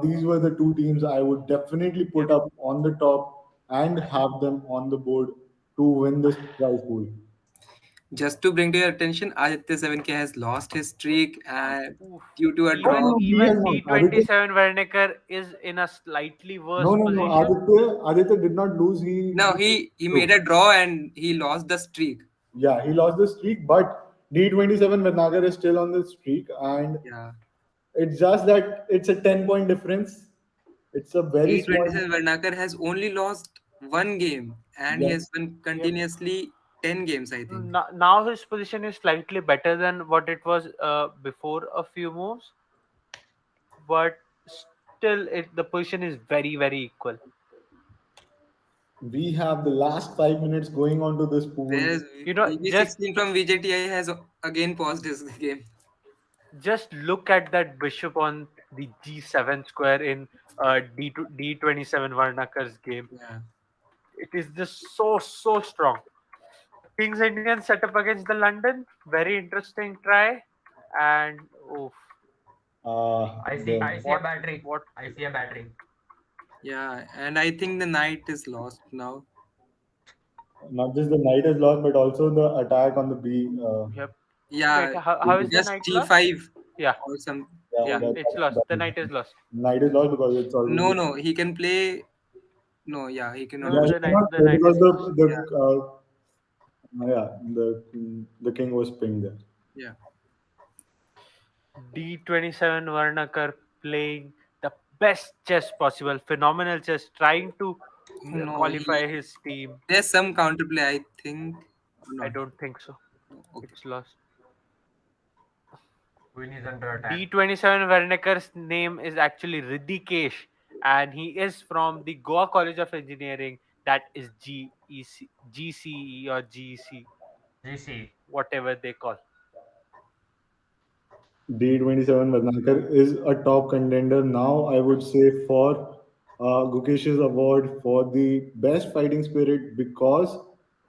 Speaker 1: these were the two teams I would definitely put
Speaker 3: Yep.
Speaker 1: up on the top and have them on the board to win this prize pool.
Speaker 4: Just to bring to your attention, Aditya 7K has lost his streak
Speaker 3: Oof.
Speaker 4: due to a
Speaker 1: No, no,
Speaker 4: draw.
Speaker 1: no, he has
Speaker 3: Even
Speaker 1: not. Aditya,
Speaker 3: D27 Wernicker is in a slightly
Speaker 1: no,
Speaker 3: worse
Speaker 1: no, no.
Speaker 3: position.
Speaker 1: Aditya did not lose.
Speaker 4: No, he made a draw and he lost the streak.
Speaker 1: Yeah, he lost the streak, but D27 Vanagar is still on the streak, and
Speaker 4: Yeah.
Speaker 1: it's just that it's a 10-point difference. It's a very small.
Speaker 4: D27 Varnakar has only lost one game and he
Speaker 1: Yes.
Speaker 4: has won
Speaker 3: Yep.
Speaker 4: continuously 10 games, I think.
Speaker 3: Now his position is slightly better than what it was before a few moves, but still, the position is very, very equal.
Speaker 1: We have the last 5 minutes going on to this pool.
Speaker 4: There's
Speaker 3: Just
Speaker 4: VB16 from VJTI has again paused his game.
Speaker 3: just look at that bishop on the G7 square in D27 Varnakar's game.
Speaker 4: Yeah.
Speaker 3: It is just so strong. King's Indian setup against the London, very interesting try, and oof,
Speaker 2: I see a battery.
Speaker 3: what
Speaker 2: I see a battery.
Speaker 4: Yeah, and I think the knight is lost now.
Speaker 1: Not just the knight is lost, but also the attack on the B.
Speaker 3: Yep.
Speaker 4: Yeah,
Speaker 3: Wait, how is the
Speaker 4: just
Speaker 3: knight lost?
Speaker 4: G5
Speaker 3: Yeah,
Speaker 4: or some.
Speaker 3: yeah,
Speaker 4: Yeah.
Speaker 3: it's lost. The knight is lost.
Speaker 1: Knight is lost because it's
Speaker 4: No,
Speaker 1: already.
Speaker 4: no, he can play. No, yeah, he cannot
Speaker 3: No,
Speaker 1: Yeah,
Speaker 4: play.
Speaker 1: he
Speaker 3: the knight,
Speaker 1: cannot
Speaker 3: the
Speaker 1: play
Speaker 3: knight
Speaker 1: because
Speaker 3: is lost.
Speaker 1: the king was pinged there.
Speaker 4: Yeah.
Speaker 3: D27 Varnakar playing the best chess possible, phenomenal chess, trying to
Speaker 4: No,
Speaker 3: qualify his team.
Speaker 4: there's some counterplay, I think. Or
Speaker 3: I
Speaker 4: not.
Speaker 3: don't think so.
Speaker 4: No, okay.
Speaker 3: It's lost.
Speaker 2: Queen is under attack.
Speaker 3: D27 Wernicker's name is actually Ridhikesh, and he is from the Goa College of Engineering. That is GCE or GEC,
Speaker 2: GC.
Speaker 3: whatever they call.
Speaker 1: D27 Vadnakar is a top contender now, I would say, for Gukesh's award for the best fighting spirit because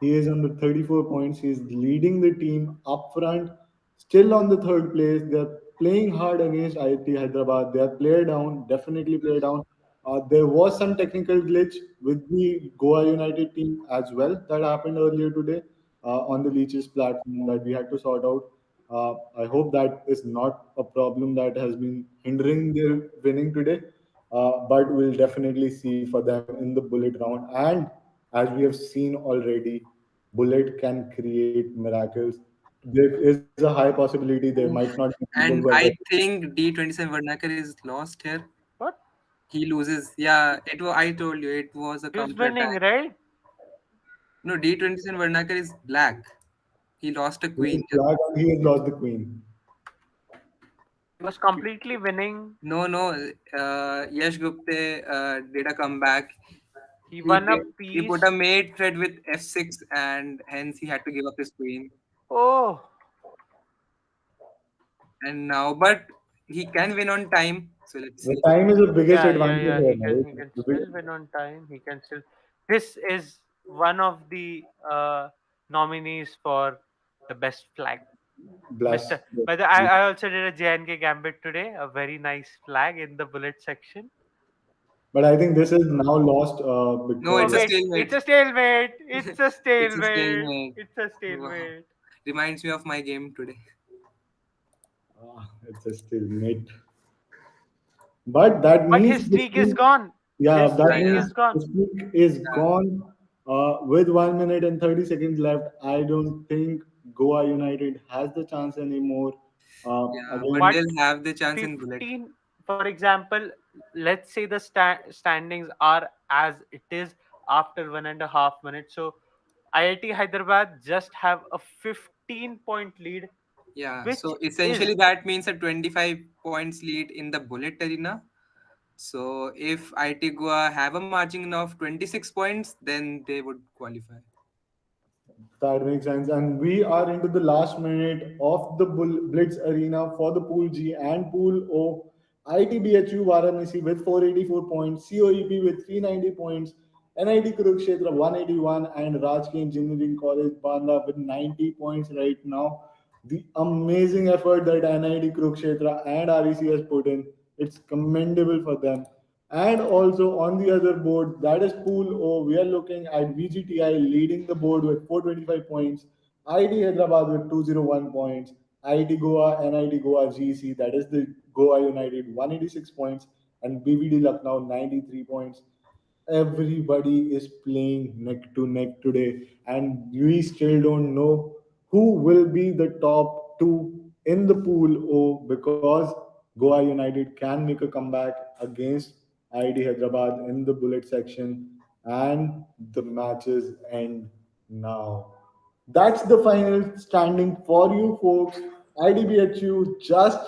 Speaker 1: he is on the 34 points. He is leading the team up front, still on the third place. They're playing hard against IIT Hyderabad. They are player down, definitely player down. There was some technical glitch with the Goa United team as well that happened earlier today on the Leeches platform that we had to sort out. I hope that is not a problem that has been hindering their winning today. But we'll definitely see for them in the bullet round. And as we have seen already, bullet can create miracles. There is a high possibility there might not be people who
Speaker 4: And
Speaker 1: are
Speaker 4: I think D27 Varnakar is lost here.
Speaker 3: What?
Speaker 4: He loses. Yeah, it was. I told you it was a
Speaker 3: He's
Speaker 4: counter
Speaker 3: winning,
Speaker 4: attack.
Speaker 3: right?
Speaker 4: No, D27 Varnakar is black. He lost a
Speaker 1: he is
Speaker 4: queen.
Speaker 1: black and he has lost the queen.
Speaker 3: He was completely winning.
Speaker 4: No. Yash Gupte did a comeback.
Speaker 3: He won a
Speaker 4: He
Speaker 3: piece.
Speaker 4: put a mate thread with f6, and hence he had to give up his queen.
Speaker 3: Oh,
Speaker 4: And now, but he can win on time. So let's
Speaker 1: The
Speaker 4: see.
Speaker 1: time is the biggest advantage
Speaker 3: yeah.
Speaker 1: here,
Speaker 3: He can
Speaker 1: right?
Speaker 3: still win on time. He can still. This is one of the nominees for the best flag.
Speaker 1: Blast.
Speaker 3: Mr. But I also did a JNK Gambit today. A very nice flag in the bullet section.
Speaker 1: But I think this is now lost
Speaker 4: No,
Speaker 3: Oh
Speaker 4: it's a
Speaker 1: because
Speaker 3: wait,
Speaker 4: stalemate.
Speaker 3: it's a stalemate. It's a
Speaker 4: It's a
Speaker 3: stalemate.
Speaker 4: stalemate.
Speaker 3: It's a
Speaker 4: Wow.
Speaker 3: stalemate.
Speaker 4: Reminds me of my game today.
Speaker 1: it's a stalemate. But that
Speaker 3: But
Speaker 1: means
Speaker 3: his
Speaker 1: the
Speaker 3: streak is
Speaker 1: streak,
Speaker 3: gone.
Speaker 1: yeah,
Speaker 3: His
Speaker 1: that
Speaker 3: streak
Speaker 1: means
Speaker 3: is gone.
Speaker 1: the streak is
Speaker 4: Yeah.
Speaker 1: gone. With 1 minute and 30 seconds left, I don't think Goa United has the chance anymore.
Speaker 4: Yeah, but
Speaker 3: But
Speaker 1: Again,
Speaker 4: they'll have the chance in bullet.
Speaker 3: 15, for example, let's say the standings are as it is after 1.5 minutes. So IIT Hyderabad just have a 15-point lead,
Speaker 4: Yeah,
Speaker 3: which
Speaker 4: so
Speaker 3: is
Speaker 4: essentially that means a 25 points lead in the bullet arena. So if IT Goa have a margin of 26 points, then they would qualify.
Speaker 1: that makes sense. And we are into the last minute of the Blitz Arena for the Pool G and Pool O. ITBHU Varanasi with 484 points, COEP with 390 points, NIT Kurukshetra 181, and Rajki Engineering College Banda with 90 points right now. the amazing effort that NIT Kurukshetra and REC has put in. It's commendable for them. And also on the other board, that is Pool O, we are looking at VGTI leading the board with 425 points, IIT Hyderabad with 201 points, IIT Goa, NIT Goa GC, that is the Goa United, 186 points, and BBD Lucknow, 93 points. Everybody is playing neck to neck today, and we still don't know who will be the top two in the pool O, because Goa United can make a comeback against IIT Hyderabad in the bullet section, and the matches end now. That's the final standing for you folks. IDBHU just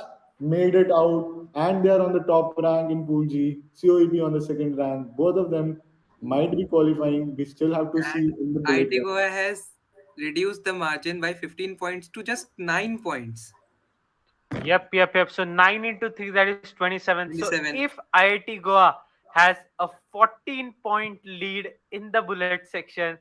Speaker 1: made it out, and they are on the top rank in Pool G. COEP on the second rank. Both of them might be qualifying. We still have to see
Speaker 4: And
Speaker 1: in the bullet.
Speaker 4: IIT Goa has reduced the margin by 15 points to just 9 points.
Speaker 3: Yep. So 9 into 3, that is 27. So
Speaker 4: 27.
Speaker 3: if IIT Goa has a 14-point lead in the bullet section,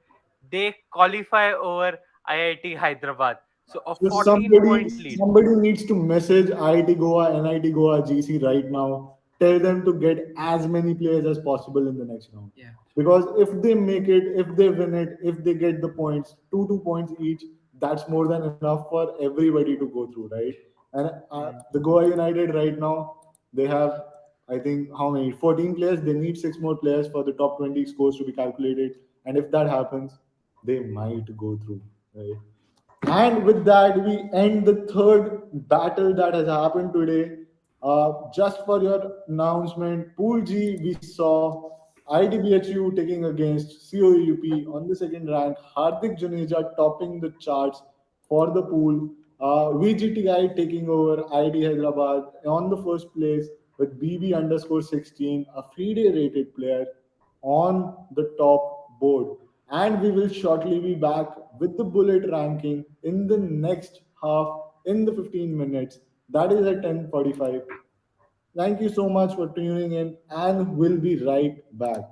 Speaker 3: they qualify over IIT Hyderabad. So a
Speaker 1: So
Speaker 3: 14-point lead.
Speaker 1: somebody needs to message IIT Goa, NIT Goa, GC right now. Tell them to get as many players as possible in the next round.
Speaker 4: Yeah.
Speaker 1: Because if they make it, if they win it, if they get the points, two points each, that's more than enough for everybody to go through, right? And the Goa United right now, they have, I think, how many? 14 players. They need six more players for the top 20 scores to be calculated. And if that happens, they might go through, right? And with that, we end the third battle that has happened today. Just for your announcement, Pool G, we saw IDBHU taking against COEUP on the second rank, Hardik Juneja topping the charts for the pool, VGTI taking over ID Hyderabad on the first place with BB underscore 16, a free day rated player on the top board. And we will shortly be back with the bullet ranking in the next half in the 15 minutes. That is at 10:45. Thank you so much for tuning in, and we'll be right back.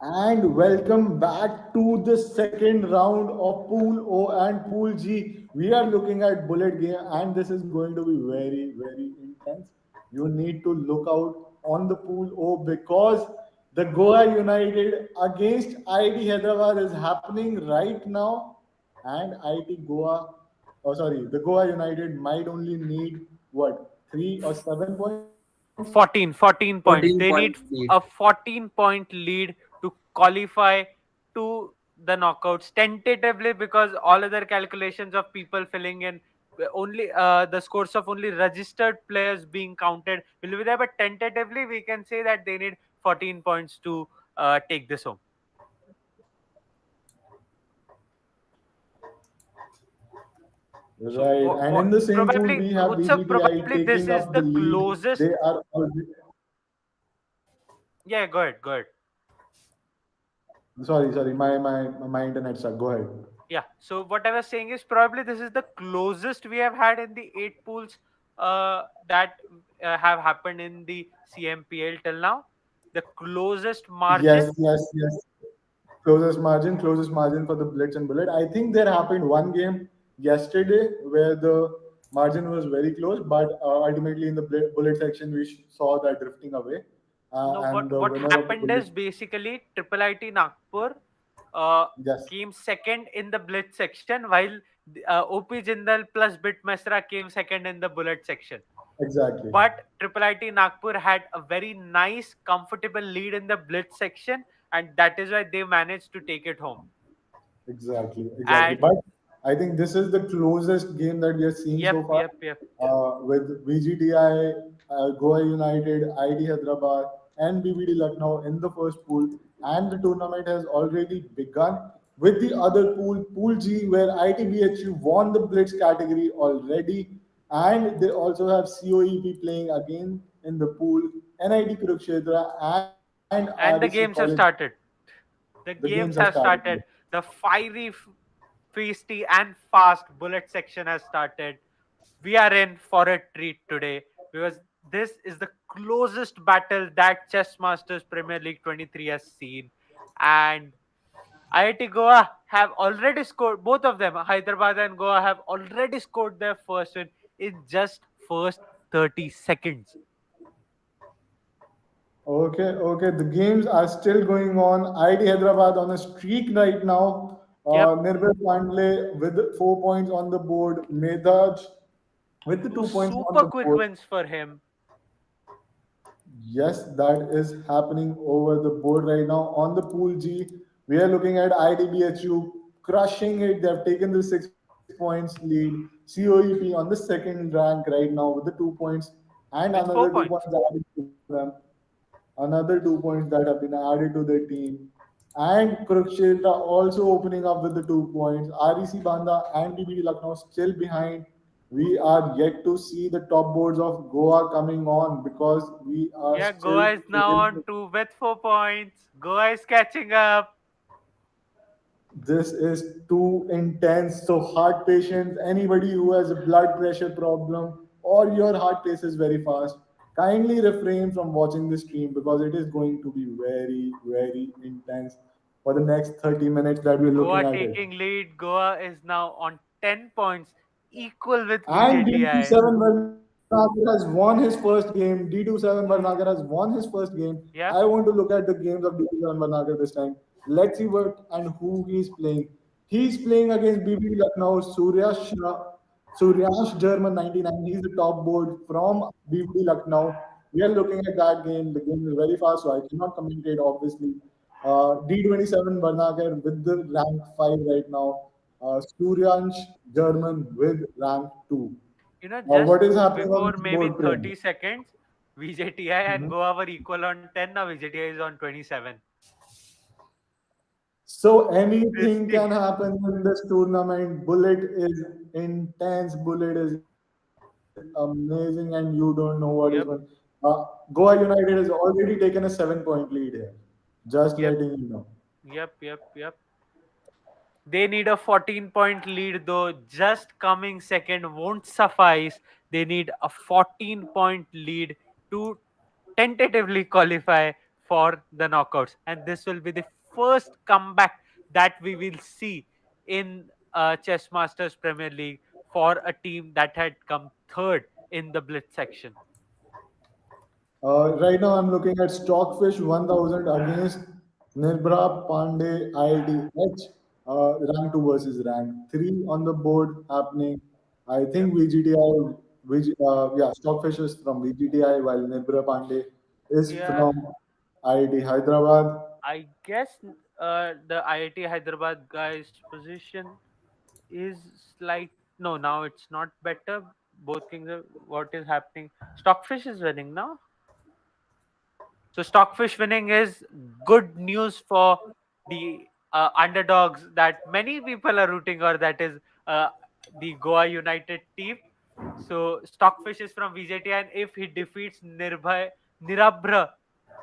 Speaker 1: And welcome back to the second round of Pool O and Pool G. We are looking at bullet game, and this is going to be very, very intense. You need to look out on the Pool O because the Goa United against IIT Hyderabad is happening right now, and IIT Goa, oh sorry, the Goa United might only need what 3 or 7 points.
Speaker 3: 14 points.
Speaker 5: 14
Speaker 3: They need
Speaker 5: points lead.
Speaker 3: a 14-point lead to qualify to the knockouts tentatively, because all other calculations of people filling in only the scores of only registered players being counted will be there, but tentatively we can say that they need 14 points to take this home. So
Speaker 1: Right, and in the same pool
Speaker 3: probably
Speaker 1: we have
Speaker 3: Utsav,
Speaker 1: VJTI
Speaker 3: probably this
Speaker 1: taking
Speaker 3: is
Speaker 1: up the
Speaker 3: the
Speaker 1: lead.
Speaker 3: closest.
Speaker 1: They are already,
Speaker 3: Yeah, go ahead.
Speaker 1: sorry, my internet suck. Go ahead.
Speaker 3: Yeah. So what I was saying is probably this is the closest we have had in the 8 pools that have happened in the CMPL till now. The closest
Speaker 1: Yes,
Speaker 3: margin.
Speaker 1: yes, yes. Closest margin for the Blitz and Bullet. I think there happened one game yesterday where the margin was very close, but ultimately in the Bullet section we saw that drifting away,
Speaker 3: No,
Speaker 1: and the
Speaker 3: what
Speaker 1: winner of the
Speaker 3: happened
Speaker 1: Bullet.
Speaker 3: is basically Triple IT Nagpur uh,
Speaker 1: Yes,
Speaker 3: came second in the Blitz section, while OP Jindal plus Bit Mesra came second in the Bullet section.
Speaker 1: exactly.
Speaker 3: But Triple IT Nagpur had a very nice, comfortable lead in the Blitz section, and that is why they managed to take it home.
Speaker 1: Exactly.
Speaker 3: And
Speaker 1: But I think this is the closest game that we are seeing so far
Speaker 3: yep.
Speaker 1: with VGTI, Goa United, ID Hyderabad, and BBD Lucknow in the first pool. And the tournament has already begun with the other pool, Pool G, where ITBHU won the Blitz category already. And they also have COEP playing again in the pool, NIT Kurukshetra, and RSC
Speaker 3: and the
Speaker 1: College.
Speaker 3: games have started.
Speaker 1: The
Speaker 3: The
Speaker 1: games have
Speaker 3: games have
Speaker 1: started.
Speaker 3: started. The fiery, feisty, and fast Bullet section has started. We are in for a treat today because this is the closest battle that Chess Masters Premier League 23 has seen. And IIT Goa have already scored, both of them, Hyderabad and Goa, have already scored their first win in just first 30 seconds.
Speaker 1: Okay. The games are still going on. ID Hyderabad on a streak right now.
Speaker 3: Yep.
Speaker 1: Nirbhay Pandle with 4 points on the board. Medhaj with the
Speaker 3: Two
Speaker 1: 2 points on
Speaker 3: super
Speaker 1: the
Speaker 3: quick
Speaker 1: board.
Speaker 3: wins for him.
Speaker 1: Yes, that is happening over the board right now. On the pool G, we are looking at IDBHU crushing it. They have taken the 6 points lead. COEP on the second rank right now with the 2 points and
Speaker 3: With
Speaker 1: another 2 points
Speaker 3: 4 points.
Speaker 1: added to them. Another 2 points that have been added to their team. And Kurukshetra also opening up with the 2 points. REC Banda and BBD Lucknow still behind. We are yet to see the top boards of Goa coming on because we are
Speaker 3: Yeah,
Speaker 1: still
Speaker 3: Goa is now on
Speaker 1: in.
Speaker 3: 2 with 4 points. Goa is catching up.
Speaker 1: This is too intense. So, heart patients, anybody who has a blood pressure problem or your heart paces very fast, kindly refrain from watching the stream because it is going to be very, very intense for the next 30 minutes that we're looking
Speaker 3: Goa
Speaker 1: at it.
Speaker 3: taking lead. Goa is now on 10 points, equal with
Speaker 1: And
Speaker 3: VJTI.
Speaker 1: D27 Varnagar has won his first game. D27 Varnagar has won his first game. I
Speaker 3: Yep.
Speaker 1: want to look at the games of D27 Varnagar this time. Let's see what and who he's playing. He's playing against BB Lucknow, Suryash German 99. He's the top board from BB Lucknow. We are looking at that game. The game is very fast, so I cannot commentate, obviously. D27 Varnagar with the rank 5 right now. Suryansh German with rank 2.
Speaker 3: Just
Speaker 1: What is happening on
Speaker 3: before
Speaker 1: this
Speaker 3: maybe
Speaker 1: board, Prem?
Speaker 3: 30 seconds, VJTI and
Speaker 1: Mhm.
Speaker 3: Goa were equal on 10. Now VJTI is on 27.
Speaker 1: So
Speaker 3: This
Speaker 1: anything
Speaker 3: team,
Speaker 1: can happen in this tournament. Bullet is intense. Bullet is amazing, and you don't know what is going.
Speaker 3: yep,
Speaker 1: Goa United has already taken a 7 point lead here. Just letting
Speaker 3: yep,
Speaker 1: you know.
Speaker 3: yep. They need a 14-point lead, though. Just coming second won't suffice. They need a 14-point lead to tentatively qualify for the knockouts, and this will be the first comeback that we will see in Chess Masters Premier League for a team that had come third in the Blitz section.
Speaker 1: Right now, I'm looking at Stockfish 1000 against Nirbra Pandey IITH, rank 2 versus rank 3 on the board happening. I
Speaker 3: Yep.
Speaker 1: think Stockfish is from VGTI while Nirbra Pandey is
Speaker 3: Yeah,
Speaker 1: from IIT Hyderabad.
Speaker 3: I guess the IIT Hyderabad guy's position is slight. No, now it's not better. Both kings are. What is happening? Stockfish is winning now. So Stockfish winning is good news for the underdogs that many people are rooting, or that is uh, the Goa United team. So Stockfish is from VJTI, and if he defeats Nirabra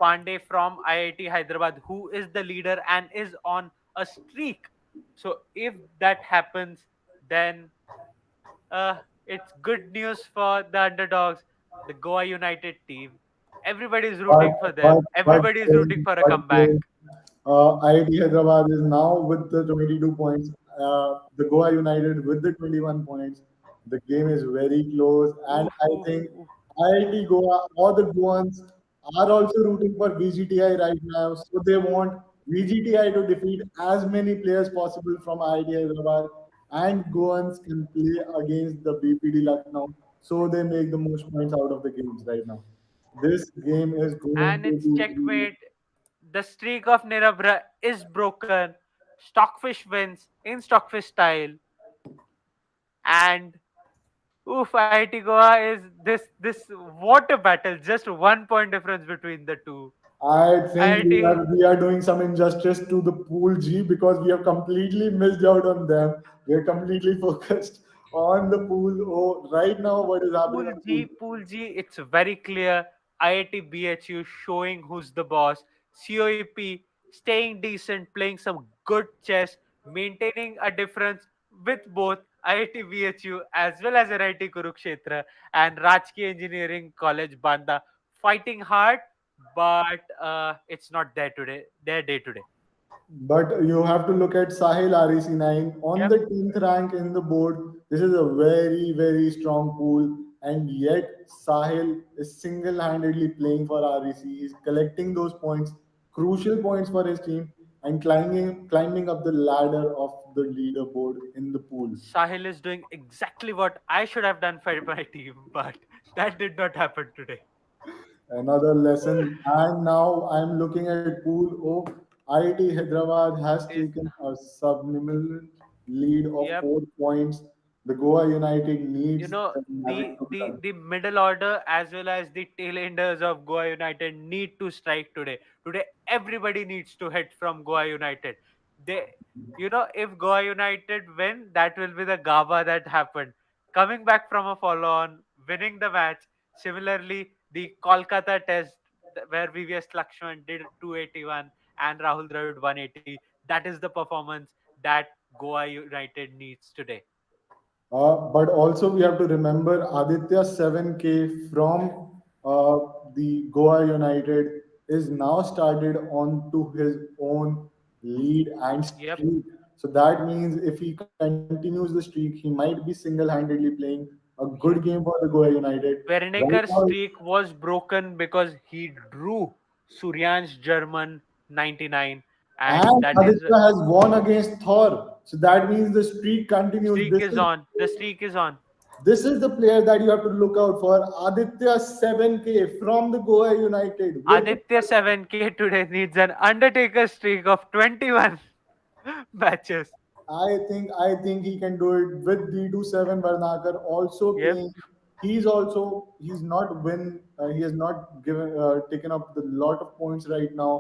Speaker 3: Pandey from IIT Hyderabad, who is the leader and is on a streak, so if that happens, then it's good news for the underdogs, the Goa United team. Everybody is
Speaker 1: But
Speaker 3: rooting for them.
Speaker 1: but
Speaker 3: Everybody is rooting
Speaker 1: playing,
Speaker 3: for a
Speaker 1: but
Speaker 3: comeback.
Speaker 1: playing, IIT Hyderabad is now with the 22 points. The Goa United with the 21 points. The game is very close, and
Speaker 3: Oof,
Speaker 1: I
Speaker 3: oof,
Speaker 1: think
Speaker 3: oof.
Speaker 1: IIT Goa or the Goans are also rooting for VGTI right now. So they want VGTI to defeat as many players possible from IIT Hyderabad, and Goans can play against the BPD Lucknow. So they make the most points out of the games right now. This game is going
Speaker 3: And
Speaker 1: to
Speaker 3: it's
Speaker 1: be.
Speaker 3: checkmate. The streak of Nirabra is broken. Stockfish wins in Stockfish style. And oof, IIT Goa is this what a battle. Just 1 point difference between the two.
Speaker 1: I think
Speaker 3: IIT,
Speaker 1: we are doing some injustice to the pool G because we have completely missed out on them. We are completely focused on the pool O. Right now, what is happening on pool?
Speaker 3: Pool G, it's very clear. IIT BHU showing who's the boss. COEP staying decent, playing some good chess, maintaining a difference with both IIT BHU as well as NIT Kurukshetra and Rajki Engineering College Banda fighting hard, but it's not there today. Their day today.
Speaker 1: But you have to look at Sahil REC9 on
Speaker 3: Yep.
Speaker 1: the 10th rank in the board. This is a very, very strong pool. And yet, Sahil is single handedly playing for REC. He's collecting those points, crucial points for his team, and climbing up the ladder of the leaderboard in the pool.
Speaker 3: Sahil is doing exactly what I should have done for my team, but that did not happen today.
Speaker 1: Another lesson. And now I'm looking at pool O. IIT Hyderabad has
Speaker 3: Is
Speaker 1: taken a subliminal lead of
Speaker 3: Yep.
Speaker 1: 4 points. The Goa United
Speaker 3: You
Speaker 1: needs
Speaker 3: know,
Speaker 1: the magic to be done.
Speaker 3: the middle order as well as the tail enders of Goa United need to strike today. Today, everybody needs to hit from Goa United. They, if Goa United win, that will be the gaba that happened. Coming back from a follow-on, winning the match. Similarly, the Kolkata test where VVS Lakshman did 281 and Rahul Dravid 180. That is the performance that Goa United needs today.
Speaker 1: But also we have to remember Aditya 7K from the Goa United is now started on to his own lead and
Speaker 3: Yep.
Speaker 1: streak. So that means if he continues the streak, he might be single-handedly playing a good
Speaker 3: Yep.
Speaker 1: game for the Goa United. Right
Speaker 3: Wernicker's
Speaker 1: now,
Speaker 3: streak was broken because he drew Suryan's German 99, and
Speaker 1: and
Speaker 3: that is
Speaker 1: Aditya has won against Thor. So that means the streak continues.
Speaker 3: streak is on. The streak is on.
Speaker 1: This is the player that you have to look out for. Aditya 7K from the Goa United with the.
Speaker 3: Aditya 7K today needs an Undertaker streak of 21 matches.
Speaker 1: I think he can do it with D27 Varnakar also
Speaker 3: Yep.
Speaker 1: playing. He's not he has not given taken up the lot of points right now.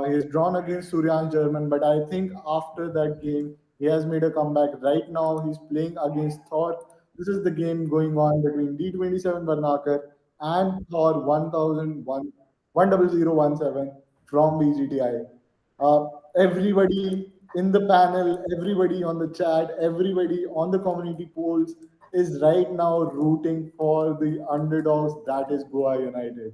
Speaker 1: He has drawn against Suryan German, but I think after that game he has made a comeback. Right now he's playing against Thor. This is the game going on between D27 Varnakar and Thor 10017 from VGTI. uh, Everybody in the panel, everybody on the chat, everybody on the community polls is right now rooting for the underdogs, that is Goa United.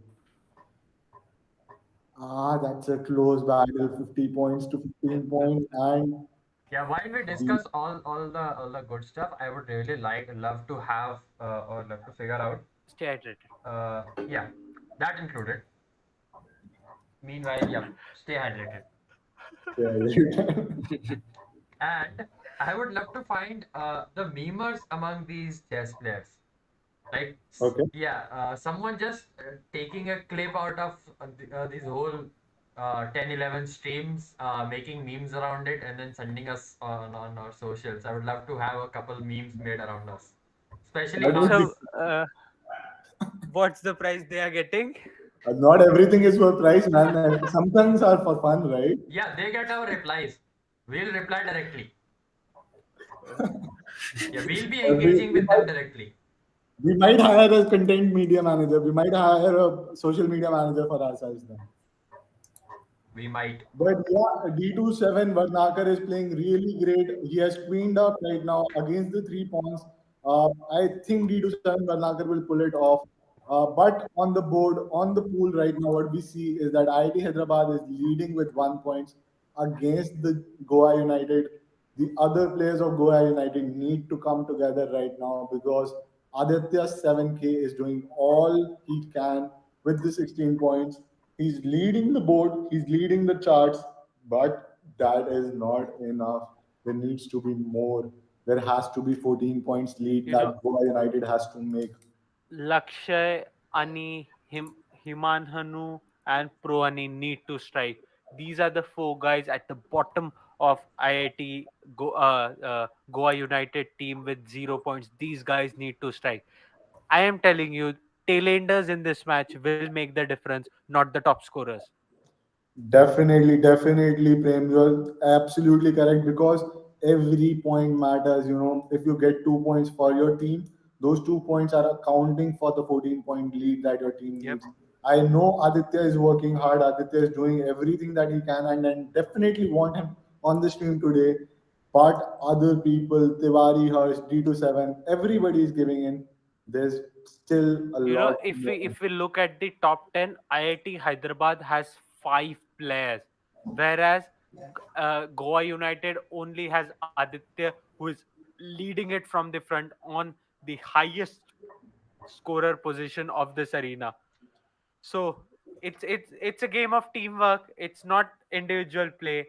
Speaker 1: That's a close battle, 50 points to 15 points, and
Speaker 2: Yeah, while we
Speaker 1: the
Speaker 2: discuss all the good stuff, I would really love to have or love to figure out.
Speaker 3: Stay hydrated.
Speaker 2: Yeah, that included. Meanwhile, yep, stay hydrated.
Speaker 1: yeah,
Speaker 2: And I would love to find the memers among these chess players. Like,
Speaker 1: okay.
Speaker 2: yeah, someone just taking a clip out of these whole 10, 11 streams, making memes around it, and then sending us on our socials. I would love to have a couple memes made around us, especially
Speaker 1: That would be
Speaker 3: So,
Speaker 2: us.
Speaker 3: what's the price they are getting?
Speaker 1: not everything is for price, man. Some things are for fun, right?
Speaker 2: Yeah, they get our replies. We'll reply directly. Yeah, we'll be
Speaker 1: Uh, we,
Speaker 2: engaging
Speaker 1: we
Speaker 2: with them
Speaker 1: might
Speaker 2: directly.
Speaker 1: we might hire a content media manager. We might hire a social media manager for ourselves then.
Speaker 2: We might.
Speaker 1: But yeah, D27 Varnakar is playing really great. He has queened up right now against the 3 pawns. I think D27 Varnakar will pull it off. But on the board, on the pool right now, what we see is that IIT Hyderabad is leading with 1 points against the Goa United. The other players of Goa United need to come together right now because Aditya 7K is doing all he can with the 16 points. He's leading the board, he's leading the charts, but that is not enough. There needs to be more. There has to be 14 points lead
Speaker 3: You know,
Speaker 1: that Goa United has to make.
Speaker 3: Lakshay, Ani, Himanhanu, and Proani need to strike. These are the four guys at the bottom of IIT Goa United team with 0 points. These guys need to strike. I am telling you, tailenders in this match will make the difference, not the top scorers.
Speaker 1: Definitely, definitely, Prem. You're absolutely correct because every point matters. If you get 2 points for your team, those 2 points are accounting for the 14-point lead that your team
Speaker 3: Yep.
Speaker 1: needs. I know Aditya is working hard. Aditya is doing everything that he can, and I definitely want him on the stream today. But other people, Tiwari, Harsh, D27, everybody is giving in. There's still a
Speaker 3: You know,
Speaker 1: lot
Speaker 3: if we
Speaker 1: more.
Speaker 3: if we look at the top 10, IIT Hyderabad has 5 players, whereas Goa United only has Aditya, who is leading it from the front on the highest scorer position of this arena. So it's a game of teamwork. It's not individual play.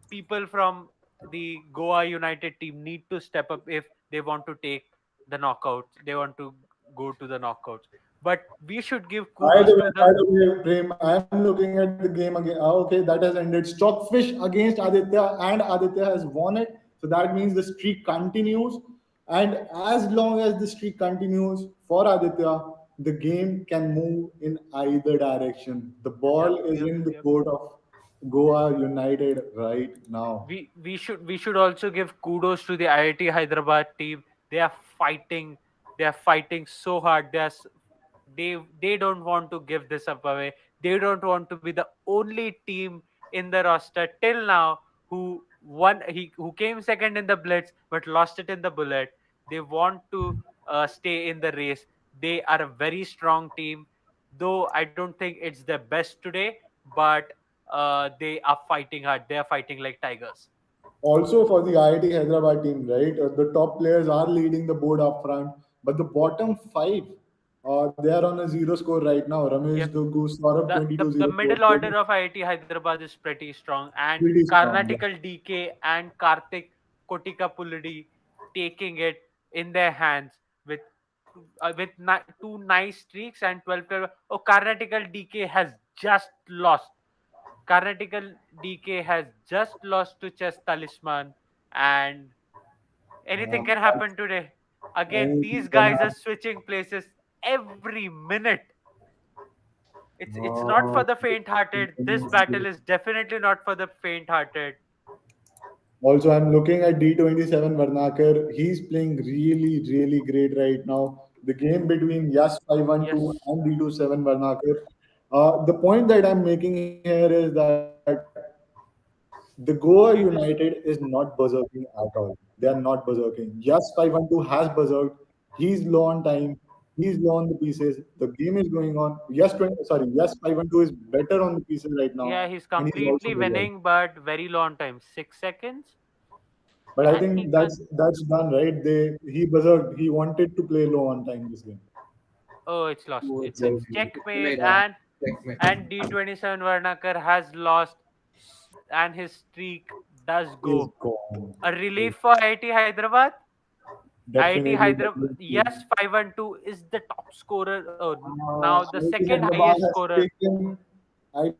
Speaker 3: People from the Goa United team need to step up if they want to take the knockouts. They want to go to the knockouts. But we should give kudos to
Speaker 1: By
Speaker 3: the
Speaker 1: the way, Prem, I'm looking at the game again. Okay, that has ended. Stockfish against Aditya, and Aditya has won it. So that means the streak continues. And as long as the streak continues for Aditya, the game can move in either direction. The
Speaker 3: yep,
Speaker 1: ball is
Speaker 3: yep,
Speaker 1: in the
Speaker 3: yep.
Speaker 1: court of Goa United right now.
Speaker 3: We should also give kudos to the IIT Hyderabad team. They are fighting. They are fighting so hard. They don't want to give this up away. They don't want to be the only team in the roster till now who came second in the blitz but lost it in the bullet. They want to stay in the race. They are a very strong team, though I don't think it's the best today, but they are fighting hard. They are fighting like tigers.
Speaker 1: Also for the IIT Hyderabad team, right? The top players are leading the board up front, but the bottom five, they are on a zero score right now. Ramesh
Speaker 3: Yep.
Speaker 1: Duggu, Saurabh
Speaker 3: The
Speaker 1: 2204,
Speaker 3: middle order of IIT Hyderabad is pretty strong, and
Speaker 1: pretty strong. Yeah.
Speaker 3: Karnatical DK and Karthik Kotikapulidi taking it in their hands with two nice streaks and 12. Oh, Karnatical DK has just lost. Karnatical DK has just lost to Chess Talisman, and anything can happen today. Again,
Speaker 1: Anything
Speaker 3: these
Speaker 1: can
Speaker 3: guys are
Speaker 1: happen.
Speaker 3: switching places every minute. It's not for
Speaker 1: Uh,
Speaker 3: the faint-hearted. This battle is definitely not for the faint-hearted.
Speaker 1: Also, I'm looking at D27 Varnakar. He's playing really, really great right now. The game between Yas 512
Speaker 3: Yes,
Speaker 1: and D27 Varnakar. The point that I'm making here is that the Goa United is
Speaker 3: it is.
Speaker 1: not berserking at all. They are not berserking. Yes, 512 has berserked. He's low on time. He's low on the pieces. The game is going on. Yes, 20, sorry, yes, 5-2 is better on the pieces right now,
Speaker 3: Yeah, he's
Speaker 1: and he's also
Speaker 3: completely
Speaker 1: good.
Speaker 3: winning, but very low on time. 6 seconds.
Speaker 1: But I
Speaker 3: Can
Speaker 1: think
Speaker 3: he con?
Speaker 1: that's done, right? He buzzed. He wanted to play low on time this game.
Speaker 3: Oh, it's lost.
Speaker 4: Oh,
Speaker 3: It's
Speaker 1: Yes, yes.
Speaker 3: checkmate,
Speaker 4: yeah, checkmate.
Speaker 3: and D27 Varnakar has lost, and his streak does
Speaker 1: Is
Speaker 3: go.
Speaker 1: gone.
Speaker 3: A relief for IIT Hyderabad. IIT
Speaker 1: Definitely,
Speaker 3: Hyderabad,
Speaker 1: definitely.
Speaker 3: yes, 5-2 is the top scorer. Oh, now the
Speaker 1: IIT
Speaker 3: second
Speaker 1: Hyderabad
Speaker 3: highest
Speaker 1: has
Speaker 3: scorer.
Speaker 1: taken IIT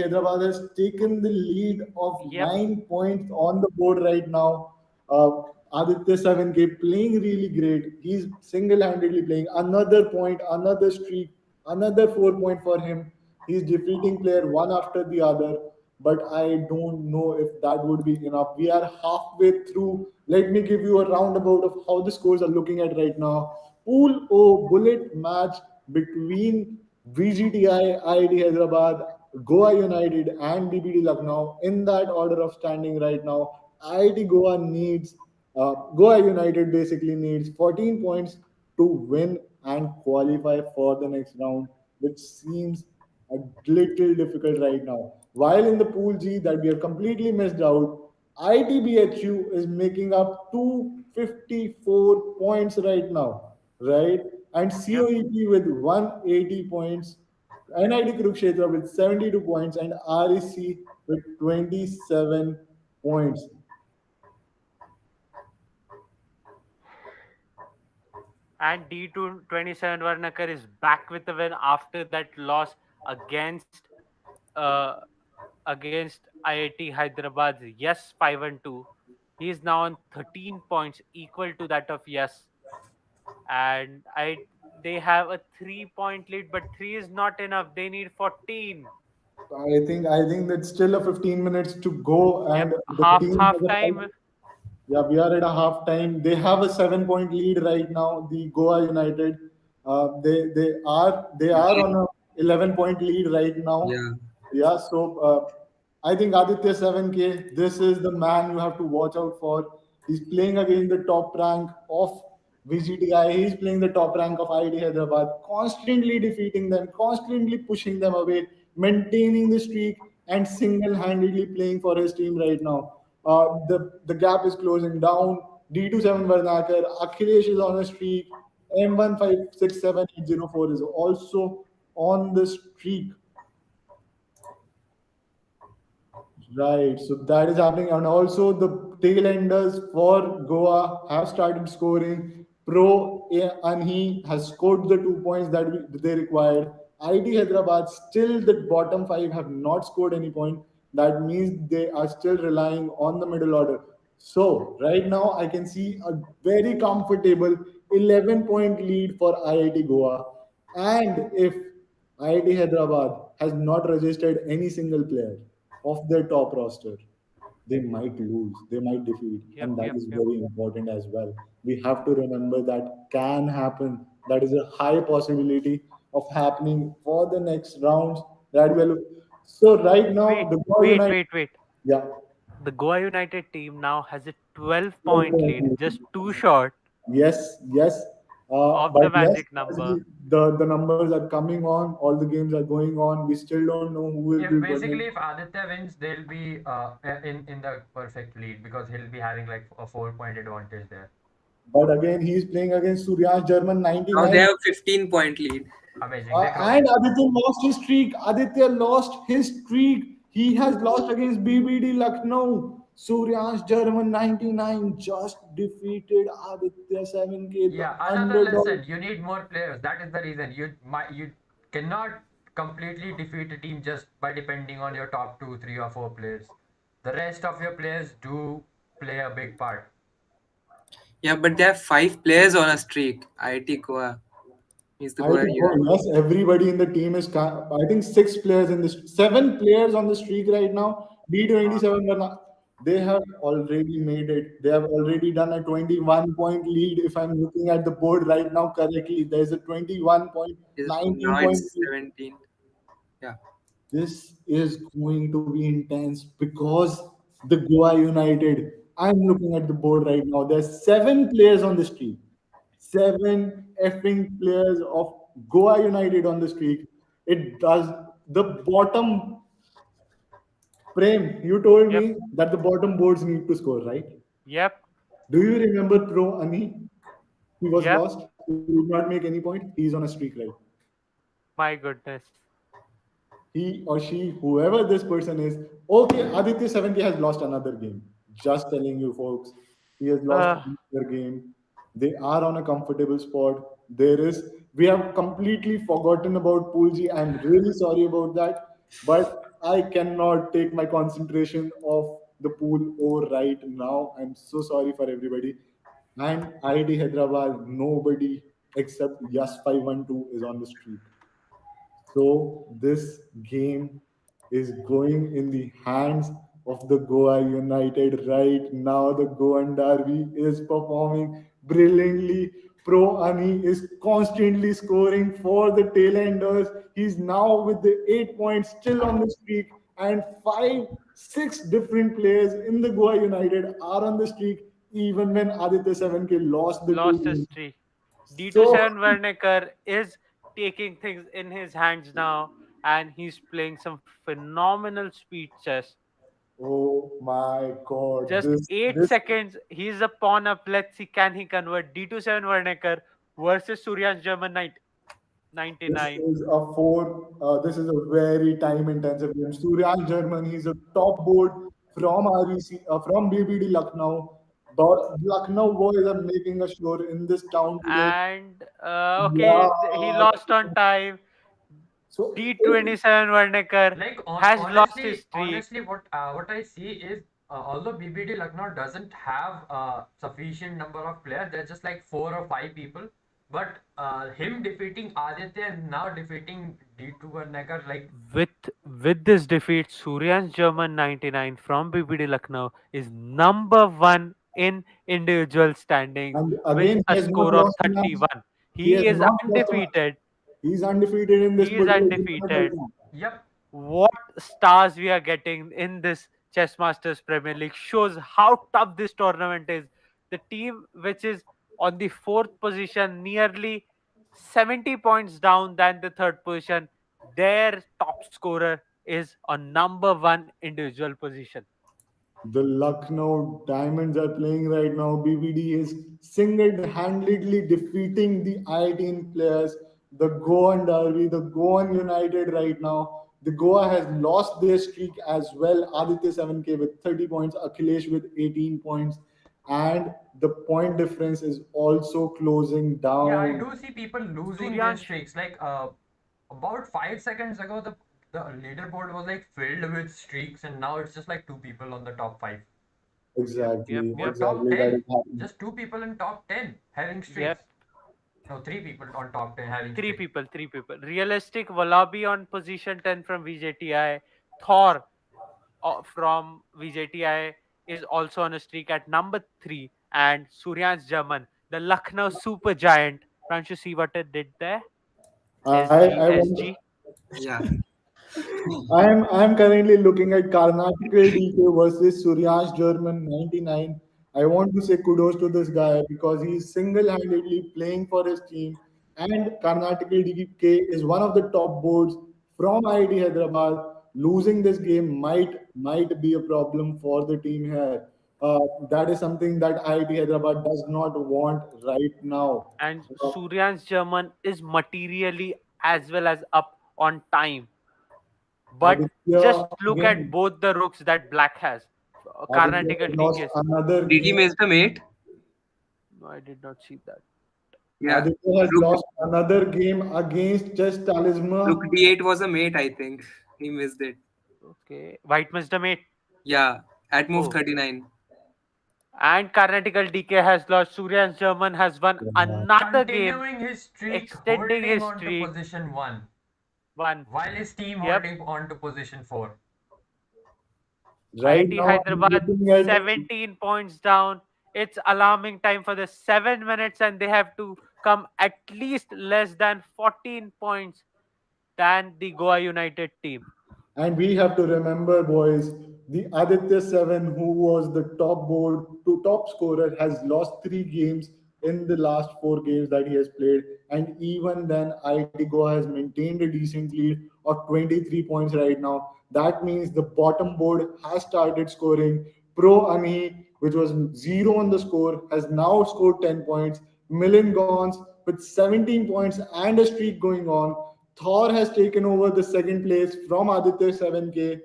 Speaker 1: Hyderabad has taken the lead of nine
Speaker 3: Yep.
Speaker 1: points on the board right now. Aditya 7K playing really great. He's single-handedly playing another point, another streak, another 4 point for him. He's defeating player one after the other. But I don't know if that would be enough. We are halfway through. Let me give you a roundabout of how the scores are looking at right now. Pool O bullet match between VGTI, IIT Hyderabad, Goa United, and BBD Lucknow. In that order of standing right now, IIT Goa United basically needs 14 points to win and qualify for the next round, which seems a little difficult right now. While in the pool G that we have completely missed out, ITBHU is making up 254 points right now, right? And
Speaker 3: Yep.
Speaker 1: COEP with 180 points, NIT Kurukshetra with 72 points, and REC with 27 points.
Speaker 3: And D27 Varnakar is back with the win after that loss against uh, IIT Hyderabad. Yes, 5-2. He is now on 13 points, equal to that of Yes. And they have a 3 point lead, but three is not enough. They need 14.
Speaker 1: I think that's still a 15 minutes to go, and
Speaker 3: Yep.
Speaker 1: the team
Speaker 3: Half
Speaker 1: has a five.
Speaker 3: time.
Speaker 1: Yeah, we are at a half time. They have a 7 point lead right now. The Goa United, they are on a 11 point lead right now.
Speaker 5: Yeah.
Speaker 1: Yeah, so I think Aditya 7K. This is the man you have to watch out for. He's playing against the top rank of VGTI. He's playing the top rank of IIT Hyderabad, constantly defeating them, constantly pushing them away, maintaining the streak, and single-handedly playing for his team right now. The gap is closing down. D27 Varnakar, Akhilesh is on a streak. M1567804 is also on the streak. Right, so that is happening, and also the tail enders for Goa have started scoring. Anhi has scored the 2 points that they required. IT Hyderabad still the bottom five have not scored any point. That means they are still relying on the middle order. So right now I can see a very comfortable 11 point lead for IIT Goa, and if IIT Hyderabad has not registered any single player of their top roster, they might lose, they might defeat,
Speaker 3: Yep,
Speaker 1: and that
Speaker 3: yep,
Speaker 1: is
Speaker 3: yep.
Speaker 1: very important as well. We have to remember that can happen. That is a high possibility of happening for the next rounds that will. So right now,
Speaker 3: Wait,
Speaker 1: the Goa
Speaker 3: wait,
Speaker 1: United,
Speaker 3: wait, wait.
Speaker 1: yeah,
Speaker 3: The Goa United team now has a 12
Speaker 1: 12
Speaker 3: point
Speaker 1: point
Speaker 3: lead,
Speaker 1: lead.
Speaker 3: just too short
Speaker 1: Yes, yes.
Speaker 3: of
Speaker 1: But
Speaker 3: the
Speaker 1: yes,
Speaker 3: magic
Speaker 1: as
Speaker 3: number.
Speaker 1: the numbers are coming on, all the games are going on. We still don't know who will be
Speaker 2: If
Speaker 1: winning.
Speaker 2: basically if Aditya wins, they'll be in the perfect lead because he'll be having like a 4 point advantage there.
Speaker 1: But again, he's playing against Surya's German
Speaker 4: Now they
Speaker 1: 99.
Speaker 4: have 15-point lead.
Speaker 2: Amazing. They
Speaker 1: And
Speaker 2: closing.
Speaker 1: Aditya lost his streak. Aditya lost his streak. He has lost against BBD Lucknow. Surya's German 99 just defeated Aditya 7K, the
Speaker 2: Yeah, another
Speaker 1: underdog.
Speaker 2: lesson. You need more players. That is the reason you cannot completely defeat a team just by depending on your top two, three, or four players. The rest of your players do play a big part.
Speaker 4: Yeah, but they have 5 players on a streak. IIT Goa is the
Speaker 1: I
Speaker 4: Goa
Speaker 1: think, oh
Speaker 4: United.
Speaker 1: yes, everybody in the team is. I think 6 players in this, 7 players on the streak right now. D27, they have already made it. They have already done a 21 point lead. If I'm looking at the board right now correctly, there's a 21 point,
Speaker 4: Now
Speaker 1: 19 point
Speaker 4: it's
Speaker 1: lead.
Speaker 4: 17. Yeah.
Speaker 1: This is going to be intense because the Goa United. I'm looking at the board right now. There's 7 players on the street. 7, effing players of Goa United on the streak. It does the bottom frame. You told
Speaker 3: Yep.
Speaker 1: me that the bottom boards need to score, right?
Speaker 3: Yep.
Speaker 1: Do you remember Pro Ani? He was
Speaker 3: Yep.
Speaker 1: lost. He did not make any point. He's on a streak right.
Speaker 3: My goodness.
Speaker 1: He or she, whoever this person is, okay, Aditya 7K has lost another game. Just telling you, folks, he has lost
Speaker 3: Uh,
Speaker 1: another game. They are on a comfortable spot. We have completely forgotten about Pool G. I'm really sorry about that, but I cannot take my concentration off the pool over right now. I'm so sorry for everybody. And IIT Hyderabad, nobody except Yas 512 is on the street. So this game is going in the hands of the Goa United right now. The Goan Derby is performing brilliantly. Pro Ani is constantly scoring for the tailenders. He's now with the 8 points still on the streak, and six different players in the Goa United are on the streak, even when Aditya 7K lost the two
Speaker 3: Lost
Speaker 1: games.
Speaker 3: history.
Speaker 1: So
Speaker 3: D27 Wernicke is taking things in his hands now, and he's playing some phenomenal speed chess.
Speaker 1: oh my god,
Speaker 3: Just
Speaker 1: this
Speaker 3: 8
Speaker 1: this
Speaker 3: seconds. He's a pawn up. Let's see, can he convert? D27 Wernicke versus Suryan's German Knight
Speaker 1: this
Speaker 3: 99.
Speaker 1: is a four. This is a very time intensive game. Suryan German, he's a top board from REC, from BBD Lucknow. But Lucknow boys are making a sure in this town today.
Speaker 3: And okay, he
Speaker 1: Yeah.
Speaker 3: lost on time.
Speaker 1: So
Speaker 3: D27 Wernicke
Speaker 2: Like
Speaker 3: has lost his
Speaker 2: honestly,
Speaker 3: streak.
Speaker 2: what I see is although BBD Lucknow doesn't have a sufficient number of players, there's just like 4 or 5 people. But him defeating Aditya and now defeating D2 and Negar, like
Speaker 3: With this defeat, Suryan's German 99 from BBD Lucknow is number one in individual standings
Speaker 1: and
Speaker 3: with
Speaker 1: again, he
Speaker 3: a
Speaker 1: has not
Speaker 3: score of
Speaker 1: lost a match.
Speaker 3: 31.
Speaker 1: He
Speaker 3: He
Speaker 1: has
Speaker 3: is
Speaker 1: not lost a match.
Speaker 3: undefeated.
Speaker 1: He's undefeated in this
Speaker 3: He is
Speaker 1: particular tournament right
Speaker 3: undefeated.
Speaker 1: now.
Speaker 2: yep.
Speaker 3: What stars we are getting in this Chess Masters Premier League shows how tough this tournament is. The team which is on the fourth position, nearly 70 points down than the third position, their top scorer is on number one individual position.
Speaker 1: The Lucknow Diamonds are playing right now. BBD is single-handedly defeating the IIT players. The Goan Derby, the Goan United right now. The Goa has lost their streak as well. Aditya 7K with 30 points, Akhilesh with 18 points, and the point difference is also closing
Speaker 2: Yeah, I
Speaker 1: down.
Speaker 2: do see people losing their
Speaker 3: Suryansh,
Speaker 2: streaks. Like about 5 seconds ago, the leaderboard was like filled with streaks, and now it's just like 2 people on the top 5
Speaker 3: yep, yep,
Speaker 1: Exactly,
Speaker 3: yep,
Speaker 2: or top
Speaker 1: exactly that
Speaker 2: 10.
Speaker 1: is happening.
Speaker 2: Just 2 people in top 10 having
Speaker 3: yep.
Speaker 2: streaks. No, 3 people on top 10 having
Speaker 3: Three
Speaker 2: streaks.
Speaker 3: people, three people. Realistic Wallaby on position 10 from VJTI. Thor from VJTI is also on a streak at number 3. And Suryan's German, the Lucknow super giant. Can't you see what it did there? SG,
Speaker 1: I want
Speaker 3: SG.
Speaker 4: Yeah.
Speaker 1: I'm currently looking at Karnataka DK versus Suryash German 99. I want to say kudos to this guy because he's single-handedly playing for his team. And Karnataka DK is one of the top boards from IIT Hyderabad. Losing this game might be a problem for the team here. That is something that IIT Hyderabad does not want right now.
Speaker 3: And
Speaker 1: Uh,
Speaker 3: Suryan's German is materially as well as up on time. But
Speaker 1: Aditya
Speaker 3: just look
Speaker 1: again.
Speaker 3: at both the rooks that Black has.
Speaker 1: Aditya has
Speaker 3: Karnataka
Speaker 1: lost
Speaker 3: DKs.
Speaker 1: another
Speaker 4: Did he
Speaker 1: game.
Speaker 4: miss the mate?
Speaker 3: No, I did not see that.
Speaker 4: Yeah.
Speaker 1: Aditya has
Speaker 4: Rook,
Speaker 1: lost another game against Chess
Speaker 4: Rook
Speaker 1: Talisman.
Speaker 4: D8 was a mate, I think. He missed it.
Speaker 3: Okay. White missed a mate.
Speaker 4: Yeah. At move
Speaker 3: Oh.
Speaker 4: 39.
Speaker 3: And Karnataka DK has lost. Suryan's German has won
Speaker 1: Yeah.
Speaker 3: another game,
Speaker 2: Continuing his streak,
Speaker 3: extending
Speaker 2: holding
Speaker 3: his
Speaker 2: on to
Speaker 3: streak.
Speaker 2: position 1,
Speaker 3: One.
Speaker 2: while his team
Speaker 3: Yep.
Speaker 2: holding on to position 4.
Speaker 1: Right
Speaker 3: IIT
Speaker 1: now, I'm
Speaker 3: Hyderabad
Speaker 1: looking at
Speaker 3: 17 points down. It's alarming time for the 7 minutes, and they have to come at least less than 14 points than the Goa United team.
Speaker 1: and we have to remember, boys, the Aditya 7, who was the top board to top scorer, has lost 3 games in the last 4 games that he has played. And even then, IIT Goa has maintained a decent lead of 23 points right now. That means the bottom board has started scoring. Pro Anhi, which was zero on the score, has now scored 10 points. Milan Gons with 17 points and a streak going on. Thor has taken over the second place from Aditya 7K,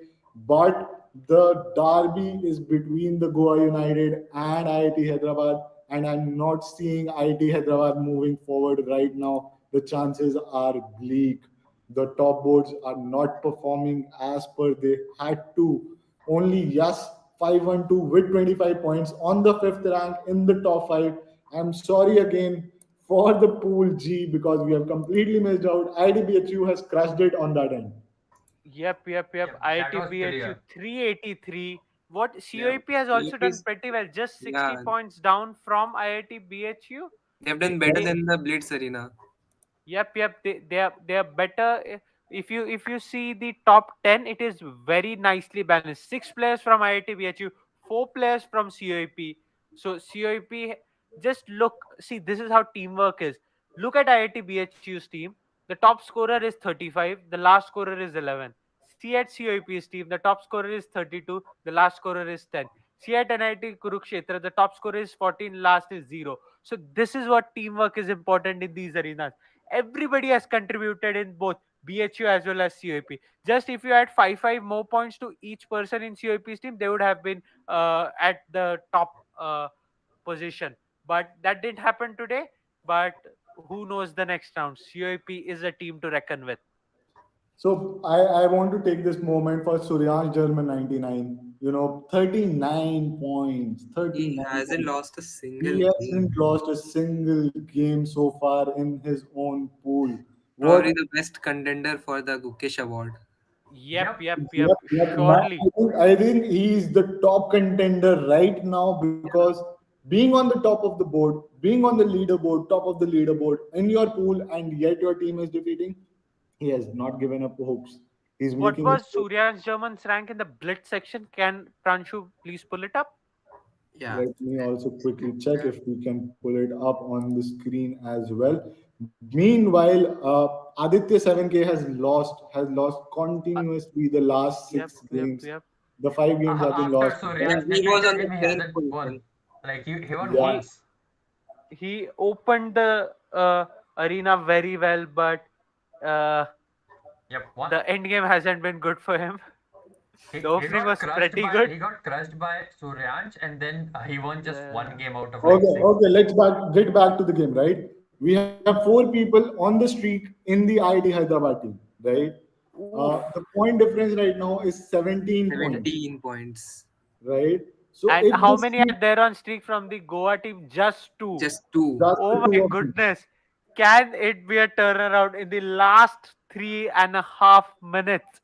Speaker 1: but the derby is between the Goa United and IIT Hyderabad, and I'm not seeing IIT Hyderabad moving forward right now. The chances are bleak. The top boards are not performing as per they had to. Only Yes 512 with 25 points on the fifth rank in the top five. I'm sorry again for the pool G because we have completely missed out. IDBHU has crushed it on that end.
Speaker 3: Yep.
Speaker 2: Yep, that was
Speaker 3: IITBHU
Speaker 2: clear.
Speaker 3: 383. What
Speaker 4: Yeah,
Speaker 3: COEP has also done
Speaker 4: Philippines,
Speaker 3: pretty well, just 60
Speaker 4: yeah,
Speaker 3: points down from IITBHU.
Speaker 4: they have done
Speaker 3: They
Speaker 4: better
Speaker 3: they
Speaker 4: than the Blitz Arena.
Speaker 3: Yep. They are better. If you see the top 10, it is very nicely balanced. Six players from IIT four players from COEP. So COEP, just look. See, this is how teamwork is. Look at IIT team. The top scorer is 35. The last scorer is 11. See at COEP's team. The top scorer is 32. The last scorer is 10. See at NIT Kurukshetra. The top scorer is 14. Last is 0. So this is what teamwork is important in these arenas. Everybody has contributed in both BHU as well as COP. Just if you add five more points to each person in COP's team, they would have been at the top position. But that didn't happen today. But who knows the next round? COP is a team to reckon with.
Speaker 1: So I want to take this moment for Suryansh German 99. 39 points.
Speaker 4: He
Speaker 1: 39
Speaker 4: hasn't
Speaker 1: points.
Speaker 4: lost a single
Speaker 1: He
Speaker 4: game.
Speaker 1: hasn't lost a single game so far in his own pool. What?
Speaker 4: Probably the best contender for the Gukesh Award.
Speaker 2: Yep.
Speaker 1: Now,
Speaker 3: Surely.
Speaker 1: I think he's the top contender right now because being on the top of the board, being on the leaderboard, top of the leaderboard in your pool, and yet your team is defeating, he has not given up hopes. He's
Speaker 3: What
Speaker 1: making
Speaker 3: was
Speaker 1: it.
Speaker 3: Surya's German's rank in the Blitz section? Can Pranshu please pull it up?
Speaker 4: Yeah,
Speaker 1: Let me also quickly check if we can pull it up on the screen as well. Meanwhile, Aditya 7K has lost
Speaker 3: Uh,
Speaker 1: continuously the last
Speaker 3: yep,
Speaker 1: six
Speaker 3: yep,
Speaker 1: games.
Speaker 3: yep.
Speaker 1: The 5 games have been
Speaker 2: After
Speaker 1: lost.
Speaker 4: yeah,
Speaker 2: Suryan's
Speaker 4: he was
Speaker 2: defeated
Speaker 4: on the
Speaker 2: him, he
Speaker 4: 10th
Speaker 2: hasn't won.
Speaker 4: position.
Speaker 2: Like he won
Speaker 1: Yeah.
Speaker 3: He
Speaker 2: once.
Speaker 3: he opened the arena very well, but uh,
Speaker 2: Yep, one.
Speaker 3: the end game hasn't been good for him.
Speaker 2: He,
Speaker 3: The
Speaker 2: he
Speaker 3: opening
Speaker 2: got
Speaker 3: was
Speaker 2: crushed
Speaker 3: pretty
Speaker 2: by
Speaker 3: good.
Speaker 2: he got crushed by Suryansh, and then he won just one
Speaker 3: Uh,
Speaker 2: game out of like
Speaker 1: Okay,
Speaker 2: six.
Speaker 1: okay. Let's get back to the game, right? We have four people on the streak in the IIT Hyderabad team, right?
Speaker 3: oof.
Speaker 1: The point difference right now is 17 points,
Speaker 4: 17 points.
Speaker 1: right? So
Speaker 3: And
Speaker 1: if
Speaker 3: how
Speaker 1: the
Speaker 3: many
Speaker 1: streak,
Speaker 3: are there on streak from the Goa team? Just two.
Speaker 4: Just two.
Speaker 1: just the
Speaker 3: Oh
Speaker 1: two
Speaker 3: my
Speaker 1: of them.
Speaker 3: goodness. Can it be a turnaround in the last 3.5 minutes?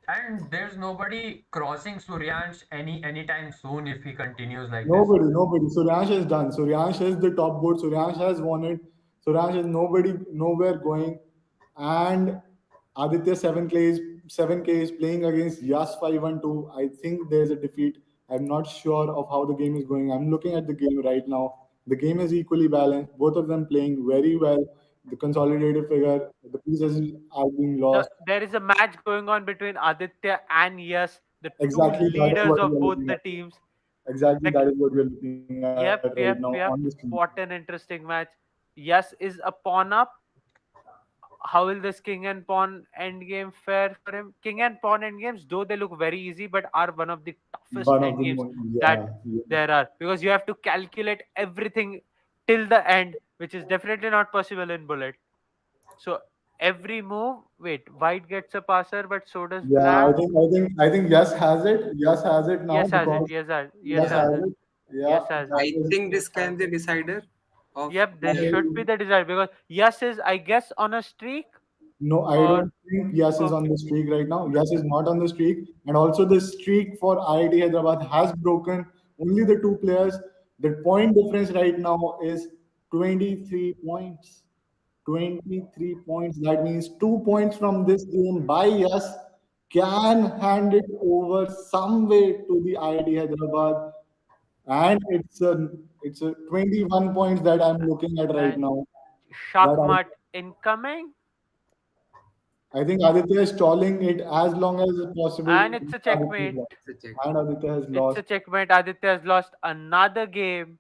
Speaker 2: And there's nobody crossing Suryansh anytime soon if he continues like this.
Speaker 1: Nobody. Suryansh is done. Suryansh is the top board. Suryansh has won it. Suryansh is nobody, nowhere going. And Aditya 7K is playing against Yas 512. I think there's a defeat. I'm not sure of how the game is going. I'm looking at the game right now. The game is equally balanced. Both of them playing very well. The consolidated figure, the pieces are being lost.
Speaker 3: There is a match going on between Aditya and Yes, the two
Speaker 1: Exactly, that is
Speaker 3: leaders
Speaker 1: what we
Speaker 3: of
Speaker 1: are
Speaker 3: both
Speaker 1: looking
Speaker 3: the
Speaker 1: at.
Speaker 3: teams.
Speaker 1: Exactly, that
Speaker 3: Like,
Speaker 1: is what we are looking at right now
Speaker 3: yep,
Speaker 1: on the
Speaker 3: yep,
Speaker 1: screen.
Speaker 3: yep. What an interesting match. Yes is a pawn up. How will this king and pawn end game fare for him? King and pawn end games, though they look very easy, but are one of the toughest
Speaker 1: One of
Speaker 3: end
Speaker 1: the
Speaker 3: games
Speaker 1: most,
Speaker 3: that
Speaker 1: yeah.
Speaker 3: there are, because you have to calculate everything till the end, which is definitely not possible in bullet. So every move, wait, white gets a passer, but so does
Speaker 1: Yeah, I
Speaker 3: black.
Speaker 1: think I think I think Yes has it. Yes has it now
Speaker 3: Yes, has it.
Speaker 1: because
Speaker 3: Yes,
Speaker 1: Yes
Speaker 3: has
Speaker 1: has
Speaker 3: it.
Speaker 1: it. Yeah,
Speaker 3: Yes, has it.
Speaker 1: that
Speaker 4: I
Speaker 1: is
Speaker 4: think
Speaker 3: Yes,
Speaker 4: this can
Speaker 3: has
Speaker 4: be
Speaker 3: it.
Speaker 4: the decider of
Speaker 3: Yep, this
Speaker 4: the.
Speaker 3: should be the desire, because yes is, I guess, on a streak.
Speaker 1: no, I
Speaker 3: Or
Speaker 1: don't think Yes is on
Speaker 3: okay.
Speaker 1: the streak right now. Yes is not on the streak, and also the streak for IIT Hyderabad has broken. Only the two players. The point difference right now is 23 points. 23 points. That means 2 points from this game by Yes can hand it over some way to the IIT Hyderabad. and it's a 21 points that I'm looking at right
Speaker 3: And
Speaker 1: now. That
Speaker 3: Shakmat incoming,
Speaker 1: I think Aditya is stalling it as long as possible.
Speaker 3: and it's a checkmate.
Speaker 4: It's a check.
Speaker 1: And Aditya has
Speaker 3: It's a
Speaker 1: lost
Speaker 3: checkmate. Aditya has lost another game.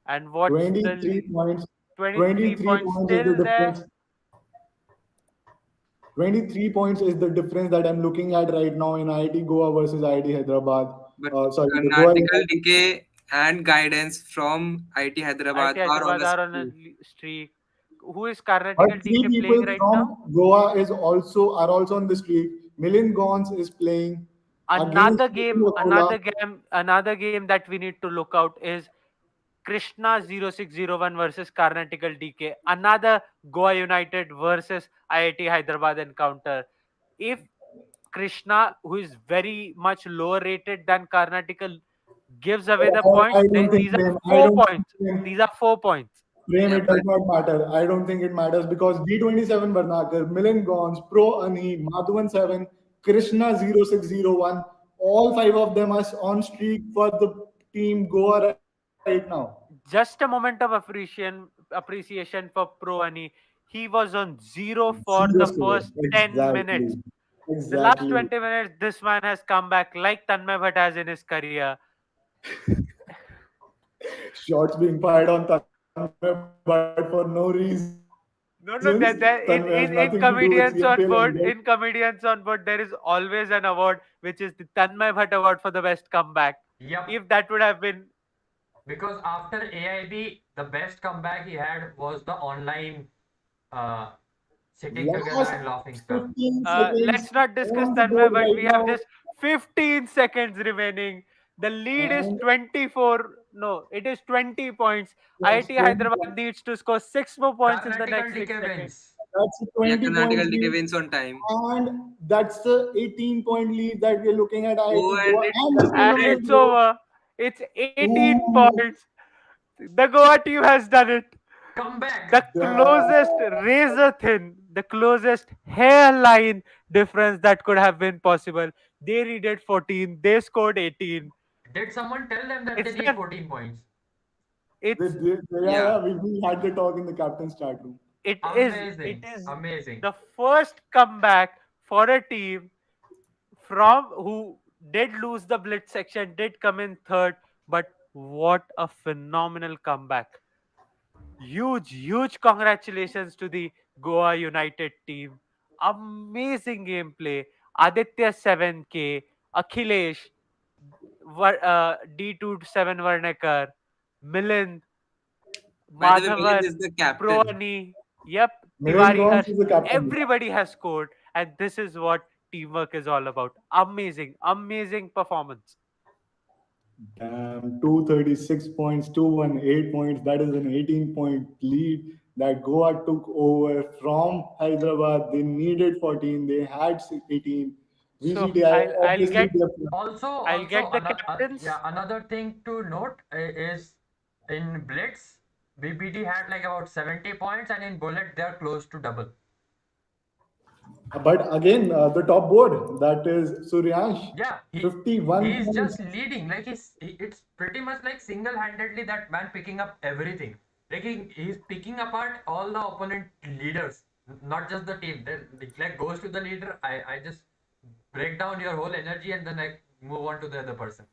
Speaker 3: And what's the
Speaker 1: 23 points.
Speaker 3: 23
Speaker 1: 23
Speaker 3: points
Speaker 1: points is the
Speaker 3: still there?
Speaker 1: difference. 23 points is the difference that I'm looking at right now in IIT Goa versus IIT Hyderabad.
Speaker 4: But
Speaker 1: Sorry, the Goa
Speaker 4: Karnataka
Speaker 1: United.
Speaker 4: decay and guidance from IT Hyderabad
Speaker 3: IIT
Speaker 4: are on
Speaker 3: Hyderabad
Speaker 4: a
Speaker 3: are on a
Speaker 4: streak.
Speaker 3: streak. Who is
Speaker 1: But
Speaker 3: Karnataka
Speaker 1: three
Speaker 3: DK playing
Speaker 1: people
Speaker 3: right now?
Speaker 1: from Goa is also on the streak. Milind Gons is playing against Nitin Vakula.
Speaker 3: Another game that we need to look out is Krishna 0601 versus Karnataka DK. Another Goa United versus IIT Hyderabad encounter. If Krishna, who is very much lower rated than Karnataka, gives away the
Speaker 1: Or
Speaker 3: points,
Speaker 1: I don't think
Speaker 3: these are
Speaker 1: Prem. I
Speaker 3: four
Speaker 1: don't think
Speaker 3: points.
Speaker 1: Prem.
Speaker 3: These are 4 points.
Speaker 1: Prem,
Speaker 4: Yeah,
Speaker 1: it does
Speaker 4: but
Speaker 1: not matter. I don't think it matters because B27 Varnakar, Milind Gons, Pro Ani, Madhuvan 7, Krishna 0601, all five of them are on streak for the team Goa right now.
Speaker 3: Just a moment of appreciation for Pro Ani. He was on zero for
Speaker 1: Zero
Speaker 3: the
Speaker 1: score.
Speaker 3: first 10
Speaker 1: Exactly.
Speaker 3: minutes. The last
Speaker 1: Exactly.
Speaker 3: 20 minutes, this man has come back like Tanmay Bhatt has in his career.
Speaker 1: Shots being fired on Tanmay Bhatt for no reasons. Tanmay has nothing to do with
Speaker 3: No,
Speaker 1: CFL and dead.
Speaker 3: in comedians on board, there is always an award which is the Tanmay Bhatt Award for the best comeback.
Speaker 2: Yep.
Speaker 3: If that would have been
Speaker 2: Because after AIB, the best comeback he had was the online uh, sitting together
Speaker 1: Last
Speaker 2: and laughing stuff.
Speaker 1: 15 seconds
Speaker 3: let's not discuss
Speaker 1: on the
Speaker 3: Tanmay,
Speaker 1: board
Speaker 3: but
Speaker 1: right
Speaker 3: we have
Speaker 1: now.
Speaker 3: just 15 seconds remaining. The lead is
Speaker 1: And
Speaker 3: 24. No, it is 20 points.
Speaker 1: yes,
Speaker 3: IIT
Speaker 1: 20
Speaker 3: Hyderabad
Speaker 1: points.
Speaker 3: needs to score 6 more points in the
Speaker 2: Karnataka
Speaker 3: next
Speaker 2: DK
Speaker 3: 6 seconds.
Speaker 2: wins.
Speaker 1: That's a
Speaker 4: yeah,
Speaker 1: 20 points
Speaker 4: Karnataka decay
Speaker 1: lead.
Speaker 4: wins on time.
Speaker 1: And that's the 18-point lead that we're looking at
Speaker 4: Oh,
Speaker 1: IIT
Speaker 4: and
Speaker 1: Goa.
Speaker 4: it's
Speaker 1: And the
Speaker 3: And
Speaker 1: tournament
Speaker 3: it's
Speaker 4: coming.
Speaker 1: goes
Speaker 3: over. It's 18
Speaker 1: to
Speaker 3: points. The Goa team has done it. The
Speaker 2: Comeback.
Speaker 3: closest
Speaker 1: the
Speaker 3: razor thin, the closest hairline difference that could have been possible. They needed 14. They scored 18.
Speaker 2: Did someone tell them that they
Speaker 3: It's
Speaker 2: need
Speaker 3: done.
Speaker 2: 14 points?
Speaker 3: It's
Speaker 4: Yeah,
Speaker 1: we had the talk in the captain's chat room.
Speaker 3: it
Speaker 2: Amazing.
Speaker 3: is
Speaker 2: Amazing.
Speaker 3: the first comeback for a team from who did lose the blitz section, did come in third, but what a phenomenal comeback. Huge congratulations to the Goa United team. Amazing gameplay. Aditya 7K, Akhilesh, D27 Varnekar, Milind,
Speaker 4: by the way, Milind is
Speaker 3: Madhavan,
Speaker 4: the captain.
Speaker 3: Proani, yep,
Speaker 1: Milind
Speaker 3: Tiwari
Speaker 1: Gons
Speaker 3: Harsh.
Speaker 1: is the captain.
Speaker 3: Everybody has scored, and this is what teamwork is all about. Amazing performance.
Speaker 1: Damn, 236 points, 218 points. That is an 18-point lead that Goa took over from Hyderabad. They needed 14. They had 18.
Speaker 3: So
Speaker 1: VGTI
Speaker 3: I'll
Speaker 1: obviously
Speaker 3: get
Speaker 1: they
Speaker 3: I'll get the
Speaker 2: Another
Speaker 3: captains.
Speaker 2: yeah, another thing to note is in Blitz, BBD had like about 70 points, and in Bullet they're close to double.
Speaker 1: but again, the top board that is Suryansh,
Speaker 2: Yeah,
Speaker 1: 51
Speaker 2: he's
Speaker 1: points.
Speaker 2: just leading. Like it's pretty much like single-handedly that man picking up everything. Like he's picking apart all the opponent leaders, not just the team. Like goes to the leader. I just break down your whole energy and then I move on to the other person.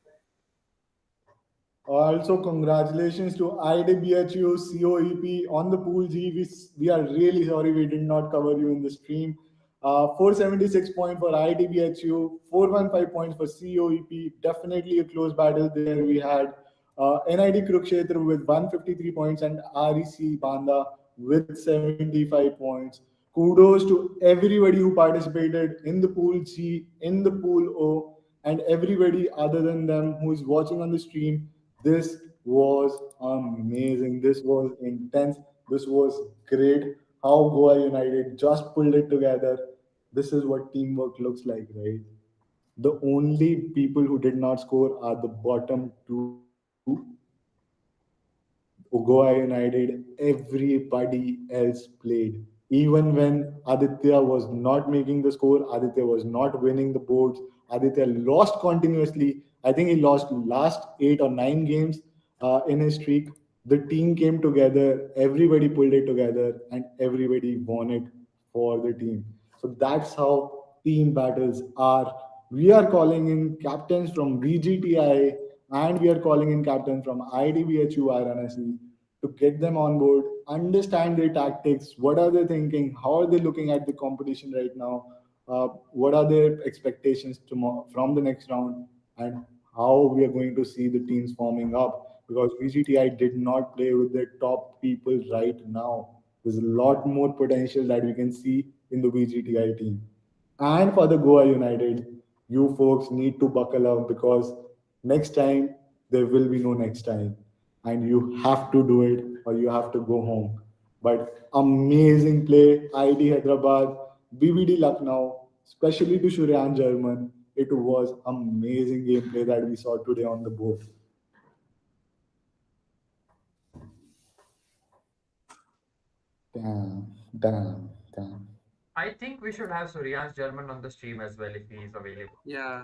Speaker 1: Also, congratulations to IDBHU, COEP on the pool G. We are really sorry we did not cover you in the stream. 476 points for IDBHU, 415 points for COEP. Definitely a close battle there. We had NID Kurukshetra with 153 points and REC Banda with 75 points. Kudos to everybody who participated in the pool G, in the pool O, and everybody other than them who is watching on the stream. This was amazing. This was intense. This was great. How Goa United just pulled it together. This is what teamwork looks like, right? The only people who did not score are the bottom two. Goa United, everybody else played. Even when Aditya was not making the score, Aditya was not winning the boards, Aditya lost continuously. I think he lost last 8 or 9 games in his streak. The team came together, everybody pulled it together, and everybody won it for the team. So that's how team battles are. We are calling in captains from VGTI and we are calling in captains from IDBHU Varanasi to get them on board, understand their tactics, what are they thinking, how are they looking at the competition right now, what are their expectations from the next round, and how we are going to see the teams forming up. Because VGTI did not play with their top people right now. There's a lot more potential that we can see in the VGTI team. And for the Goa United, you folks need to buckle up because next time there will be no next time. And you have to do it or you have to go home. But amazing play, IIT Hyderabad, BBD Lucknow, especially to Shuryan German. It was amazing gameplay that we saw today on the board. Damn, damn, damn.
Speaker 2: I think we should have Suryan's German on the stream as well if he is available.
Speaker 4: Yeah.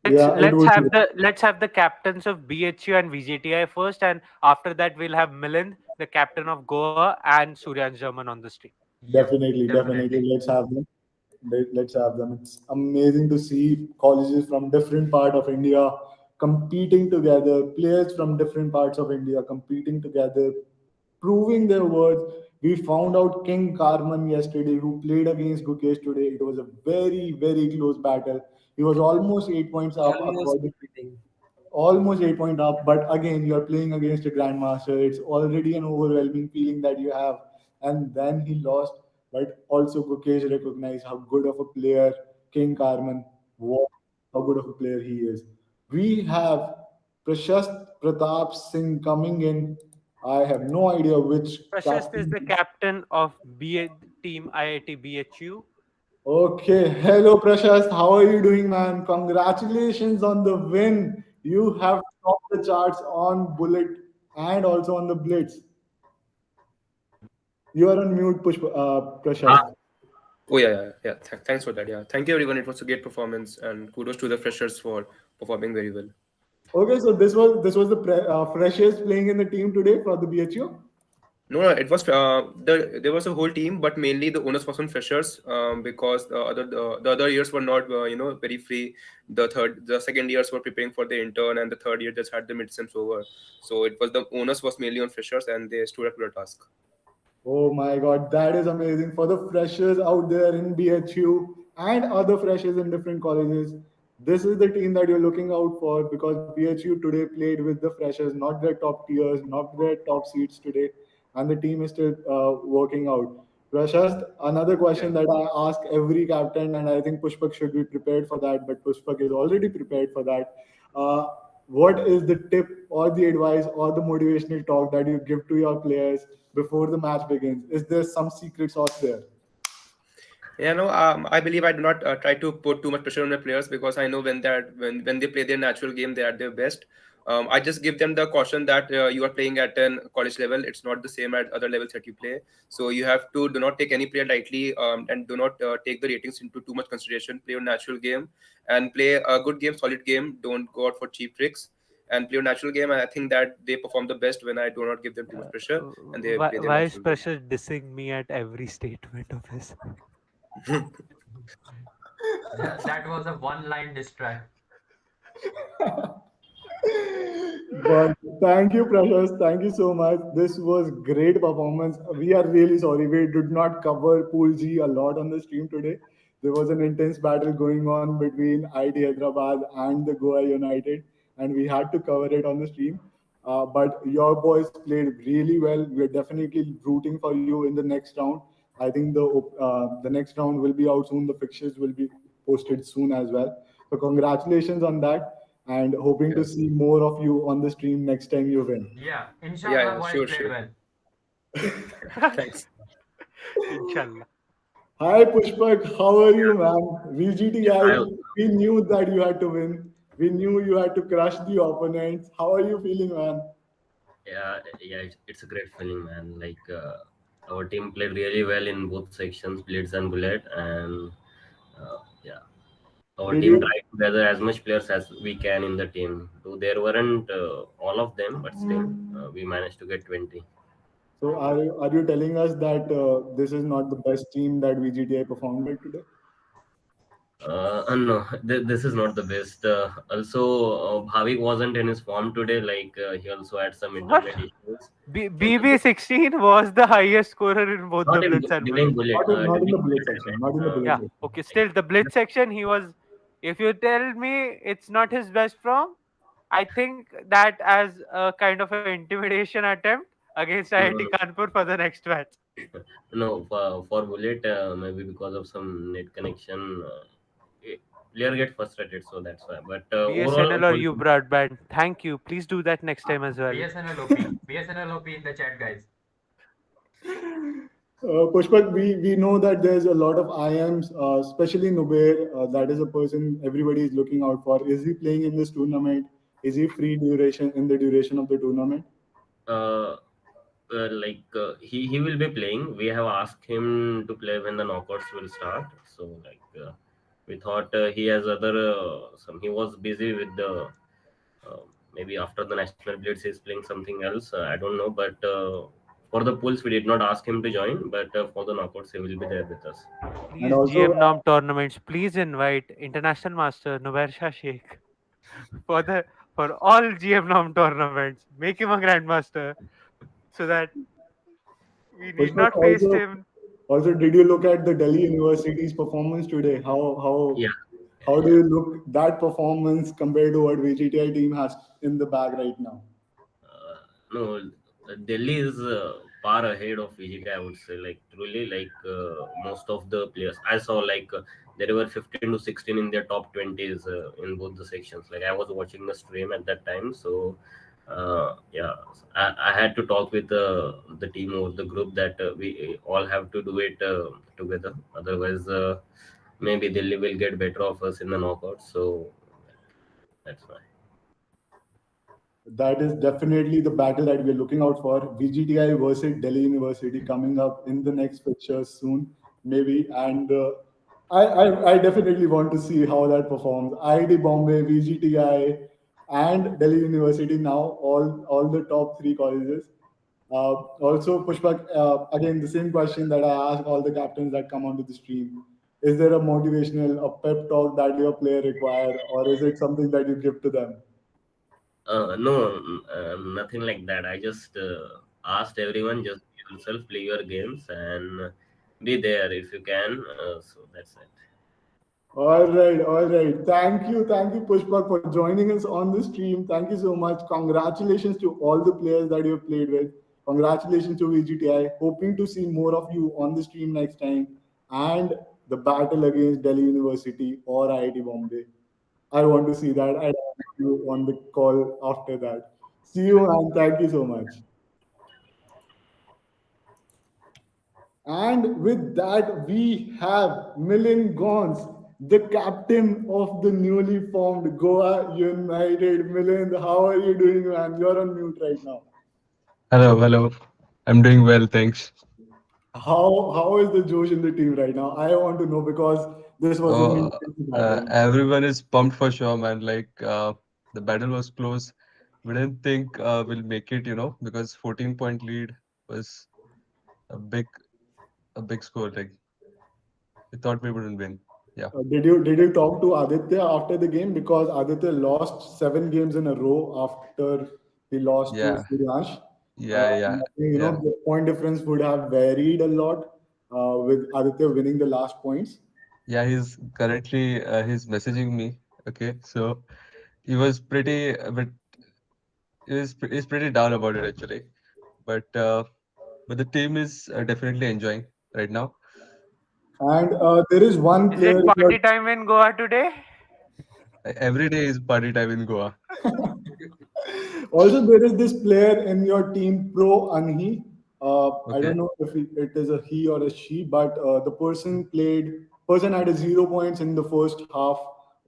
Speaker 3: Let's
Speaker 1: Yeah, it
Speaker 3: let's
Speaker 1: would.
Speaker 3: have the captains of BHU and VJTI first, and after that we'll have Milind, the captain of Goa, and Suryan German on the stream.
Speaker 2: Yep,
Speaker 1: Definitely, definitely.
Speaker 2: definitely.
Speaker 1: Let's have them. Let's have them. It's amazing to see colleges from different part of India competing together, players from different parts of India competing together, proving their worth. We found out King Carmen yesterday, who played against Gukesh today. It was a very, very close battle. He was almost 8 points up,
Speaker 5: Almost
Speaker 1: according
Speaker 5: repeating.
Speaker 1: almost 8 point up, but again you're playing against a grandmaster. It's already an overwhelming feeling that you have. And then he lost, but also Gukesh recognized how good of a player King Carmen was, how good of a player he is. We have Prashast Pratap Singh coming in. I have no idea which
Speaker 3: Prashast is
Speaker 1: captain.
Speaker 3: the captain of team IIT BHU.
Speaker 1: Okay, hello Prashast, how are you doing, man? Congratulations on the win. You have topped the charts on Bullet and also on the Blitz. You are on mute,
Speaker 13: Ah,
Speaker 1: Prashast.
Speaker 13: oh yeah. Thanks for that. Yeah, thank you everyone. It was a great performance, and kudos to the freshers for performing very well.
Speaker 1: Okay, so this was the freshers playing in the team today for the BHU.
Speaker 13: No, it was there was a whole team, but mainly the onus was on freshers because the other years were not very free. The second years were preparing for the intern, and the third year just had the midsems over. So it was the onus was mainly on freshers, and they stood up to the task.
Speaker 1: Oh my God, that is amazing for the freshers out there in BHU and other freshers in different colleges. This is the team that you're looking out for because BHU today played with the freshers, not their top tiers, not their top seats today, and the team is still working out. Prashast, another question
Speaker 2: Yeah.
Speaker 1: that I ask every captain, and I think Pushpak should be prepared for that, but Pushpak is already prepared for that. Uh, what is the tip or the advice or the motivational talk that you give to your players before the match begins? Is there some secret sauce there?
Speaker 13: Yeah, no, I believe I do not try to put too much pressure on my players because I know when they play their natural game, they are at their best. I just give them the caution that you are playing at an college level. It's not the same at other levels that you play. So you have to do not take any player lightly and do not take the ratings into too much consideration. Play your natural game and play a good game, solid game. Don't go out for cheap tricks and play your natural game. And I think that they perform the best when I do not give them too much pressure and they play their
Speaker 3: Why is
Speaker 13: natural game.
Speaker 3: Prashast dissing me at every statement of his?
Speaker 2: That was a one-line distract.
Speaker 1: But thank you, Precious. Thank you so much. This was great performance. We are really sorry we did not cover Pool G a lot on the stream today. There was an intense battle going on between IIT Hyderabad and the Goa United, and we had to cover it on the stream. But your boys played really well. We're definitely rooting for you in the next round. I think the next round will be out soon. The fixtures will be posted soon as well. So congratulations on that, and hoping to
Speaker 13: Yeah,
Speaker 1: see more of you on the stream next time you win.
Speaker 2: Yeah,
Speaker 13: yeah,
Speaker 2: inshallah, boys
Speaker 13: sure,
Speaker 2: played
Speaker 13: sure.
Speaker 2: well.
Speaker 13: Thanks.
Speaker 3: Inshallah.
Speaker 1: Hi Pushpak, how are you, man?
Speaker 14: Yeah,
Speaker 1: VGTI,
Speaker 14: I,
Speaker 1: we knew that you had to win. We knew you had to crush the opponents. How are you feeling, man?
Speaker 14: yeah, it's a great feeling, man. Like our team played really well in both sections, Blitz and Bullet, and yeah. Our
Speaker 1: Did
Speaker 14: team
Speaker 1: you?
Speaker 14: tried to gather as much players as we can in the team. Though there weren't all of them, but still we managed to get 20.
Speaker 1: So are you telling us that this is not the best team that VGTI performed with today?
Speaker 14: No, this is not the best. Also, Bhavik wasn't in his form today. Like he also had some
Speaker 3: What?
Speaker 14: internet issues. So
Speaker 3: BB16 was the highest scorer in both the
Speaker 14: not in
Speaker 3: Blitz and
Speaker 14: during
Speaker 3: Bullet.
Speaker 14: bullet.
Speaker 1: Not in
Speaker 14: During
Speaker 1: the
Speaker 14: bullet,
Speaker 1: blitz
Speaker 14: I
Speaker 1: section. Not in the
Speaker 14: meant.
Speaker 1: blitz
Speaker 3: Yeah,
Speaker 1: section.
Speaker 3: okay. Still, the Blitz section, he was. If you tell me it's not his best form, I think that as a kind of an intimidation attempt against IIT
Speaker 14: No,
Speaker 3: Kanpur for the next match.
Speaker 14: no, for bullet, maybe because of some net connection, eh, player get frustrated. So that's why. But overall,
Speaker 3: BSNL or you broadband. Thank you. Please do that next time as well.
Speaker 2: BSNL OP. BSNL OP in the chat, guys.
Speaker 1: Pushpak, we know that there's a lot of IMs, especially Nubair. That is a person everybody is looking out for. Is he playing in this tournament? Is he free duration in the duration of the tournament?
Speaker 14: uh, he will be playing. We have asked him to play when the knockouts will start. So we thought he has other some. He was busy with the uh, maybe after the national blitz he's playing something else. I don't know, but for the pools we did not ask him to join. But for the knockouts he will be there with us.
Speaker 1: And
Speaker 3: Please,
Speaker 1: also,
Speaker 3: GM Norm tournaments, please invite International Master Nubair Shah Sheikh for the for all GM Norm tournaments. Make him a Grandmaster so that we need
Speaker 1: Pushpak,
Speaker 3: not face him.
Speaker 1: also, did you look at the Delhi University's performance today?
Speaker 14: Yeah,
Speaker 1: How do
Speaker 14: yeah.
Speaker 1: you look that performance compared to what VGTI team has in the bag right now?
Speaker 14: No, Delhi is far ahead of VJTI, I would say. Like truly, like most of the players I saw, like there were 15 to 16 in their top 20s in both the sections. Like I was watching the stream at that time, so yeah, I had to talk with the team or the group that we all have to do it together. Otherwise, maybe Delhi will get better of us in the knockouts. So that's why.
Speaker 1: That is definitely the battle that we're looking out for. VGTI versus Delhi University coming up in the next fixture soon, maybe. And I definitely want to see how that performs. IIT Bombay, VGTI, and Delhi University now, all the top three colleges. Also, Pushpak, again, the same question that I ask all the captains that come onto the stream. Is there a motivational, a pep talk that your player require, or is it something that you give to them?
Speaker 14: No, nothing like that. I just asked everyone just be yourself, play your games, and be there if you can. So that's it.
Speaker 1: All right, all right. Thank you, Pushpak, for joining us on the stream. Thank you so much. Congratulations to all the players that you've played with. Congratulations to VGTI. Hoping to see more of you on the stream next time. And the battle against Delhi University or IIT Bombay. I want to see that. I want you on the call after that. See you, and thank you so much. And with that, we have Milind Gons, the captain of the newly formed Goa United. Milind, how are you doing, man? You're on mute right now.
Speaker 15: Hello, hello. I'm doing well, thanks.
Speaker 1: How is the Josh in the team right now? I want to know because this was an
Speaker 15: Oh,
Speaker 1: intense battle.
Speaker 15: everyone is pumped for sure, man. The battle was close. We didn't think we'll make it, because 14-point lead was a big, a big score. Like we thought we wouldn't win. Yeah,
Speaker 1: Did you talk to Aditya after the game because Aditya lost 7 games in a row after he lost to
Speaker 15: yeah,
Speaker 1: Suryash.
Speaker 15: yeah, yeah.
Speaker 1: The point difference would have varied a lot with Aditya winning the last points.
Speaker 15: Yeah, he's messaging me. Okay, so he was pretty, but he's pretty down about it actually. But the team is definitely enjoying right now.
Speaker 1: And there is one
Speaker 3: Is
Speaker 1: player
Speaker 3: it
Speaker 1: in your
Speaker 3: party time in Goa today?
Speaker 15: Every day is party time in Goa.
Speaker 1: Also, there is this player in your team, Pro Anhi. I
Speaker 15: Okay.
Speaker 1: don't know if it is a he or a she, but the person had a 0 points in the first half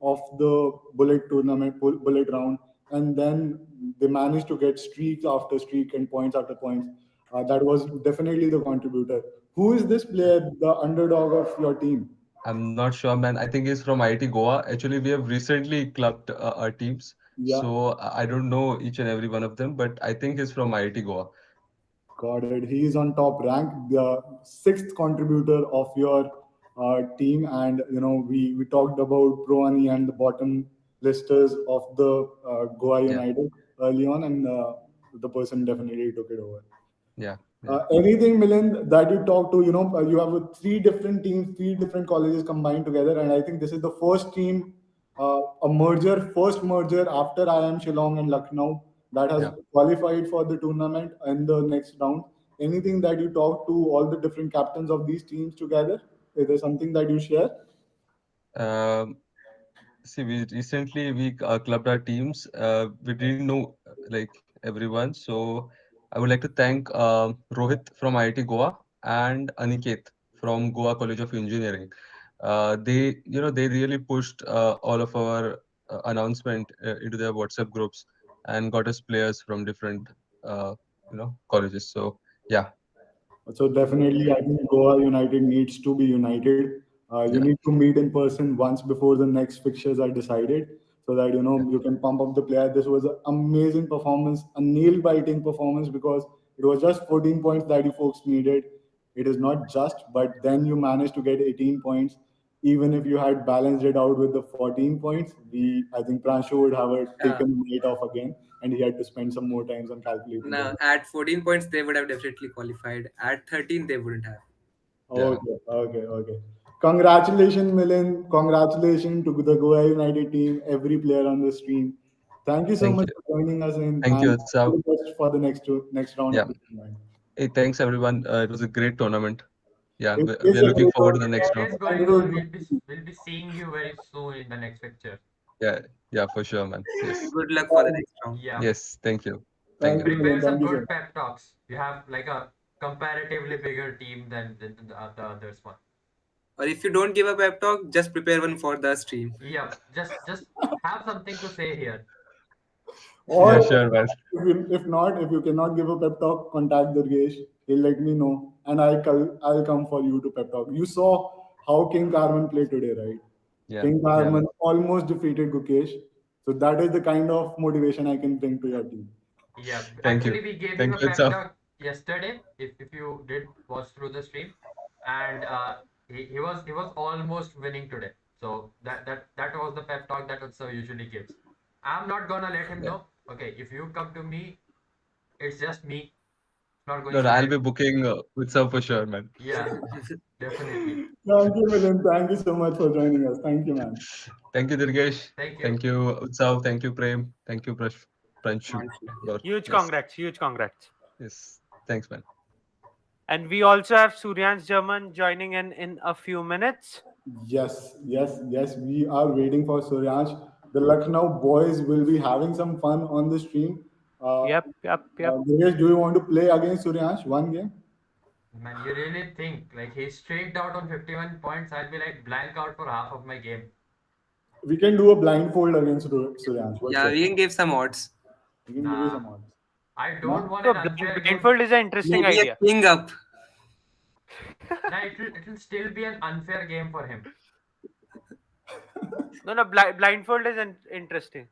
Speaker 1: of the bullet tournament, bullet round, and then they managed to get streaks after streak and points after points. That was definitely the contributor. Who is this player, the underdog of your team?
Speaker 15: I'm not sure, man. I think he's from IIT Goa. Actually, we have recently clubbed our teams,
Speaker 1: Yeah,
Speaker 15: so I don't know each and every one of them, but I think he's from IIT Goa.
Speaker 1: got it. He is on top rank, the sixth contributor of your team, and we talked about Proani and the bottom listers of the Goa
Speaker 15: Yeah,
Speaker 1: United early on, and the person definitely took it over.
Speaker 15: yeah, yeah.
Speaker 1: Anything, Milind, that you talk to, you have three different teams, three different colleges combined together, and I think this is the first team, first merger after IIM Shillong and Lucknow that has
Speaker 15: Yeah.
Speaker 1: qualified for the tournament in the next round. Anything that you talk to all the different captains of these teams together? Is there something that you share?
Speaker 15: Um, See, we recently we clubbed our teams. We didn't know like everyone, so I would like to thank Rohit from IIT Goa and Aniket from Goa College of Engineering. They really pushed all of our announcement into their WhatsApp groups and got us players from different colleges. So yeah,
Speaker 1: So definitely, I think Goa United needs to be united. You
Speaker 15: yeah,
Speaker 1: need to meet in person once before the next fixtures are decided, so that
Speaker 15: yeah.
Speaker 1: you can pump up the player. This was an amazing performance, a nail-biting performance because it was just 14 points that you folks needed. It is not just, but then you managed to get 18 points. Even if you had balanced it out with the 14 points, I think Pranshu would have
Speaker 4: Yeah.
Speaker 1: taken the night off again, and he had to spend some more times on calculating
Speaker 4: Now,
Speaker 1: that.
Speaker 4: at 14 points, they would have definitely qualified. At 13, they wouldn't have.
Speaker 15: Yeah.
Speaker 1: Okay, okay, okay. Congratulations, Milind. Congratulations to the Goa United team, every player on the stream. Thank you so
Speaker 15: Thank
Speaker 1: much
Speaker 15: you,
Speaker 1: for joining us in,
Speaker 15: thank you,
Speaker 1: and
Speaker 15: Utsav.
Speaker 1: all the best for the next round
Speaker 15: Yeah.
Speaker 1: of the tournament.
Speaker 15: Hey, thanks everyone. It was a great tournament. Yeah,
Speaker 1: It
Speaker 15: we're
Speaker 1: is a
Speaker 15: looking
Speaker 1: great
Speaker 15: forward to the next
Speaker 2: It
Speaker 15: round.
Speaker 2: is
Speaker 1: tournament, and
Speaker 2: going
Speaker 1: it
Speaker 2: on.
Speaker 1: was
Speaker 2: We'll be seeing you very soon in the next picture.
Speaker 15: Yeah, yeah, for sure, man. Yes,
Speaker 4: Good luck for the next round.
Speaker 2: Yeah.
Speaker 15: yes. Thank you, thank
Speaker 1: thank
Speaker 15: you.
Speaker 1: you,
Speaker 2: Prepare
Speaker 1: Milind.
Speaker 2: some
Speaker 1: Thank you so
Speaker 2: good
Speaker 1: much.
Speaker 2: pep talks. You have like a comparatively bigger team than the others one.
Speaker 4: Or if you don't give a pep talk, just prepare one for the stream.
Speaker 2: Yeah, just have something to say here.
Speaker 1: Or
Speaker 15: Yeah, sure, man.
Speaker 1: if you cannot give a pep talk, contact Durgesh. He'll let me know, and I'll come for you to pep talk. You saw how King Carmen played today, right?
Speaker 15: Yeah,
Speaker 1: King
Speaker 15: yeah,
Speaker 1: Carmen
Speaker 15: man.
Speaker 1: almost defeated Gukesh. So that is the kind of motivation I can bring to your team.
Speaker 2: Yeah,
Speaker 15: Thank you,
Speaker 2: actually, we gave you
Speaker 15: thank
Speaker 2: a
Speaker 15: you,
Speaker 2: pep
Speaker 15: Utsav.
Speaker 2: talk yesterday. If you did watch through the stream, and he was almost winning today. So that was the pep talk that Utsav usually gives. I'm not gonna let him
Speaker 15: Yeah.
Speaker 2: know. Okay, if you come to me, it's just me. It's not
Speaker 15: No,
Speaker 2: going
Speaker 15: no, I'll
Speaker 2: ahead.
Speaker 15: be booking Utsav for sure, man.
Speaker 2: Yeah, definitely.
Speaker 1: Thank you, Milind. Thank you so much for joining us. Thank you, man.
Speaker 15: Thank you, Durgesh.
Speaker 2: Thank you.
Speaker 15: Thank you, Utsav. Thank you, Prem. Thank you, Pranshu.
Speaker 4: Manchu.
Speaker 15: Lord.
Speaker 3: Huge
Speaker 15: Yes,
Speaker 3: congrats, huge congrats.
Speaker 15: yes. Thanks, man.
Speaker 3: And we also have Suryan's German joining in a few minutes.
Speaker 1: Yes, yes, yes. We are waiting for Suryansh. The Lucknow boys will be having some fun on the stream.
Speaker 3: Yep.
Speaker 1: Dinesh, do you want to play against Suryansh one game?
Speaker 2: Man, you really think like he streaked out on 51 points? I'll be like blank out for half of my game.
Speaker 1: We can do a blindfold against Suryansh. What's
Speaker 4: Yeah,
Speaker 1: it?
Speaker 4: we can give some odds.
Speaker 1: We can give you
Speaker 2: Nah,
Speaker 1: some odds.
Speaker 2: I don't
Speaker 1: No?
Speaker 2: want
Speaker 3: So
Speaker 2: an unfair game.
Speaker 3: blindfold is an interesting
Speaker 4: Maybe a
Speaker 3: idea.
Speaker 4: king up.
Speaker 2: Nah, it will still be an unfair game for him.
Speaker 3: No, blindfold is interesting.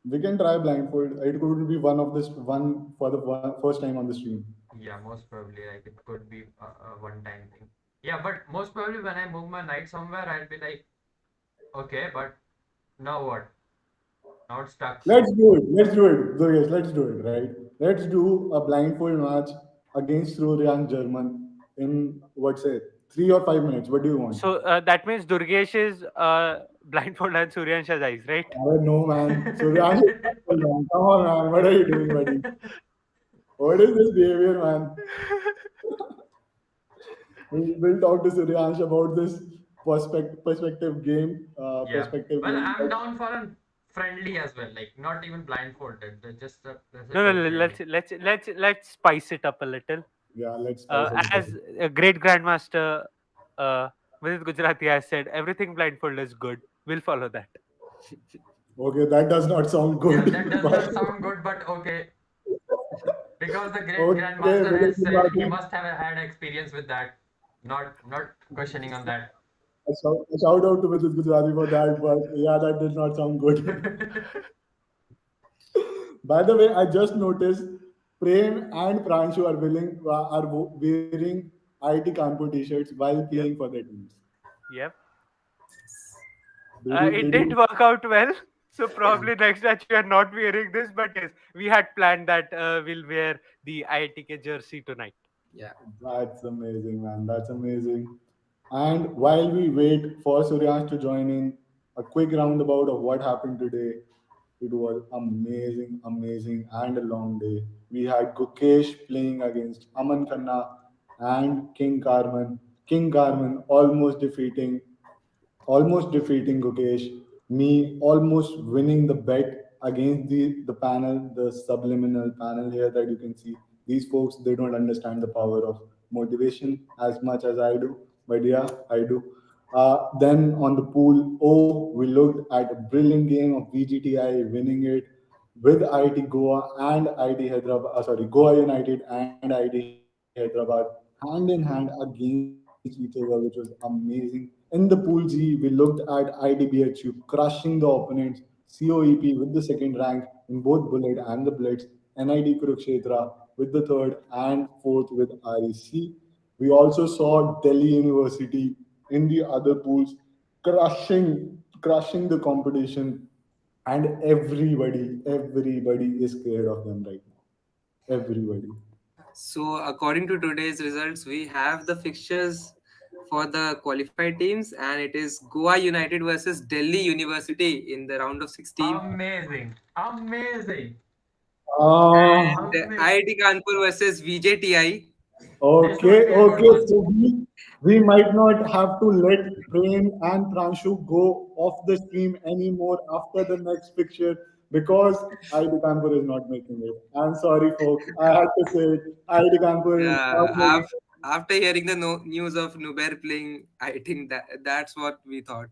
Speaker 1: We can try blindfold. It could be one for the first time on the stream.
Speaker 2: Yeah, most probably like it could be a one-time thing. Yeah, but most probably when I move my knight somewhere, I'll be like, okay, but now what? Now it's stuck.
Speaker 1: Let's do it. Let's do it. So yes, let's do it, right? Let's do a blindfold match against Suryansh German in what's it? 3 or 5 minutes. What do you want?
Speaker 3: So that means Durgesh is blindfold and Suryansh has eyes, right?
Speaker 1: I don't know, man. Suryansh is blindfold, man. Come on, man. What are you doing, buddy? What is this behavior, man? We'll talk to Suryansh about this perspective game,
Speaker 2: Yeah.
Speaker 1: perspective
Speaker 2: Well,
Speaker 1: game.
Speaker 2: I'm down for a friendly as well, like not even blindfolded. Just a
Speaker 3: No,
Speaker 2: quick
Speaker 3: no.
Speaker 2: friendly.
Speaker 3: Let's spice it up a little.
Speaker 1: Yeah, let's spice it up.
Speaker 3: As a great grandmaster, Vidit Gujarati has said, everything blindfold is good. We'll follow that.
Speaker 1: Okay, that does not sound
Speaker 2: Yeah,
Speaker 1: good.
Speaker 2: that does
Speaker 1: but
Speaker 2: not sound good, but okay. Because the great
Speaker 1: okay,
Speaker 2: grandmaster
Speaker 1: Vinay
Speaker 2: has said he
Speaker 1: Gujrati.
Speaker 2: must have had experience with that. Not questioning on that.
Speaker 1: A shout out to Mrs. Gujarati for that, but yeah, that did not sound good. By the way, I just noticed Prem and Pranshu are wearing IIT Kanpur t-shirts while playing
Speaker 3: Yep.
Speaker 1: for their teams.
Speaker 3: Yep. It
Speaker 1: Did
Speaker 3: didn't
Speaker 1: you?
Speaker 3: work out well. So probably next match we are not wearing this, but yes, we had planned that we'll wear the IITK jersey tonight.
Speaker 4: Yeah.
Speaker 1: That's amazing, man. That's amazing. And while we wait for Suryansh to join in, a quick roundabout of what happened today. It was amazing, amazing, and a long day. We had Gukesh playing against Aman Khanna and King Carmen. King Carmen almost defeating Gukesh, me almost winning the bet against the panel, the subliminal panel here that you can see. These folks, they don't understand the power of motivation as much as I do, but yeah, I do. Then on the pool, oh, we looked at a brilliant game of VGTI winning it with IIT Goa and IIT Hyderabad, sorry, Goa United and IIT Hyderabad hand in hand against each other, which was amazing. In the pool G, we looked at IDBHU crushing the opponents, COEP with the second rank in both Bullet and the Blitz, NIT Kurukshetra with the third and fourth with REC. We also saw Delhi University in the other pools crushing the competition, and everybody is scared of them right now. Everybody.
Speaker 4: So according to today's results, we have the fixtures for the qualified teams, and it is Goa United versus Delhi University in the round of 16,
Speaker 2: Amazing. Amazing.
Speaker 1: Uh,
Speaker 4: and
Speaker 2: Amazing.
Speaker 4: IIT Kanpur versus VJTI.
Speaker 2: This would
Speaker 1: okay,
Speaker 2: be a good
Speaker 1: okay.
Speaker 2: one.
Speaker 1: So we might not have to let Prem and Pranshu go off the stream anymore after the next picture because ID Kanpur is not making it. I'm sorry, folks. I had to say it. ID Kanpur is not
Speaker 4: Yeah,
Speaker 1: making
Speaker 4: after hearing the news of Nuber playing, I think that's what we thought.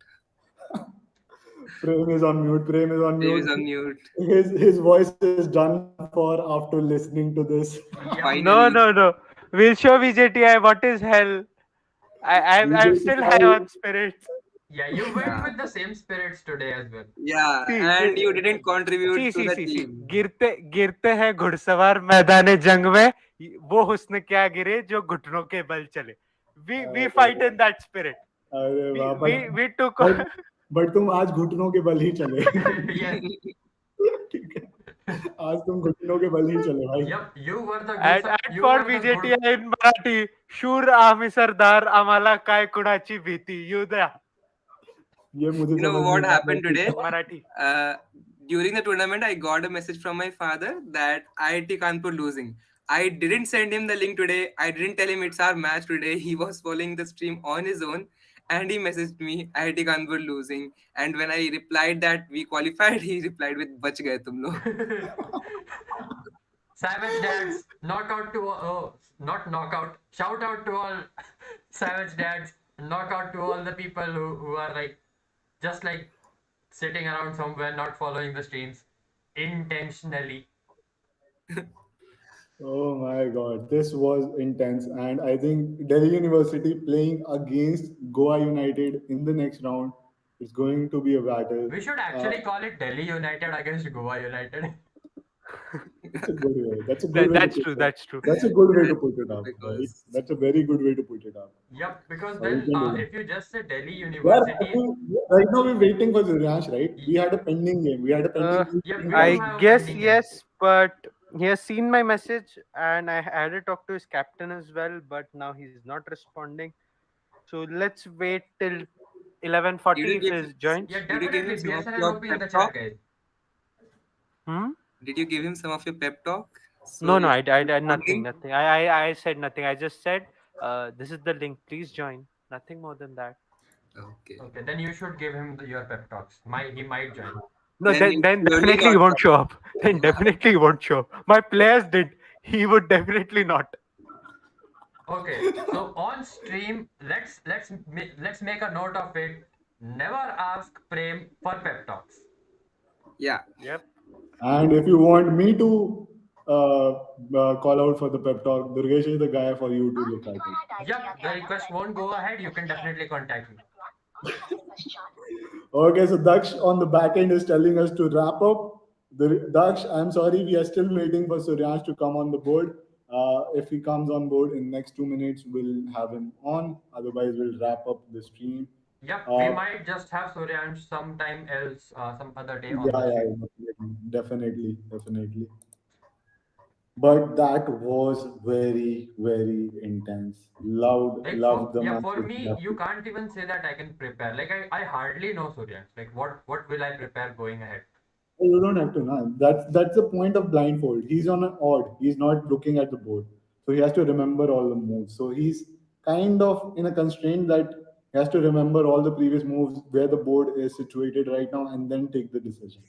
Speaker 1: Prem is on mute. Prem is on
Speaker 4: He was
Speaker 1: mute.
Speaker 4: on mute.
Speaker 1: His voice is done for after listening to this.
Speaker 2: Yep.
Speaker 3: No,
Speaker 4: Finally.
Speaker 3: no, no. We'll show VJTI what is hell. I'm still high
Speaker 1: VJTI,
Speaker 3: on spirits.
Speaker 2: Yeah, you went
Speaker 4: Yeah.
Speaker 2: with the same spirits today as well.
Speaker 4: Yeah,
Speaker 3: See,
Speaker 4: and you
Speaker 3: see,
Speaker 4: didn't contribute to the
Speaker 3: see,
Speaker 4: team.
Speaker 3: गिरते हैं घुड़सवार मैदान जंग में, वो हुस्न क्या गिरे जो घुटनों के बल चले. We fight in that spirit.
Speaker 1: अरे
Speaker 3: We
Speaker 1: वाह
Speaker 3: we we took.
Speaker 1: But but तुम आज घुटनों के बल ही चले.
Speaker 2: Yes.
Speaker 1: ठीक है. आज तुम घुटनों के बल ही चले भाई.
Speaker 2: Yep. You were the good.
Speaker 3: And
Speaker 2: You
Speaker 3: for
Speaker 2: were the good.
Speaker 3: VJTI in Marathi, शूर आम्ही सरदार आम्हाला काय कुणाची भीती येऊ द्या.
Speaker 1: ये मुझे
Speaker 4: You know
Speaker 1: समझ
Speaker 4: what
Speaker 1: नहीं
Speaker 4: happened
Speaker 1: आया.
Speaker 4: today?
Speaker 3: Marathi.
Speaker 4: During the tournament, I got a message from my father that IIT Kanpur losing. I didn't send him the link today. I didn't tell him it's our match today. He was following the stream on his own, and he messaged me IIT Kanpur losing. And when I replied that we qualified, he replied with "Bach gaye tum log."
Speaker 2: Savage dads, knockout to not knockout. Shout out to all savage dads. Knockout to all the people who are like just like sitting around somewhere not following the streams intentionally.
Speaker 1: Oh my God, this was intense, and I think Delhi University playing against Goa United in the next round is going to be a battle.
Speaker 2: We should actually call it Delhi United against Goa United.
Speaker 1: It's a good way. That's a good way to
Speaker 3: That's
Speaker 1: put
Speaker 3: true.
Speaker 1: it.
Speaker 3: That's true.
Speaker 1: That's a good way to put it up, right?
Speaker 4: Because
Speaker 1: That's a very good way to put it up.
Speaker 2: Yep, because
Speaker 1: So we
Speaker 2: then
Speaker 1: can do that.
Speaker 2: if you just say Delhi
Speaker 1: Yeah,
Speaker 2: University,
Speaker 1: right now we're waiting for Zuryansh, right? We had a pending game. We had a pending game.
Speaker 2: yep, we
Speaker 3: I
Speaker 2: do have a
Speaker 3: guess
Speaker 2: pending game.
Speaker 3: yes, but he has seen my message, and I had to talk to his captain as well, but now he's not responding. So let's wait till
Speaker 4: did
Speaker 3: 11:40
Speaker 4: you
Speaker 3: if
Speaker 4: give
Speaker 3: he joins.
Speaker 2: Yeah,
Speaker 4: did you give
Speaker 2: definitely.
Speaker 4: him some of
Speaker 2: BSNL
Speaker 4: your
Speaker 2: OP in
Speaker 4: pep
Speaker 2: the
Speaker 4: talk?
Speaker 2: chat, guys.
Speaker 3: Hmm?
Speaker 4: Did you give him some of your pep talk? So
Speaker 3: No, no,
Speaker 4: if
Speaker 3: I
Speaker 4: he's
Speaker 3: nothing,
Speaker 4: responding,
Speaker 3: nothing. I said nothing. I just said, this is the link. Please join. Nothing more than that.
Speaker 4: okay,
Speaker 2: Okay, then you should give him your pep talks. He might join.
Speaker 3: No,
Speaker 4: then he's
Speaker 3: then
Speaker 4: surely
Speaker 3: definitely he
Speaker 4: not
Speaker 3: won't show up. Then definitely he won't show up. My players did. He would definitely not.
Speaker 2: Okay, so on stream, let's make a note of it. Never ask Prem for pep talks.
Speaker 4: Yeah.
Speaker 3: Yep.
Speaker 1: And if you want me to call out for the pep talk, Durgesh is the guy for you to look at it.
Speaker 2: Yep, the request won't go ahead. You can definitely contact me.
Speaker 1: Okay, so Daksh on the back end is telling us to wrap up. Daksh, I'm sorry, we are still waiting for Suryansh to come on the board. If he comes on board in next 2 minutes, we'll have him on. Otherwise, we'll wrap up the stream.
Speaker 2: Yep, we
Speaker 1: Uh,
Speaker 2: might just have Suryansh sometime else, some other day on the
Speaker 1: yeah,
Speaker 2: stream.
Speaker 1: yeah, definitely, definitely. But that was very, very intense. Loved the
Speaker 2: Yeah,
Speaker 1: match.
Speaker 2: for me, you can't even say that I can prepare. Like I hardly know Suryansh. Like what will I prepare going ahead?
Speaker 1: You don't have to know. That's the point of blindfold. He's on an odd. He's not looking at the board, so he has to remember all the moves. So he's kind of in a constraint that he has to remember all the previous moves, where the board is situated right now, and then take the decision.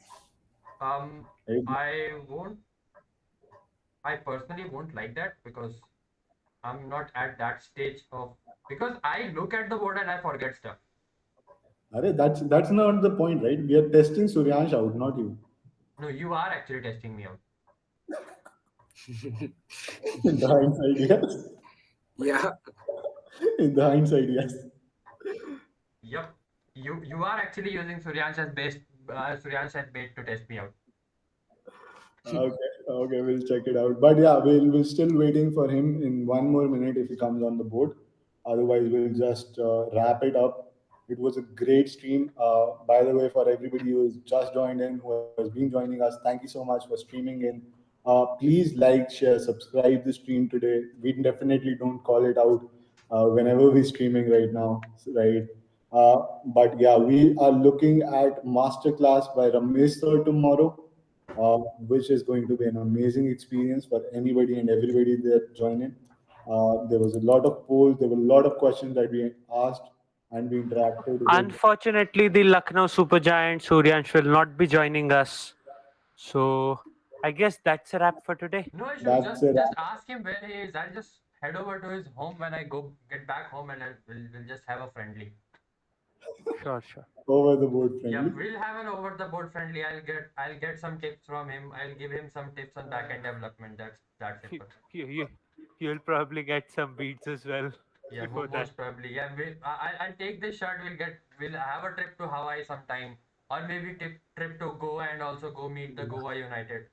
Speaker 1: Right?
Speaker 2: I won't. I personally won't like that because I'm not at that stage of because I look at the board and I forget stuff.
Speaker 1: That's not the point, right? We are testing Suryansh out, not you.
Speaker 2: No, you are actually testing me out.
Speaker 1: In the hindsight, yes.
Speaker 4: Yeah.
Speaker 1: In the hindsight, yes.
Speaker 2: Yep. You are actually using Suryansh as bait to test me out.
Speaker 1: Okay, okay, we'll check it out. But yeah, we're still waiting for him in 1 more minute if he comes on the board. Otherwise, we'll just wrap it up. It was a great stream. By the way, for everybody who has just joined in, who has been joining us, thank you so much for streaming in. Please like, share, subscribe the stream today. We definitely don't call it out whenever we're streaming right now, right? But yeah, we are looking at masterclass by Ramesh sir tomorrow, which is going to be an amazing experience for anybody and everybody that join in. There was a lot of polls, there were a lot of questions that we asked and we interacted with.
Speaker 3: Unfortunately, the Lucknow Super Giant Suryansh will not be joining us. So I guess that's a wrap for today.
Speaker 2: No issue.
Speaker 1: That's it.
Speaker 2: Just ask him where he is. I'll just head over to his home when I go get back home, and we'll just have a friendly.
Speaker 3: Sure, sure.
Speaker 1: Over the board
Speaker 2: Yeah,
Speaker 1: friendly.
Speaker 2: we'll have an over the board friendly. I'll get some tips from him. I'll give him some tips on back end development. That's it.
Speaker 3: You'll probably get some beats as well
Speaker 2: Yeah,
Speaker 3: before that.
Speaker 2: most probably. Yeah, I'll take this shot. We'll have a trip to Hawaii sometime, or maybe trip to Goa and also go meet the Goa United.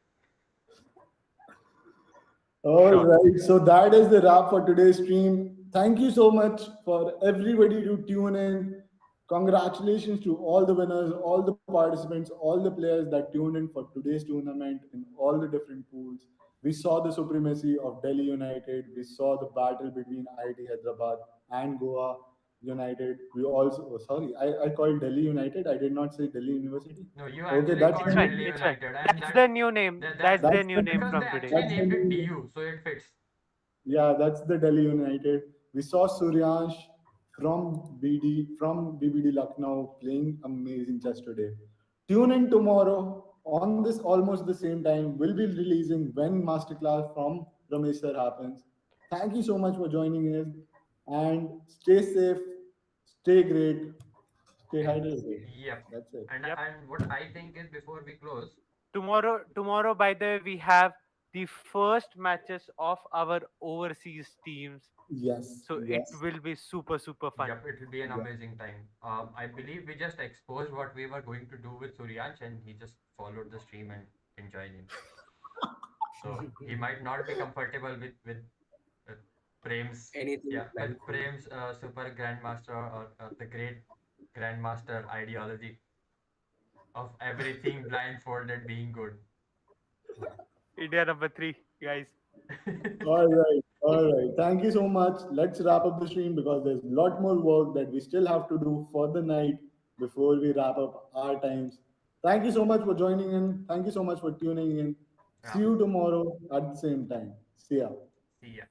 Speaker 1: All
Speaker 3: Sure.
Speaker 1: right, so that is the wrap for today's stream. Thank you so much for everybody to tune in. Congratulations to all the winners, all the participants, all the players that tuned in for today's tournament in all the different pools. We saw the supremacy of Delhi United. We saw the battle between IIT Hyderabad and Goa United. We also, oh, sorry, I called Delhi United. I did not say Delhi University.
Speaker 2: No, you
Speaker 1: Okay,
Speaker 2: actually
Speaker 1: that's
Speaker 2: called
Speaker 3: It's fine.
Speaker 2: Delhi
Speaker 3: It's fine.
Speaker 2: United, and
Speaker 3: That's their new name. That's their
Speaker 1: that's
Speaker 3: new
Speaker 1: the
Speaker 3: name
Speaker 2: because they
Speaker 3: from today.
Speaker 2: actually
Speaker 1: that's the
Speaker 2: named it
Speaker 1: new.
Speaker 2: DU, so it fits.
Speaker 1: Yeah, that's the Delhi United. We saw Suryansh from BBD Lucknow playing amazing chess today. Tune in tomorrow on this almost the same time. We'll be releasing when masterclass from Ramesh sir happens. Thank you so much for joining in and stay safe, stay great, stay hydrated.
Speaker 2: Yep.
Speaker 1: That's it.
Speaker 3: Yep.
Speaker 2: And what I think is before we close,
Speaker 3: Tomorrow, by the way, we have the first matches of our overseas teams.
Speaker 1: Yes,
Speaker 3: So it
Speaker 1: yes,
Speaker 3: will be super fun.
Speaker 2: yep, it will be an
Speaker 1: yeah.
Speaker 2: amazing time. I believe we just exposed what we were going to do with Suryansh, and he just followed the stream and enjoyed it. So he might not be comfortable with Prem's,
Speaker 4: Anything
Speaker 2: yeah, with
Speaker 4: blindfold.
Speaker 2: Prem's super grandmaster or the great grandmaster ideology of everything blindfolded being good.
Speaker 3: India number 3, guys.
Speaker 1: All right, all right. Thank you so much. Let's wrap up the stream because there's a lot more work that we still have to do for the night before we wrap up our times. Thank you so much for joining in. Thank you so much for tuning in. See
Speaker 2: Yeah.
Speaker 1: you tomorrow at the same time. See ya.
Speaker 2: See ya.